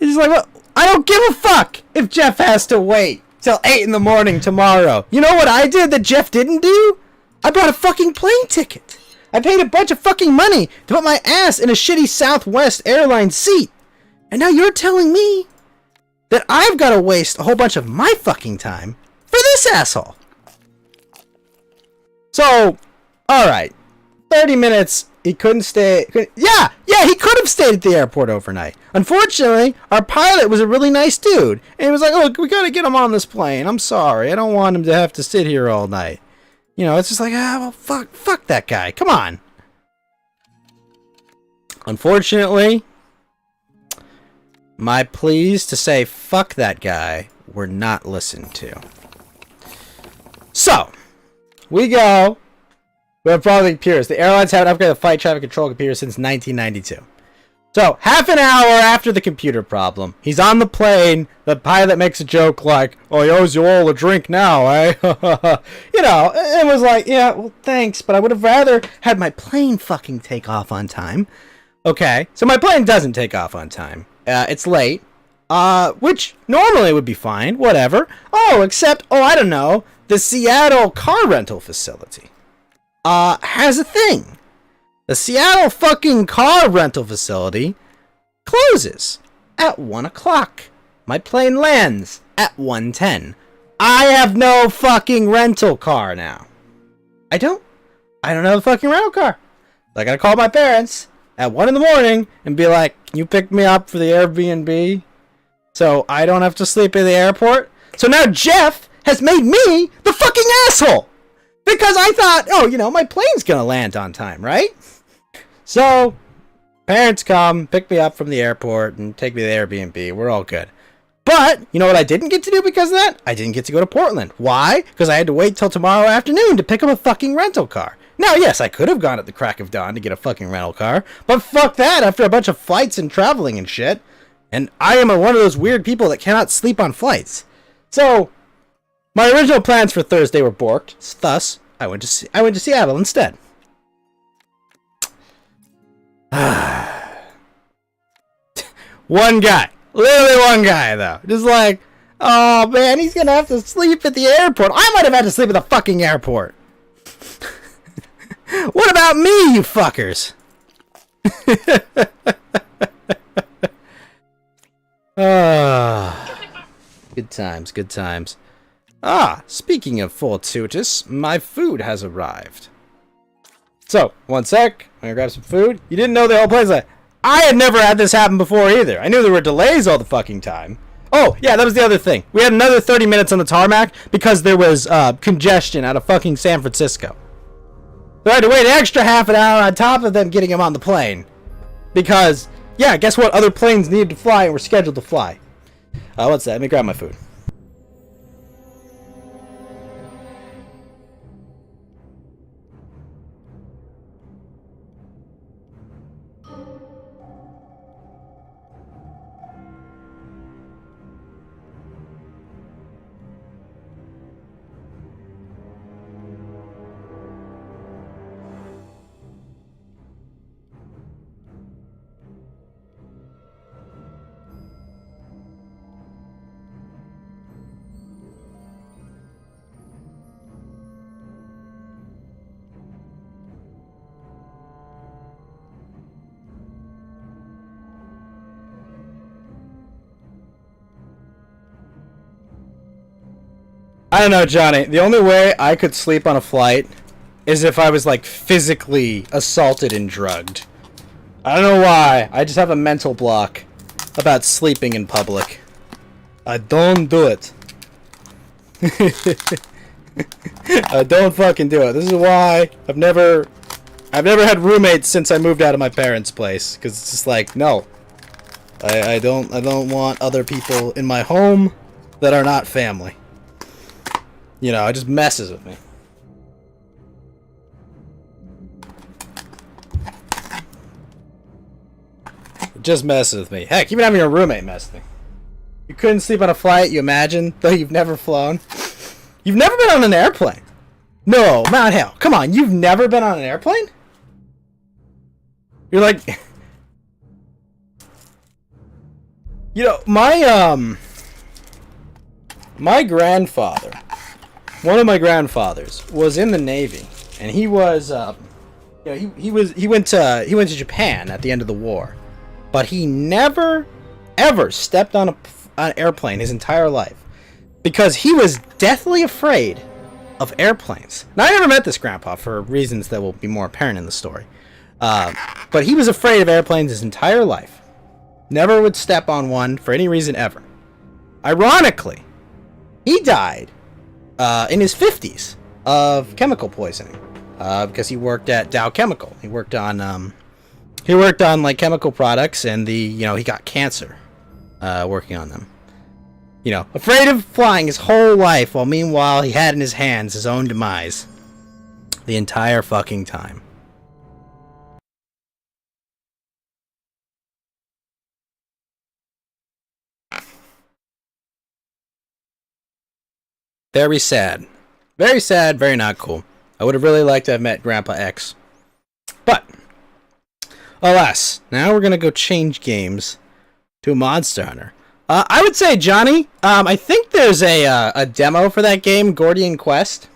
He's like, well, I don't give a fuck if Jeff has to wait till 8 in the morning tomorrow. You know what I did that Jeff didn't do? I bought a fucking plane ticket. I paid a bunch of fucking money to put my ass in a shitty Southwest Airlines seat. And now you're telling me that I've got to waste a whole bunch of my fucking time for this asshole. So, alright. 30 minutes, he couldn't stay. Yeah, he could have stayed at the airport overnight. Unfortunately, our pilot was a really nice dude. And he was like, look, we got to get him on this plane. I'm sorry. I don't want him to have to sit here all night. It's just like, well, fuck that guy. Come on. Unfortunately, my pleas to say fuck that guy were not listened to. So, we go. We have probably computers. The airlines haven't upgraded the flight traffic control computer since 1992. So, half an hour after the computer problem, he's on the plane. The pilot makes a joke like, oh, he owes you all a drink now, eh? It was like, yeah, well, thanks, but I would have rather had my plane fucking take off on time. Okay, so my plane doesn't take off on time. It's late, which normally would be fine, whatever. Except, I don't know, the Seattle car rental facility, has a thing. The Seattle fucking car rental facility closes at 1 o'clock. My plane lands at 1:10. I have no fucking rental car now. I don't have a fucking rental car. I gotta call my parents at 1 in the morning and be like, can you pick me up for the Airbnb? So I don't have to sleep in the airport. So now Jeff has made me the fucking asshole. Because I thought, oh, you know, my plane's gonna land on time, right? So, parents come, pick me up from the airport, and take me to the Airbnb. We're all good. But, you know what I didn't get to do because of that? I didn't get to go to Portland. Why? Because I had to wait till tomorrow afternoon to pick up a fucking rental car. Now, yes, I could have gone at the crack of dawn to get a fucking rental car, but fuck that after a bunch of flights and traveling and shit. And I am one of those weird people that cannot sleep on flights. So, my original plans for Thursday were borked. Thus, I went to Seattle instead. One guy. Literally one guy, though. Just like, oh, man, he's gonna have to sleep at the airport. I might have had to sleep at the fucking airport. What about me, you fuckers? Good times, good times. Speaking of fortuitous, my food has arrived. So, one sec. I'm gonna grab some food. You didn't know the whole place. I had never had this happen before either. I knew there were delays all the fucking time. Oh, yeah, that was the other thing. We had another 30 minutes on the tarmac because there was congestion out of fucking San Francisco. So I had to wait an extra half an hour on top of them getting him on the plane. Because, yeah, guess what? Other planes needed to fly and were scheduled to fly. What's that? Let me grab my food. I don't know, Johnny. The only way I could sleep on a flight is if I was, like, physically assaulted and drugged. I don't know why. I just have a mental block about sleeping in public. I don't do it. I don't fucking do it. This is why I've never had roommates since I moved out of my parents' place. Because it's just like, no. I don't want other people in my home that are not family. You know, it just messes with me. It just messes with me. Heck, even having a roommate messed with me. You couldn't sleep on a flight, you imagine, though you've never flown. You've never been on an airplane. No, Mount Hell. Come on, you've never been on an airplane? You're like... You know, my grandfather... One of my grandfathers was in the Navy, and he was, he went to Japan at the end of the war, but he never, ever stepped on an airplane his entire life, because he was deathly afraid of airplanes. Now, I never met this grandpa for reasons that will be more apparent in the story, but he was afraid of airplanes his entire life. Never would step on one for any reason ever. Ironically, he died in his 50s of chemical poisoning because he worked at Dow Chemical. He worked on like chemical products, and he got cancer working on them. You know, afraid of flying his whole life, while meanwhile he had in his hands his own demise the entire fucking time. Very sad. Very sad, very not cool. I would have really liked to have met Grandpa X. But, alas, now we're going to go change games to Monster Hunter. I would say, Johnny, I think there's a demo for that game, Gordian Quest.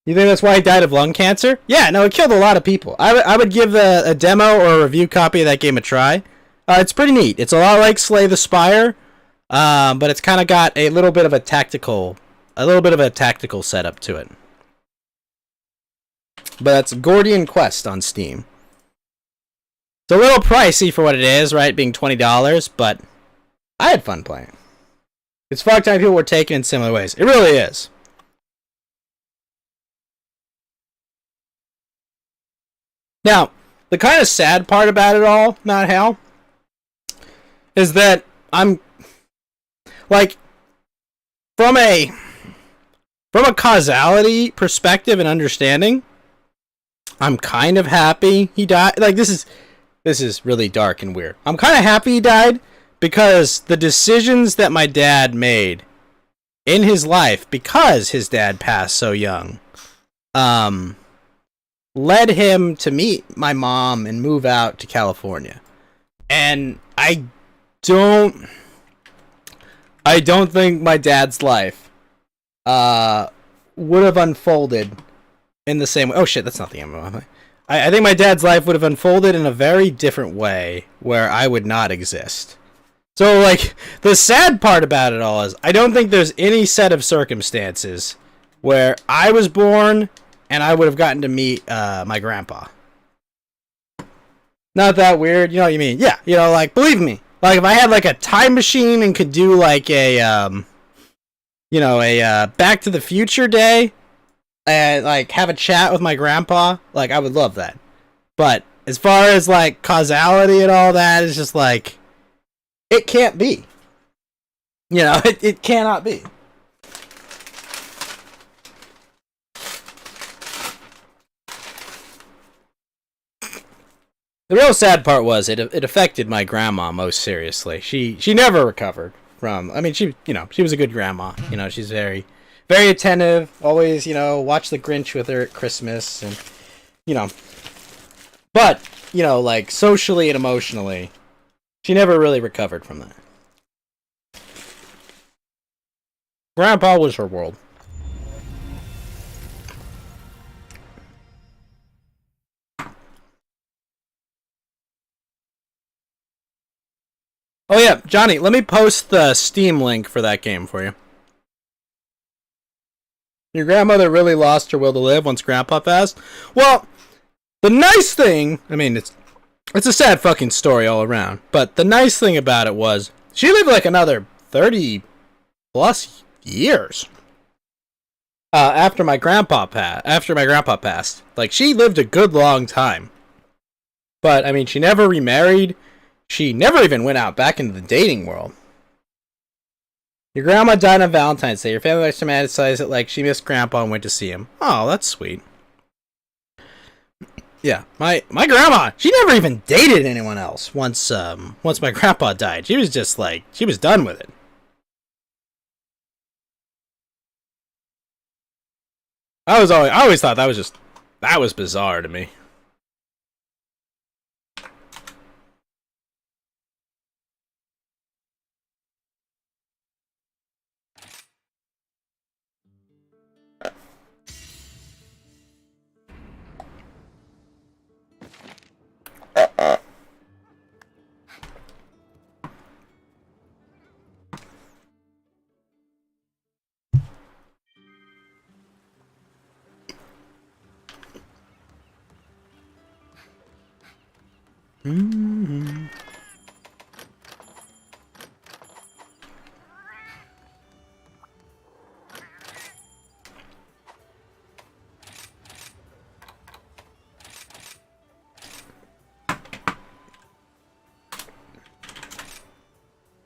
You think that's why he died of lung cancer? Yeah, no, it killed a lot of people. I would give a demo or a review copy of that game a try. It's pretty neat. It's a lot like Slay the Spire. But it's kind of got a little bit of a tactical setup to it. But that's Gordian Quest on Steam. It's a little pricey for what it is, right? Being $20, but I had fun playing. It's fucked how people were taken in similar ways. It really is. Now, the kind of sad part about it all, Matt Hal, is that I'm like from a causality perspective and understanding, I'm kind of happy he died. Like this is really dark and weird. I'm kind of happy he died because the decisions that my dad made in his life, because his dad passed so young, led him to meet my mom and move out to California. And I don't think my dad's life would have unfolded in the same way. Oh shit, that's not the end. I think my dad's life would have unfolded in a very different way where I would not exist. So, like, the sad part about it all is I don't think there's any set of circumstances where I was born and I would have gotten to meet my grandpa. Not that weird, you know what you mean? Yeah, you know, like, believe me. Like, if I had, like, a time machine and could do, like, a Back to the Future day, and, like, have a chat with my grandpa, like, I would love that. But, as far as, like, causality and all that, it's just, like, it can't be. You know, it cannot be. The real sad part was it affected my grandma most seriously. She never recovered from. I mean, she was a good grandma. You know, she's very, very attentive. Always, you know, watch The Grinch with her at Christmas, and you know. But you know, like socially and emotionally, she never really recovered from that. Grandpa was her world. Oh yeah, Johnny, let me post the Steam link for that game for you. Your grandmother really lost her will to live once Grandpa passed? Well, the nice thing, I mean, it's a sad fucking story all around, but the nice thing about it was she lived like another 30 plus years after my grandpa passed. Like, she lived a good long time. But, I mean, she never remarried. She never even went out back into the dating world. Your grandma died on Valentine's Day. Your family likes to romanticize it like she missed Grandpa and went to see him. Oh, that's sweet. Yeah, my grandma, she never even dated anyone else once my grandpa died. She was just like, she was done with it. I always thought that was bizarre to me. Mm-hmm.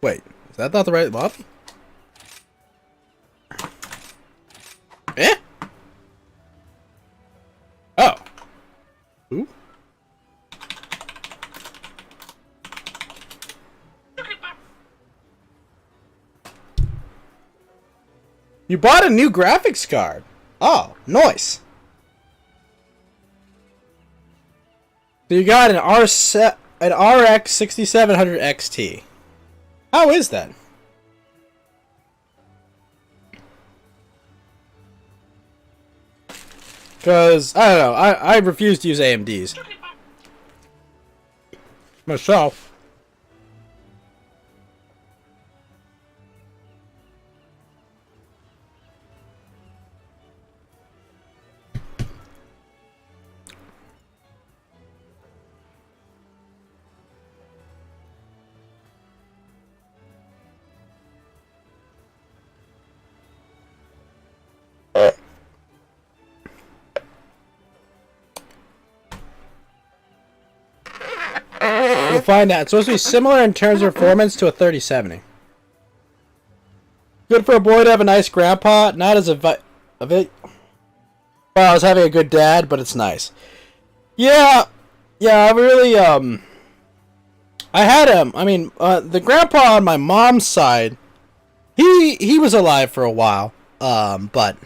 Wait, is that not the right lobby? Eh? Oh. Ooh. You bought a new graphics card. Oh, nice. So you got an RX 6700 XT. How is that? Because, I don't know, I refuse to use AMDs. Myself. You'll find out. It's supposed to be similar in terms of performance to a 3070. Good for a boy to have a nice grandpa. Not as a bit. Well, I was having a good dad, but it's nice. Yeah, I really I had him. I mean, the grandpa on my mom's side, he was alive for a while. But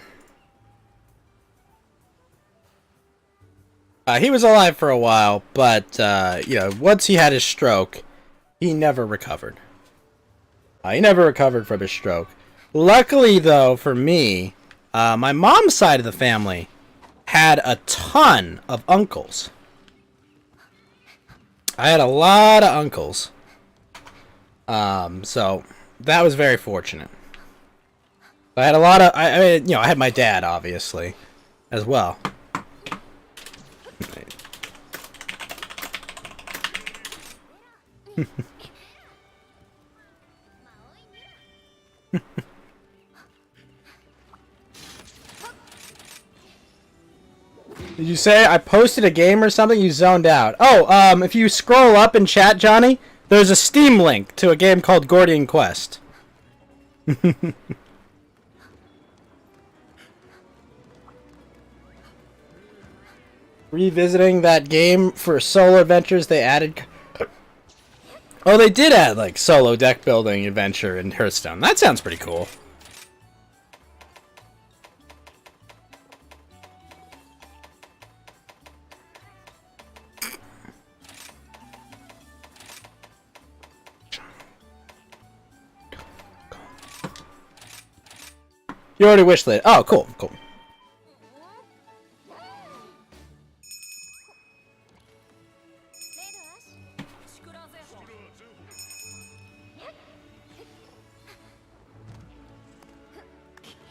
he was alive for a while, but you know, once he had his stroke, he never recovered. He never recovered from his stroke. Luckily, though, for me, my mom's side of the family had a ton of uncles. I had a lot of uncles. So that was very fortunate. I had a lot of, I mean, you know, I had my dad, obviously, as well. Did you say I posted a game or something? You zoned out. Oh, if you scroll up in chat, Johnny, there's a Steam link to a game called Gordian Quest. Revisiting that game for solo adventures, they added... Oh, they did add, like, solo deck building adventure in Hearthstone. That sounds pretty cool. You already wished it. Oh, cool, cool.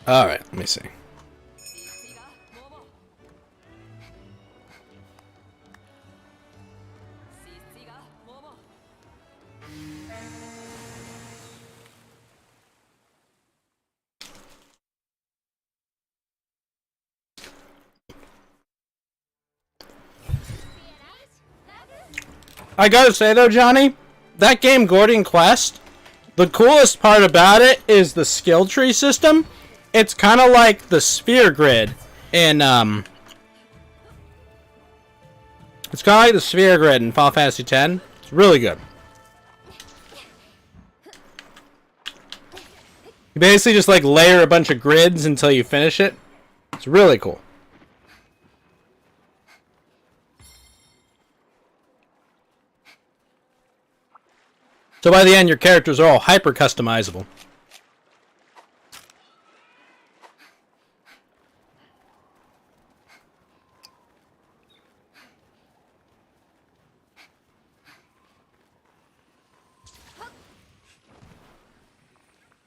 All right, let me see. I gotta say though, Johnny, that game Gordian Quest, the coolest part about it is the skill tree system. It's kind of like the sphere grid in it's kind of like the sphere grid in Final Fantasy X. It's really good. You basically just like layer a bunch of grids until you finish it. It's really cool. So by the end, your characters are all hyper customizable.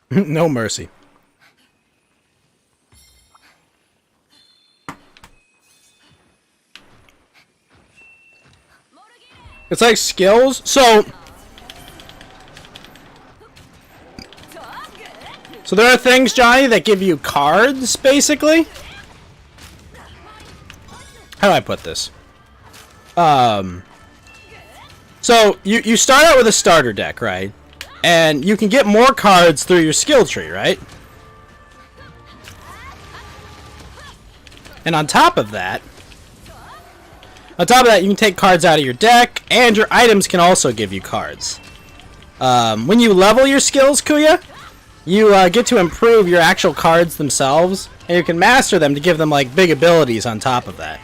No mercy. It's like skills. So there are things, Johnny, that give you cards, basically. How do I put this? So you start out with a starter deck, right? And you can get more cards through your skill tree, right? And on top of that, you can take cards out of your deck, and your items can also give you cards. When you level your skills, Kuya, you get to improve your actual cards themselves, and you can master them to give them like big abilities on top of that.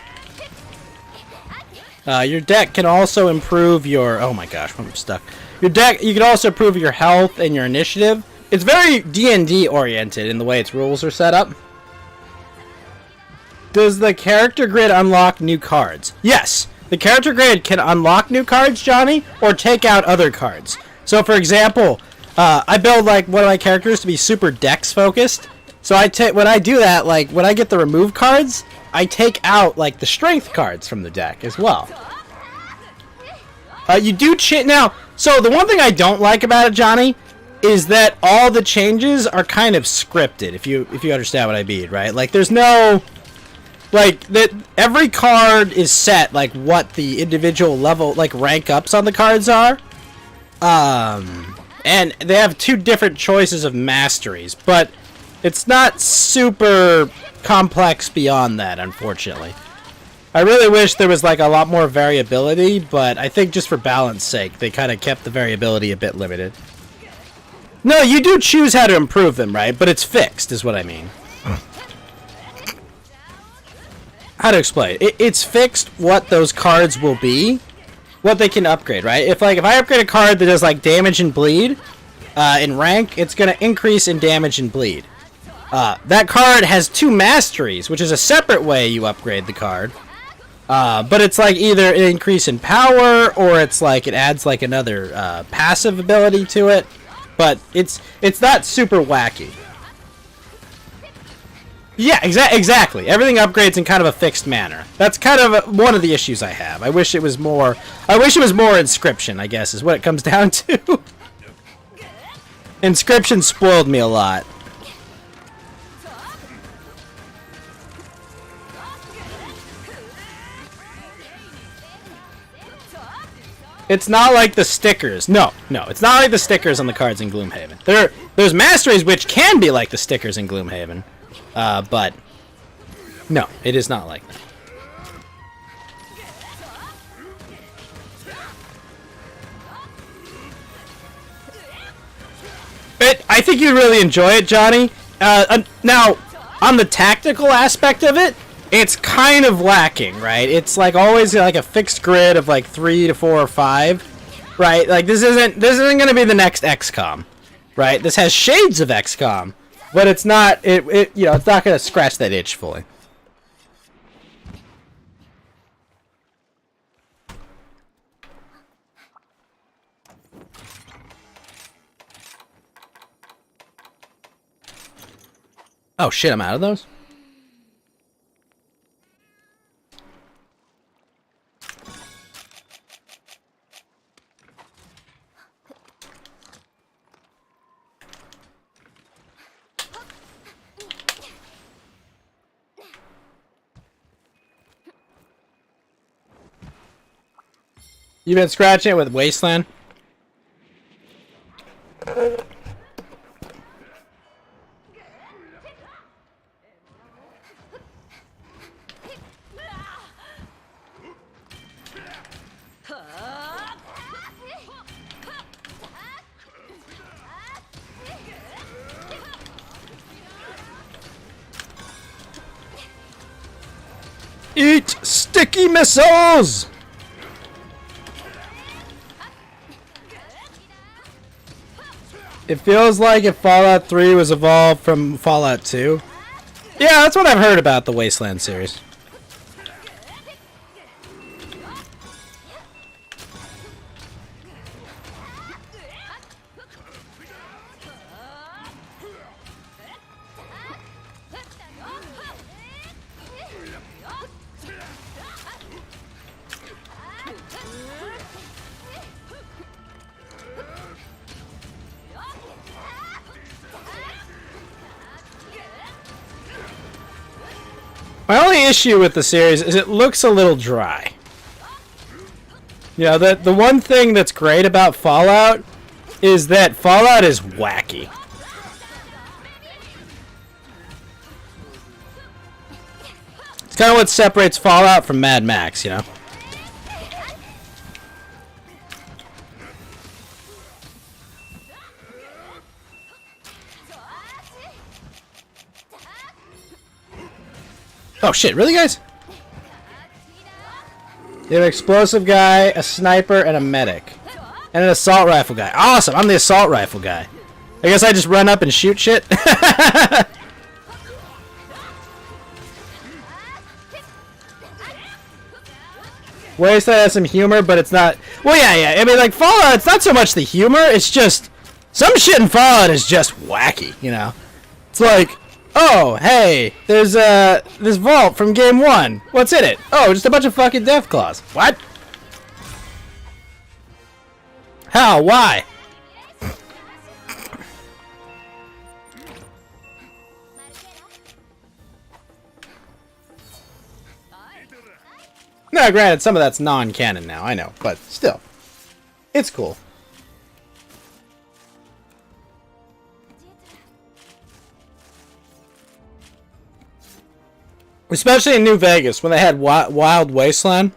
Your deck can also improve your... Oh my gosh, I'm stuck. Your deck, you can also improve your health and your initiative. It's very D&D oriented in the way its rules are set up. Does the character grid unlock new cards? Yes, the character grid can unlock new cards, Johnny, or take out other cards. So for example, I build like one of my characters to be super dex focused. So when I do that, like when I get the remove cards, I take out like the strength cards from the deck as well. You do now. So the one thing I don't like about it, Johnny, is that all the changes are kind of scripted. If you understand what I mean, right? Like there's no like that every card is set like what the individual level like rank ups on the cards are. And they have two different choices of masteries, but it's not super complex beyond that, unfortunately. I really wish there was like a lot more variability, but I think just for balance sake, they kind of kept the variability a bit limited. No, you do choose how to improve them, right? But it's fixed, is what I mean. How to explain? It's fixed what those cards will be, what they can upgrade, right? If I upgrade a card that does like damage and bleed in rank, it's gonna increase in damage and bleed. That card has two masteries, which is a separate way you upgrade the card. But it's like either an increase in power or it's like it adds like another passive ability to it. But it's not super wacky. Yeah, exactly. Everything upgrades in kind of a fixed manner. That's kind of one of the issues I have. I wish it was more Inscription, I guess, is what it comes down to. Inscription spoiled me a lot. It's not like the stickers. No, it's not like the stickers on the cards in Gloomhaven. There's masteries which can be like the stickers in Gloomhaven. But no, it is not like that. I think you'd really enjoy it, Johnny. Now, on the tactical aspect of it, it's kind of lacking, right? It's like always like a fixed grid of like 3 to 4 or 5, right? Like this isn't going to be the next XCOM, right? This has shades of XCOM. But it's not, it's not going to scratch that itch fully. Oh shit, I'm out of those? You been scratching it with Wasteland? Eat sticky missiles! It feels like if Fallout 3 was evolved from Fallout 2. Yeah, that's what I've heard about the Wasteland series. My only issue with the series is it looks a little dry. Yeah, the one thing that's great about Fallout is that Fallout is wacky. It's kind of what separates Fallout from Mad Max, you know? Oh shit, really guys? You have an explosive guy, a sniper, and a medic. And an assault rifle guy. Awesome, I'm the assault rifle guy. I guess I just run up and shoot shit. Wasteland has some humor, but it's not... Well, yeah. I mean, like, Fallout, it's not so much the humor, it's just... Some shit in Fallout is just wacky, you know? It's like... Oh, hey, there's this vault from game 1. What's in it? Oh, just a bunch of fucking Deathclaws. What? How? Why? Now, granted, some of that's non-canon now, I know, but still. It's cool. Especially in New Vegas, when they had Wild Wasteland.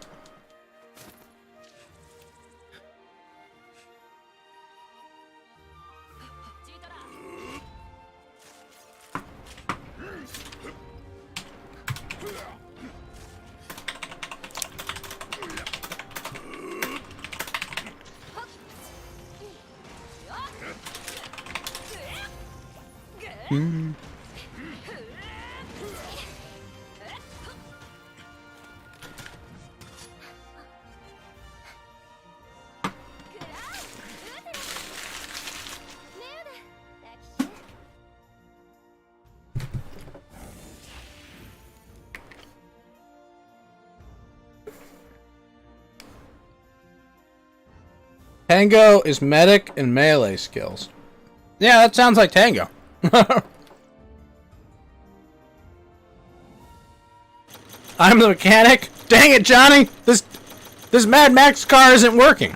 Tango is medic and melee skills. Yeah, that sounds like Tango. I'm the mechanic. Dang it, Johnny! This Mad Max car isn't working.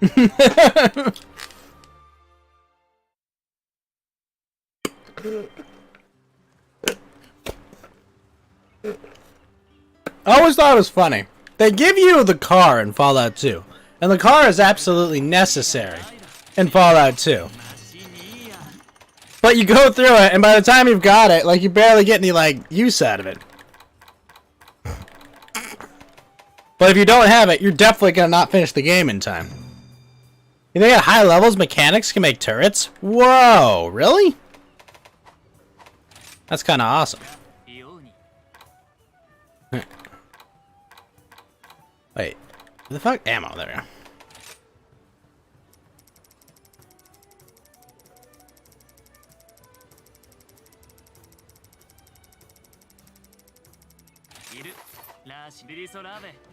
I always thought it was funny. They give you the car in Fallout 2, and the car is absolutely necessary in Fallout 2. But you go through it, and by the time you've got it, like, you barely get any, like, use out of it. But if you don't have it, you're definitely gonna not finish the game in time. You think at high levels, mechanics can make turrets? Whoa, really? That's kind of awesome. Wait, what the fuck? Ammo, there we go.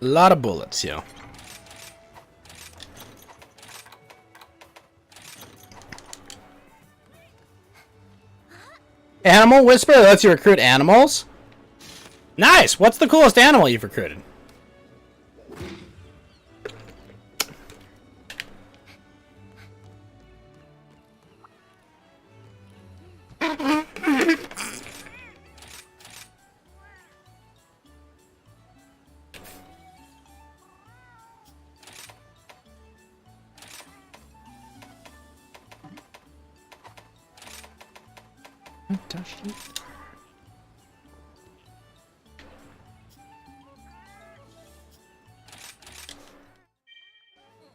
A lot of bullets, yo. Animal Whisper lets you recruit animals? Nice! What's the coolest animal you've recruited?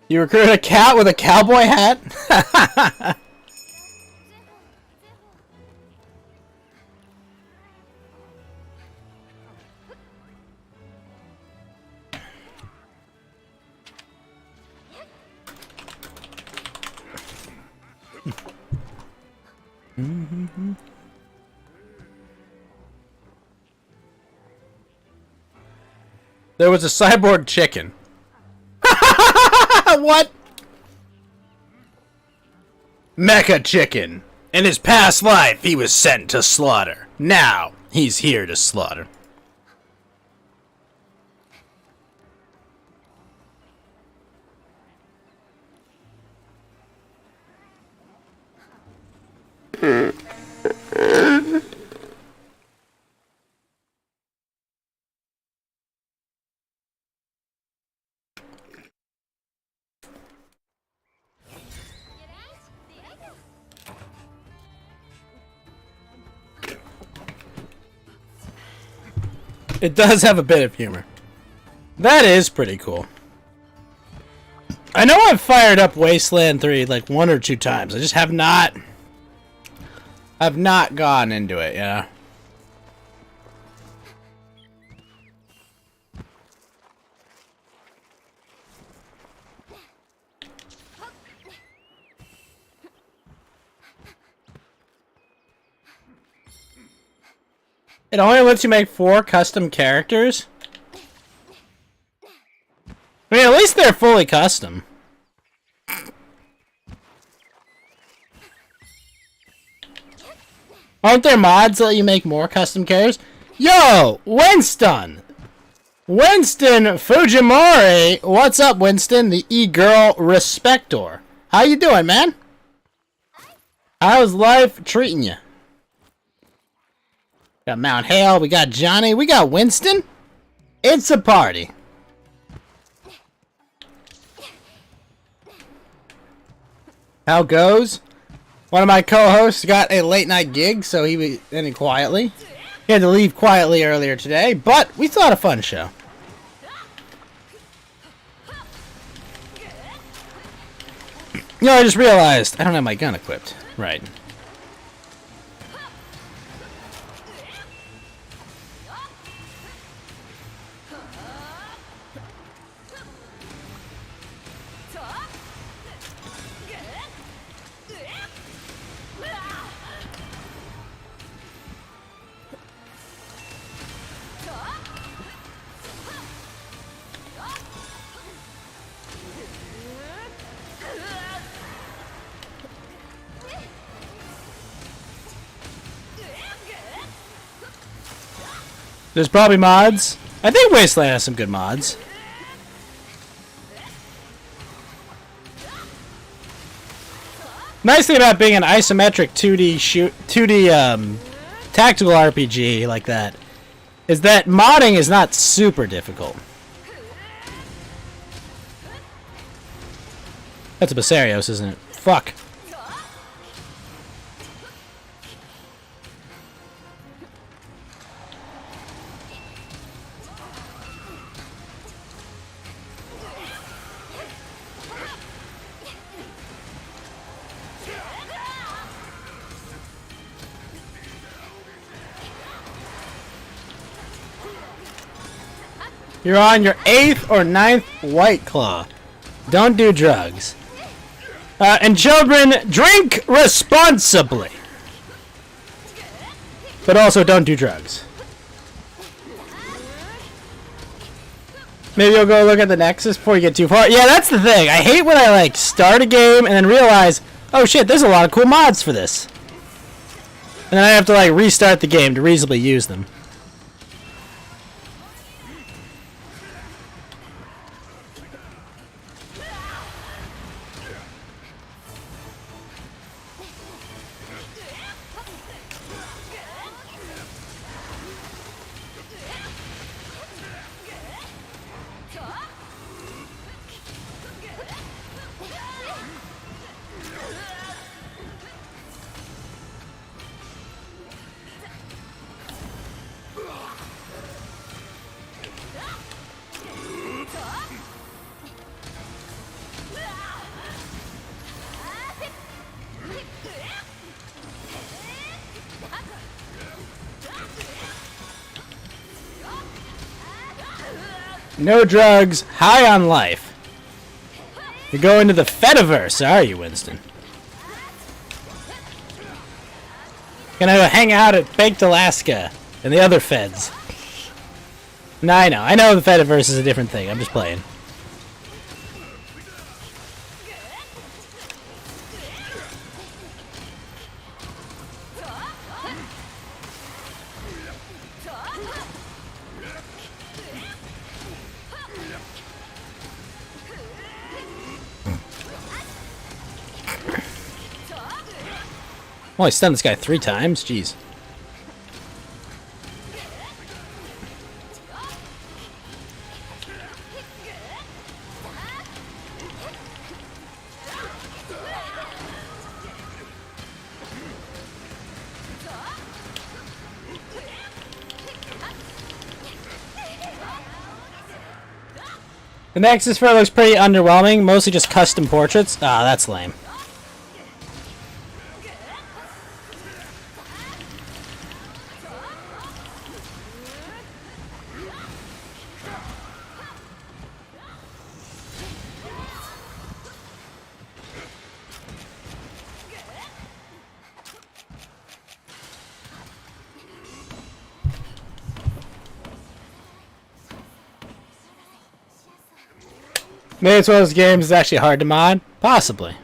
You recruit a cat with a cowboy hat? There was a cyborg chicken. What? Mecha chicken. In his past life, he was sent to slaughter. Now, he's here to slaughter. It does have a bit of humor. That is pretty cool. I know I've fired up Wasteland 3 like 1 or 2 times. I just have not... I've not gone into it, yeah. It only lets you make 4 custom characters? I mean, at least they're fully custom. Aren't there mods that let you make more custom characters? Yo! Winston! Winston Fujimori. What's up, Winston? The e-girl respector. How you doing, man? How's life treating you? Got Mount Hale, we got Johnny, we got Winston. It's a party. How goes? One of my co-hosts got a late night gig, so he was ending quietly. He had to leave quietly earlier today, but we still had a fun show. You know, I just realized I don't have my gun equipped. Right. There's probably mods. I think Wasteland has some good mods. Nice thing about being an isometric 2D tactical RPG like that is that modding is not super difficult. That's a Basarios, isn't it? Fuck. You're on your 8th or 9th White Claw. Don't do drugs. And children, drink responsibly. But also don't do drugs. Maybe you'll go look at the Nexus before you get too far. Yeah, that's the thing. I hate when I like start a game and then realize, oh shit, there's a lot of cool mods for this. And then I have to like restart the game to reasonably use them. No drugs, high on life. You're going to the Fediverse, are you, Winston? Gonna go hang out at Baked Alaska and the other feds. No, I know the Fediverse is a different thing. I'm just playing. Oh, I stunned this guy 3 times? Jeez. The Nexus Fair looks pretty underwhelming, mostly just custom portraits. Ah, that's lame. Maybe it's one of those games that's actually hard to mod? Possibly.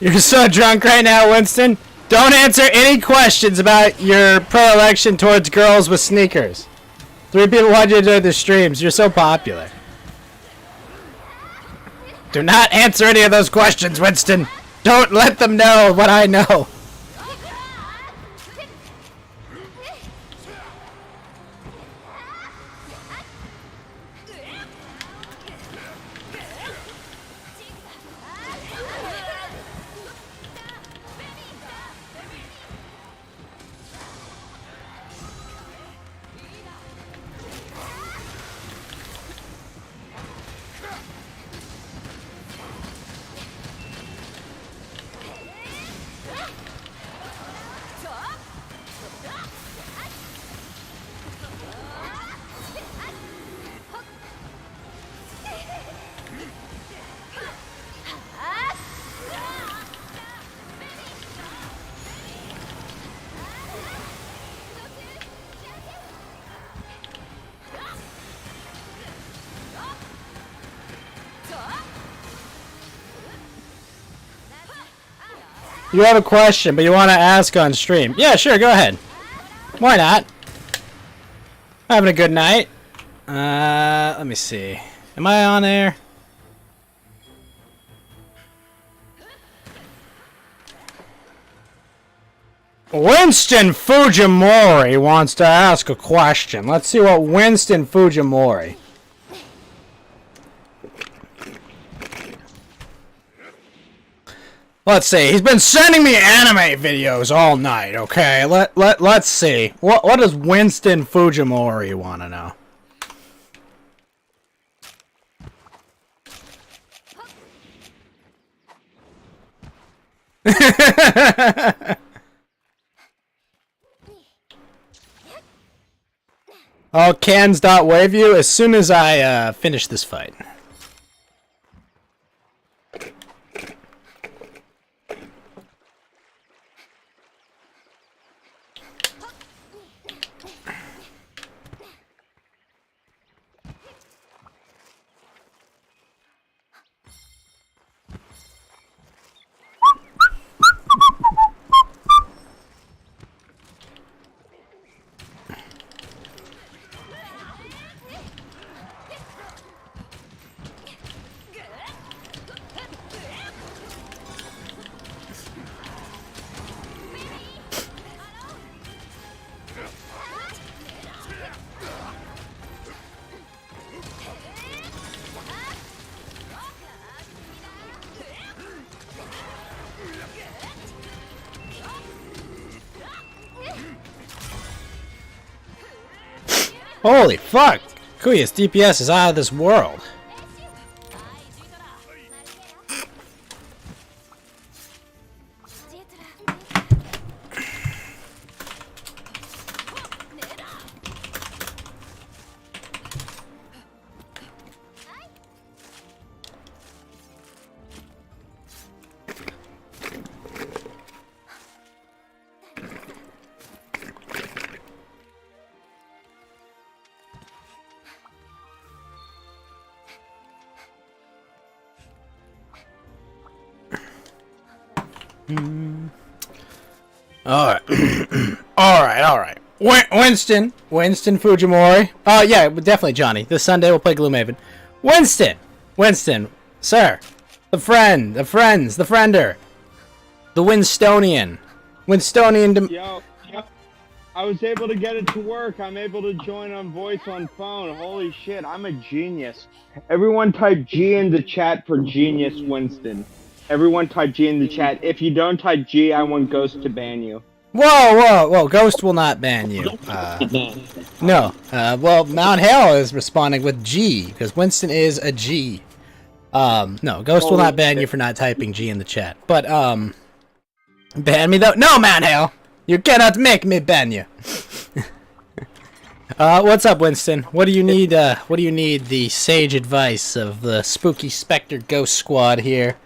You're so drunk right now, Winston. Don't answer any questions about your predilection towards girls with sneakers. 3 people watch you do the streams. You're so popular. Do not answer any of those questions, Winston. Don't let them know what I know. You have a question, but you want to ask on stream. Yeah, sure, go ahead. Why not? Having a good night. Let me see. Am I on there? Winston Fujimori wants to ask a question. Let's see what Winston Fujimori. Let's see. He's been sending me anime videos all night. Okay, let's see. What does Winston Fujimori want to know? Oh, cans.wave you as soon as I finish this fight. Holy fuck! Kuya's DPS is out of this world. Alright. Alright. Winston Fujimori. Oh, yeah, definitely Johnny. This Sunday we'll play Gloomhaven. Winston, sir. The friender. The Winstonian.
Yo, I was able to get it to work. I'm able to join on voice on phone. Holy shit, I'm a genius. Everyone type G in the chat for Genius Winston. Everyone type G in the chat. If you don't type G, I want Ghost to ban you.
Whoa. Ghost will not ban you. No. Well, Mount Hale is responding with G, because Winston is a G. No, Ghost will not ban you for not typing G in the chat. But, ban me though? No, Mount Hale! You cannot make me ban you. What's up, Winston? What do you need, the sage advice of the Spooky Spectre Ghost Squad here?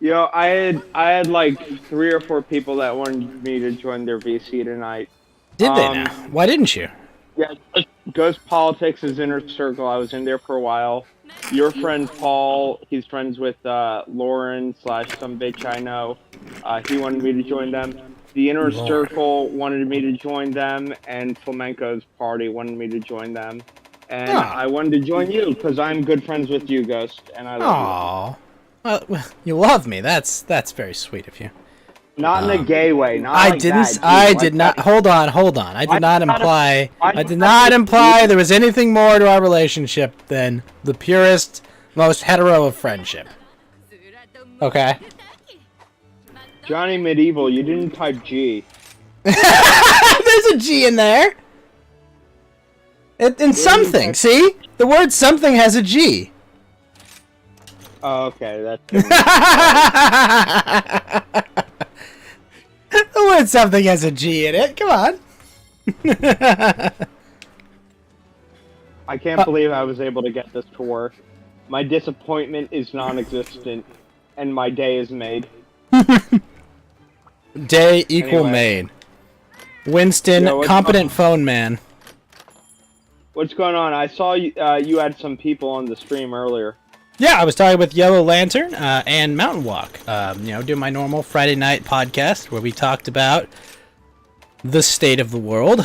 Yo, I had like 3 or 4 people that wanted me to join their VC tonight.
Did they now? Why didn't you?
Yeah, Ghost Politics is inner circle. I was in there for a while. Your friend Paul, he's friends with Lauren / some bitch I know. He wanted me to join them. The Inner
Lord.
Circle wanted me to join them, and Flamenco's party wanted me to join them. And
Ah.
I wanted to join you because I'm good friends with you, Ghost, and I love
Aww. Well, you love me. That's very sweet of you.
you. Not in a gay way. Not
I
like
didn't.
that.
I
Dude,
did
like
not. Hold on. I did not imply.
why
I did
not-
not imply there was anything more to our relationship than the purest, most hetero of friendship. Okay.
Johnny Medieval, you didn't type G.
There's a G in there. In something. See, the word something has a G.
Oh, okay, that's
The word something has a G in it. Come on.
I can't believe I was able to get this to work. My disappointment is non-existent, and my day is made.
Day equal
Anyway.
made. Winston,
Yo, what's
competent
up?
phone man.
What's going on? I saw you. You had some people on the stream earlier.
Yeah, I was talking with Yellow Lantern and Mountain Walk. Doing my normal Friday night podcast where we talked about the state of the world,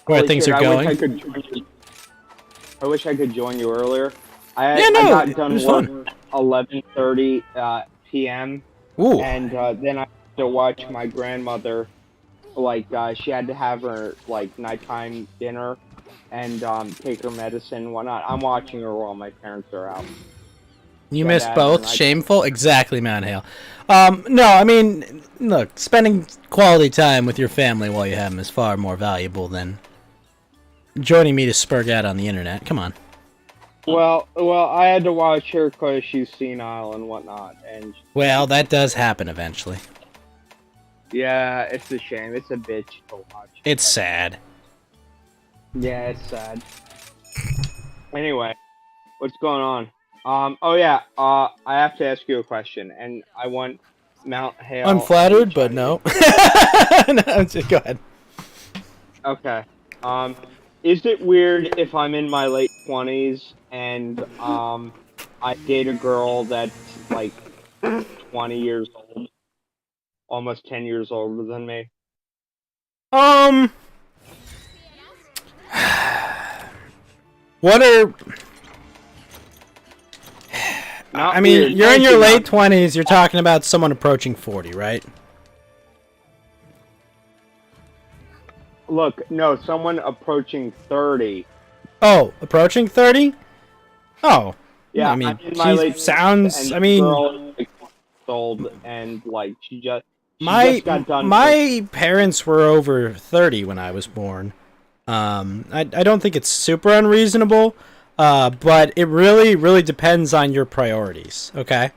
where
Holy
things
shit,
are going.
I wish I could join you earlier. I
Yeah, no,
got
it
done
was
work
fun.
11:30 p.m.
Ooh,
and then I had to watch my grandmother. Like she had to have her like nighttime dinner and take her medicine and whatnot. I'm watching her while my parents are out.
you
yeah,
missed
that,
both.
and I-
Shameful. Exactly, Mount Hale. No, I mean, look, spending quality time with your family while you have them is far more valuable than joining me to spurg out on the internet. Come on.
Well, I had to watch her because she's senile and whatnot, and
Well, that does happen eventually.
yeah, it's a shame. It's a bitch to watch.
It's sad.
Yeah, it's sad. Anyway, what's going on? Oh yeah, I have to ask you a question, and I want Mount Hale.
I'm flattered,
and
but
Johnny-
no. No, just go ahead.
Okay. Is it weird if I'm in my late 20s and I date a girl that's like 20 years old, almost 10 years older than me?
What are...
Not
I mean,
weird.
you're in
Thank
your
you,
late
not-
20s, you're talking about someone approaching 40, right?
Look, no, someone approaching 30.
Oh, approaching 30? Oh.
Yeah,
I mean,
I'm in my
she
late
sounds...
20s, and
I mean...
the girl is like 20 years old, and like she just
My
got done.
my parents were over 30 when I was born. I don't think it's super unreasonable, but it really depends on your priorities. Okay,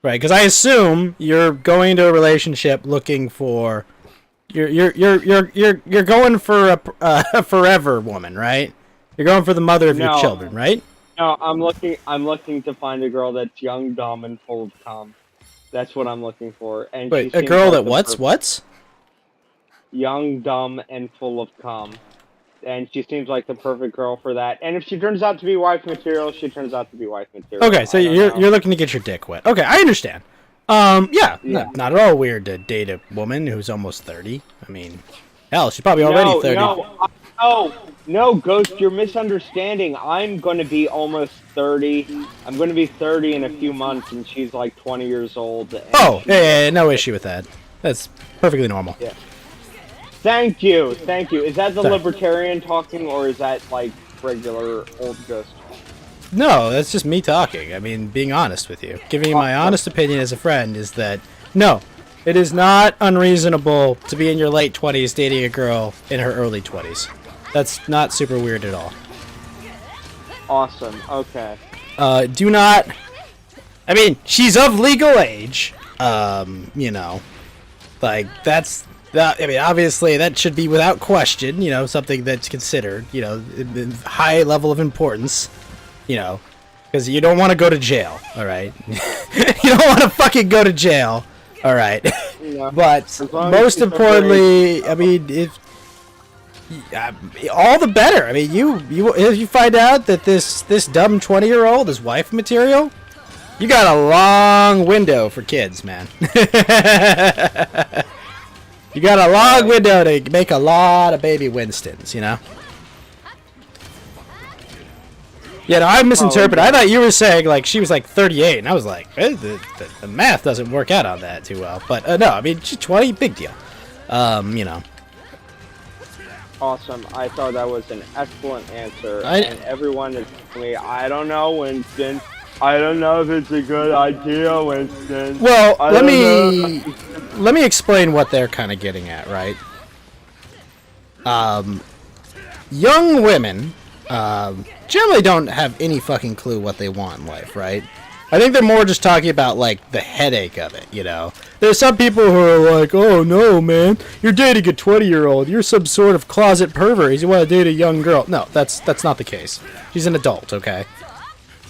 right? Because I assume you're going into a relationship looking for you're going for a forever woman, right? You're going for the mother of your
No.
children, right?
No, I'm looking to find a girl that's young, dumb, and full of cum. That's what I'm looking for. And she
Wait, a
seems
girl
like
that
the
what's?
perfect- young, dumb, and full of cum. And she seems like the perfect girl for that. And if she turns out to be wife material, she turns out to be wife material.
Okay, so
I don't know.
you're looking to get your dick wet. Okay, I understand. Yeah,
Yeah.
Not at all weird to date a woman who's almost 30. I mean, hell, she's probably already 30.
No, Ghost, you're misunderstanding. I'm going to be almost 30. I'm going to be 30 in a few months, and she's like 20 years old. And
Oh,
she's-
yeah, no issue with that. That's perfectly normal.
Yeah. Thank you. Is that the
Sorry.
libertarian talking, or is that like regular old Ghost?
No, that's just me talking. I mean, being honest with you. Giving you my honest opinion as a friend is that, no, it is not unreasonable to be in your late 20s dating a girl in her early 20s. That's not super weird at all.
Awesome. Okay.
Do not... I mean, she's of legal age. Like, that's... I mean, obviously, that should be without question, something that's considered, high level of importance, because you don't want to go to jail, all right? You don't want to fucking go to jail, all right?
Yeah.
But
As long as
most
she's
importantly, I mean, if all the better. I mean, if you find out that this dumb 20-year-old is wife material, you got a long window for kids, man. You got a long window to make a lot of baby Winstons, you know? Yeah, no, I misinterpreted. I thought you were saying, like, she was, like, 38, and I was like, the math doesn't work out on that too well. But, no, I mean, she's 20, big deal. You know.
Awesome. I thought that was an excellent answer. And everyone is telling me, I don't know, Winston. I don't know if it's a good idea, Winston.
Well, let me explain what they're kind of getting at, right? Young women generally don't have any fucking clue what they want in life, right? I think they're more just talking about, like, the headache of it, you know? There's some people who are like, oh, no, man, you're dating a 20-year-old. You're some sort of closet pervert. You want to date a young girl. No, that's not the case. She's an adult, okay?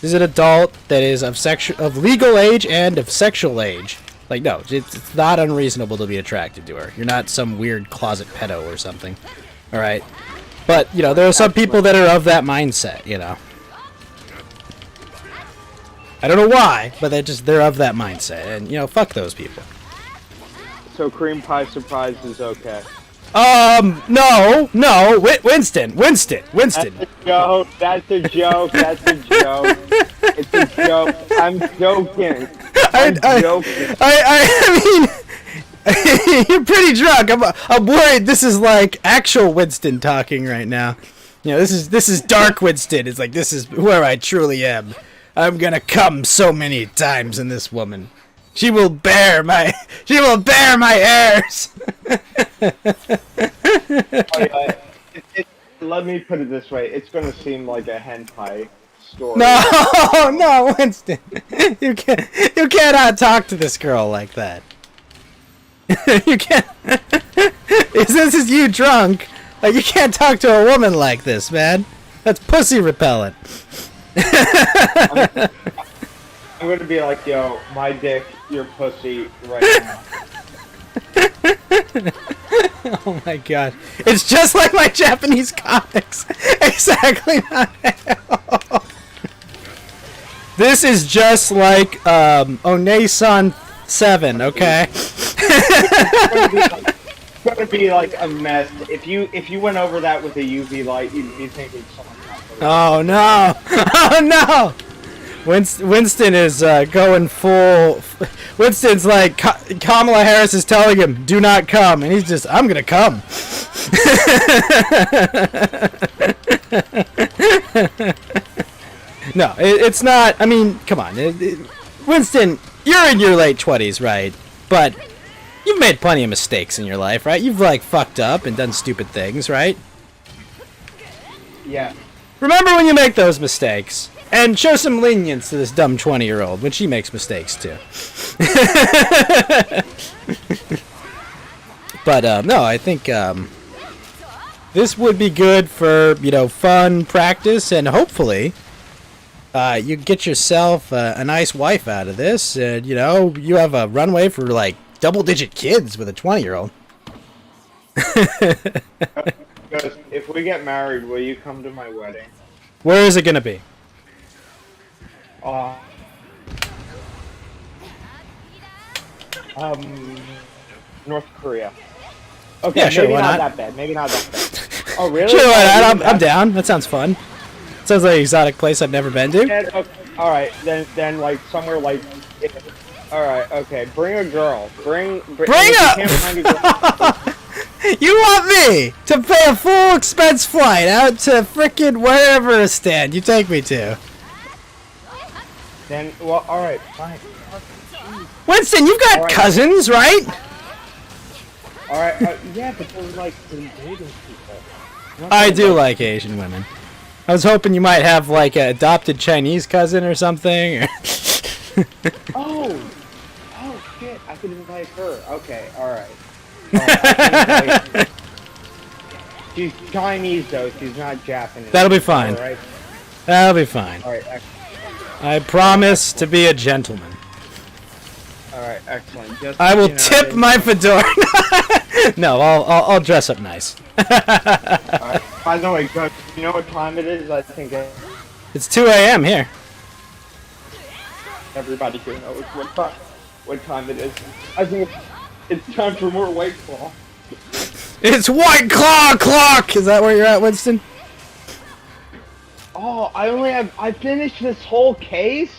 She's an adult that is of legal age and of sexual age. Like, no, it's not unreasonable to be attracted to her. You're not some weird closet pedo or something, all right? But, you know, there are some people that are of that mindset, you know? I don't know why, but they're of that mindset, and, you know, fuck those people.
So cream pie surprise is okay.
No, Winston.
That's a joke, that's a joke. It's a joke. I'm joking. I'm joking.
I mean, you're pretty drunk. I'm worried this is like actual Winston talking right now. You know, this is dark Winston. It's like, this is where I truly am. I'm gonna come so many times in this woman. She will bear my heirs.
Let me put it this way. It's going to seem like a hentai story.
No, Winston. You cannot talk to this girl like that. You can't. This is you drunk. Like, you can't talk to a woman like this, man. That's pussy repellent.
I'm going to be like, yo, my dick, your pussy, right now.
Oh my god. It's just like my Japanese comics. Exactly not hell. This is just like One-san 7, okay?
It's going to be like a mess. If you went over that with a UV light, you'd be thinking someone else.
Oh no! Oh no! Winston is going full. Winston's like, Kamala Harris is telling him, "Do not come," and he's just, "I'm gonna come." No, it's not. I mean, come on, Winston. You're in your late 20s, right? But you've made plenty of mistakes in your life, right? You've like fucked up and done stupid things, right?
Yeah.
Remember when you make those mistakes. And show some lenience to this dumb 20-year-old when she makes mistakes, too. But, no, I think this would be good for, you know, fun practice. And hopefully you get yourself a nice wife out of this. And, you know, you have a runway for, like, double-digit kids with a 20-year-old.
If we get married, will you come to my wedding?
Where is it going to be?
North Korea. Okay,
yeah, sure,
maybe
why
not
not?
that bad. Maybe not that bad. Oh, really?
Sure, why not? I'm down. That sounds fun. Sounds like an exotic place I've never been to.
Okay, all right, then like somewhere like. All right, okay. Bring a girl. Bring
up.
You can't find a girl.
You want me to pay a full expense flight out to frickin' wherever stand you take me to?
Then, well, all right, fine.
Winston, you've got cousins, right?
All right, yeah, but they're like Asian people.
I do like Asian women. I was hoping you might have like an adopted Chinese cousin or something.
Oh shit! I could invite her. Okay, all right. She's Chinese though. She's not Japanese.
That'll be fine.
All right.
That'll be fine.
All right.
I promise to be a gentleman.
All right. Excellent. Just,
I will tip my fedora. No, I'll dress up nice.
By the way, Gus, you know what time it is? I think
It's 2 a.m. here.
everybody here knows what time it is. I think it's time for more White Claw.
It's White Claw clock! Is that where you're at, Winston?
Oh, I finished this whole case?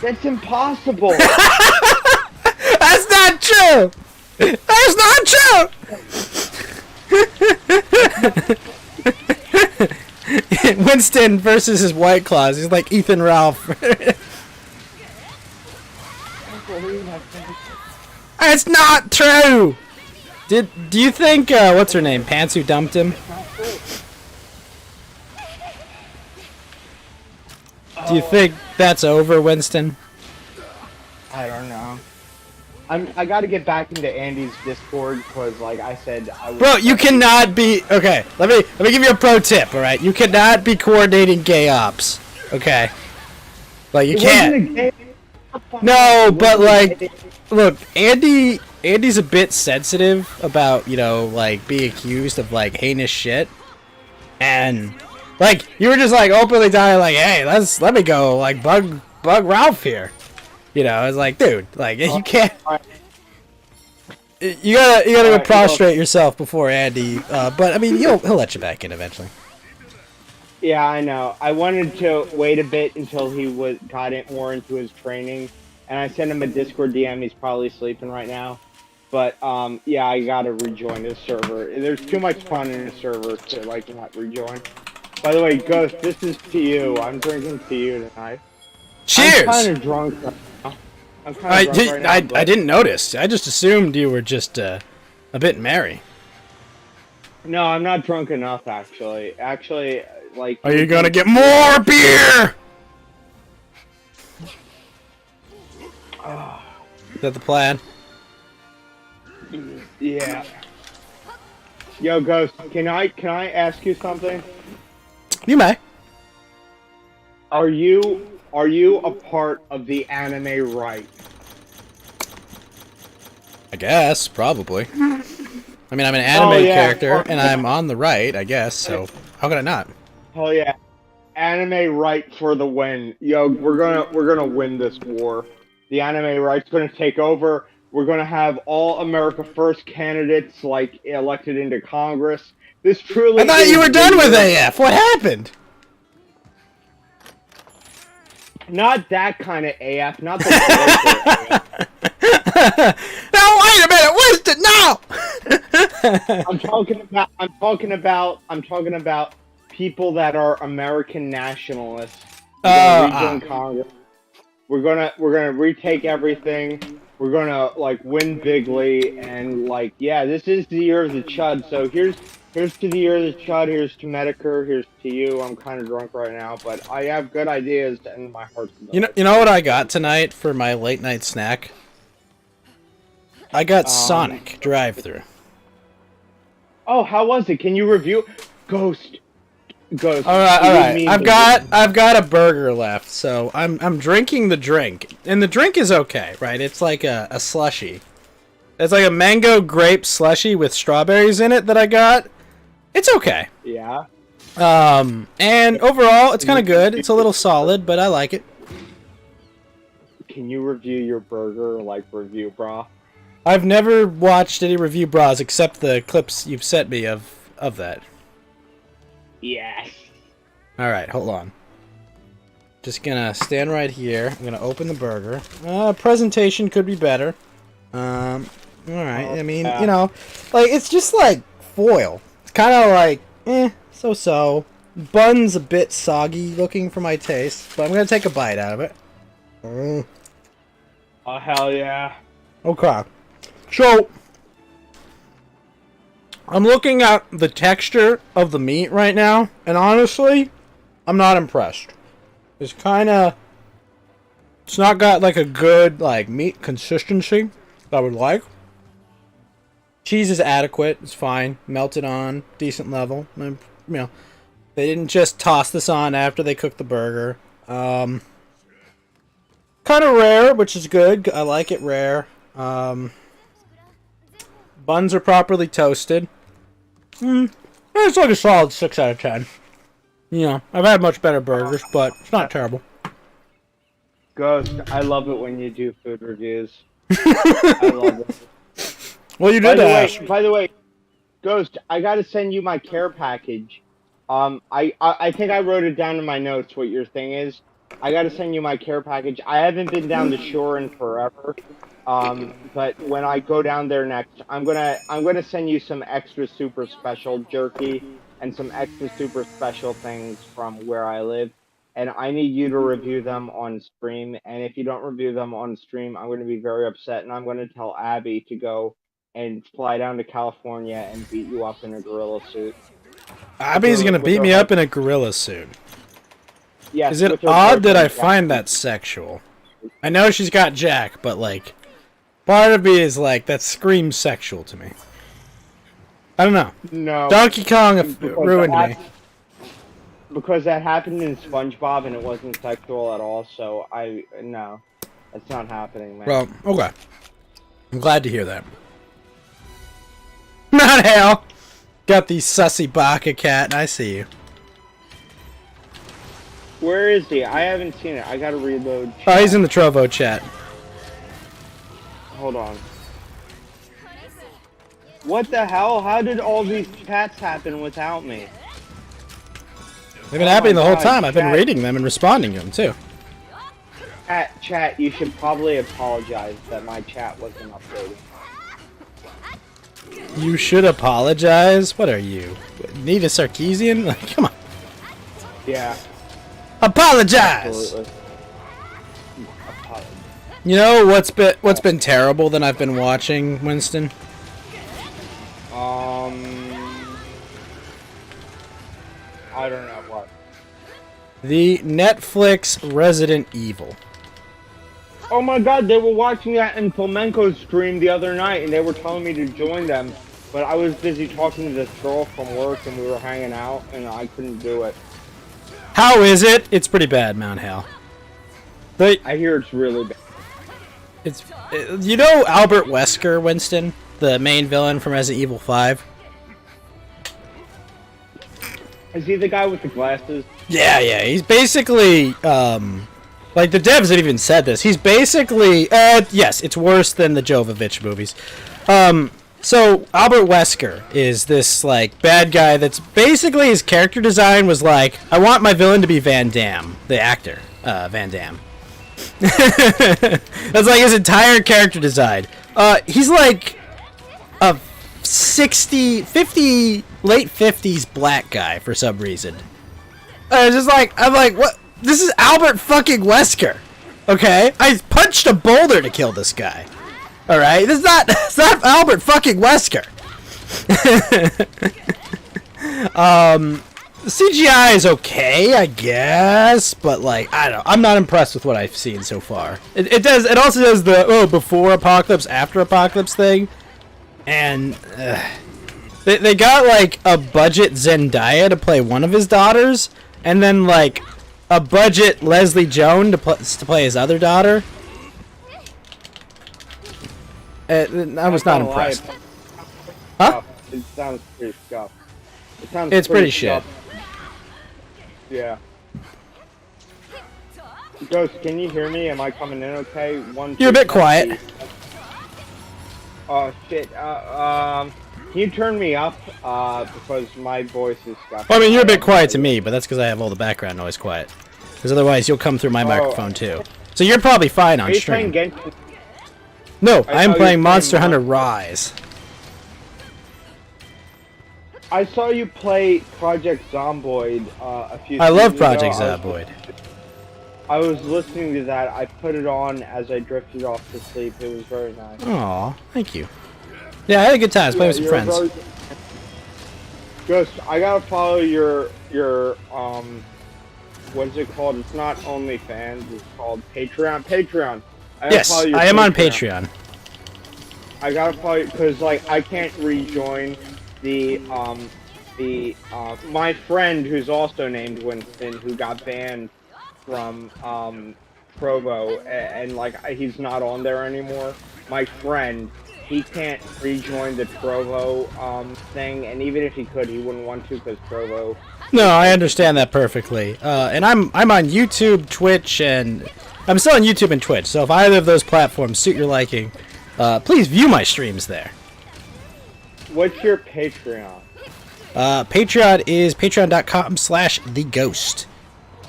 That's impossible.
That's not true! That's not true! Winston versus his White Claws. He's like Ethan Ralph. That's not true! Do you think, what's her name? Pantsu dumped him? Do you think that's over, Winston?
I don't know. I gotta get back into Andy's Discord because, like I said, I was.
Bro, you cannot be. Okay, let me give you a pro tip. All right, you cannot be coordinating gay ops. Okay, like you can't. No, but like, look, Andy's a bit sensitive about like being accused of like heinous shit, and like you were just like openly telling like, hey, let me go like bug Ralph here. It's like, dude, like you can't. You gotta go prostrate yourself before Andy. But I mean, he'll let you back in eventually.
Yeah, I know. I wanted to wait a bit until he got more into his training, and I sent him a Discord DM. He's probably sleeping right now. But yeah, I gotta rejoin his server. There's too much fun in his server to like not rejoin. By the way, Ghost, this is to you. I'm drinking to you tonight.
Cheers.
I'm kind of drunk. I'm kind of drunk right now,
I didn't notice. I just assumed you were just a bit merry.
No, I'm not drunk enough, actually. Actually, like...
Are you gonna get more beer? Is that the plan?
Yeah. Yo, Ghost, can I ask you something?
You may.
Are you a part of the anime right?
I guess, probably. I mean, I'm an anime character, and I'm on the right, I guess, so how could I not?
Hell yeah. Anime right for the win. Yo, we're gonna win this war. The anime right's gonna take over. We're gonna have all America First candidates, like, elected into Congress. This truly
I thought you were done with AF! What happened?
Not that kind of AF, not the AF.
No, wait a minute, Winston, no!
I'm talking about people that are American nationalists. Congress. We're gonna retake everything. We're gonna like win bigly, and like yeah, this is the year of the Chud. So here's to the year of the Chud. Here's to Medicare. Here's to you. I'm kind of drunk right now, but I have good ideas to end my heart.
You know what I got tonight for my late night snack? I got Sonic drive-through.
Oh, how was it? Can you review? Ghost.
All right. I've got a burger left, so I'm drinking the drink, and the drink is okay, right? It's like a slushie. It's like a mango grape slushie with strawberries in it that I got. It's okay.
Yeah.
And overall, it's kind of good. It's a little solid, but I like it.
Can you review your burger like review, brah?
I've never watched any review bras except the clips you've sent me of that.
Yes.
Alright, hold on. Just gonna stand right here. I'm gonna open the burger. Presentation could be better. Alright, I mean, like, it's just like foil. It's kind of like, so-so. Bun's a bit soggy looking for my taste, but I'm gonna take a bite out of it.
Oh, hell yeah.
Okay. So, I'm looking at the texture of the meat right now, and honestly, I'm not impressed. It's not got like a good like meat consistency that I would like. Cheese is adequate, it's fine, melted on, decent level. They didn't just toss this on after they cooked the burger. Kind of rare, which is good. I like it rare. Buns are properly toasted. It's like a solid 6 out of 10. You know, I've had much better burgers, but it's not terrible.
Ghost, I love it when you do food reviews. I love it.
Well, you did ask.
By the way, Ghost, I gotta send you my care package. I think I wrote it down in my notes what your thing is. I gotta send you my care package. I haven't been down the shore in forever. But when I go down there next, I'm gonna send you some extra super special jerky and some extra super special things from where I live. And I need you to review them on stream. And if you don't review them on stream, I'm going to be very upset. And I'm going to tell Abby to go and fly down to California and beat you up in a gorilla suit.
Abby's gonna beat me up in a gorilla suit.
Yes,
Is it odd that I find that sexual? I know she's got Jack, but like, part of me is like, that screams sexual to me. I don't know.
No.
Donkey Kong ruined me.
Because that happened in SpongeBob and it wasn't sexual at all, so no. That's not happening, man.
Well, okay. I'm glad to hear that. Not hell! Got the sussy baka cat, and I see you.
Where is he? I haven't seen it. I gotta reload.
Chat. Oh, he's in the Trovo chat.
Hold on. What the hell? How did all these chats happen without me?
They've been happening the whole time. I've been reading them and responding to them, too.
Chat, you should probably apologize that my chat wasn't updated.
You should apologize? What are you? Nita Sarkeesian? Like, come on.
Yeah.
Apologize!
Absolutely. Apologize.
You know what's been terrible that I've been watching, Winston?
I don't know what.
The Netflix Resident Evil.
Oh my god, they were watching that in Flamenco's stream the other night, and they were telling me to join them, but I was busy talking to this girl from work, and we were hanging out, and I couldn't do it.
How is it? It's pretty bad, Mount Hale.
I hear it's really bad.
It's you know Albert Wesker, Winston, the main villain from Resident Evil 5.
Is he the guy with the glasses?
Yeah. He's basically like the devs have even said this. He's basically yes, it's worse than the Jovovich movies. So Albert Wesker is this like bad guy that's basically his character design was like, I want my villain to be Van Damme, the actor, Van Damme. That's like his entire character design. He's like a 50, late 50s black guy for some reason. I'm like, what? This is Albert fucking Wesker. Okay? I punched a boulder to kill this guy. Alright? It's not Albert fucking Wesker. CGI is okay, I guess, but like, I don't know. I'm not impressed with what I've seen so far. It also does the, before apocalypse, after apocalypse thing. And, they got like a budget Zendaya to play one of his daughters, and then like a budget Leslie Jones to play his other daughter. I was not impressed. Huh?
It sounds pretty scuffed.
It's pretty shit.
Yeah. Ghost, can you hear me? Am I coming in okay?
You're a bit quiet.
Oh shit. Can you turn me up? Because my voice is scuffed.
Well, I mean, you're a bit quiet to me, but that's because I have all the background noise quiet. Because otherwise, you'll come through my microphone too. So you're probably fine on stream. No, I'm playing Monster Hunter Rise.
I saw you play Project Zomboid a few.
I love Project Zomboid.
I was listening to that. I put it on as I drifted off to sleep. It was very nice.
Aw, thank you. Yeah, I had a good time. Playing with some friends.
Ghost, I gotta follow your what is it called? It's not OnlyFans. It's called Patreon. Patreon.
Yes, I am on Patreon.
I gotta follow you because like I can't rejoin my friend who's also named Winston who got banned from Provo and like he's not on there anymore. My friend he can't rejoin the Trovo thing, and even if he could, he wouldn't want to because Trovo.
No, I understand that perfectly. And I'm on YouTube, Twitch, and I'm still on YouTube and Twitch. So if either of those platforms suit your liking, please view my streams there.
What's your Patreon?
Patreon is patreon.com/theghost.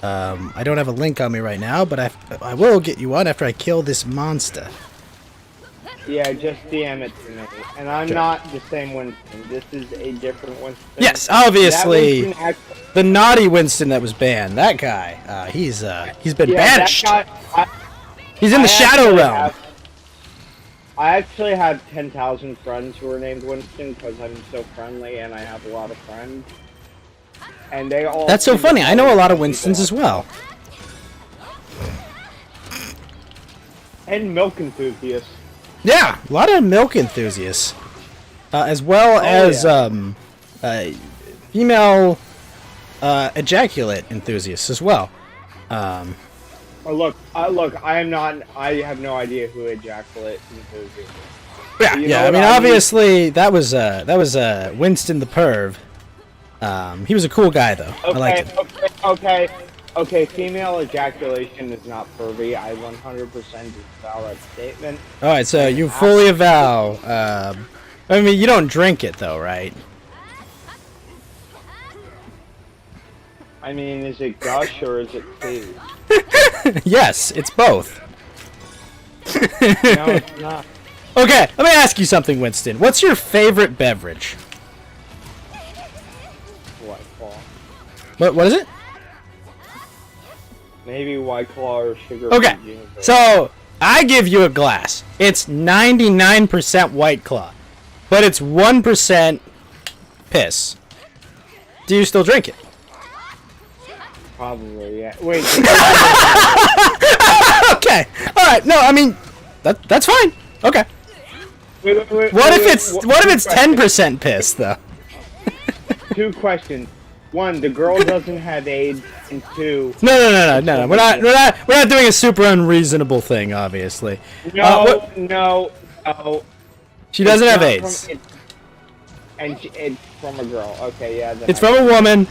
I don't have a link on me right now, but I will get you one after I kill this monster.
Yeah, just DM it to me. And I'm not the same Winston. This is a different Winston.
Yes, obviously,
That Winston
the naughty Winston that was banned. That guy, he's been banished.
That guy,
He's in the Shadow Realm.
I actually have 10,000 friends who are named Winston because I'm so friendly and I have a lot of friends. And they all.
That's so funny. I know a lot of Winstons as well.
And milk enthusiasts.
Yeah, a lot of milk enthusiasts, as well as female ejaculate enthusiasts as well.
Look, I am not. I have no idea who ejaculate enthusiasts.
Yeah,
You
yeah.
know
I mean,
what I mean?
obviously, that was Winston the Perv. He was a cool guy, though. I liked him.
Okay. Female ejaculation is not pervy. I 100% disavow that statement.
All right, so you fully avow. I mean, you don't drink it, though, right?
I mean, is it gush or is it pee?
Yes, it's both.
No, it's not.
Okay, let me ask you something, Winston. What's your favorite beverage?
White Claw.
What is it?
Maybe White Claw or sugar.
Okay, so I give you a glass. It's 99% White Claw, but it's 1% piss. Do you still drink it?
Probably, yeah. Wait.
Okay, all right. No, I mean that's fine. Okay. What if it's 10% piss though?
2 questions. 1, the girl doesn't have AIDS, and 2.
No. We're not doing a super unreasonable thing, obviously.
No.
She doesn't have
not
AIDS.
It's from a girl. Okay, yeah.
It's from a woman.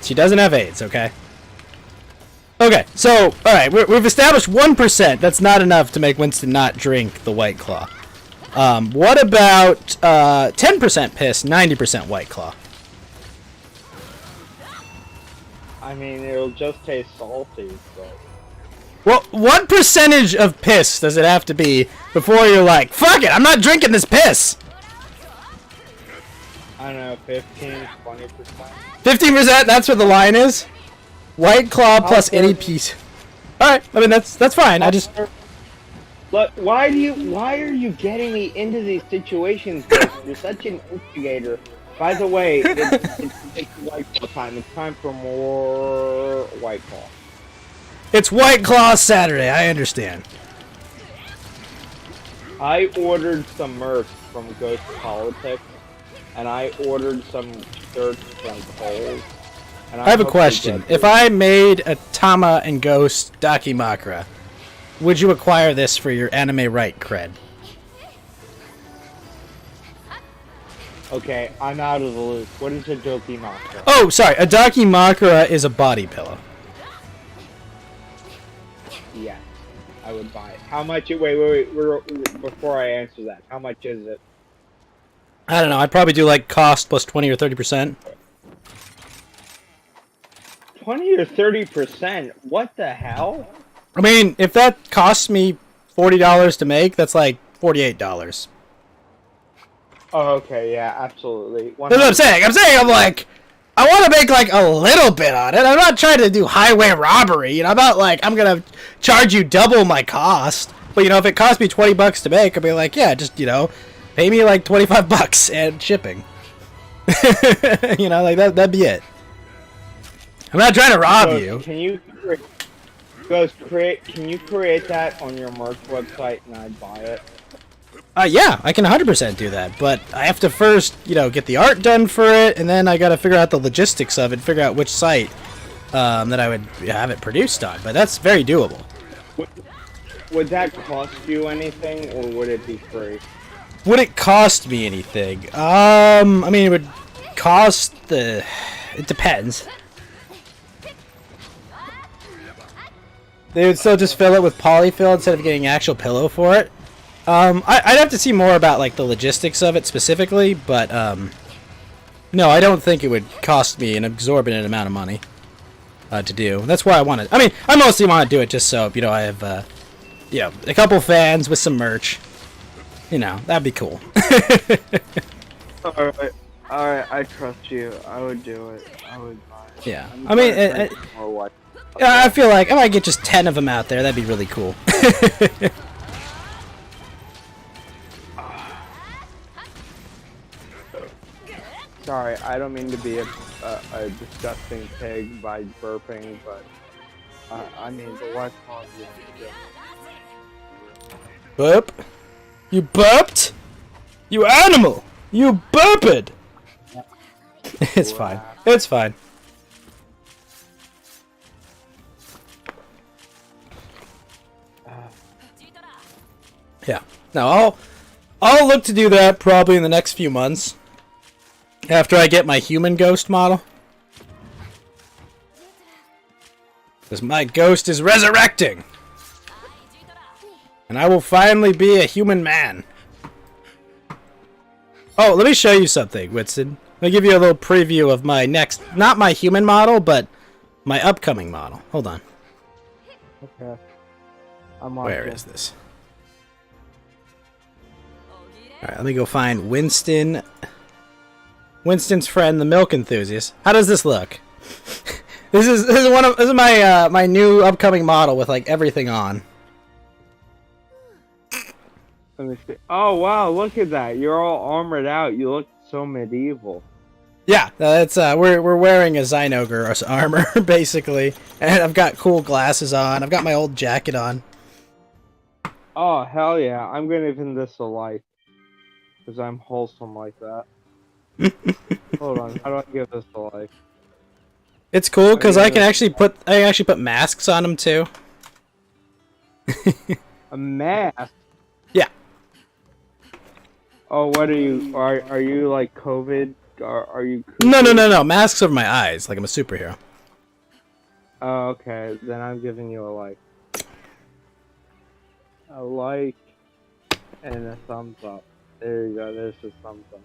She doesn't have AIDS. Okay. Okay. So, all right, we've established 1%. That's not enough to make Winston not drink the White Claw. What about 10% piss, 90% White Claw?
I mean, it'll just taste salty, but...
Well, what percentage of piss does it have to be before you're like, fuck it, I'm not drinking this piss?
I don't know, 15, 20%?
15%, that's what the line is? White Claw plus any piece. Alright, I mean, that's fine, I just...
Look, why are you getting me into these situations? You're such an instigator. By the way, it's White Claw time. It's time for more White Claw.
It's White Claw Saturday, I understand.
I ordered some merch from Ghost Politics, and I ordered some shirts from Kohl's.
I have a question. If I made a Tama and Ghost Dakimakura, would you acquire this for your anime right cred?
Okay, I'm out of the loop. What is a Dakimakura?
Oh, sorry. A Dakimakura is a body pillow.
Yeah, I would buy it. How much? Wait. Before I answer that, how much is it?
I don't know. I'd probably do like cost plus 20 or 30%.
20 or 30%? What the hell?
I mean, if that costs me $40 to make, that's like $48.
Oh, okay, yeah, absolutely.
That's what I'm saying. I'm like, I want to make like a little bit on it. I'm not trying to do highway robbery. You know, I'm not like, I'm going to charge you double my cost. But, you know, if it costs me $20 to make, I'll be like, yeah, just, you know, pay me like $25 and shipping. You know, like that'd be it. I'm not trying to rob you.
Can you create that on your merch website and I'd buy it?
Yeah, I can 100% do that, but I have to first, you know, get the art done for it, and then I gotta figure out the logistics of it, figure out which site that I would have it produced on, but that's very doable.
Would that cost you anything, or would it be free?
Would it cost me anything? I mean, it would cost the... It depends. They would still just fill it with polyfill instead of getting an actual pillow for it. I'd have to see more about like the logistics of it specifically, but no, I don't think it would cost me an exorbitant amount of money to do. That's why I want to. I mean, I mostly want to do it just so I have a couple fans with some merch. That'd be cool.
Alright, I trust you. I would do it. I would buy it.
Yeah, I mean, I feel like if I get just 10 of them out there, that'd be really cool.
Sorry, I don't mean to be a disgusting pig by burping, but I mean the white claw.
Burp? You burped? You animal! You burped! It's fine. It's fine. Yeah. No, I'll look to do that probably in the next few months. After I get my human ghost model. Because my ghost is resurrecting! And I will finally be a human man. Oh, let me show you something, Whitson. Let me give you a little preview of my next... Not my human model, but my upcoming model. Hold on.
Okay. I'm on.
Where is this? Alright, let me go find Winston... Winston's friend, the milk enthusiast. How does this look? This is my my new upcoming model with like everything on.
Let me see. Oh wow, look at that! You're all armored out. You look so medieval.
Yeah, that's we're wearing a Zinogre armor basically, and I've got cool glasses on. I've got my old jacket on.
Oh hell yeah! I'm gonna give this a like, because I'm wholesome like that. Hold on, how do I give this a like?
It's cool because I can actually put masks on them too.
A mask?
Yeah.
Oh, what are you? Are you like COVID? Are you?
No. Masks over my eyes, like I'm a superhero.
Oh, okay. Then I'm giving you a like. A like and a thumbs up. There you go. There's a thumbs up.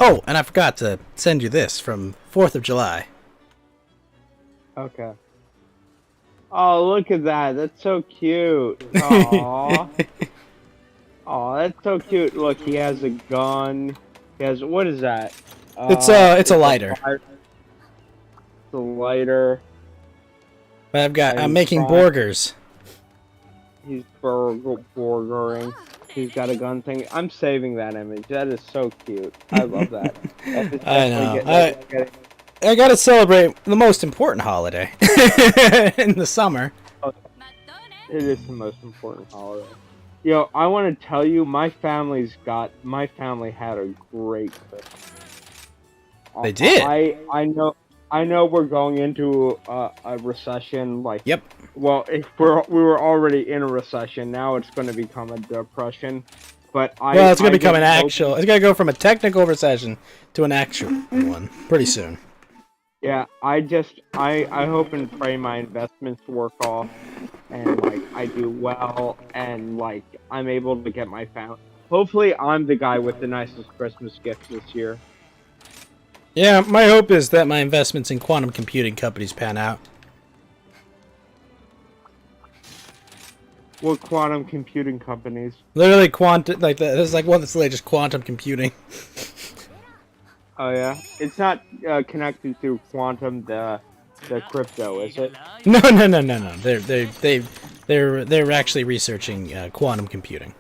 Oh, and I forgot to send you this from 4th of July.
Okay. Oh, look at that. That's so cute. Aww. Aw, that's so cute. Look, he has a gun. He has... What is that?
It's a lighter.
It's a lighter.
But I'm making burgers.
He's burgering. He's got a gun thing. I'm saving that image. That is so cute. I love that.
I know. I gotta celebrate the most important holiday in the summer.
It is the most important holiday. Yo, I want to tell you, my family had a great Christmas.
They did.
I know we're going into a recession. Like,
yep.
Well, we were already in a recession. Now it's going to become a depression. But
it's going to become an actual. It's going to go from a technical recession to an actual one pretty soon.
Yeah, I hope and pray my investments work off, and like I do well, and like I'm able to get my family. Hopefully, I'm the guy with the nicest Christmas gift this year.
Yeah, my hope is that my investments in quantum computing companies pan out.
What quantum computing companies?
Literally quantum, like there's like one that's literally just quantum computing.
Oh yeah, it's not connected to quantum the crypto, is it?
No. They're actually researching quantum computing.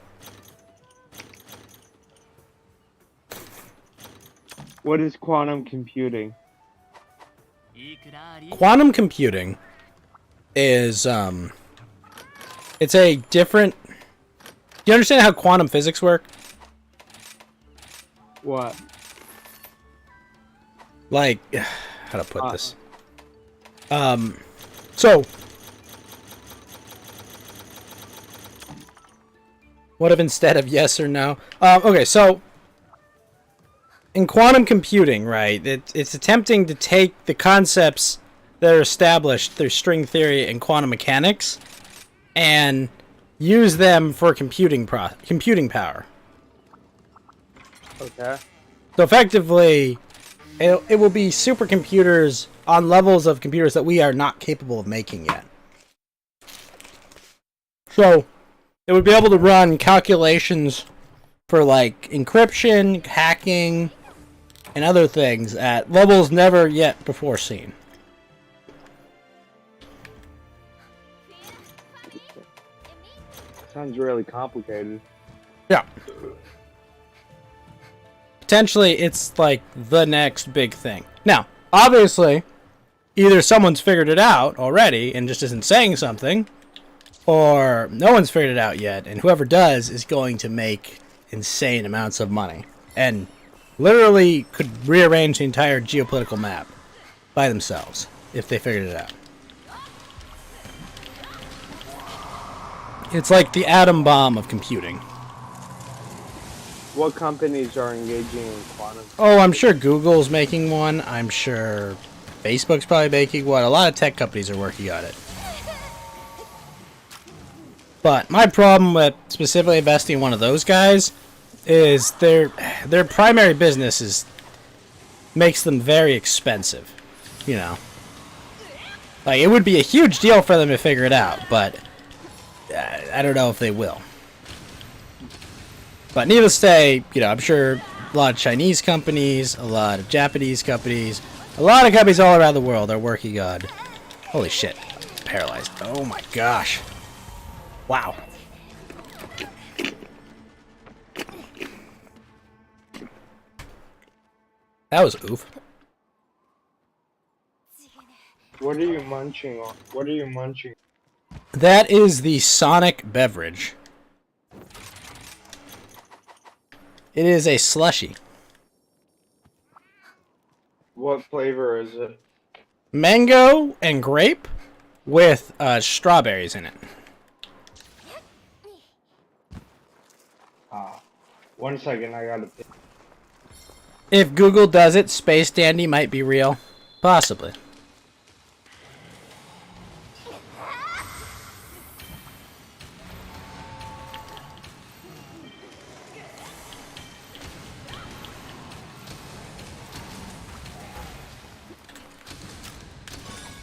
What is quantum computing?
Quantum computing is it's a different. Do you understand how quantum physics work?
What?
Like, how to put this? So What if instead of yes or no? Okay, so in quantum computing, right, it's attempting to take the concepts that are established through string theory and quantum mechanics and use them for computing power.
Okay.
So effectively, it will be supercomputers on levels of computers that we are not capable of making yet. So it would be able to run calculations for like encryption, hacking, and other things at levels never yet before seen.
Sounds really complicated.
Yeah. Potentially, it's like the next big thing. Now, obviously, either someone's figured it out already and just isn't saying something, or no one's figured it out yet, and whoever does is going to make insane amounts of money. And literally could rearrange the entire geopolitical map by themselves if they figured it out. It's like the atom bomb of computing.
What companies are engaging in quantum?
Oh, I'm sure Google's making one. I'm sure Facebook's probably making one. A lot of tech companies are working on it. But my problem with specifically investing in one of those guys is their primary business makes them very expensive. You know, like it would be a huge deal for them to figure it out, but I don't know if they will. But needless to say, you know, I'm sure a lot of Chinese companies, a lot of Japanese companies, a lot of companies all around the world are working on. Holy shit, I'm paralyzed. Oh my gosh. Wow. That was oof.
What are you munching on? What are you munching?
That is the Sonic beverage. It is a slushie.
What flavor is it?
Mango and grape with strawberries in it.
One second, I gotta pick.
If Google does it, Space Dandy might be real. Possibly.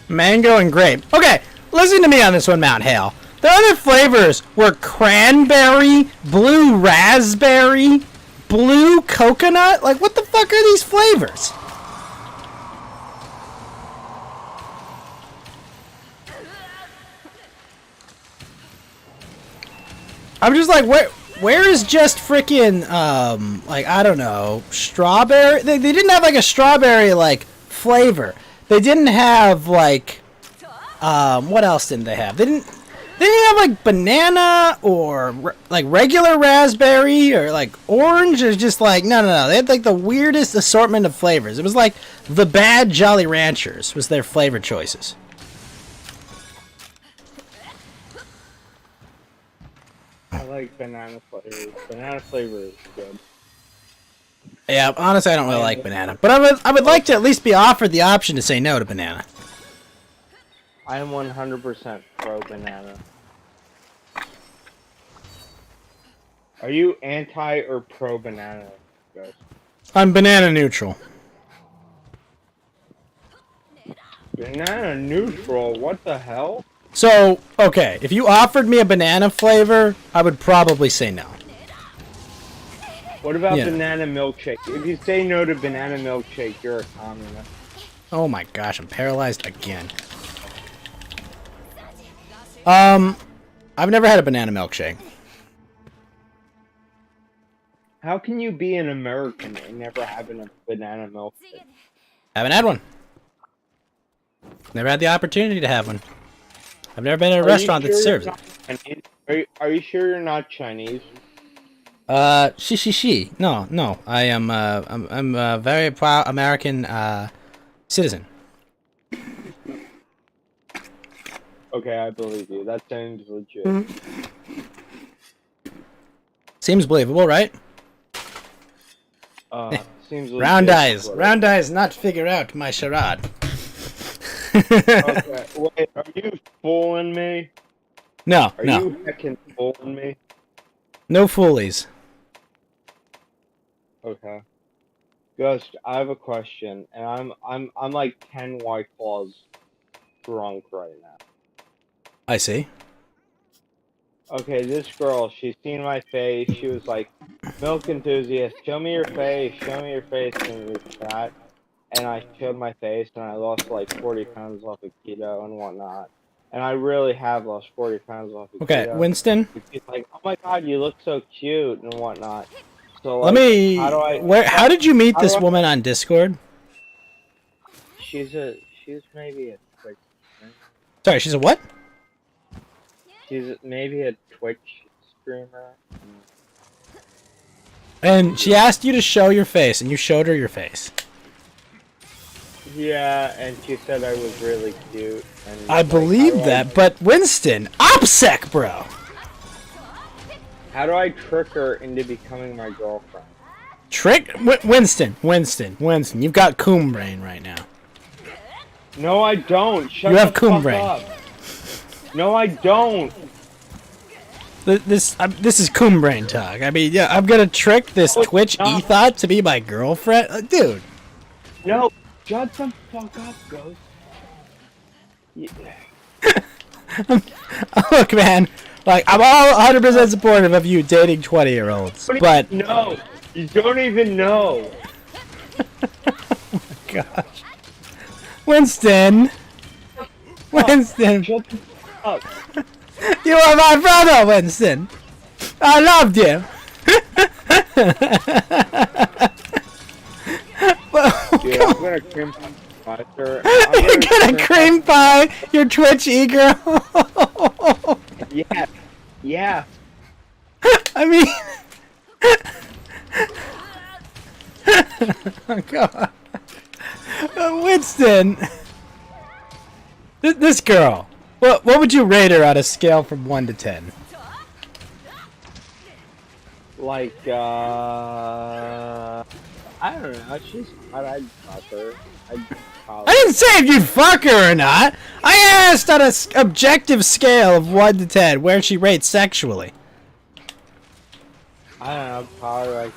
Mango and grape. Okay, listen to me on this one, Mount Hale. The other flavors were cranberry, blue raspberry, blue coconut. Like, what the fuck are these flavors? I'm just like, where is just freaking, like, I don't know, strawberry? They didn't have, like, a strawberry, like, flavor. They didn't have, like, what else didn't they have? They didn't have, like, banana or, like, regular raspberry or, like, orange. Or just, like, no. They had, like, the weirdest assortment of flavors. It was like the bad Jolly Ranchers was their flavor choices.
I like banana flavor. Banana flavor is good.
Yeah, honestly, I don't really like banana. But I would like to at least be offered the option to say no to banana.
I am 100% pro banana. Are you anti or pro banana, guys?
I'm banana neutral.
Banana neutral? What the hell?
So, okay, if you offered me a banana flavor, I would probably say no.
What about banana milkshake? If you say no to banana milkshake, you're a communist.
Oh my gosh, I'm paralyzed again. I've never had a banana milkshake.
How can you be an American and never having a banana milkshake?
Haven't had one. Never had the opportunity to have one. I've never been in a restaurant that serves it.
Are you sure you're not Chinese?
She. No. I am, I'm a very proud American, citizen.
Okay, I believe you. That sounds legit.
Seems believable, right?
Seems
Round
legit,
eyes.
but-
Round eyes not figure out my charade.
Okay, wait, are you fooling me?
No,
Are
no.
you heckin' fooling me?
No foolies.
Okay. Ghost, I have a question, and I'm like 10 White Claws drunk right now.
I see.
Okay, this girl, she's seen my face. She was like, "Milk enthusiast, show me your face, show me your face," in the chat. And I showed my face, and I lost like 40 pounds off of keto and whatnot. And I really have lost 40 pounds off of
Okay,
keto.
Winston.
She's like, "Oh my god, you look so cute and whatnot." So
Let
like,
me.
how do I?
How did you meet
how
this
do I-
woman on Discord?
She's maybe a Twitch.
Sorry, she's a what?
She's maybe a Twitch streamer.
And she asked you to show your face, and you showed her your face.
Yeah, and she said I was really cute. And
I
like,
believe
how do
that, but Winston, OPSEC, bro.
How do I trick her into becoming my girlfriend?
Winston. You've got coom brain right now.
No, I don't. Shut
You have
the
coom
fuck
brain.
up. No, I don't.
This is coom brain talk. I mean, yeah, I'm gonna trick this
No, it's
Twitch
not.
ethot to be my girlfriend, dude.
No, shut the fuck up, Ghost. Yeah.
Look, man. Like, I'm all 100% supportive of you dating 20-year-olds, but
No, you don't even know.
gosh, Winston.
Shut the fuck up.
You are my brother, Winston. I loved you.
Dude, I'm gonna cream pie her.
You're gonna cream pie your Twitch e-girl.
Yeah, yeah.
I mean, oh god, Winston. This girl. What would you rate her on a scale from 1 to 10?
Like, I don't know. She's hot. I'd fuck her.
I didn't say if you'd fuck her or not. I asked on a objective scale of 1 to 10 where she rates sexually.
I don't know. Probably like.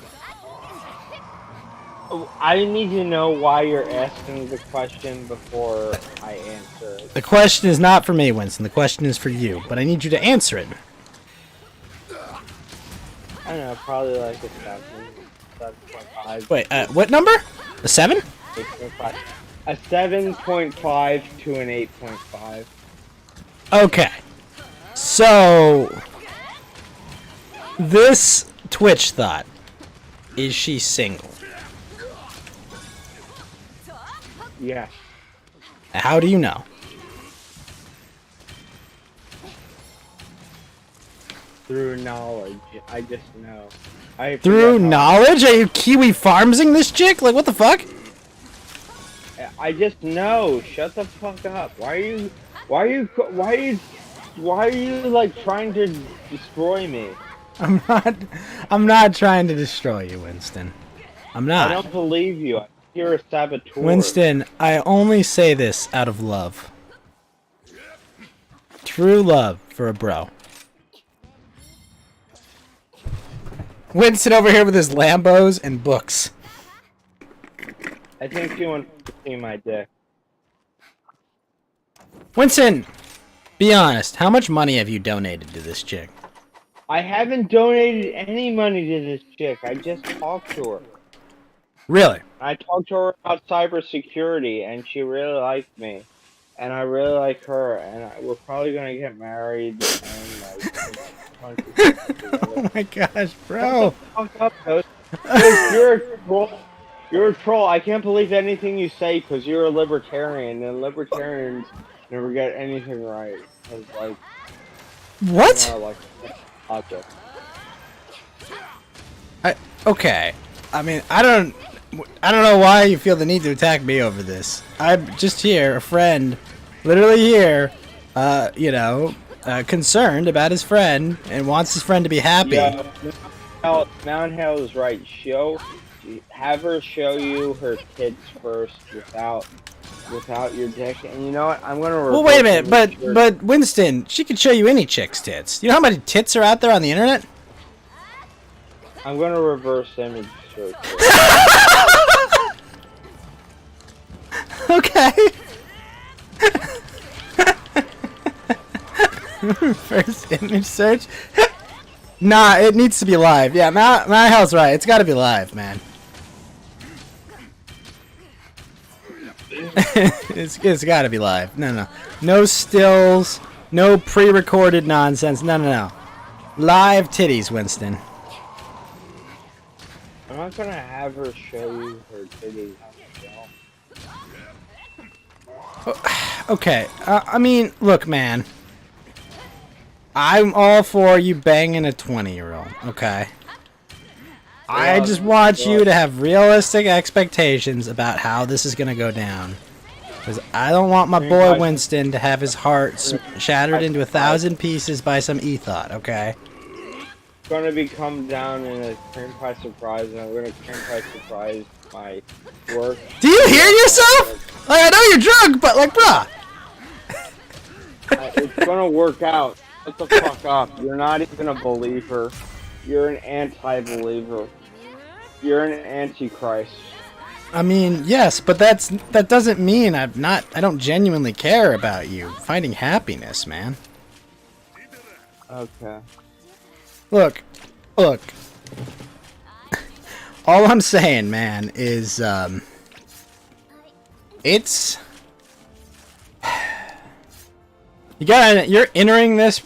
I need to know why you're asking the question before I answer it.
The question is not for me, Winston. The question is for you, but I need you to answer it.
I don't know. Probably like a 7.5.
Wait, what number? A 7?
8.5. A 7.5 to an 8.5.
Okay. So, this Twitch thought, is she single?
Yeah.
How do you know?
Through knowledge. I just know. I
Through
forget how-
knowledge? Are you Kiwi Farmsing this chick? Like, what the fuck?
I just know. Shut the fuck up. Why are you like trying to destroy me?
I'm not trying to destroy you, Winston. I'm
I
not.
don't believe you. You're a saboteur.
Winston, I only say this out of love. True love for a bro. Winston over here with his Lambos and books.
I think you want to see my dick.
Winston, be honest. How much money have you donated to this chick?
I haven't donated any money to this chick. I just talked to her.
Really?
I talked to her about cybersecurity, and she really liked me. And I really like her, and we're probably gonna get married. And
Oh my gosh, bro.
Fuck up, Toast. Dude, you're a troll. You're a troll. I can't believe anything you say because you're a libertarian, and libertarians never get anything right. Cause like,
What?
like object.
Okay. I mean, I don't know why you feel the need to attack me over this. I'm just here, a friend, literally here, concerned about his friend and wants his friend to be happy.
Yeah. Mount Hale is right. Have her show you her tits first without your dick. And you know what? I'm gonna.
Well, wait a minute, but Winston, she could show you any chick's tits. You know how many tits are out there on the internet?
I'm gonna reverse image search.
Okay. First image search. Nah, it needs to be live. Yeah, Mount Hale's right. It's got to be live, man. it's got to be live. No stills, no pre-recorded nonsense. No. Live titties, Winston.
I'm not gonna have her show you her titties.
Okay, I mean, look, man. I'm all for you banging a 20-year-old, okay? I just want you to have realistic expectations about how this is gonna go down. Because I don't want my boy Winston to have his heart shattered into 1,000 pieces by some e-thought, okay?
It's gonna be come down in a cream pie surprise, and I'm gonna cream pie surprise my work.
Do you hear yourself? Like, I know you're drunk, but like, bruh.
It's gonna work out. Shut the fuck up. You're not even a believer. You're an anti-believer. You're an antichrist.
I mean, yes, but that doesn't mean I don't genuinely care about you finding happiness, man.
Okay.
Look. All I'm saying, man, is it's you're entering this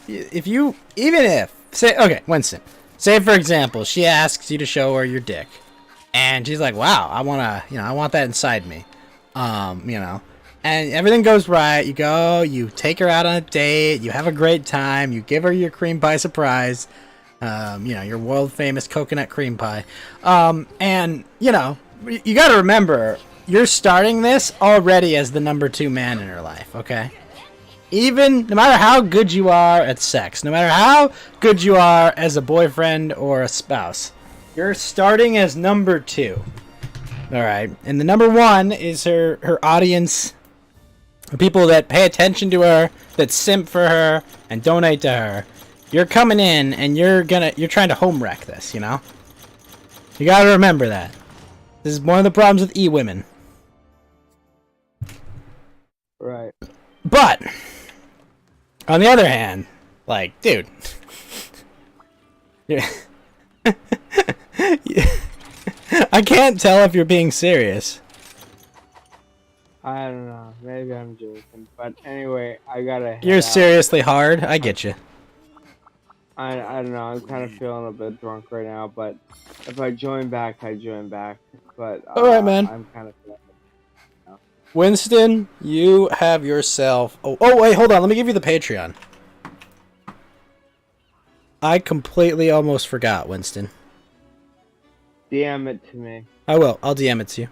say Winston, say for example, she asks you to show her your dick. And she's like, wow, I want that inside me. And everything goes right. You go, you take her out on a date, you have a great time, you give her your cream pie surprise, your world famous coconut cream pie. And, you got to remember, you're starting this already as the number 2 man in her life, okay? No matter how good you are at sex, no matter how good you are as a boyfriend or a spouse, you're starting as number 2. Alright. And the number 1 is her audience. People that pay attention to her, that simp for her, and donate to her. You're coming in and you're trying to home wreck this, You gotta remember that. This is one of the problems with e-women.
Right.
But on the other hand, like, dude. Yeah. I can't tell if you're being serious.
I don't know. Maybe I'm joking. But anyway, I gotta.
You're seriously hard. I get you.
I don't know. I'm kind of feeling a bit drunk right now. But if I join back, I join back. But
all right, man.
I'm kind of feeling.
Winston, you have yourself. Oh, wait, hold on. Let me give you the Patreon. I completely almost forgot, Winston.
DM it to me.
I will. I'll DM it to you.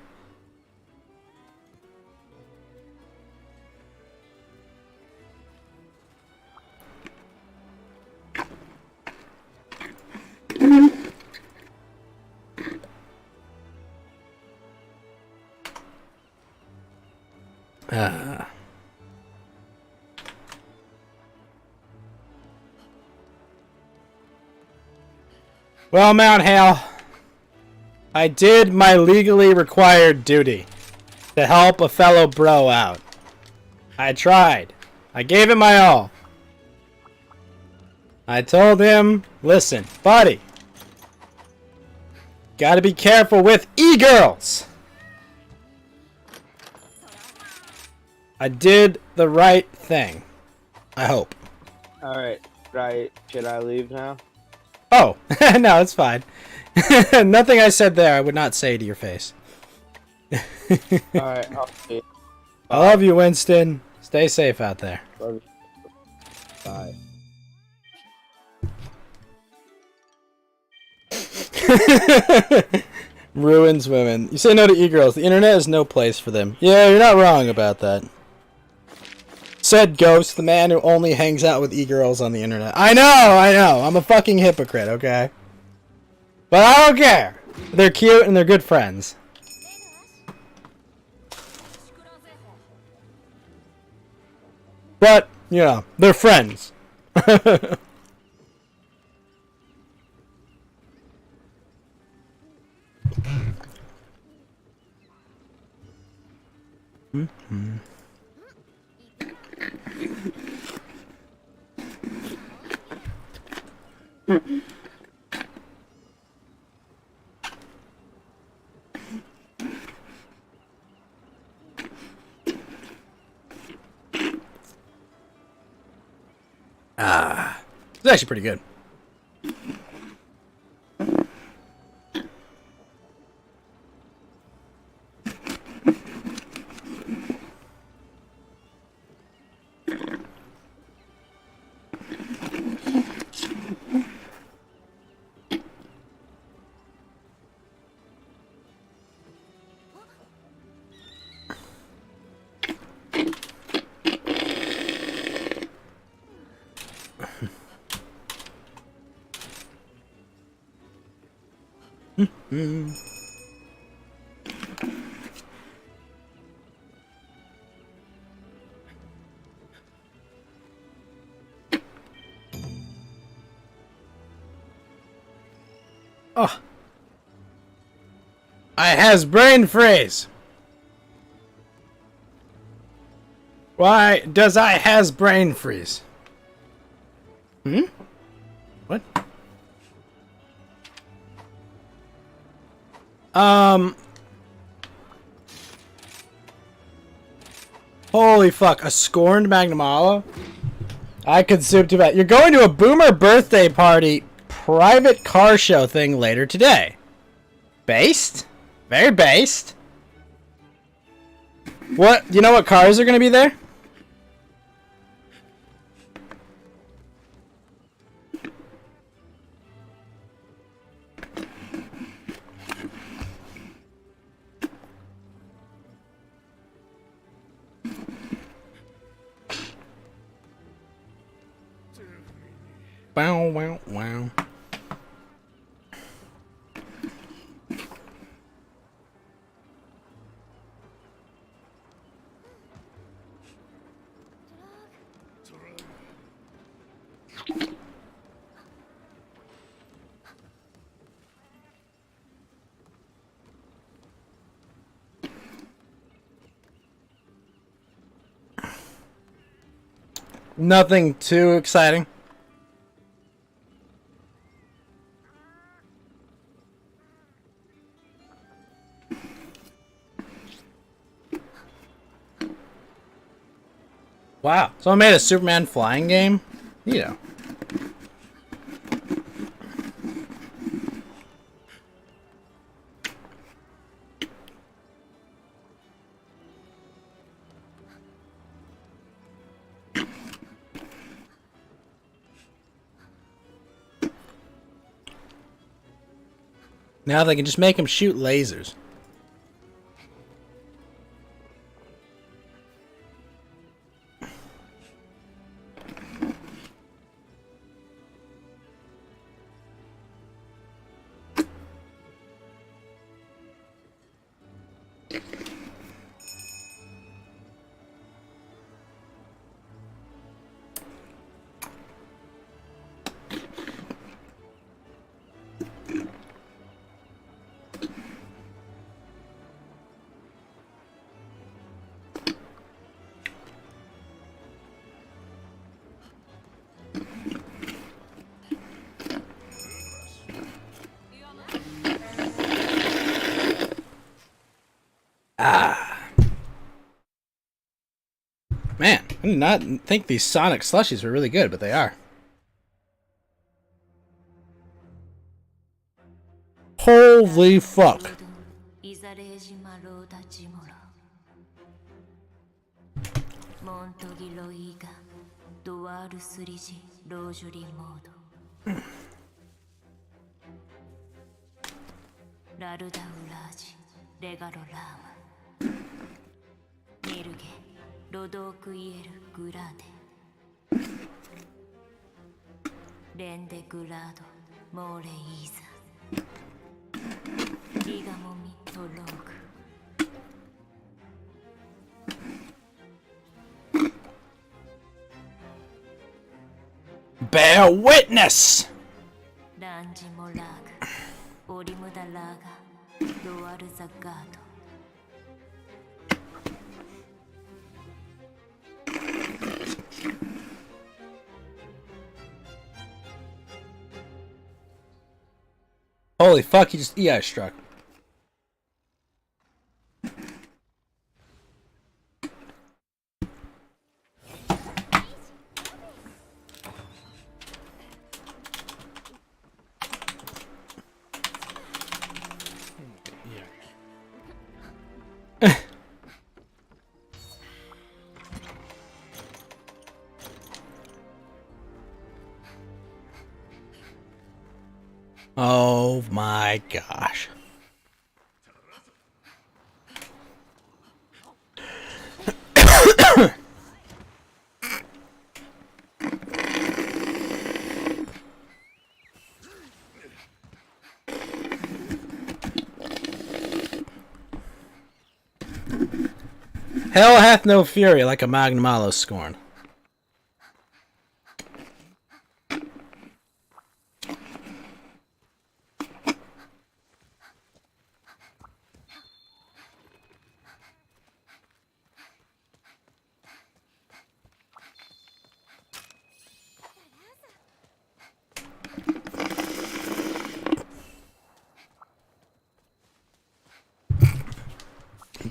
Well, Mount Hale, I did my legally required duty to help a fellow bro out. I tried. I gave it my all. I told him, listen, buddy, gotta be careful with e-girls. I did the right thing. I hope.
Alright, right. Should I leave now?
Oh, no, it's fine. Nothing I said there I would not say to your face.
Alright, I'll see.
I love you, Winston. Stay safe out there.
Love you. Bye.
Ruins women. You say no to e-girls. The internet is no place for them. Yeah, you're not wrong about that. Said Ghost, the man who only hangs out with e-girls on the internet. I know! I'm a fucking hypocrite, okay? But I don't care. They're cute and they're good friends. But, you know, they're friends. It's actually pretty good. Oh. I has brain freeze. Why does I has brain freeze? What? Holy fuck, a scorned Magnamalo? I could soup to that. You're going to a boomer birthday party private car show thing later today. Based? Very based. What? You know what cars are going to be there? Wow, wow, wow. Nothing too exciting. Wow, someone made a Superman flying game? Yeah. Now they can just make him shoot lasers. Man, I did not think these Sonic slushies were really good, but they are. Holy fuck. bear witness!
ランジモラーガオリムダラーガロアルザガード
Holy fuck, he just EI struck. Oh my gosh. Hell hath no fury like a Magnamalo scorn.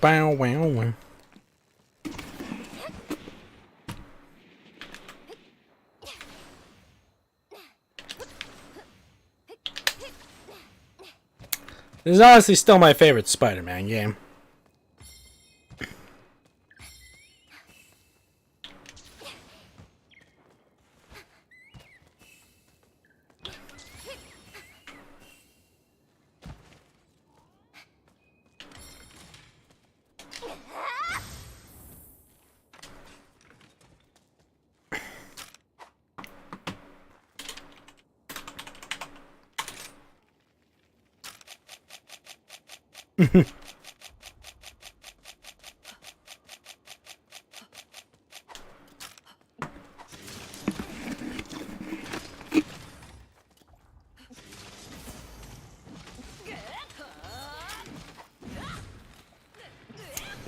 Bow wow wow. This is honestly still my favorite Spider-Man game.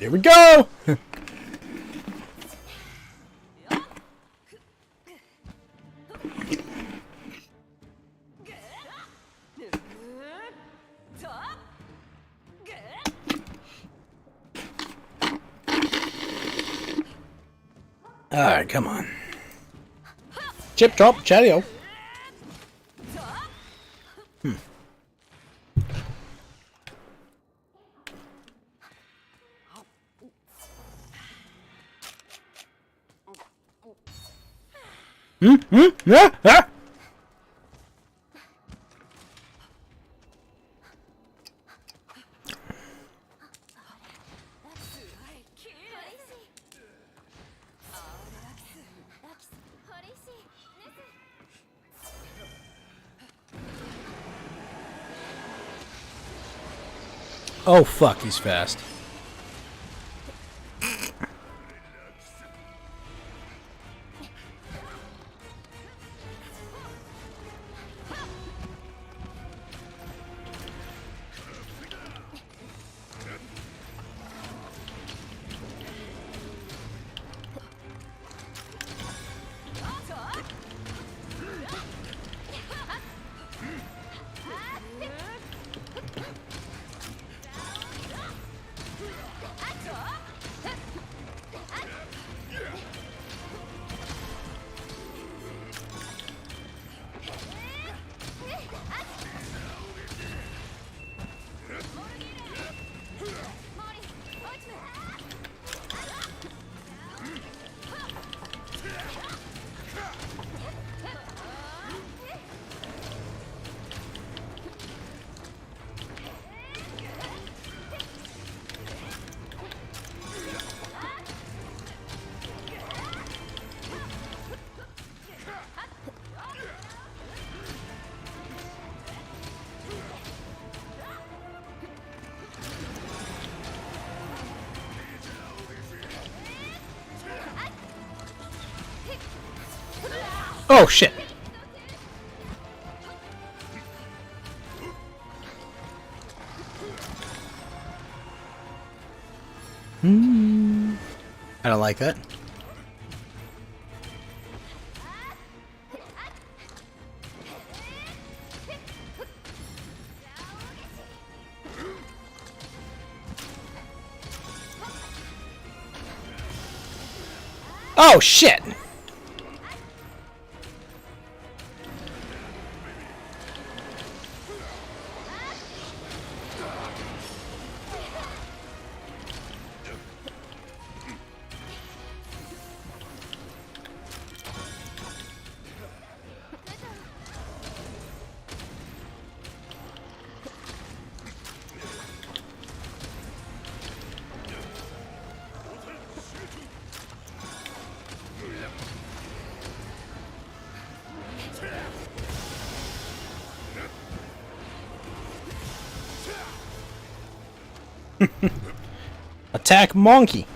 Here we go! Alright, come on. Chip, chop, chatio. Ah, ah. Oh fuck, he's fast. Oh shit. I don't like that. Oh shit! Attack monkey.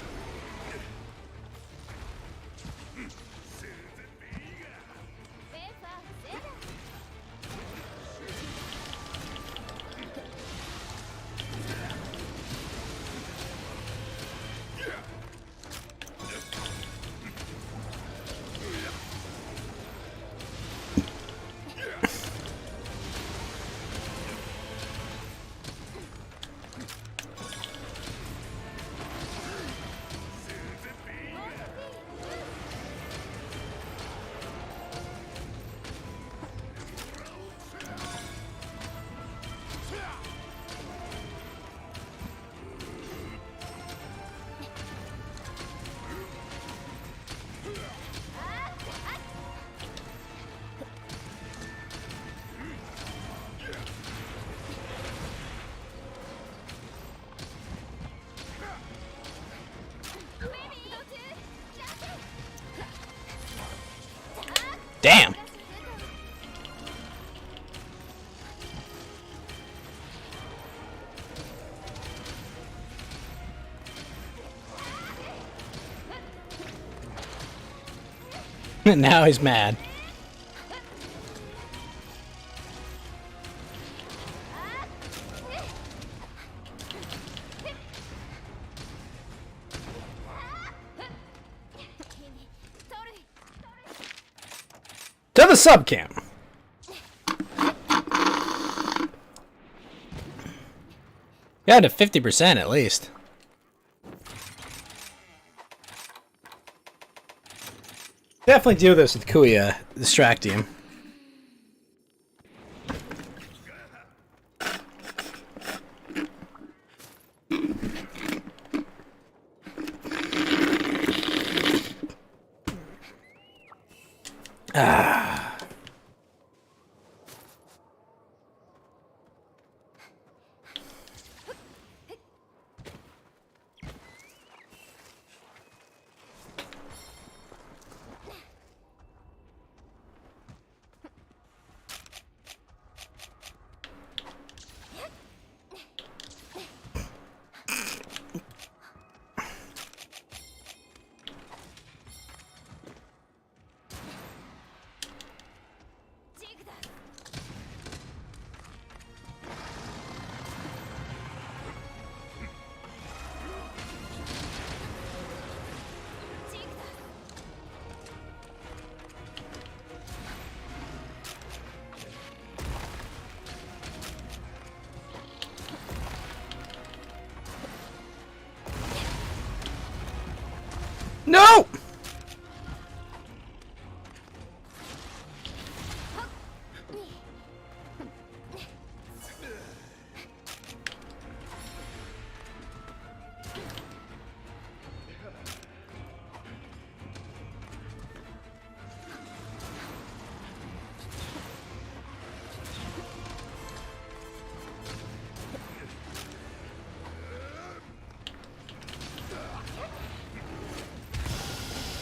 Damn. Now he's mad. To the sub cam. Yeah, to 50% at least. Definitely do this with Kuya distracting him. No!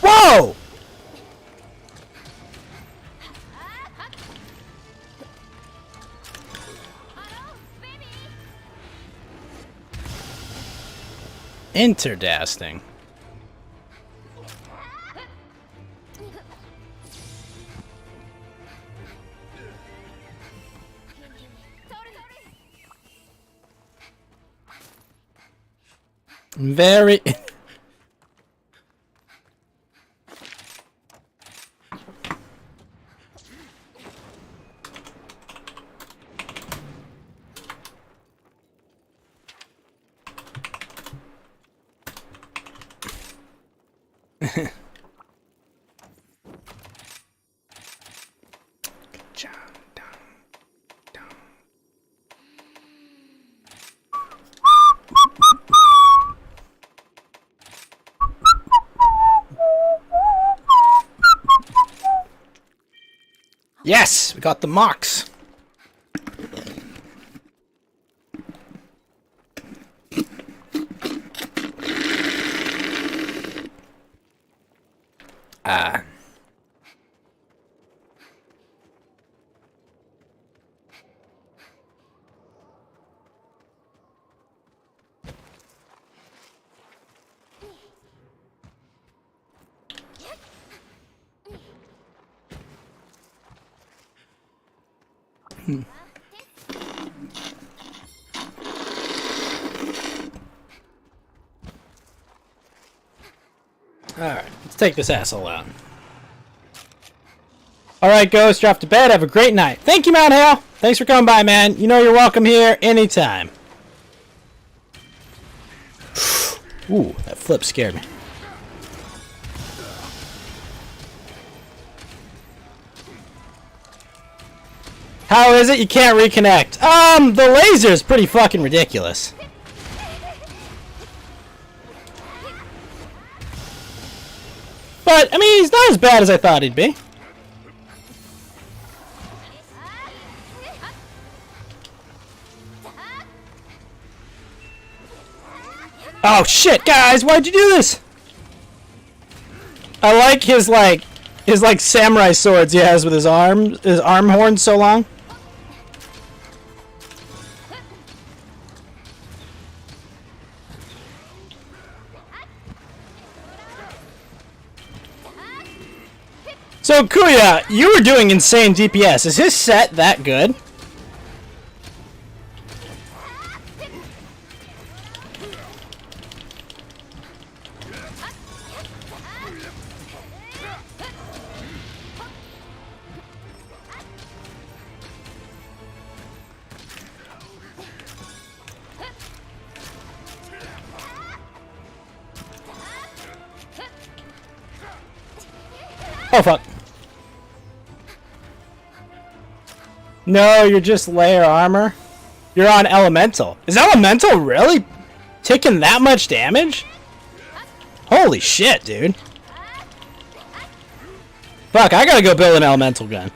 Whoa! Interdasting. Very. Yes, we got the mocks. Ah. Alright, let's take this asshole out. Alright, Ghost, you're off to bed. Have a great night. Thank you, Mount Hale. Thanks for coming by, man. You know you're welcome here anytime. Ooh, that flip scared me. How is it you can't reconnect? The laser is pretty fucking ridiculous. But, I mean, he's not as bad as I thought he'd be. Oh shit, guys, why'd you do this? I like his samurai swords he has with his arm horns so long. So Kuya, you were doing insane DPS. Is his set that good? Oh fuck. No, you're just layer armor. You're on elemental. Is elemental really taking that much damage? Holy shit, dude. Fuck, I gotta go build an elemental gun.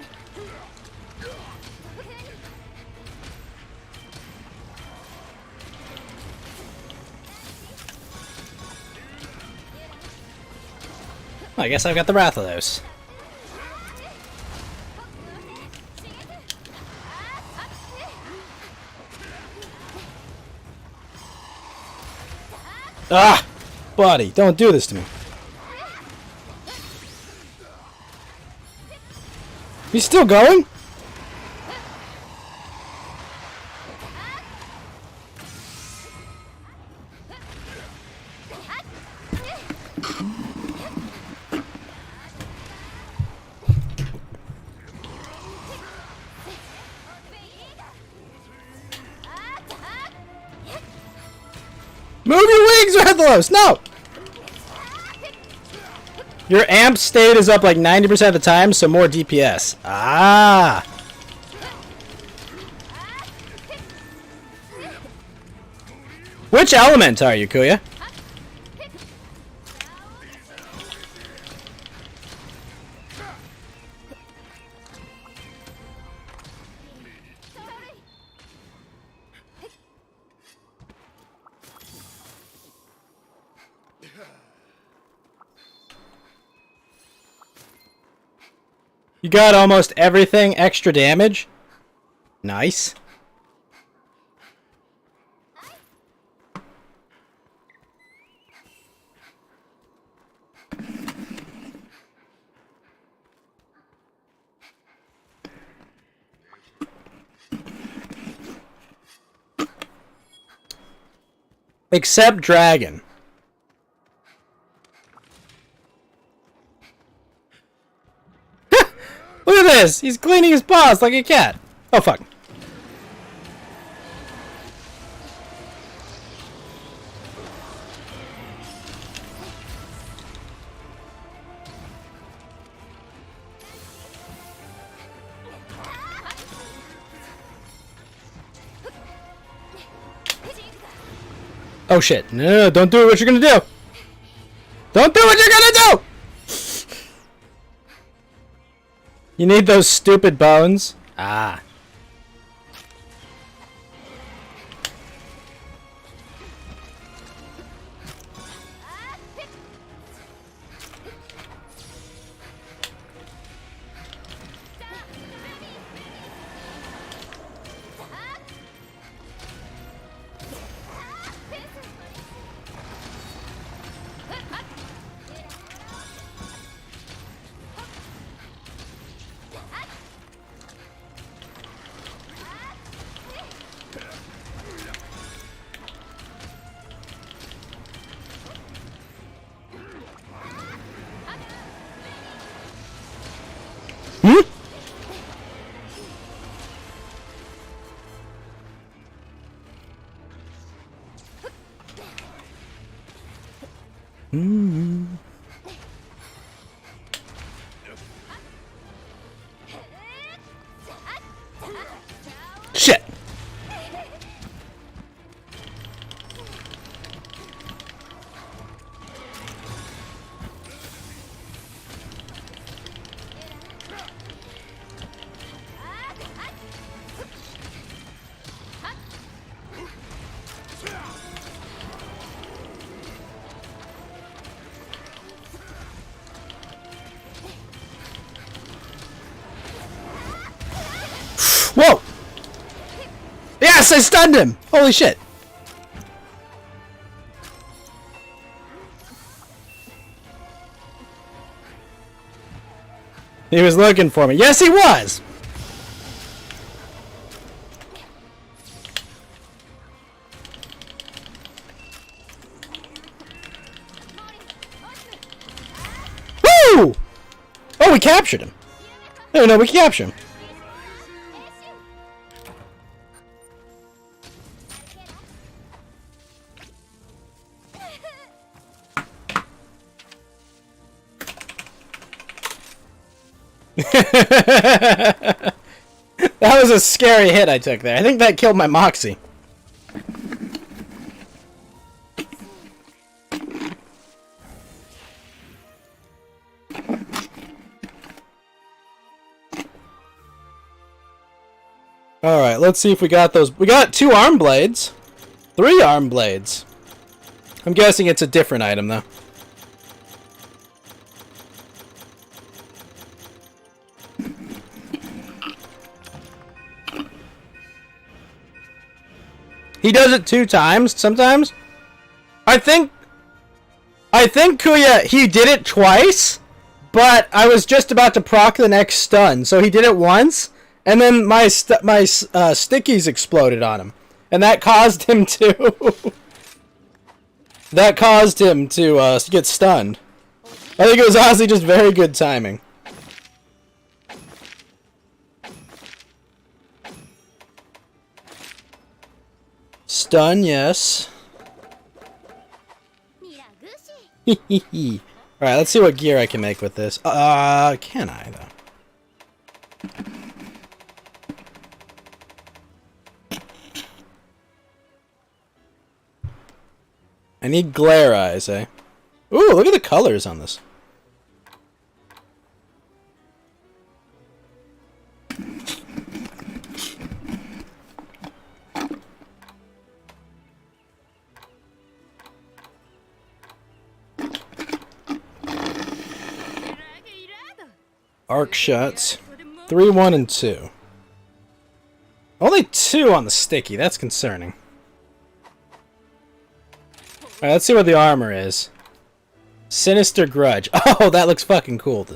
I guess I've got the Rathalos. Ah! Buddy, don't do this to me. He's still going? Move your wings, Rathalos! No! Your amp state is up like 90% of the time, so more DPS. Ah! Which element are you, Kuya? You got almost everything extra damage. Nice. Except dragon. this! He's cleaning his paws like a cat. Oh, fuck. Oh shit. No, don't do what you're gonna do! Don't do what you're gonna do! You need those stupid bones? Ah. Hmm? Shit! Whoa! Yes, I stunned him! Holy shit! He was looking for me. Yes, he was! Woo! Oh, we captured him. No, we captured him. That was a scary hit I took there. I think that killed my Moxie. Alright, let's see if we got those. We got 2 arm blades. 3 arm blades. I'm guessing it's a different item, though. He does it 2 times, sometimes. I think Kuya, he did it twice, but I was just about to proc the next stun, so he did it once, and then my stickies exploded on him, and that caused him to get stunned. I think it was honestly just very good timing. Stun, yes. Alright, let's see what gear I can make with this. Can I, though? I need glare eyes, eh? Ooh, look at the colors on this. Arc shots. 3, 1, and 2. Only 2 on the sticky. That's concerning. Alright, let's see what the armor is. Sinister Grudge. Oh, that looks fucking cool.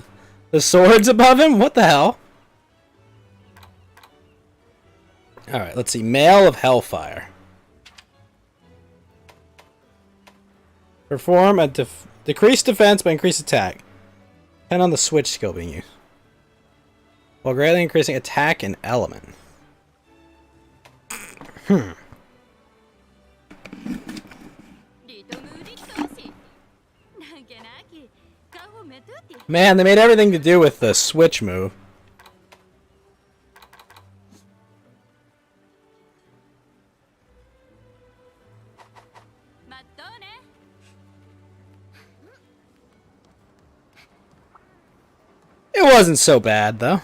The swords above him? What the hell? Alright, let's see. Mail of Hellfire. Perform a decreased defense but increased attack. And on the switch skill being used. while greatly increasing attack and element. Man, they made everything to do with the switch move. It wasn't so bad, though.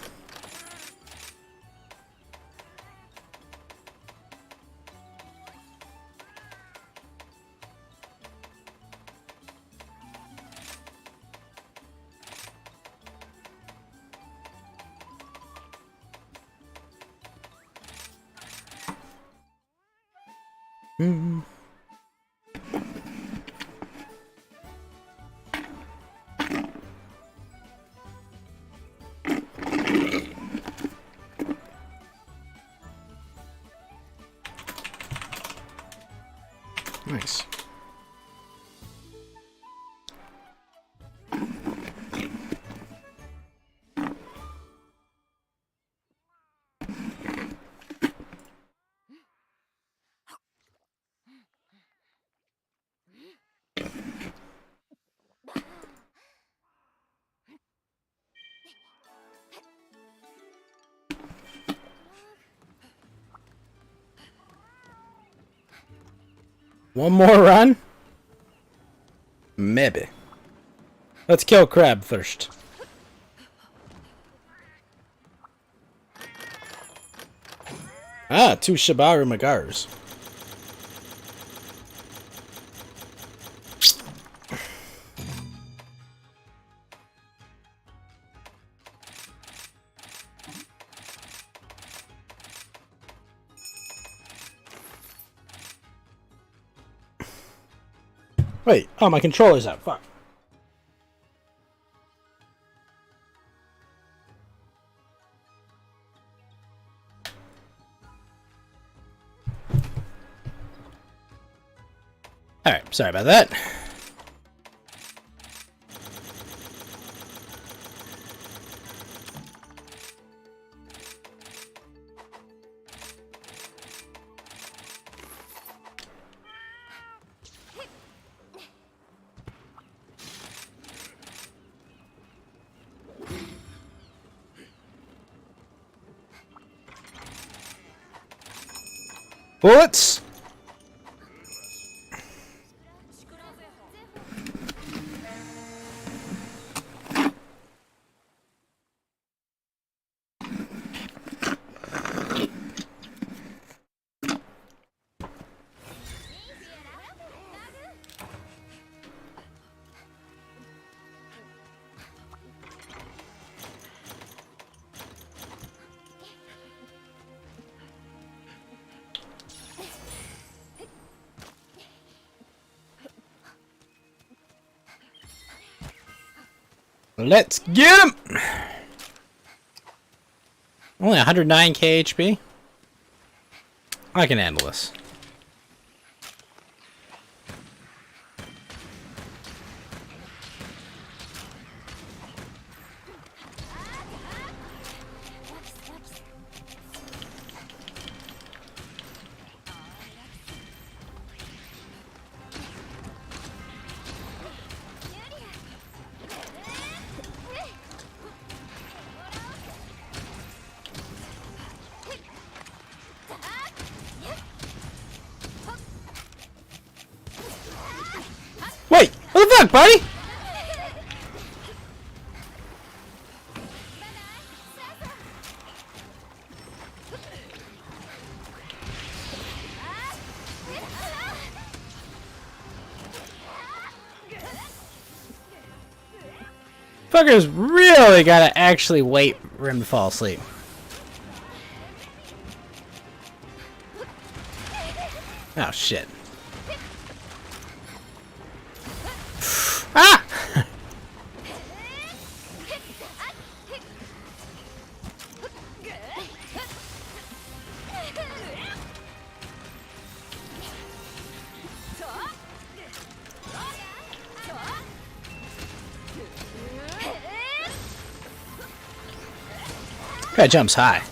Nice. One more run? Maybe. Let's kill Crab first. Ah, 2 Shibaru Magars. Wait, oh, my controller's out. Fuck. Alright, sorry about that. Bullets! Let's get him! Only 109k HP. I can handle this. Wait, what the fuck, buddy? Fuckers really gotta actually wait for him to fall asleep. Oh shit. Ah! Guy jumps high.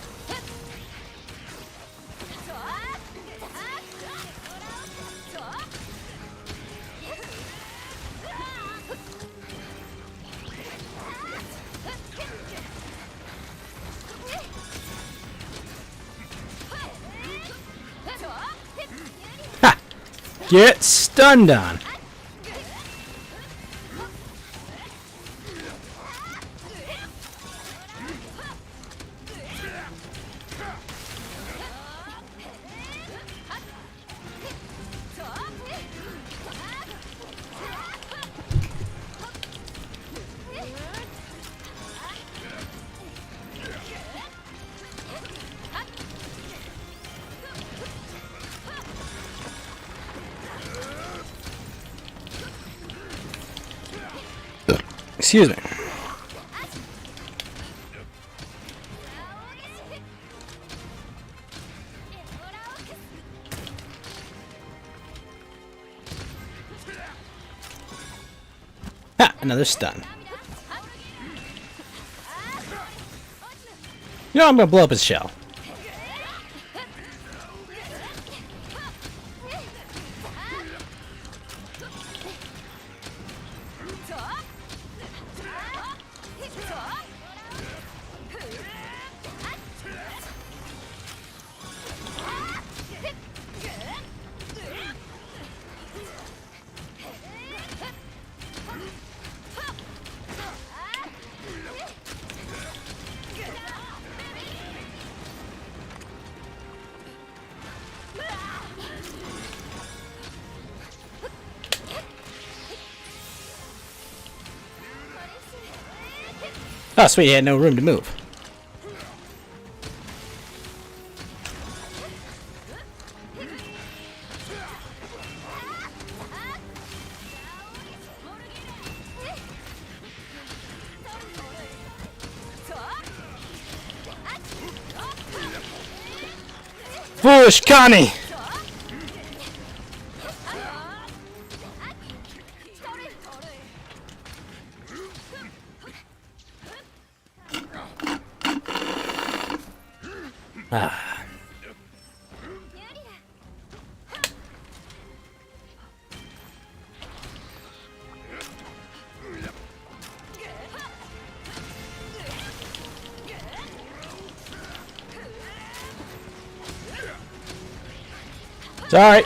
Ha! Get stunned on. Excuse me. Ha! Another stun. You know, I'm gonna blow up his shell. Oh, sweet, he had no room to move. Foolish Connie! Ah. It's alright.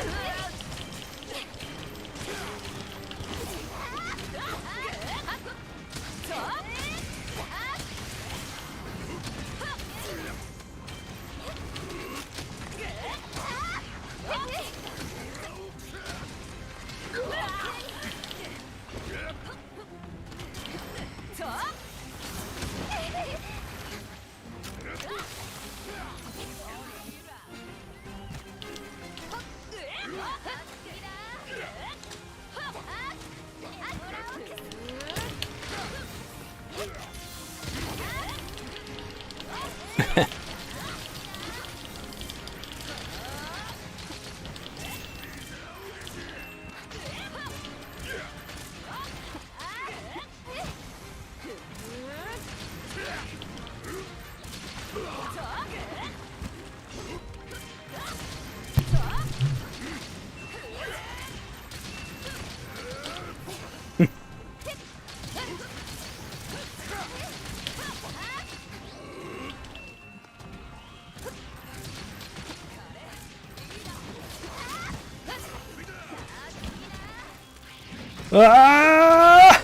Ah!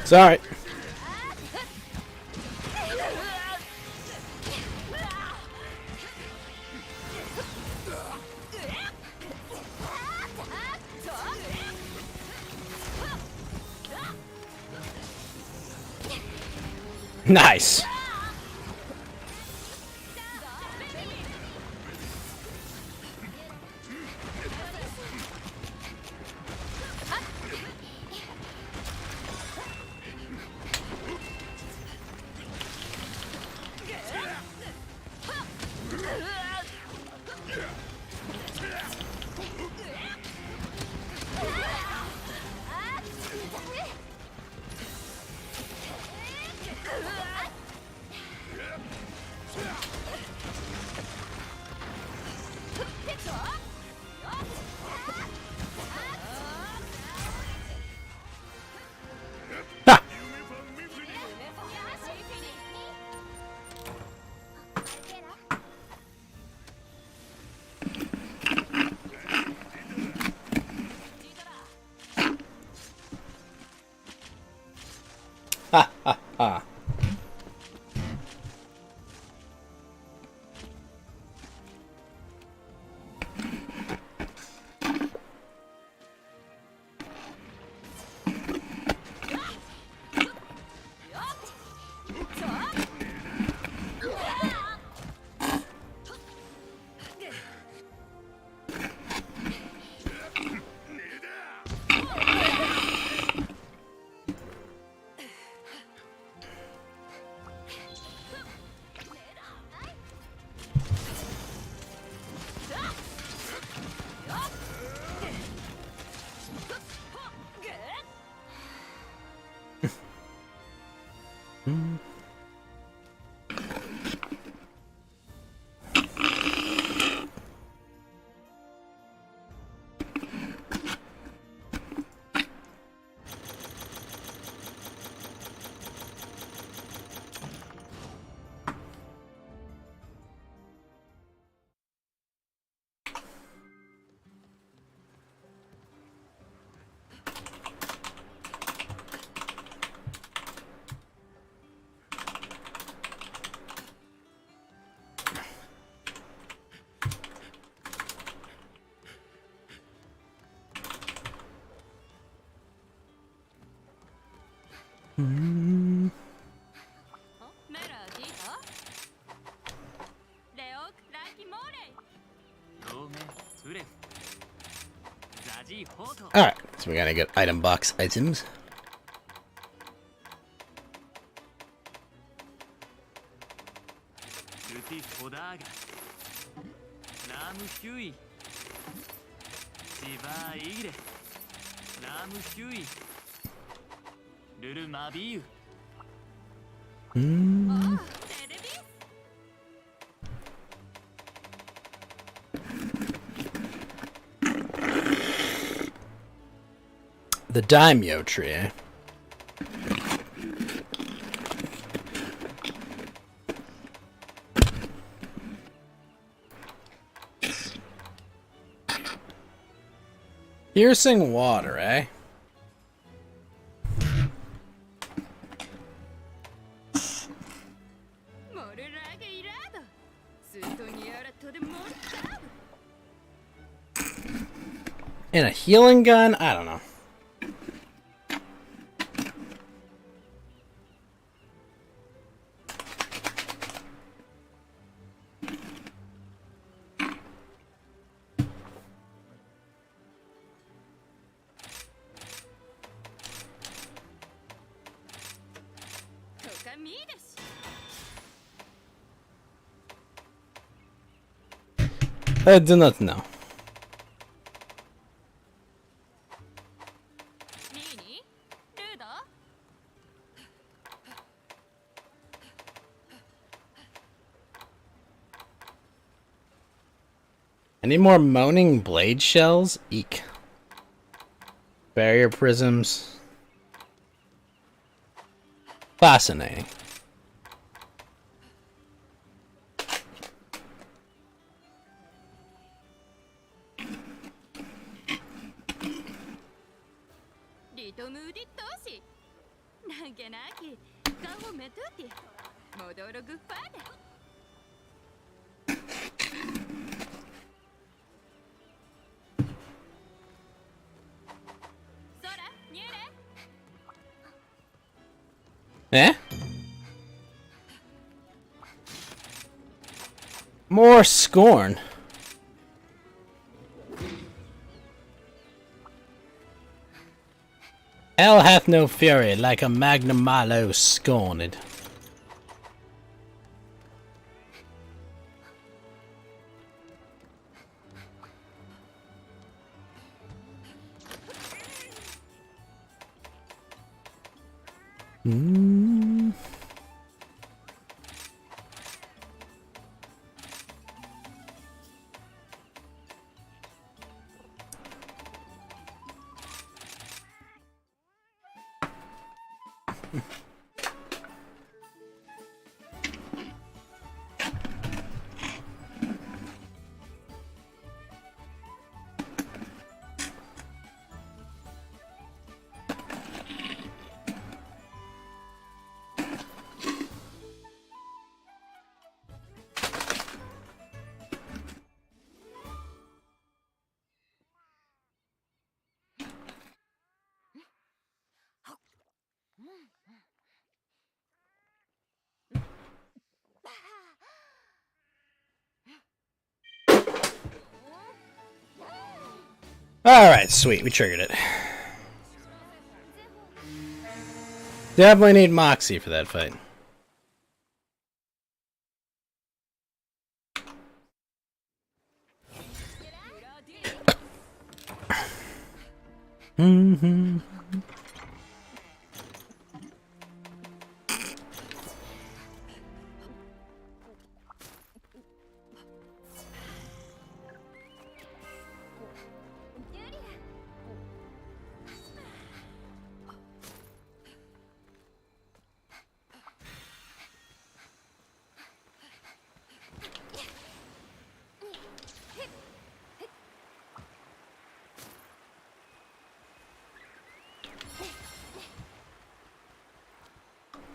It's alright. Nice. Hmm.
メラ聞いたレオクラキモーレイ同盟トゥレフザジーホート
Alright, so we gotta get item box items.
ルティフォダーガナムヒュイシバーイギレナムヒュイルルマビーユ
Hmm.
あテレビ
The daimyo tree, eh? Piercing water, eh?
モルラゲイラードスートニアラトでモルタブ
And a healing gun? I don't know. I do not know. Any more moaning blade shells? Eek. Barrier prisms. Fascinating. Eh? More scorn. Hell hath no fury like a magnum malo scorned. Alright, sweet, we triggered it. Definitely need Moxie for that fight. Mm-hmm.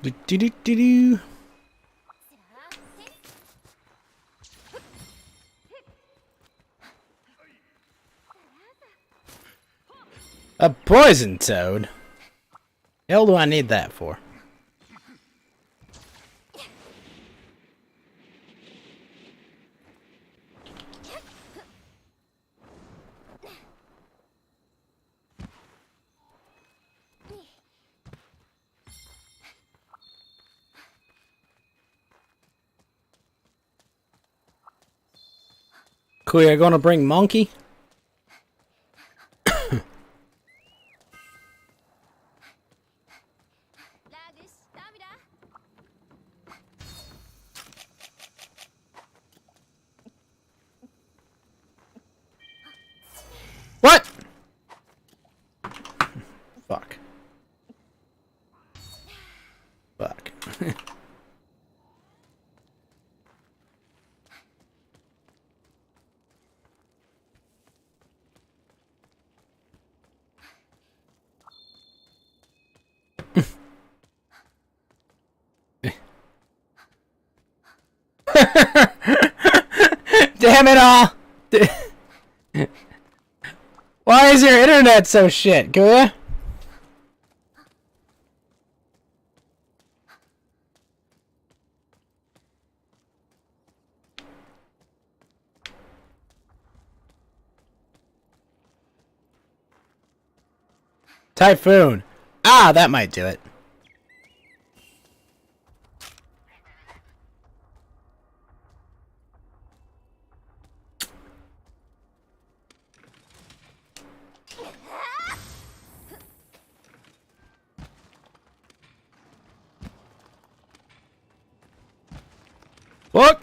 Do-do-do-do-do. A poison toad? Hell do I need that for? Cool, you're gonna bring Monkey? What? Fuck. Fuck. Damn it all! Why is your internet so shit, Kuya? Typhoon. Ah, that might do it. Look!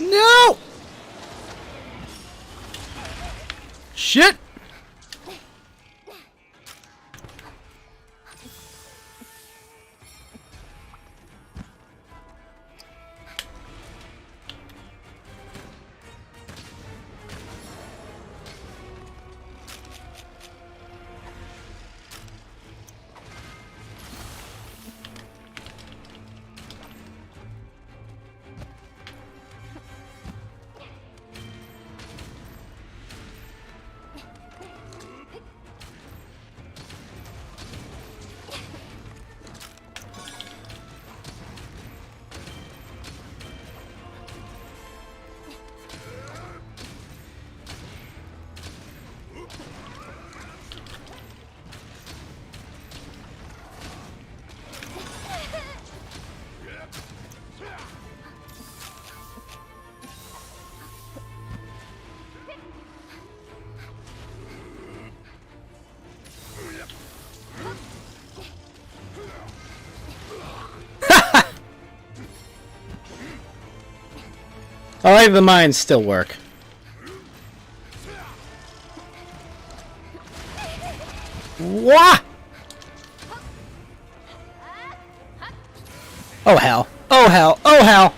No! Shit! I like the mines still work. What? Oh hell. Oh hell. Oh hell.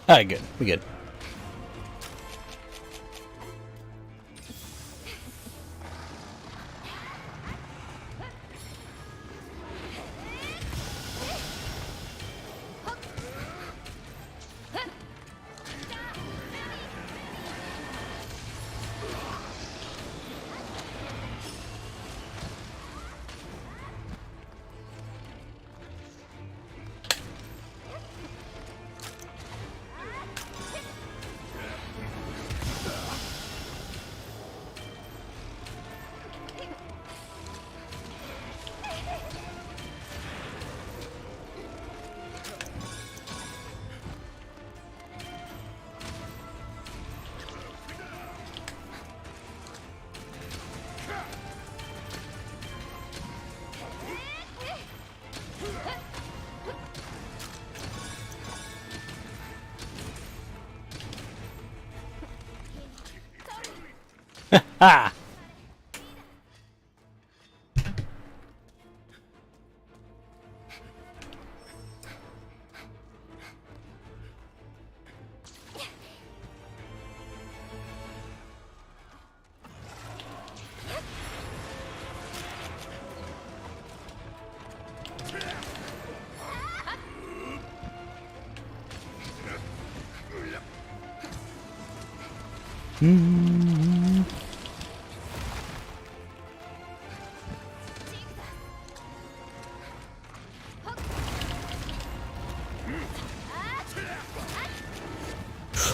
Alright, good. We good. Ha!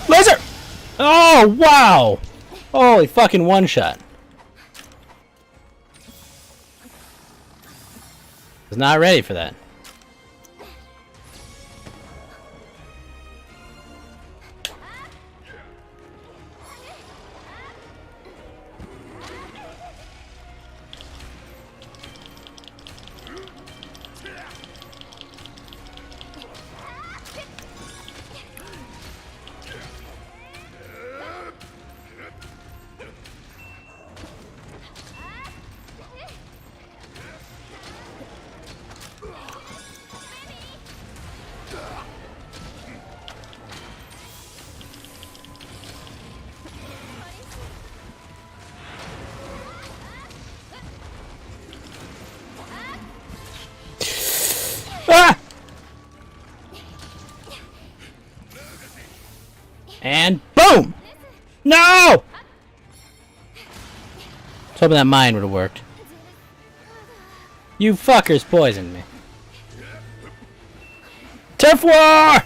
Laser! Oh, wow! Holy fucking one shot. Was not ready for that. Ah! And boom! No! I was hoping that mine would have worked. You fuckers poisoned me. Turf war!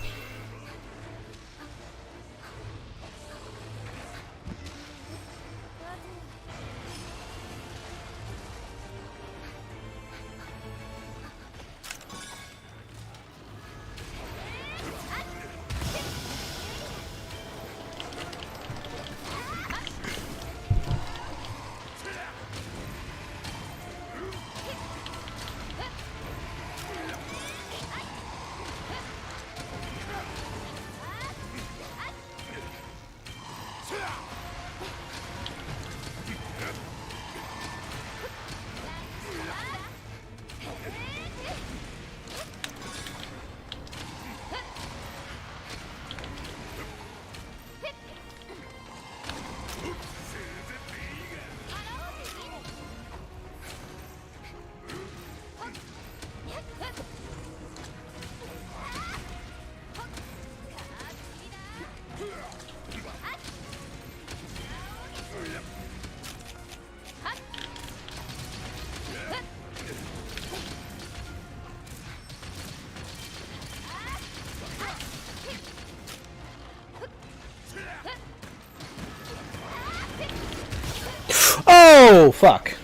Oh, fuck.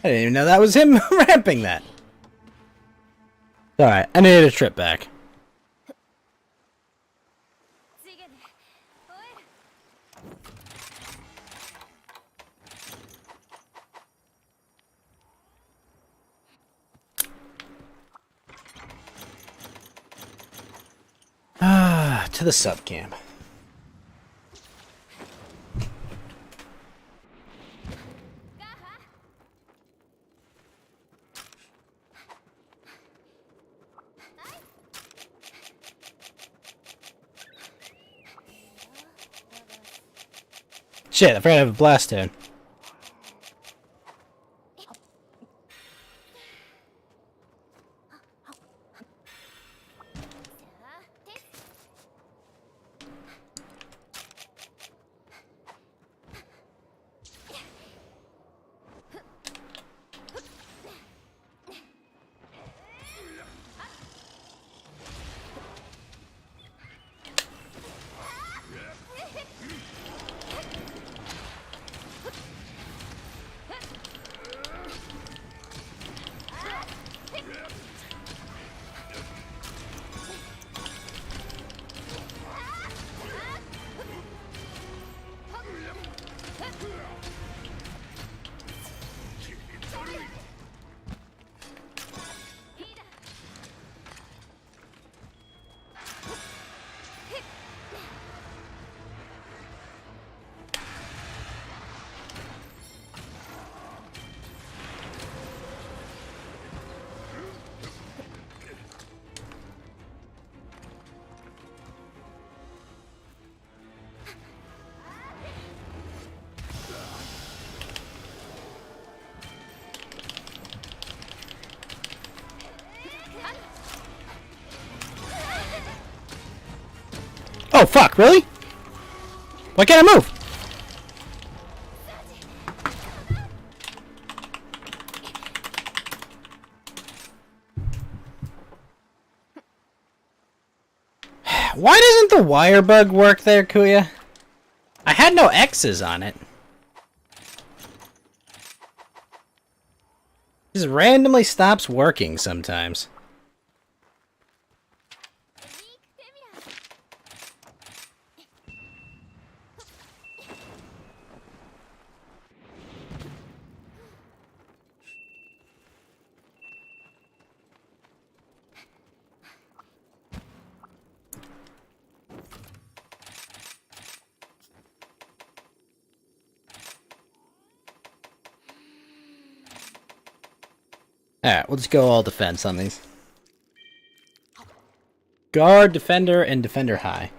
I didn't even know that was him ramping that. Alright, I needed a trip back. Ah, to the sub camp. Shit, I forgot I have a blast tune. fuck, really? Why can't I move? Why doesn't the wire bug work there, Kuya? I had no X's on it. Just randomly stops working sometimes. Alright, we'll just go all defense on these. Guard, defender, and defender high.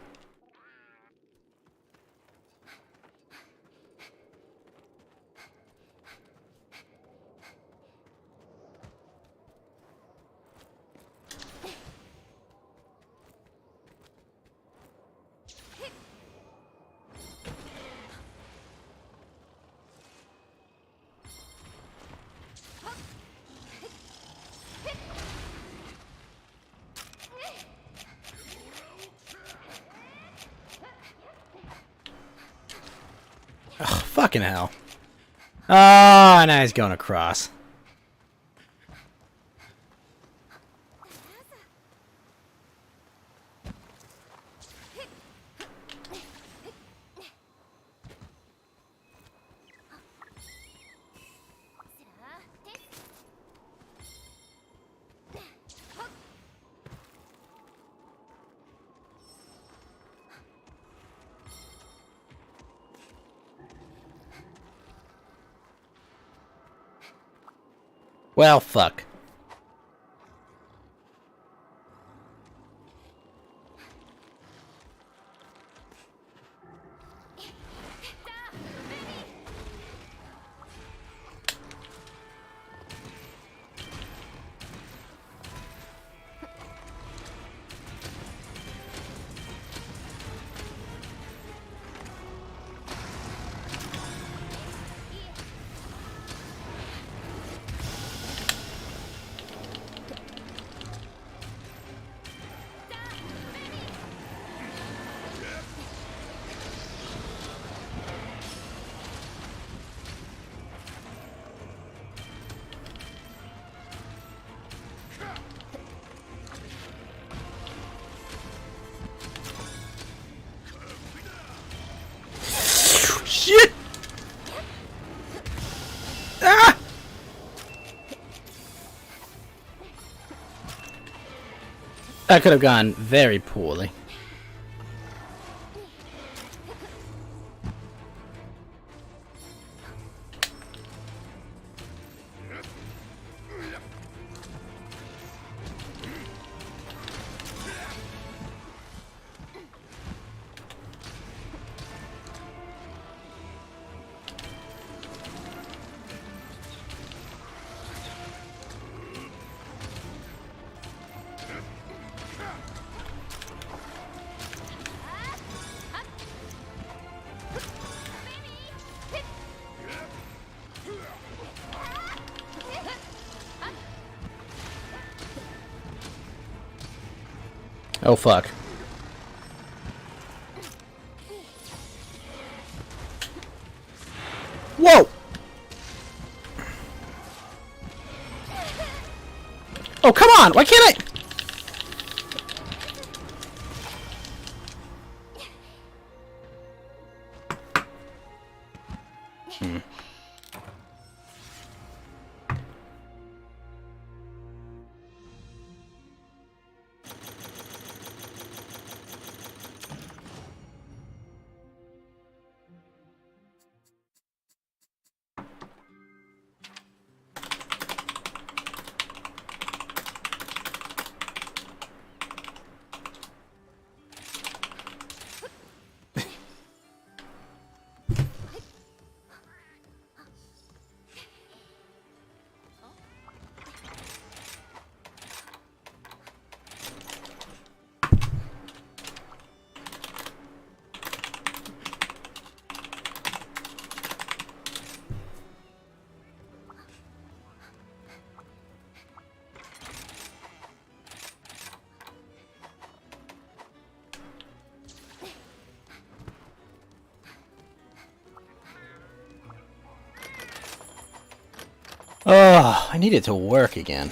Ugh, fucking hell. Oh, now he's going across. Well, fuck. Shit! Ah! That could have gone very poorly. Oh fuck. Whoa! Oh, come on! Why can't I? Oh, I need it to work again.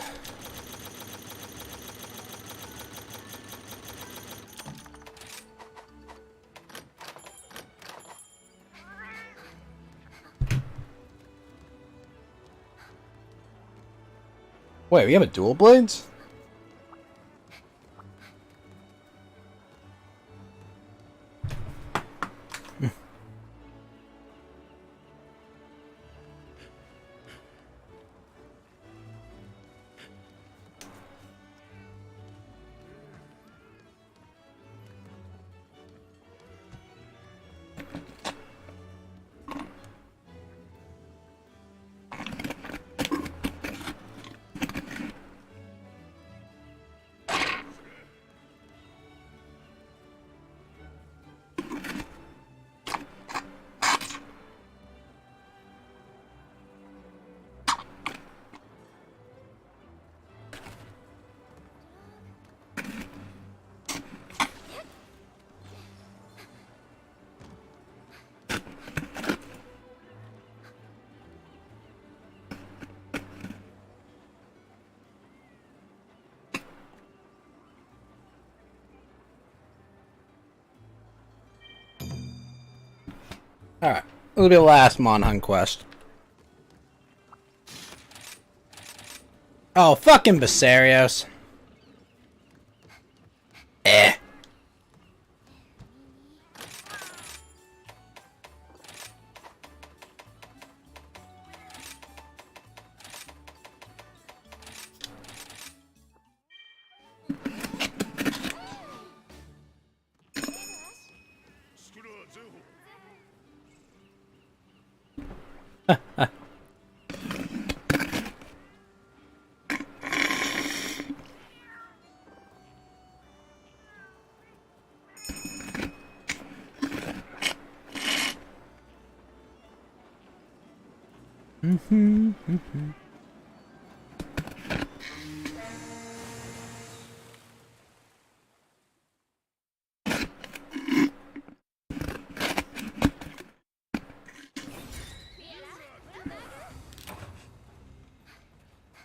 Wait, we have a dual blades? Alright, this will be the last Monhun quest. Oh, fucking Basarios. Eh.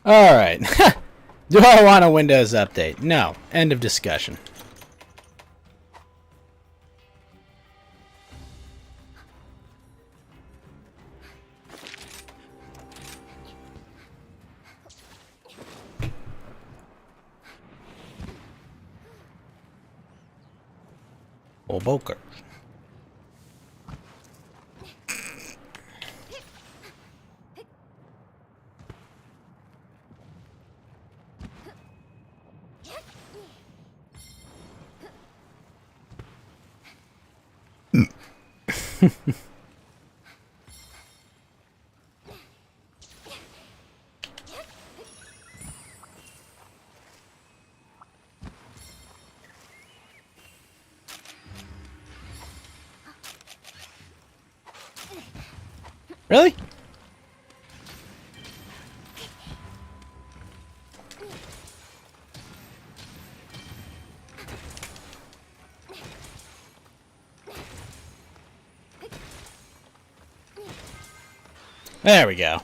Alright. Do I want a Windows update? No. End of discussion. Oh, Boker. Really? There we go.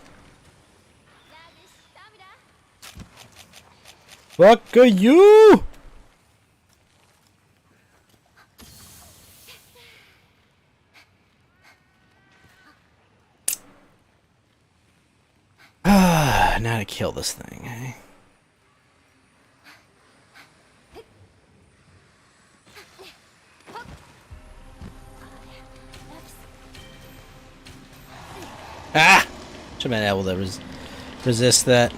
Fuck you! Ah, now to kill this thing, eh? Ah! Should have been able to resist that.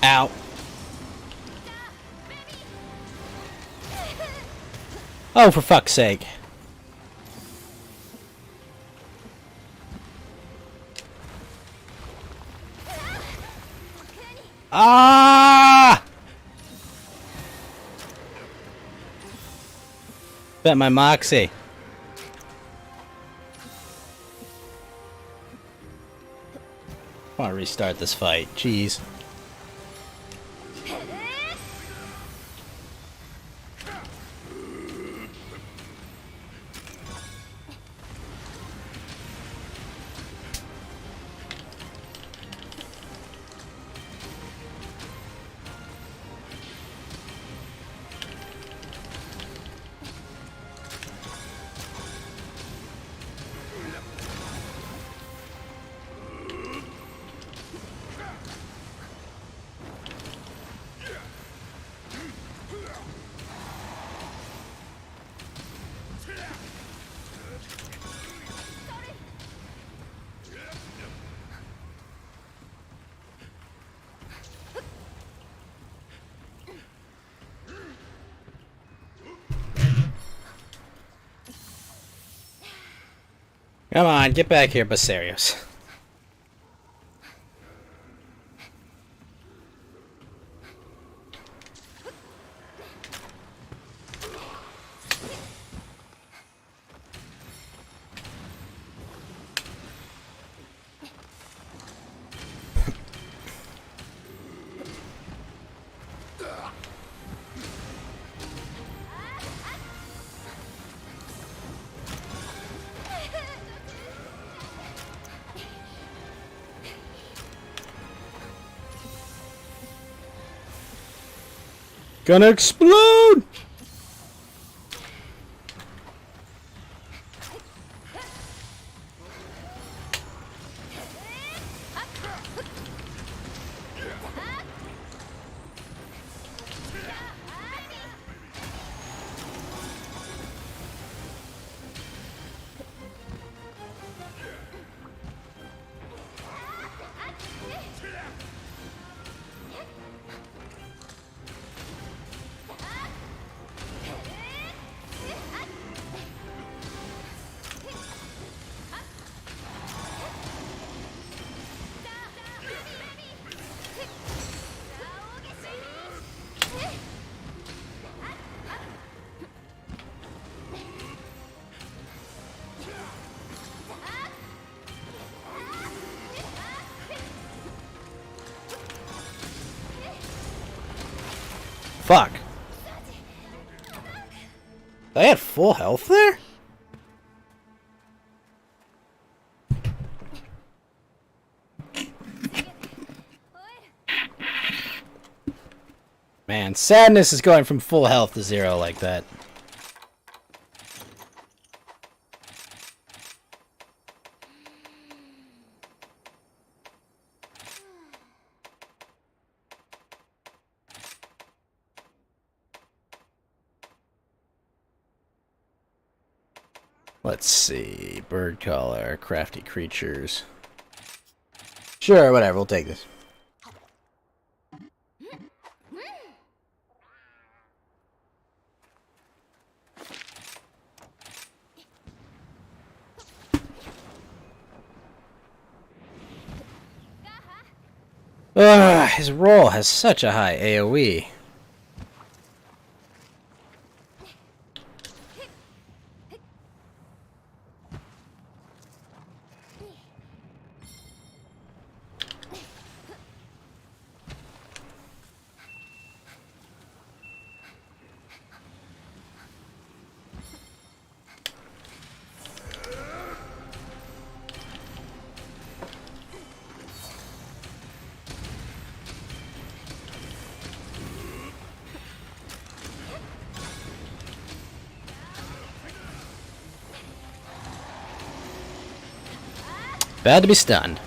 Ow. Oh, for fuck's sake. Ah! Bet my moxie. I want to restart this fight. Jeez. Come on, get back here, Basarios. Gonna explode! Fuck. I had full health there? Man, sadness is going from full health to 0 like that. Let's see. Bird collar, crafty creatures. Sure, whatever, we'll take this. Ugh, his roll has such a high AoE. Bad to be stunned.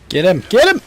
Get him! Get him!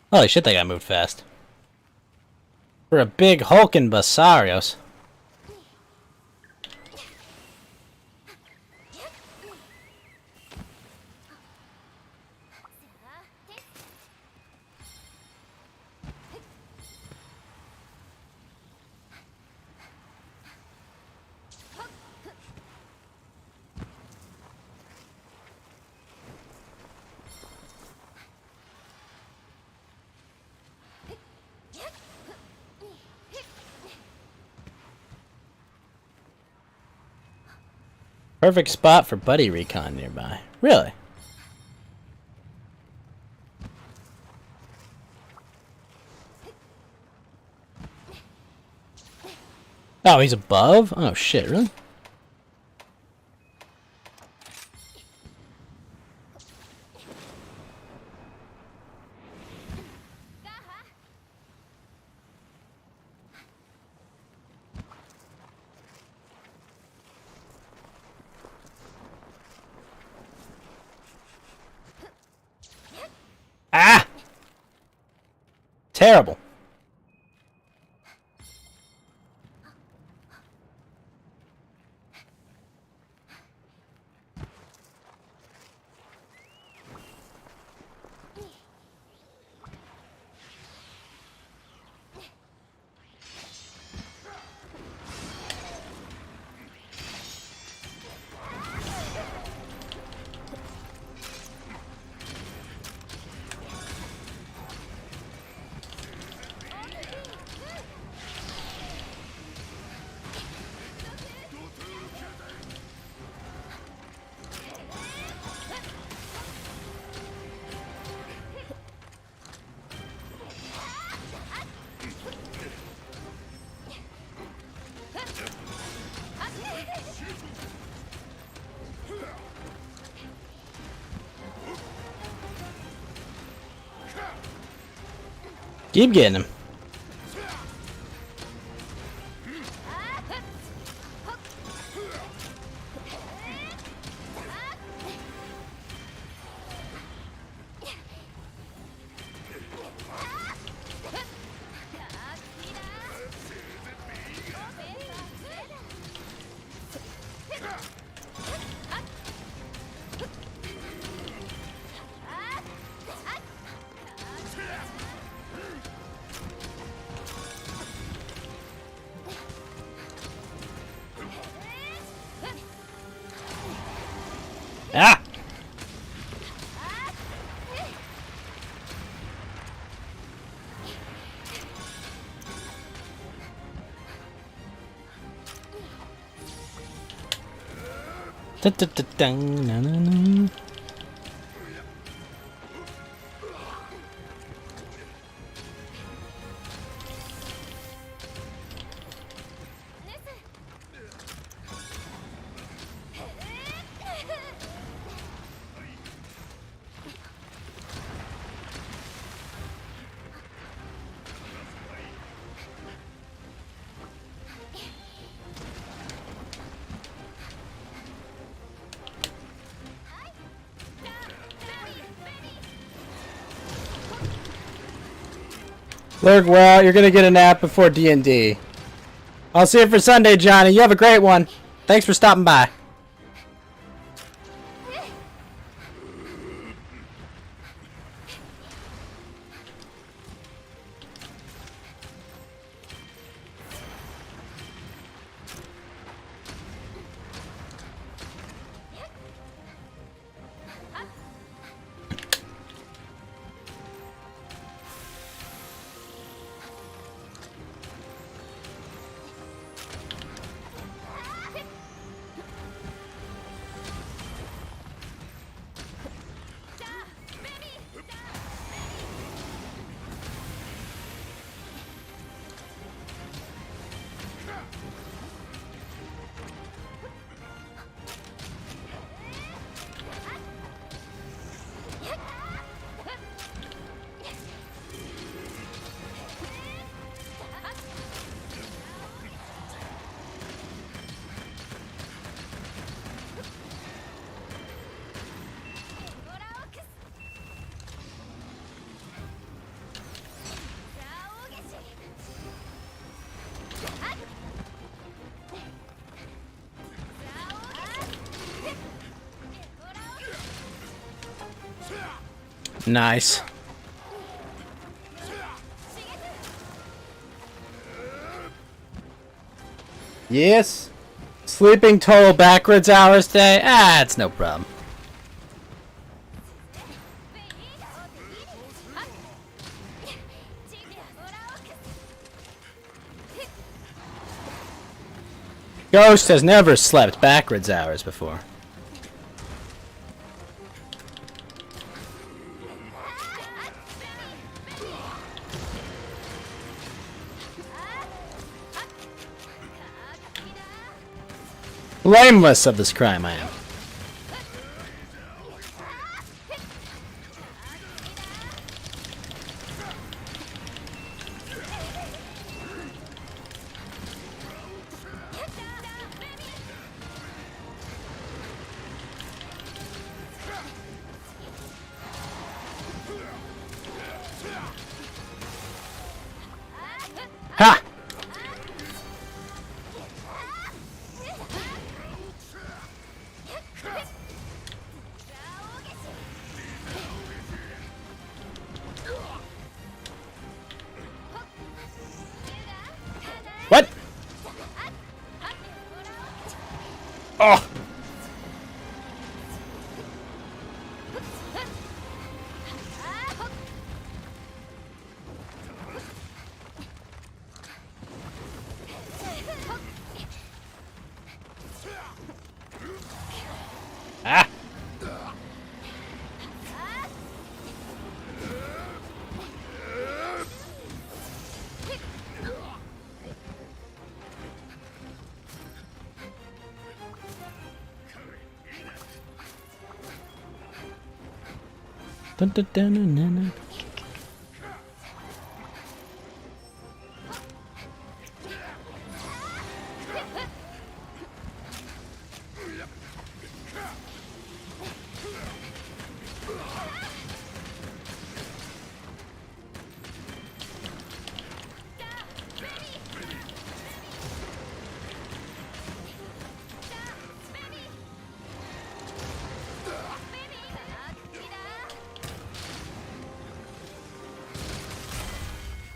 Holy shit, that guy moved fast. For a big hulking Basarios. Perfect spot for buddy recon nearby. Really? Oh, he's above? Oh shit, really? Ah! Terrible. Keep getting him. Ah! Da-da-da-dang-na-na-na. Look, well, you're gonna get a nap before D&D. I'll see you for Sunday, Johnny. You have a great one. Thanks for stopping by. Nice. Yes. Sleeping total backwards hours day? Ah, it's no problem. Ghost has never slept backwards hours before. Blameless of this crime I am. Ha! What? Oh! Ah! Dun, dun, dun, dun, dun, dun.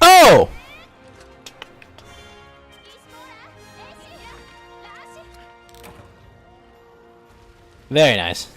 Oh! Very nice.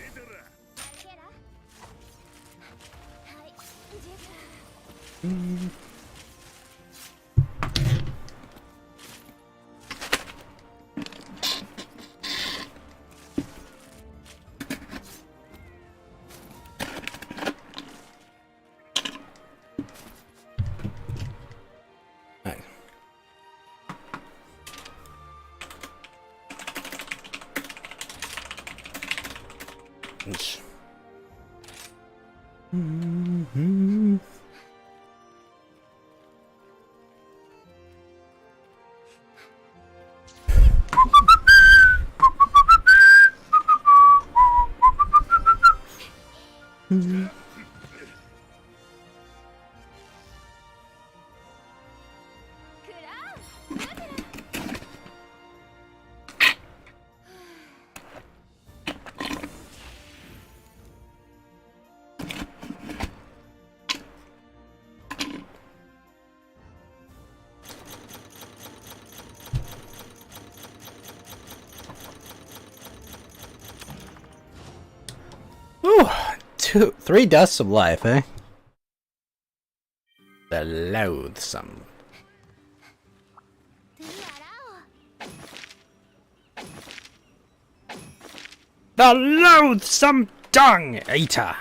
Ooh, 3 dusts of life, eh? The loathsome. The loathsome dung eater.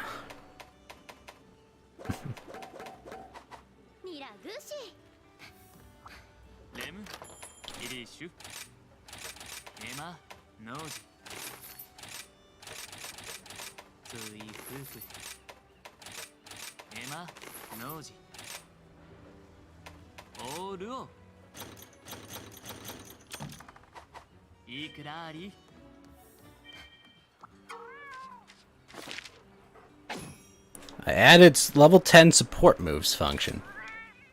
I added level 10 support moves function.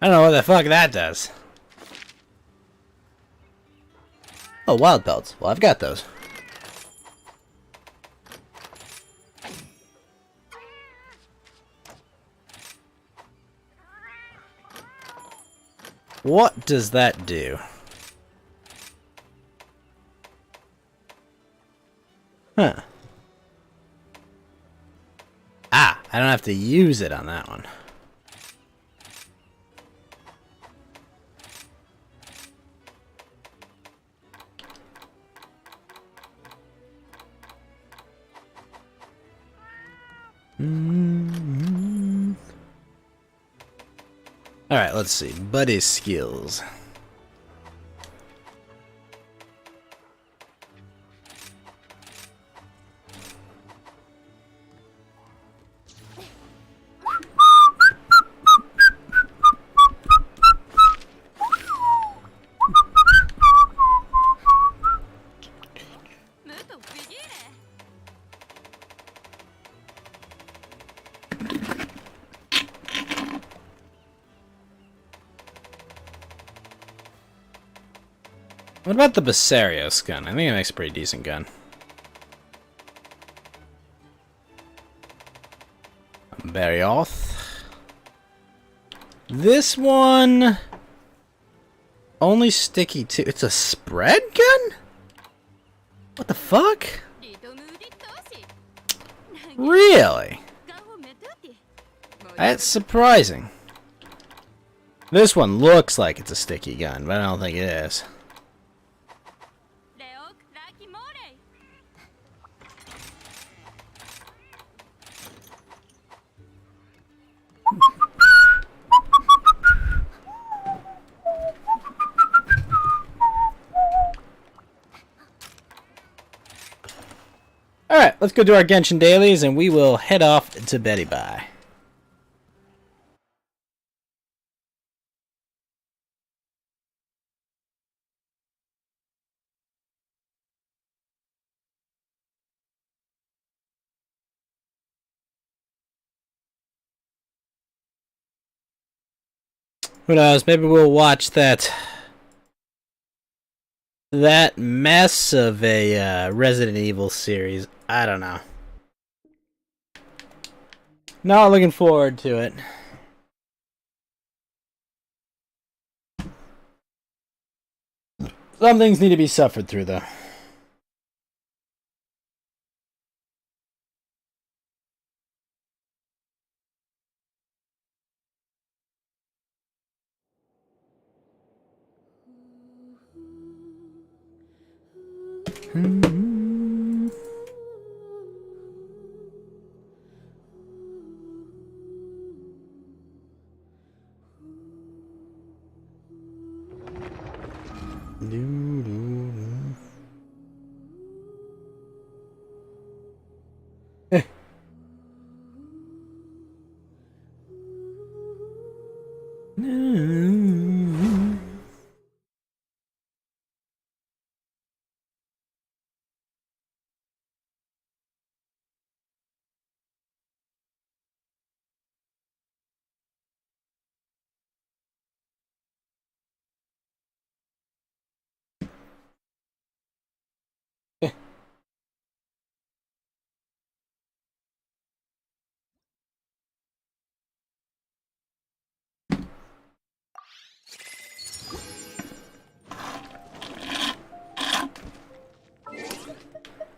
I don't know what the fuck that does. Oh, wild belts. Well, I've got those. What does that do? Huh. Ah, I don't have to use it on that one. Alright, let's see. Buddy skills. What about the Basarios gun? I think it makes a pretty decent gun. Barioth. This one... only sticky to... it's a spread gun? What the fuck? Really? That's surprising. This one looks like it's a sticky gun, but I don't think it is. Alright, let's go do our Genshin dailies and we will head off to Betty Bye. Who knows, maybe we'll watch that mess of a Resident Evil series. I don't know. Not looking forward to it. Some things need to be suffered through, though.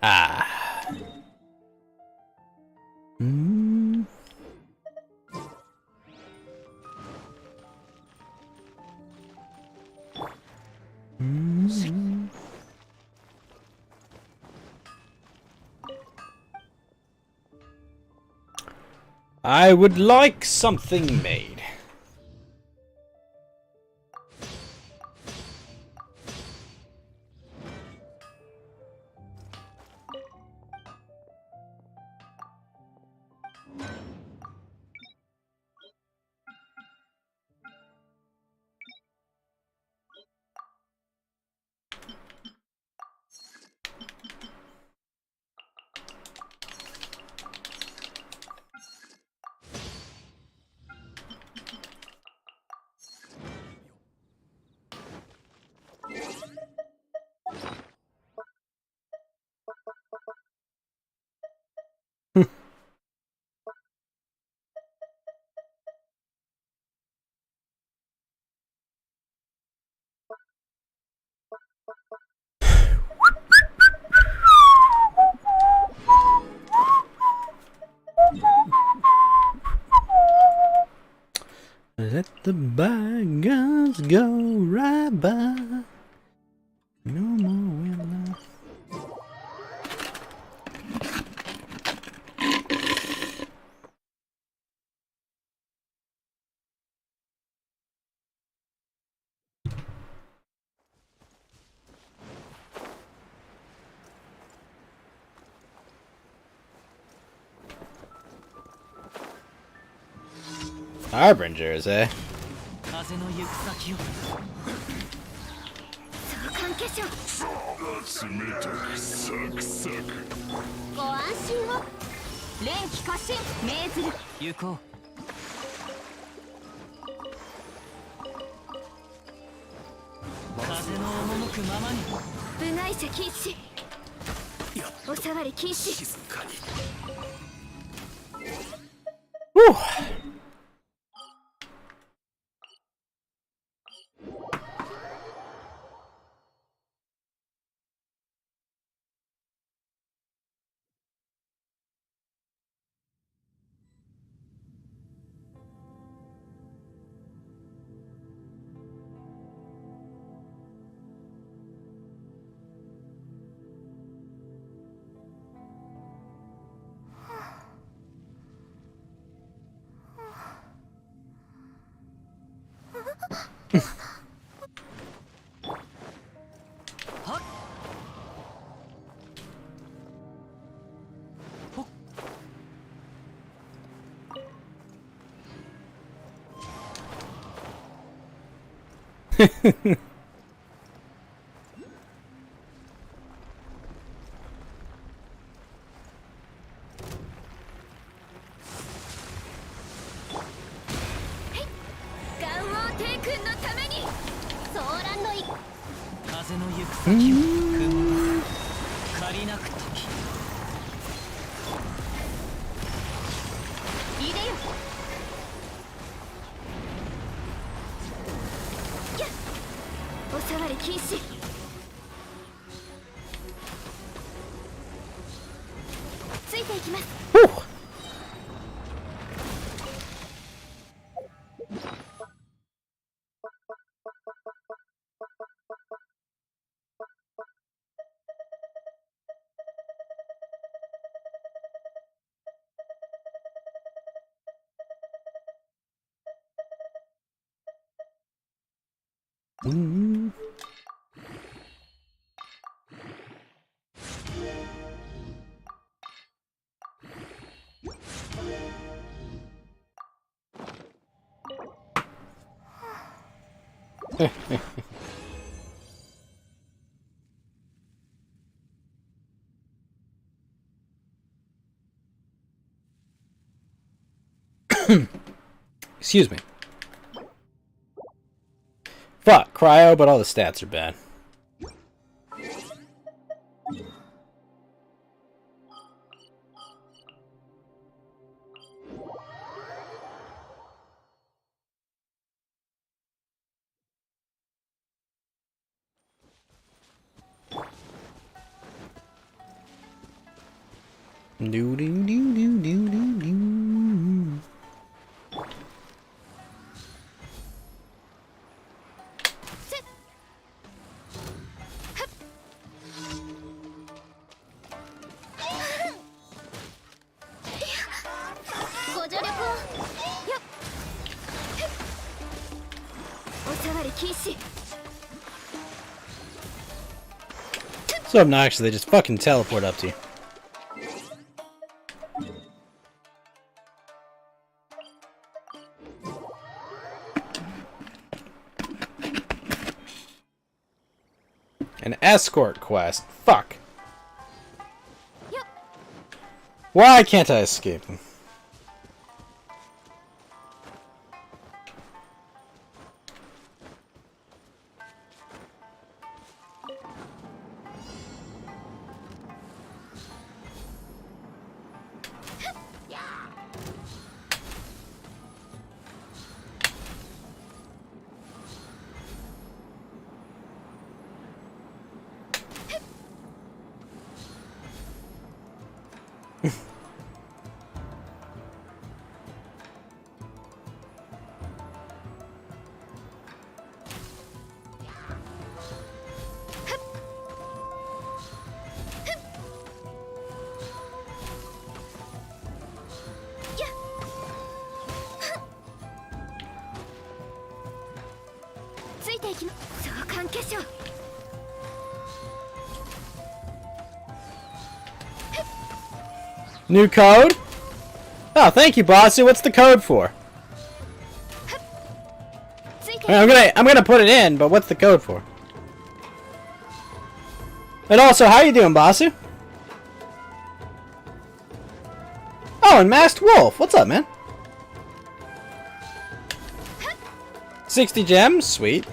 Ah. Mm. Mm. I would like something made. Let the bygones go right by. No more will Harbingers, eh?
風の行く先を
召喚化粧
冷たくサクサク
ご安心を連気過信命ずる
行こう風の赴くままに
部外者禁止お触り禁止
静かに
Whew. Excuse me. Fuck, cryo, but all the stats are bad. Do do do do do do So obnoxious, they just fucking teleport up to you. An escort quest. Fuck. Why can't I escape them? New code? Oh, thank you, Bossu. What's the code for? I'm gonna put it in, but what's the code for? And also, how you doing, Bossu? Oh, and Masked Wolf. What's up, man? 60 gems? Sweet.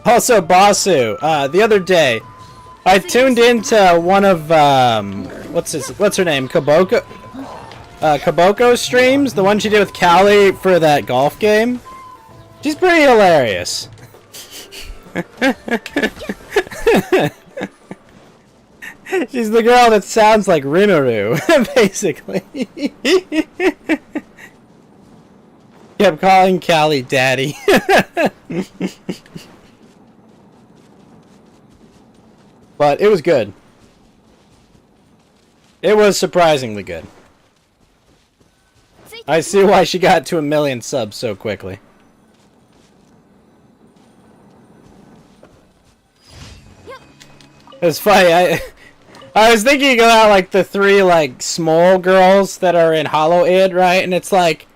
Also, Basu, the other day, I tuned into one of, what's her name? Kaboko's streams? The one she did with Callie for that golf game? She's pretty hilarious. She's the girl that sounds like Rimuru, basically. Kept calling Callie daddy. But it was good. It was surprisingly good. I see why she got to 1 million subs so quickly. It's funny, I was thinking about like the 3 like small girls that are in Hollow Id, right? And it's like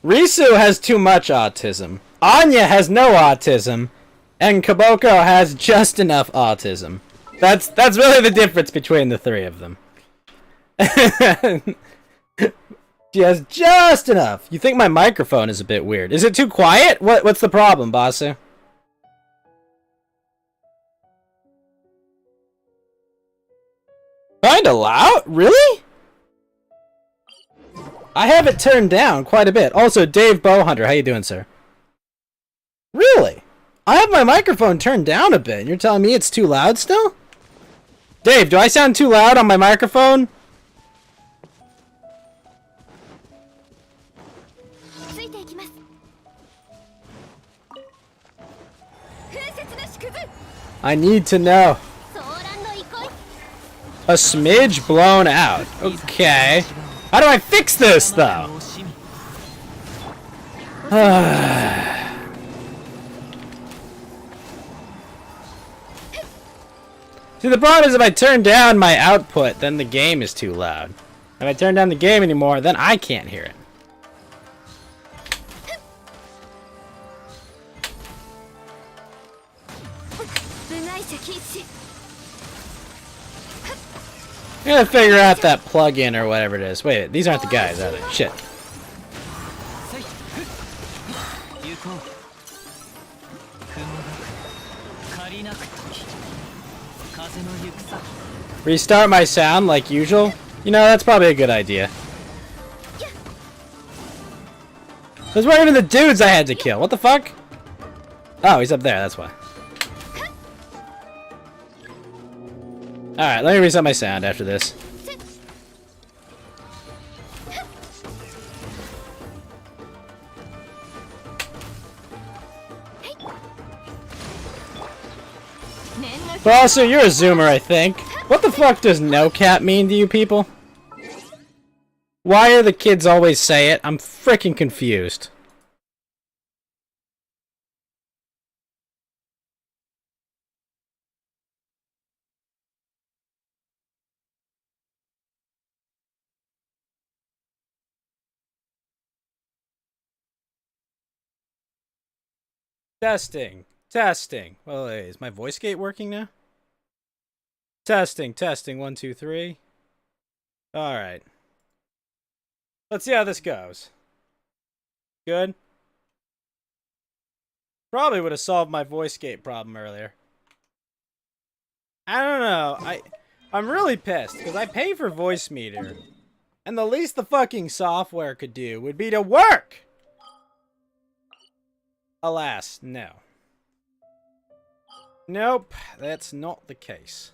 Risu has too much autism. Anya has no autism, and Kaboko has just enough autism. That's really the difference between the 3 of them. She has just enough. You think my microphone is a bit weird? Is it too quiet? What's the problem, Basu? Kinda loud? Really? I have it turned down quite a bit. Also, Dave Bowhunter, how you doing, sir? Really? I have my microphone turned down a bit, and you're telling me it's too loud still? Dave, do I sound too loud on my microphone? I need to know. A smidge blown out. Okay. How do I fix this, though? See, the problem is if I turn down my output, then the game is too loud. If I turn down the game anymore, then I can't hear it. I gotta figure out that plug-in or whatever it is. Wait, these aren't the guys, are they? Shit. Restart my sound like usual? You know, that's probably a good idea. Those weren't even the dudes I had to kill. What the fuck? Oh, he's up there, that's why. Alright, let me reset my sound after this. But also, you're a zoomer, I think. What the fuck does no cap mean to you people? Why do the kids always say it? I'm freaking confused. Testing. Testing. Well, wait, is my voice gate working now? Testing. Testing. 1, 2, 3. Alright. Let's see how this goes. Good? Probably would have solved my voice gate problem earlier. I don't know. I'm really pissed because I pay for Voice Meter. And the least the fucking software could do would be to work! Alas, no. Nope, that's not the case.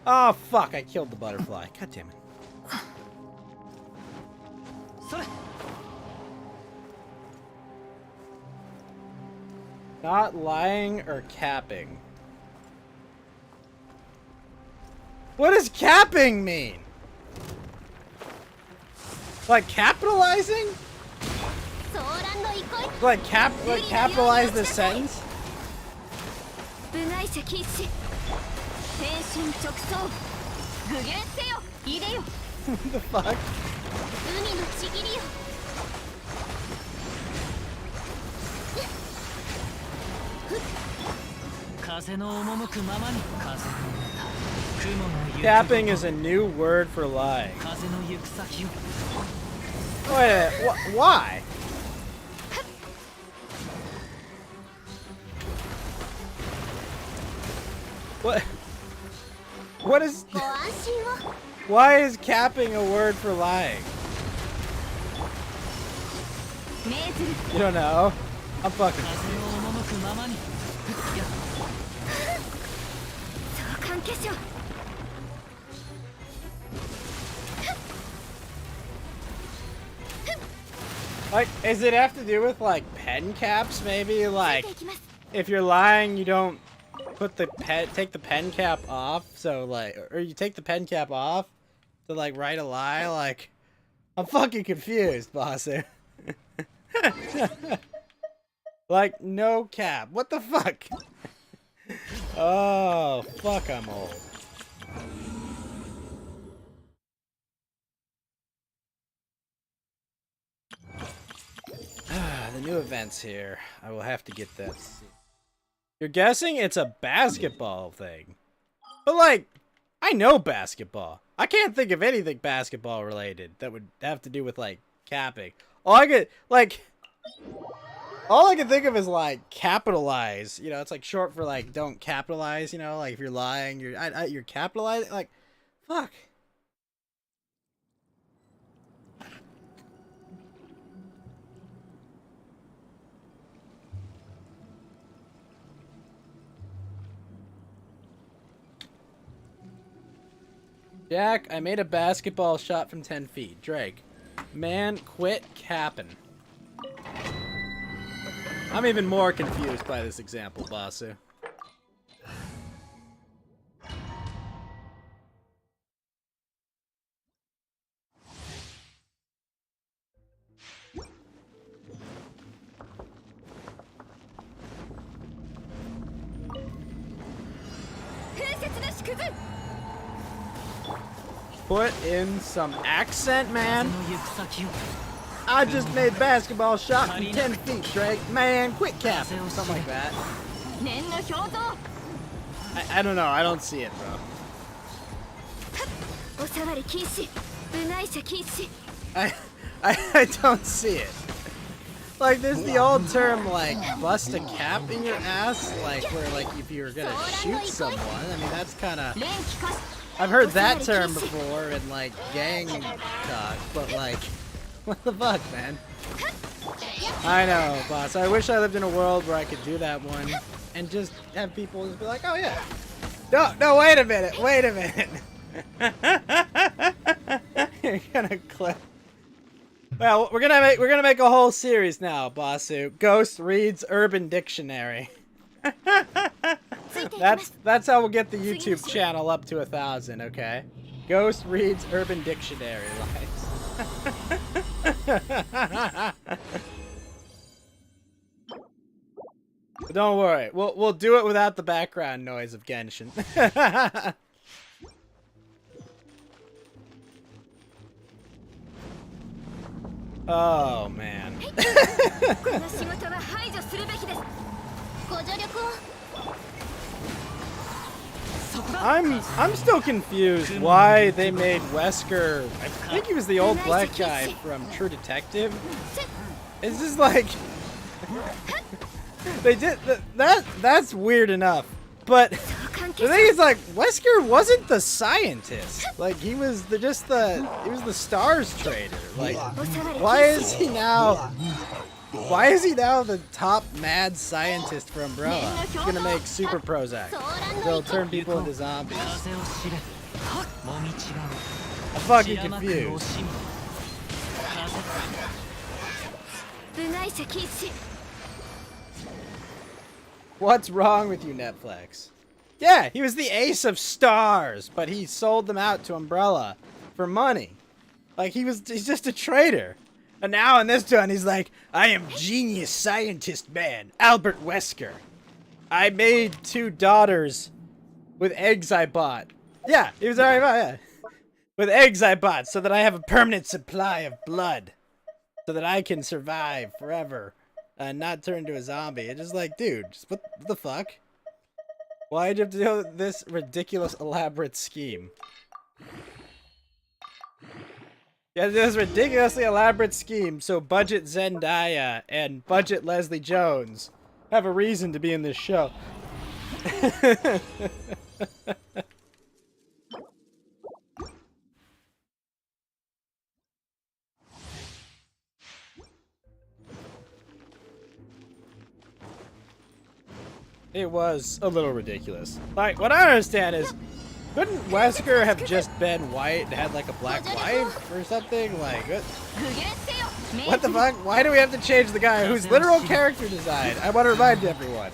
Oh fuck, I killed the butterfly. God damn it. Not lying or capping. What does capping mean? Like capitalizing? Like capitalize this sentence? What the fuck? Capping is a new word for lying. Wait, why? What? What is... Why is capping a word for lying? You don't know? I'm fucking confused. Like, does it have to do with, like, pen caps, maybe? Like, if you're lying, you don't put the take the pen cap off, so, like, or you take the pen cap off to, like, write a lie? Like, I'm fucking confused, Bossu. Like, no cap. What the fuck? Oh, fuck, I'm old. The new events here. I will have to get that. You're guessing it's a basketball thing. But, like, I know basketball. I can't think of anything basketball related that would have to do with, like, capping. All I can think of is, like, capitalize. You know, it's, like, short for, like, don't capitalize, you know? Like, if you're lying, you're capitalizing. Like, fuck. Jack, I made a basketball shot from 10 feet. Drake, man, quit capping. I'm even more confused by this example, Basu. Put in some accent, man. I just made basketball shot from 10 feet, Drake. Man, quit capping. Something like that. I don't know. I don't see it, bro. I don't see it. Like, there's the old term, like, bust a cap in your ass, like, where, like, if you're gonna shoot someone. I mean, that's kind of... I've heard that term before in, like, gang talk, but, like, what the fuck, man? I know, boss. I wish I lived in a world where I could do that one and just have people just be like, "Oh yeah." No, wait a minute. Wait a minute. You're gonna clip. Well, we're gonna make a whole series now, Bossu. Ghost reads Urban Dictionary. That's how we'll get the YouTube channel up to 1,000. Okay. Ghost reads Urban Dictionary lines. Don't worry, we'll do it without the background noise of Genshin. Oh man. I'm still confused why they made Wesker. I think he was the old black guy from True Detective. It's just like they did that's weird enough. But the thing is, like, Wesker wasn't the scientist. Like, he was just the stars trader. Like, why is he now the top mad scientist for Umbrella? He's gonna make super Prozac. They'll turn people into zombies. I'm fucking confused. What's wrong with you, Netflix? Yeah, he was the ace of stars, but he sold them out to Umbrella for money. Like, he's just a traitor. And now in this one, he's like, I am genius scientist man, Albert Wesker. I made 2 daughters with eggs I bought. Yeah, he was already about, yeah. With eggs I bought so that I have a permanent supply of blood. So that I can survive forever. And not turn into a zombie. It's just like, dude, just what the fuck? Why'd you have to do this ridiculous, elaborate scheme? Yeah, this ridiculously elaborate scheme so budget Zendaya and budget Leslie Jones have a reason to be in this show. It was a little ridiculous. Like, what I don't understand is, couldn't Wesker have just been white and had like a black wife or something? Like, what the fuck? Why do we have to change the guy whose literal character design? I want to remind everyone.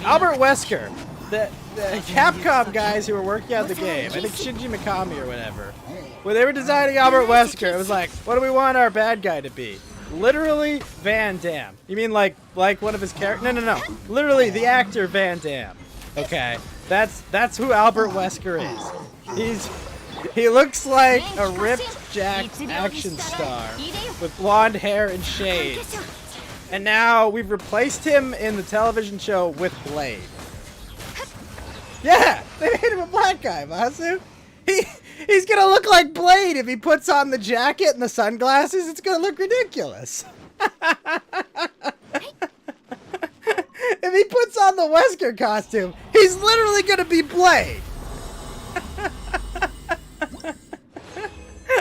Albert Wesker, the Capcom guys who were working on the game, I think Shinji Mikami or whatever, when they were designing Albert Wesker, it was like, what do we want our bad guy to be? Literally Van Damme. You mean like one of his characters? No. Literally the actor Van Damme. Okay, that's who Albert Wesker is. He looks like a ripped, jacked action star with blonde hair and shades. And now we've replaced him in the television show with Blade. Yeah, they made him a black guy, Masu. He's gonna look like Blade if he puts on the jacket and the sunglasses. It's gonna look ridiculous. If he puts on the Wesker costume, he's literally gonna be Blade.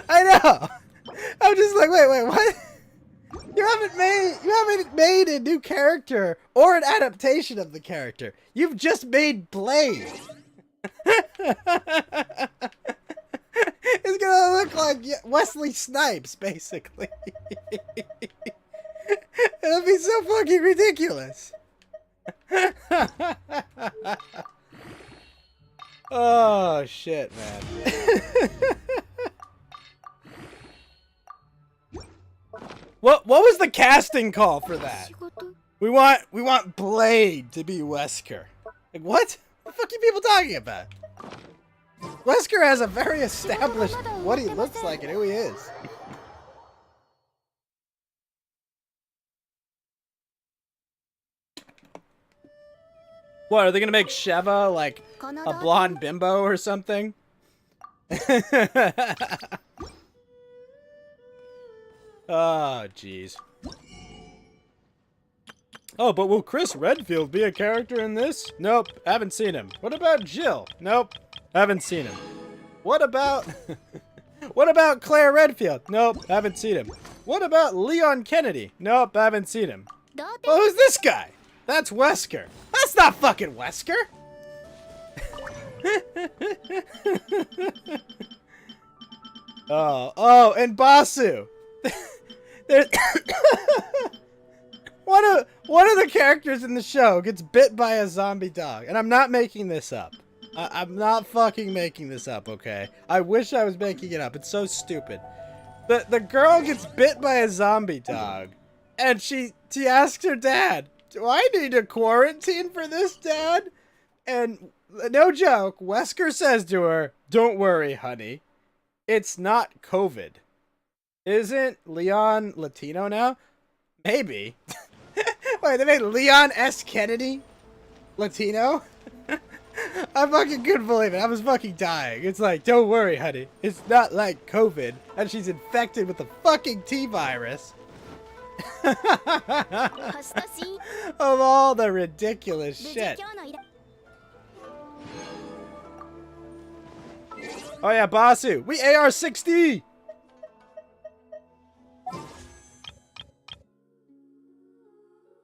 I know. I'm just like, wait, what? You haven't made a new character or an adaptation of the character. You've just made Blade. It's gonna look like Wesley Snipes, basically. It'll be so fucking ridiculous. Oh shit, man. What was the casting call for that? We want Blade to be Wesker. Like, what? What the fuck are people talking about? Wesker has a very established what he looks like and who he is. What, are they gonna make Sheva like a blonde bimbo or something? Oh, jeez. Oh, but will Chris Redfield be a character in this? Nope, haven't seen him. What about Jill? Nope, haven't seen him. What about What about Claire Redfield? Nope, haven't seen him. What about Leon Kennedy? Nope, haven't seen him. Well, who's this guy? That's Wesker. That's not fucking Wesker. Oh, and Basu. There's one of the characters in the show gets bit by a zombie dog, and I'm not making this up. I'm not fucking making this up, okay? I wish I was making it up. It's so stupid. The girl gets bit by a zombie dog, and she asks her dad, "Do I need to quarantine for this, Dad?" And no joke, Wesker says to her, "Don't worry, honey. It's not COVID." Isn't Leon Latino now? Maybe. Wait, they made Leon S. Kennedy Latino? I fucking couldn't believe it. I was fucking dying. It's like, don't worry, honey. It's not like COVID. And she's infected with the fucking T-virus. Of all the ridiculous shit. Oh yeah, Basu. We AR-60!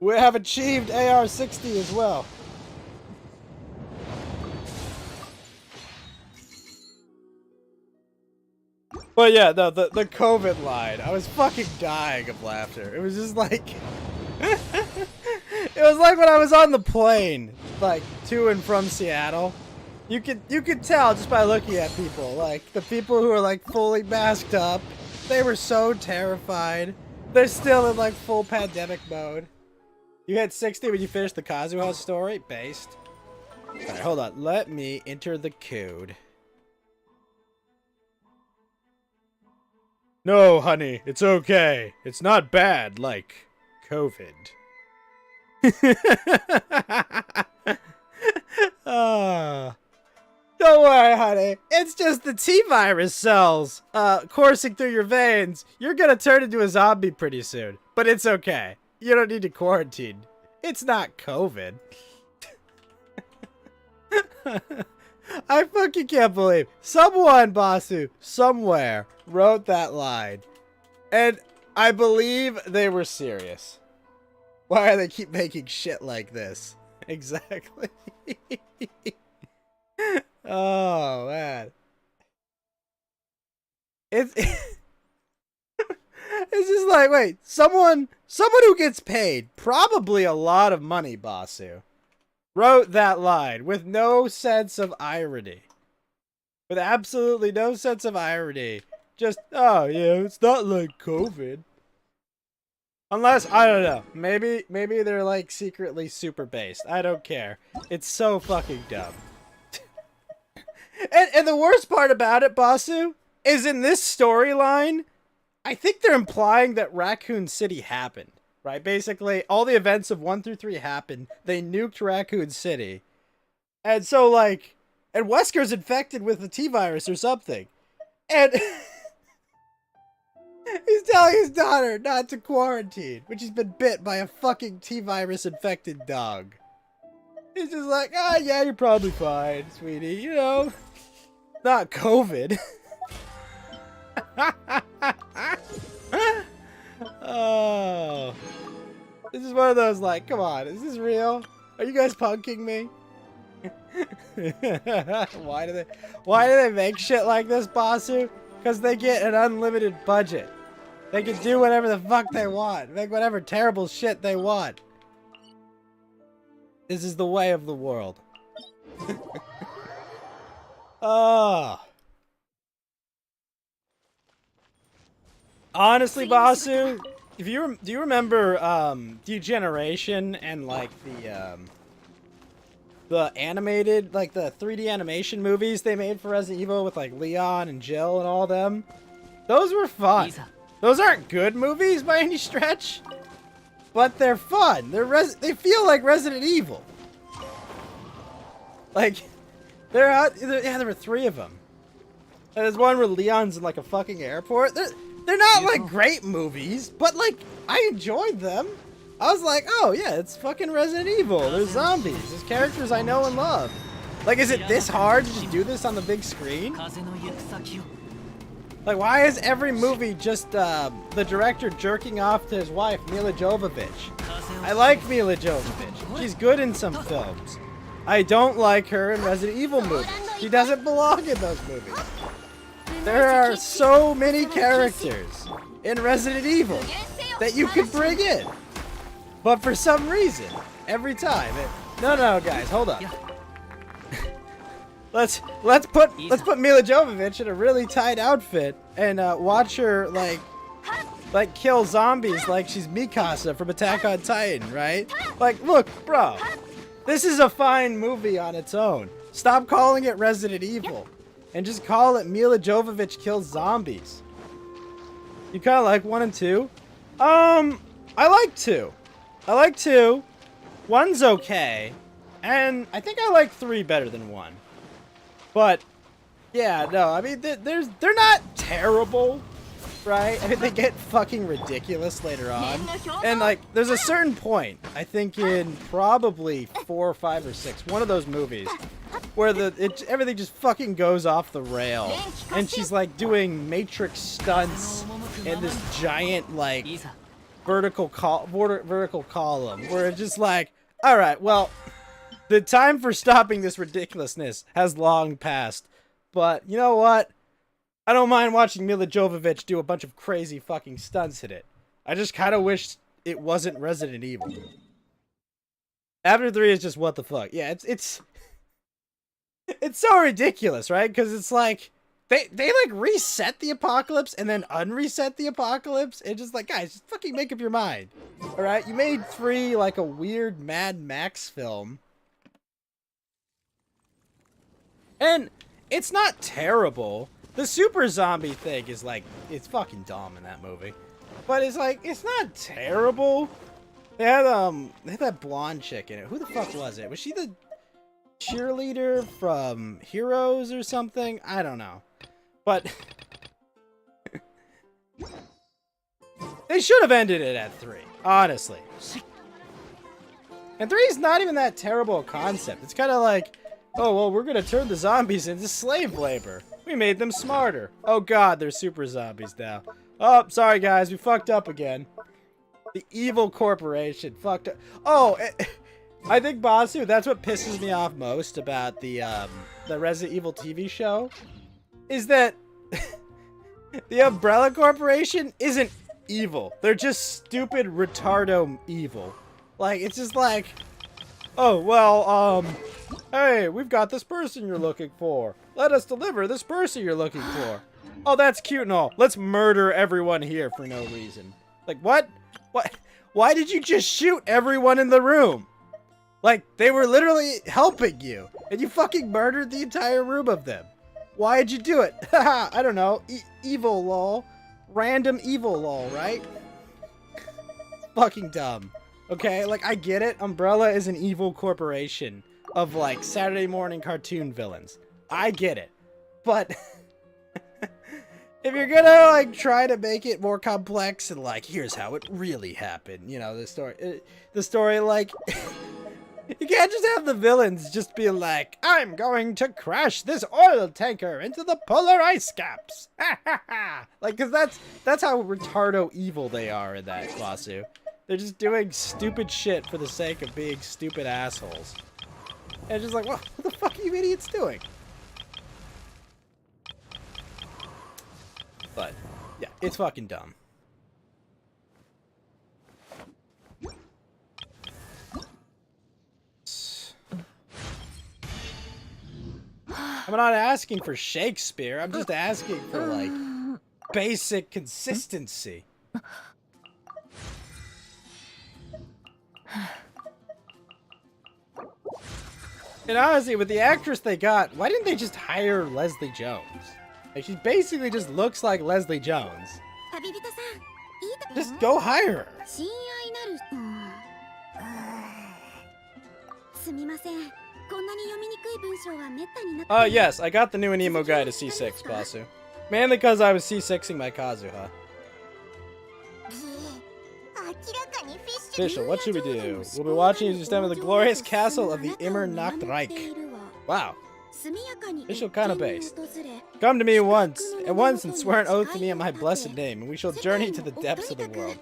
We have achieved AR-60 as well. But yeah, no, the COVID line. I was fucking dying of laughter. It was just like... It was like when I was on the plane, like, to and from Seattle. You could tell just by looking at people. Like, the people who are, like, fully masked up, they were so terrified. They're still in, like, full pandemic mode. You had 60 when you finished the Kazuha story? Based. Alright, hold on. Let me enter the code. No, honey, it's okay. It's not bad like COVID. Don't worry, honey. It's just the T-virus cells coursing through your veins. You're gonna turn into a zombie pretty soon. But it's okay. You don't need to quarantine. It's not COVID. I fucking can't believe someone, Basu, somewhere wrote that line. And I believe they were serious. Why do they keep making shit like this? Exactly. Oh, man. It's just like, wait, someone who gets paid probably a lot of money, Basu, wrote that line with no sense of irony. With absolutely no sense of irony. Just, oh, yeah, it's not like COVID. Unless, I don't know, maybe they're like secretly super based. I don't care. It's so fucking dumb. and the worst part about it, Basu, is in this storyline, I think they're implying that Raccoon City happened. Right, basically, all the events of 1 through 3 happened. They nuked Raccoon City. And so, like, and Wesker's infected with the T-virus or something. And he's telling his daughter not to quarantine, which has been bit by a fucking T-virus infected dog. He's just like, ah, yeah, you're probably fine, sweetie. You know, not COVID. Oh, this is one of those like, come on, is this real? Are you guys punking me? Why do they make shit like this, Basu? Because they get an unlimited budget. They can do whatever the fuck they want, make whatever terrible shit they want. This is the way of the world. Oh. Honestly, Basu, do you remember Degeneration and like the animated, like the 3D animation movies they made for Resident Evil with like Leon and Jill and all them? Those were fun. Those aren't good movies by any stretch, but they're fun. They feel like Resident Evil. Like yeah, there were 3 of them. And there's one where Leon's in like a fucking airport. They're not, like, great movies, but, like, I enjoyed them. I was like, oh, yeah, it's fucking Resident Evil. There's zombies. There's characters I know and love. Like, is it this hard to just do this on the big screen? Like, why is every movie just the director jerking off to his wife, Mila Jovovich? I like Mila Jovovich. She's good in some films. I don't like her in Resident Evil movies. She doesn't belong in those movies. There are so many characters in Resident Evil that you could bring in. But for some reason, every time no, guys, hold up. let's put Mila Jovovich in a really tight outfit and watch her like kill zombies like she's Mikasa from Attack on Titan, right? Like, look, bro, this is a fine movie on its own. Stop calling it Resident Evil and just call it Mila Jovovich Kills Zombies. You kind of like 1 and 2? I like 2. I like 2. 1's okay. And I think I like 3 better than 1. But, yeah, no, I mean, they're not terrible, right? I mean, they get fucking ridiculous later on. And, like, there's a certain point, I think in probably 4 or 5 or 6, one of those movies, where everything just fucking goes off the rail. And she's, like, doing Matrix stunts in this giant, like, vertical column, where it's just like, alright, well, the time for stopping this ridiculousness has long passed. But, you know what? I don't mind watching Mila Jovovich do a bunch of crazy fucking stunts in it. I just kind of wish it wasn't Resident Evil. After 3 is just what the fuck. Yeah, it's so ridiculous, right? Because it's like, they like reset the apocalypse and then unreset the apocalypse. And just like, guys, just fucking make up your mind. Alright, you made 3 like a weird Mad Max film. And it's not terrible. The super zombie thing is like, it's fucking dumb in that movie. But it's like, it's not terrible. They had that blonde chick in it. Who the fuck was it? Was she the cheerleader from Heroes or something? I don't know. But they should have ended it at 3, honestly. And 3 is not even that terrible a concept. It's kind of like, oh, well, we're going to turn the zombies into slave labor. We made them smarter. Oh, God, they're super zombies now. Oh, sorry, guys. We fucked up again. The evil corporation fucked up. Oh, I think, Basu, that's what pisses me off most about the Resident Evil TV show. Is that the Umbrella Corporation isn't evil. They're just stupid, retardo evil. Like, it's just like, oh, well, hey, we've got this person you're looking for. Let us deliver this person you're looking for. Oh, that's cute and all. Let's murder everyone here for no reason. Like, what? What? Why did you just shoot everyone in the room? Like, they were literally helping you, and you fucking murdered the entire room of them. Why'd you do it? Haha, I don't know. Evil lol. Random evil lol, right? It's fucking dumb. Okay, like, I get it. Umbrella is an evil corporation of, like, Saturday morning cartoon villains. I get it. But if you're gonna, like, try to make it more complex and, like, here's how it really happened, you know, the story, like, you can't just have the villains just be like, I'm going to crash this oil tanker into the polar ice caps. Ha ha ha. Like, cause that's how retardo evil they are in that, Basu. They're just doing stupid shit for the sake of being stupid assholes. And it's just like, what the fuck are you idiots doing? But, yeah, it's fucking dumb. I'm not asking for Shakespeare, I'm just asking for, like, basic consistency. And honestly, with the actress they got, why didn't they just hire Leslie Jones? Like, she basically just looks like Leslie Jones. Just go hire her. Yes, I got the new Anemo guide to C6, Basu. Mainly because I was C6ing my Kazuha. Official, what should we do? We'll be watching you stand in the glorious castle of the Immer Nachtreich. Wow. Official Kana base. Come to me once, and swear an oath to me in my blessed name, and we shall journey to the depths of the world.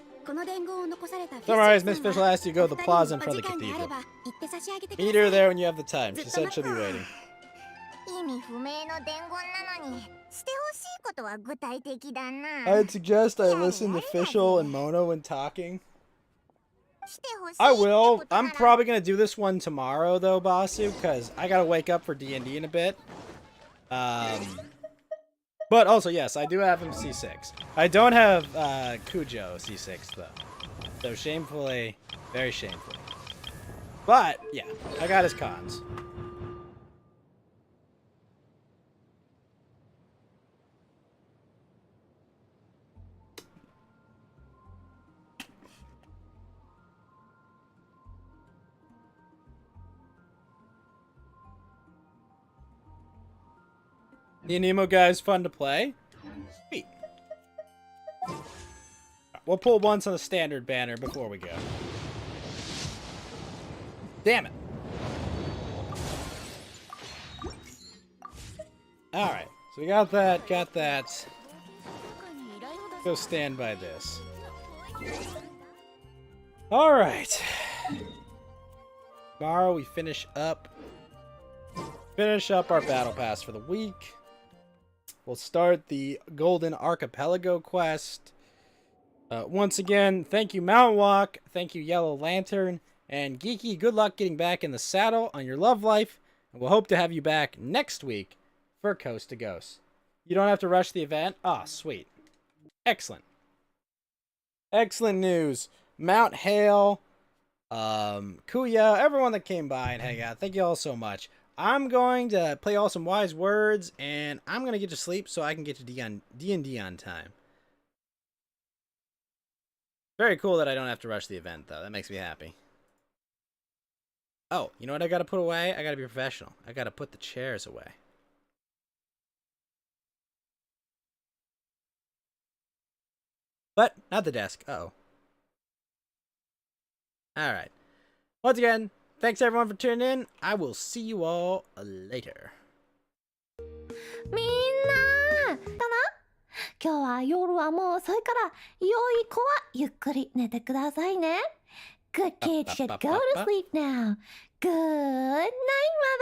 Summarize, Miss Official asked you to go to the plaza in front of the cathedral. Meet her there when you have the time. She said she'll be waiting.
意味不明の伝言なのにしてほしいことは具体的だな。
I'd suggest I listen to Official and Mono when talking. I will. I'm probably gonna do this one tomorrow though, Basu, because I gotta wake up for D&D in a bit. But also, yes, I do have him C6. I don't have Cujo C6 though. So shamefully, very shamefully. But yeah, I got his cons. The Anemo guy is fun to play. Sweet. We'll pull once on the standard banner before we go. Damn it. Alright, so we got that, Go stand by this. Alright. Tomorrow we finish up our battle pass for the week. We'll start the Golden Archipelago quest. Once again, thank you Mountain Walk, thank you Yellow Lantern, and Geeky, good luck getting back in the saddle on your love life, and we'll hope to have you back next week for Coast to Ghost. You don't have to rush the event? Ah, sweet. Excellent. Excellent news. Mount Hale, Kuya, everyone that came by and hang out, thank you all so much. I'm going to play all some wise words, and I'm going to get to sleep so I can get to D&D on time. Very cool that I don't have to rush the event, though. That makes me happy. Oh, you know what I got to put away? I got to be professional. I got to put the chairs away. But, not the desk. Uh-oh. Alright. Once again, thanks everyone for tuning in. I will see you all later.
みんなだな。今日は夜はもう遅いから良い子はゆっくり寝てくださいね。Good kids should go to sleep now. Good night, mother.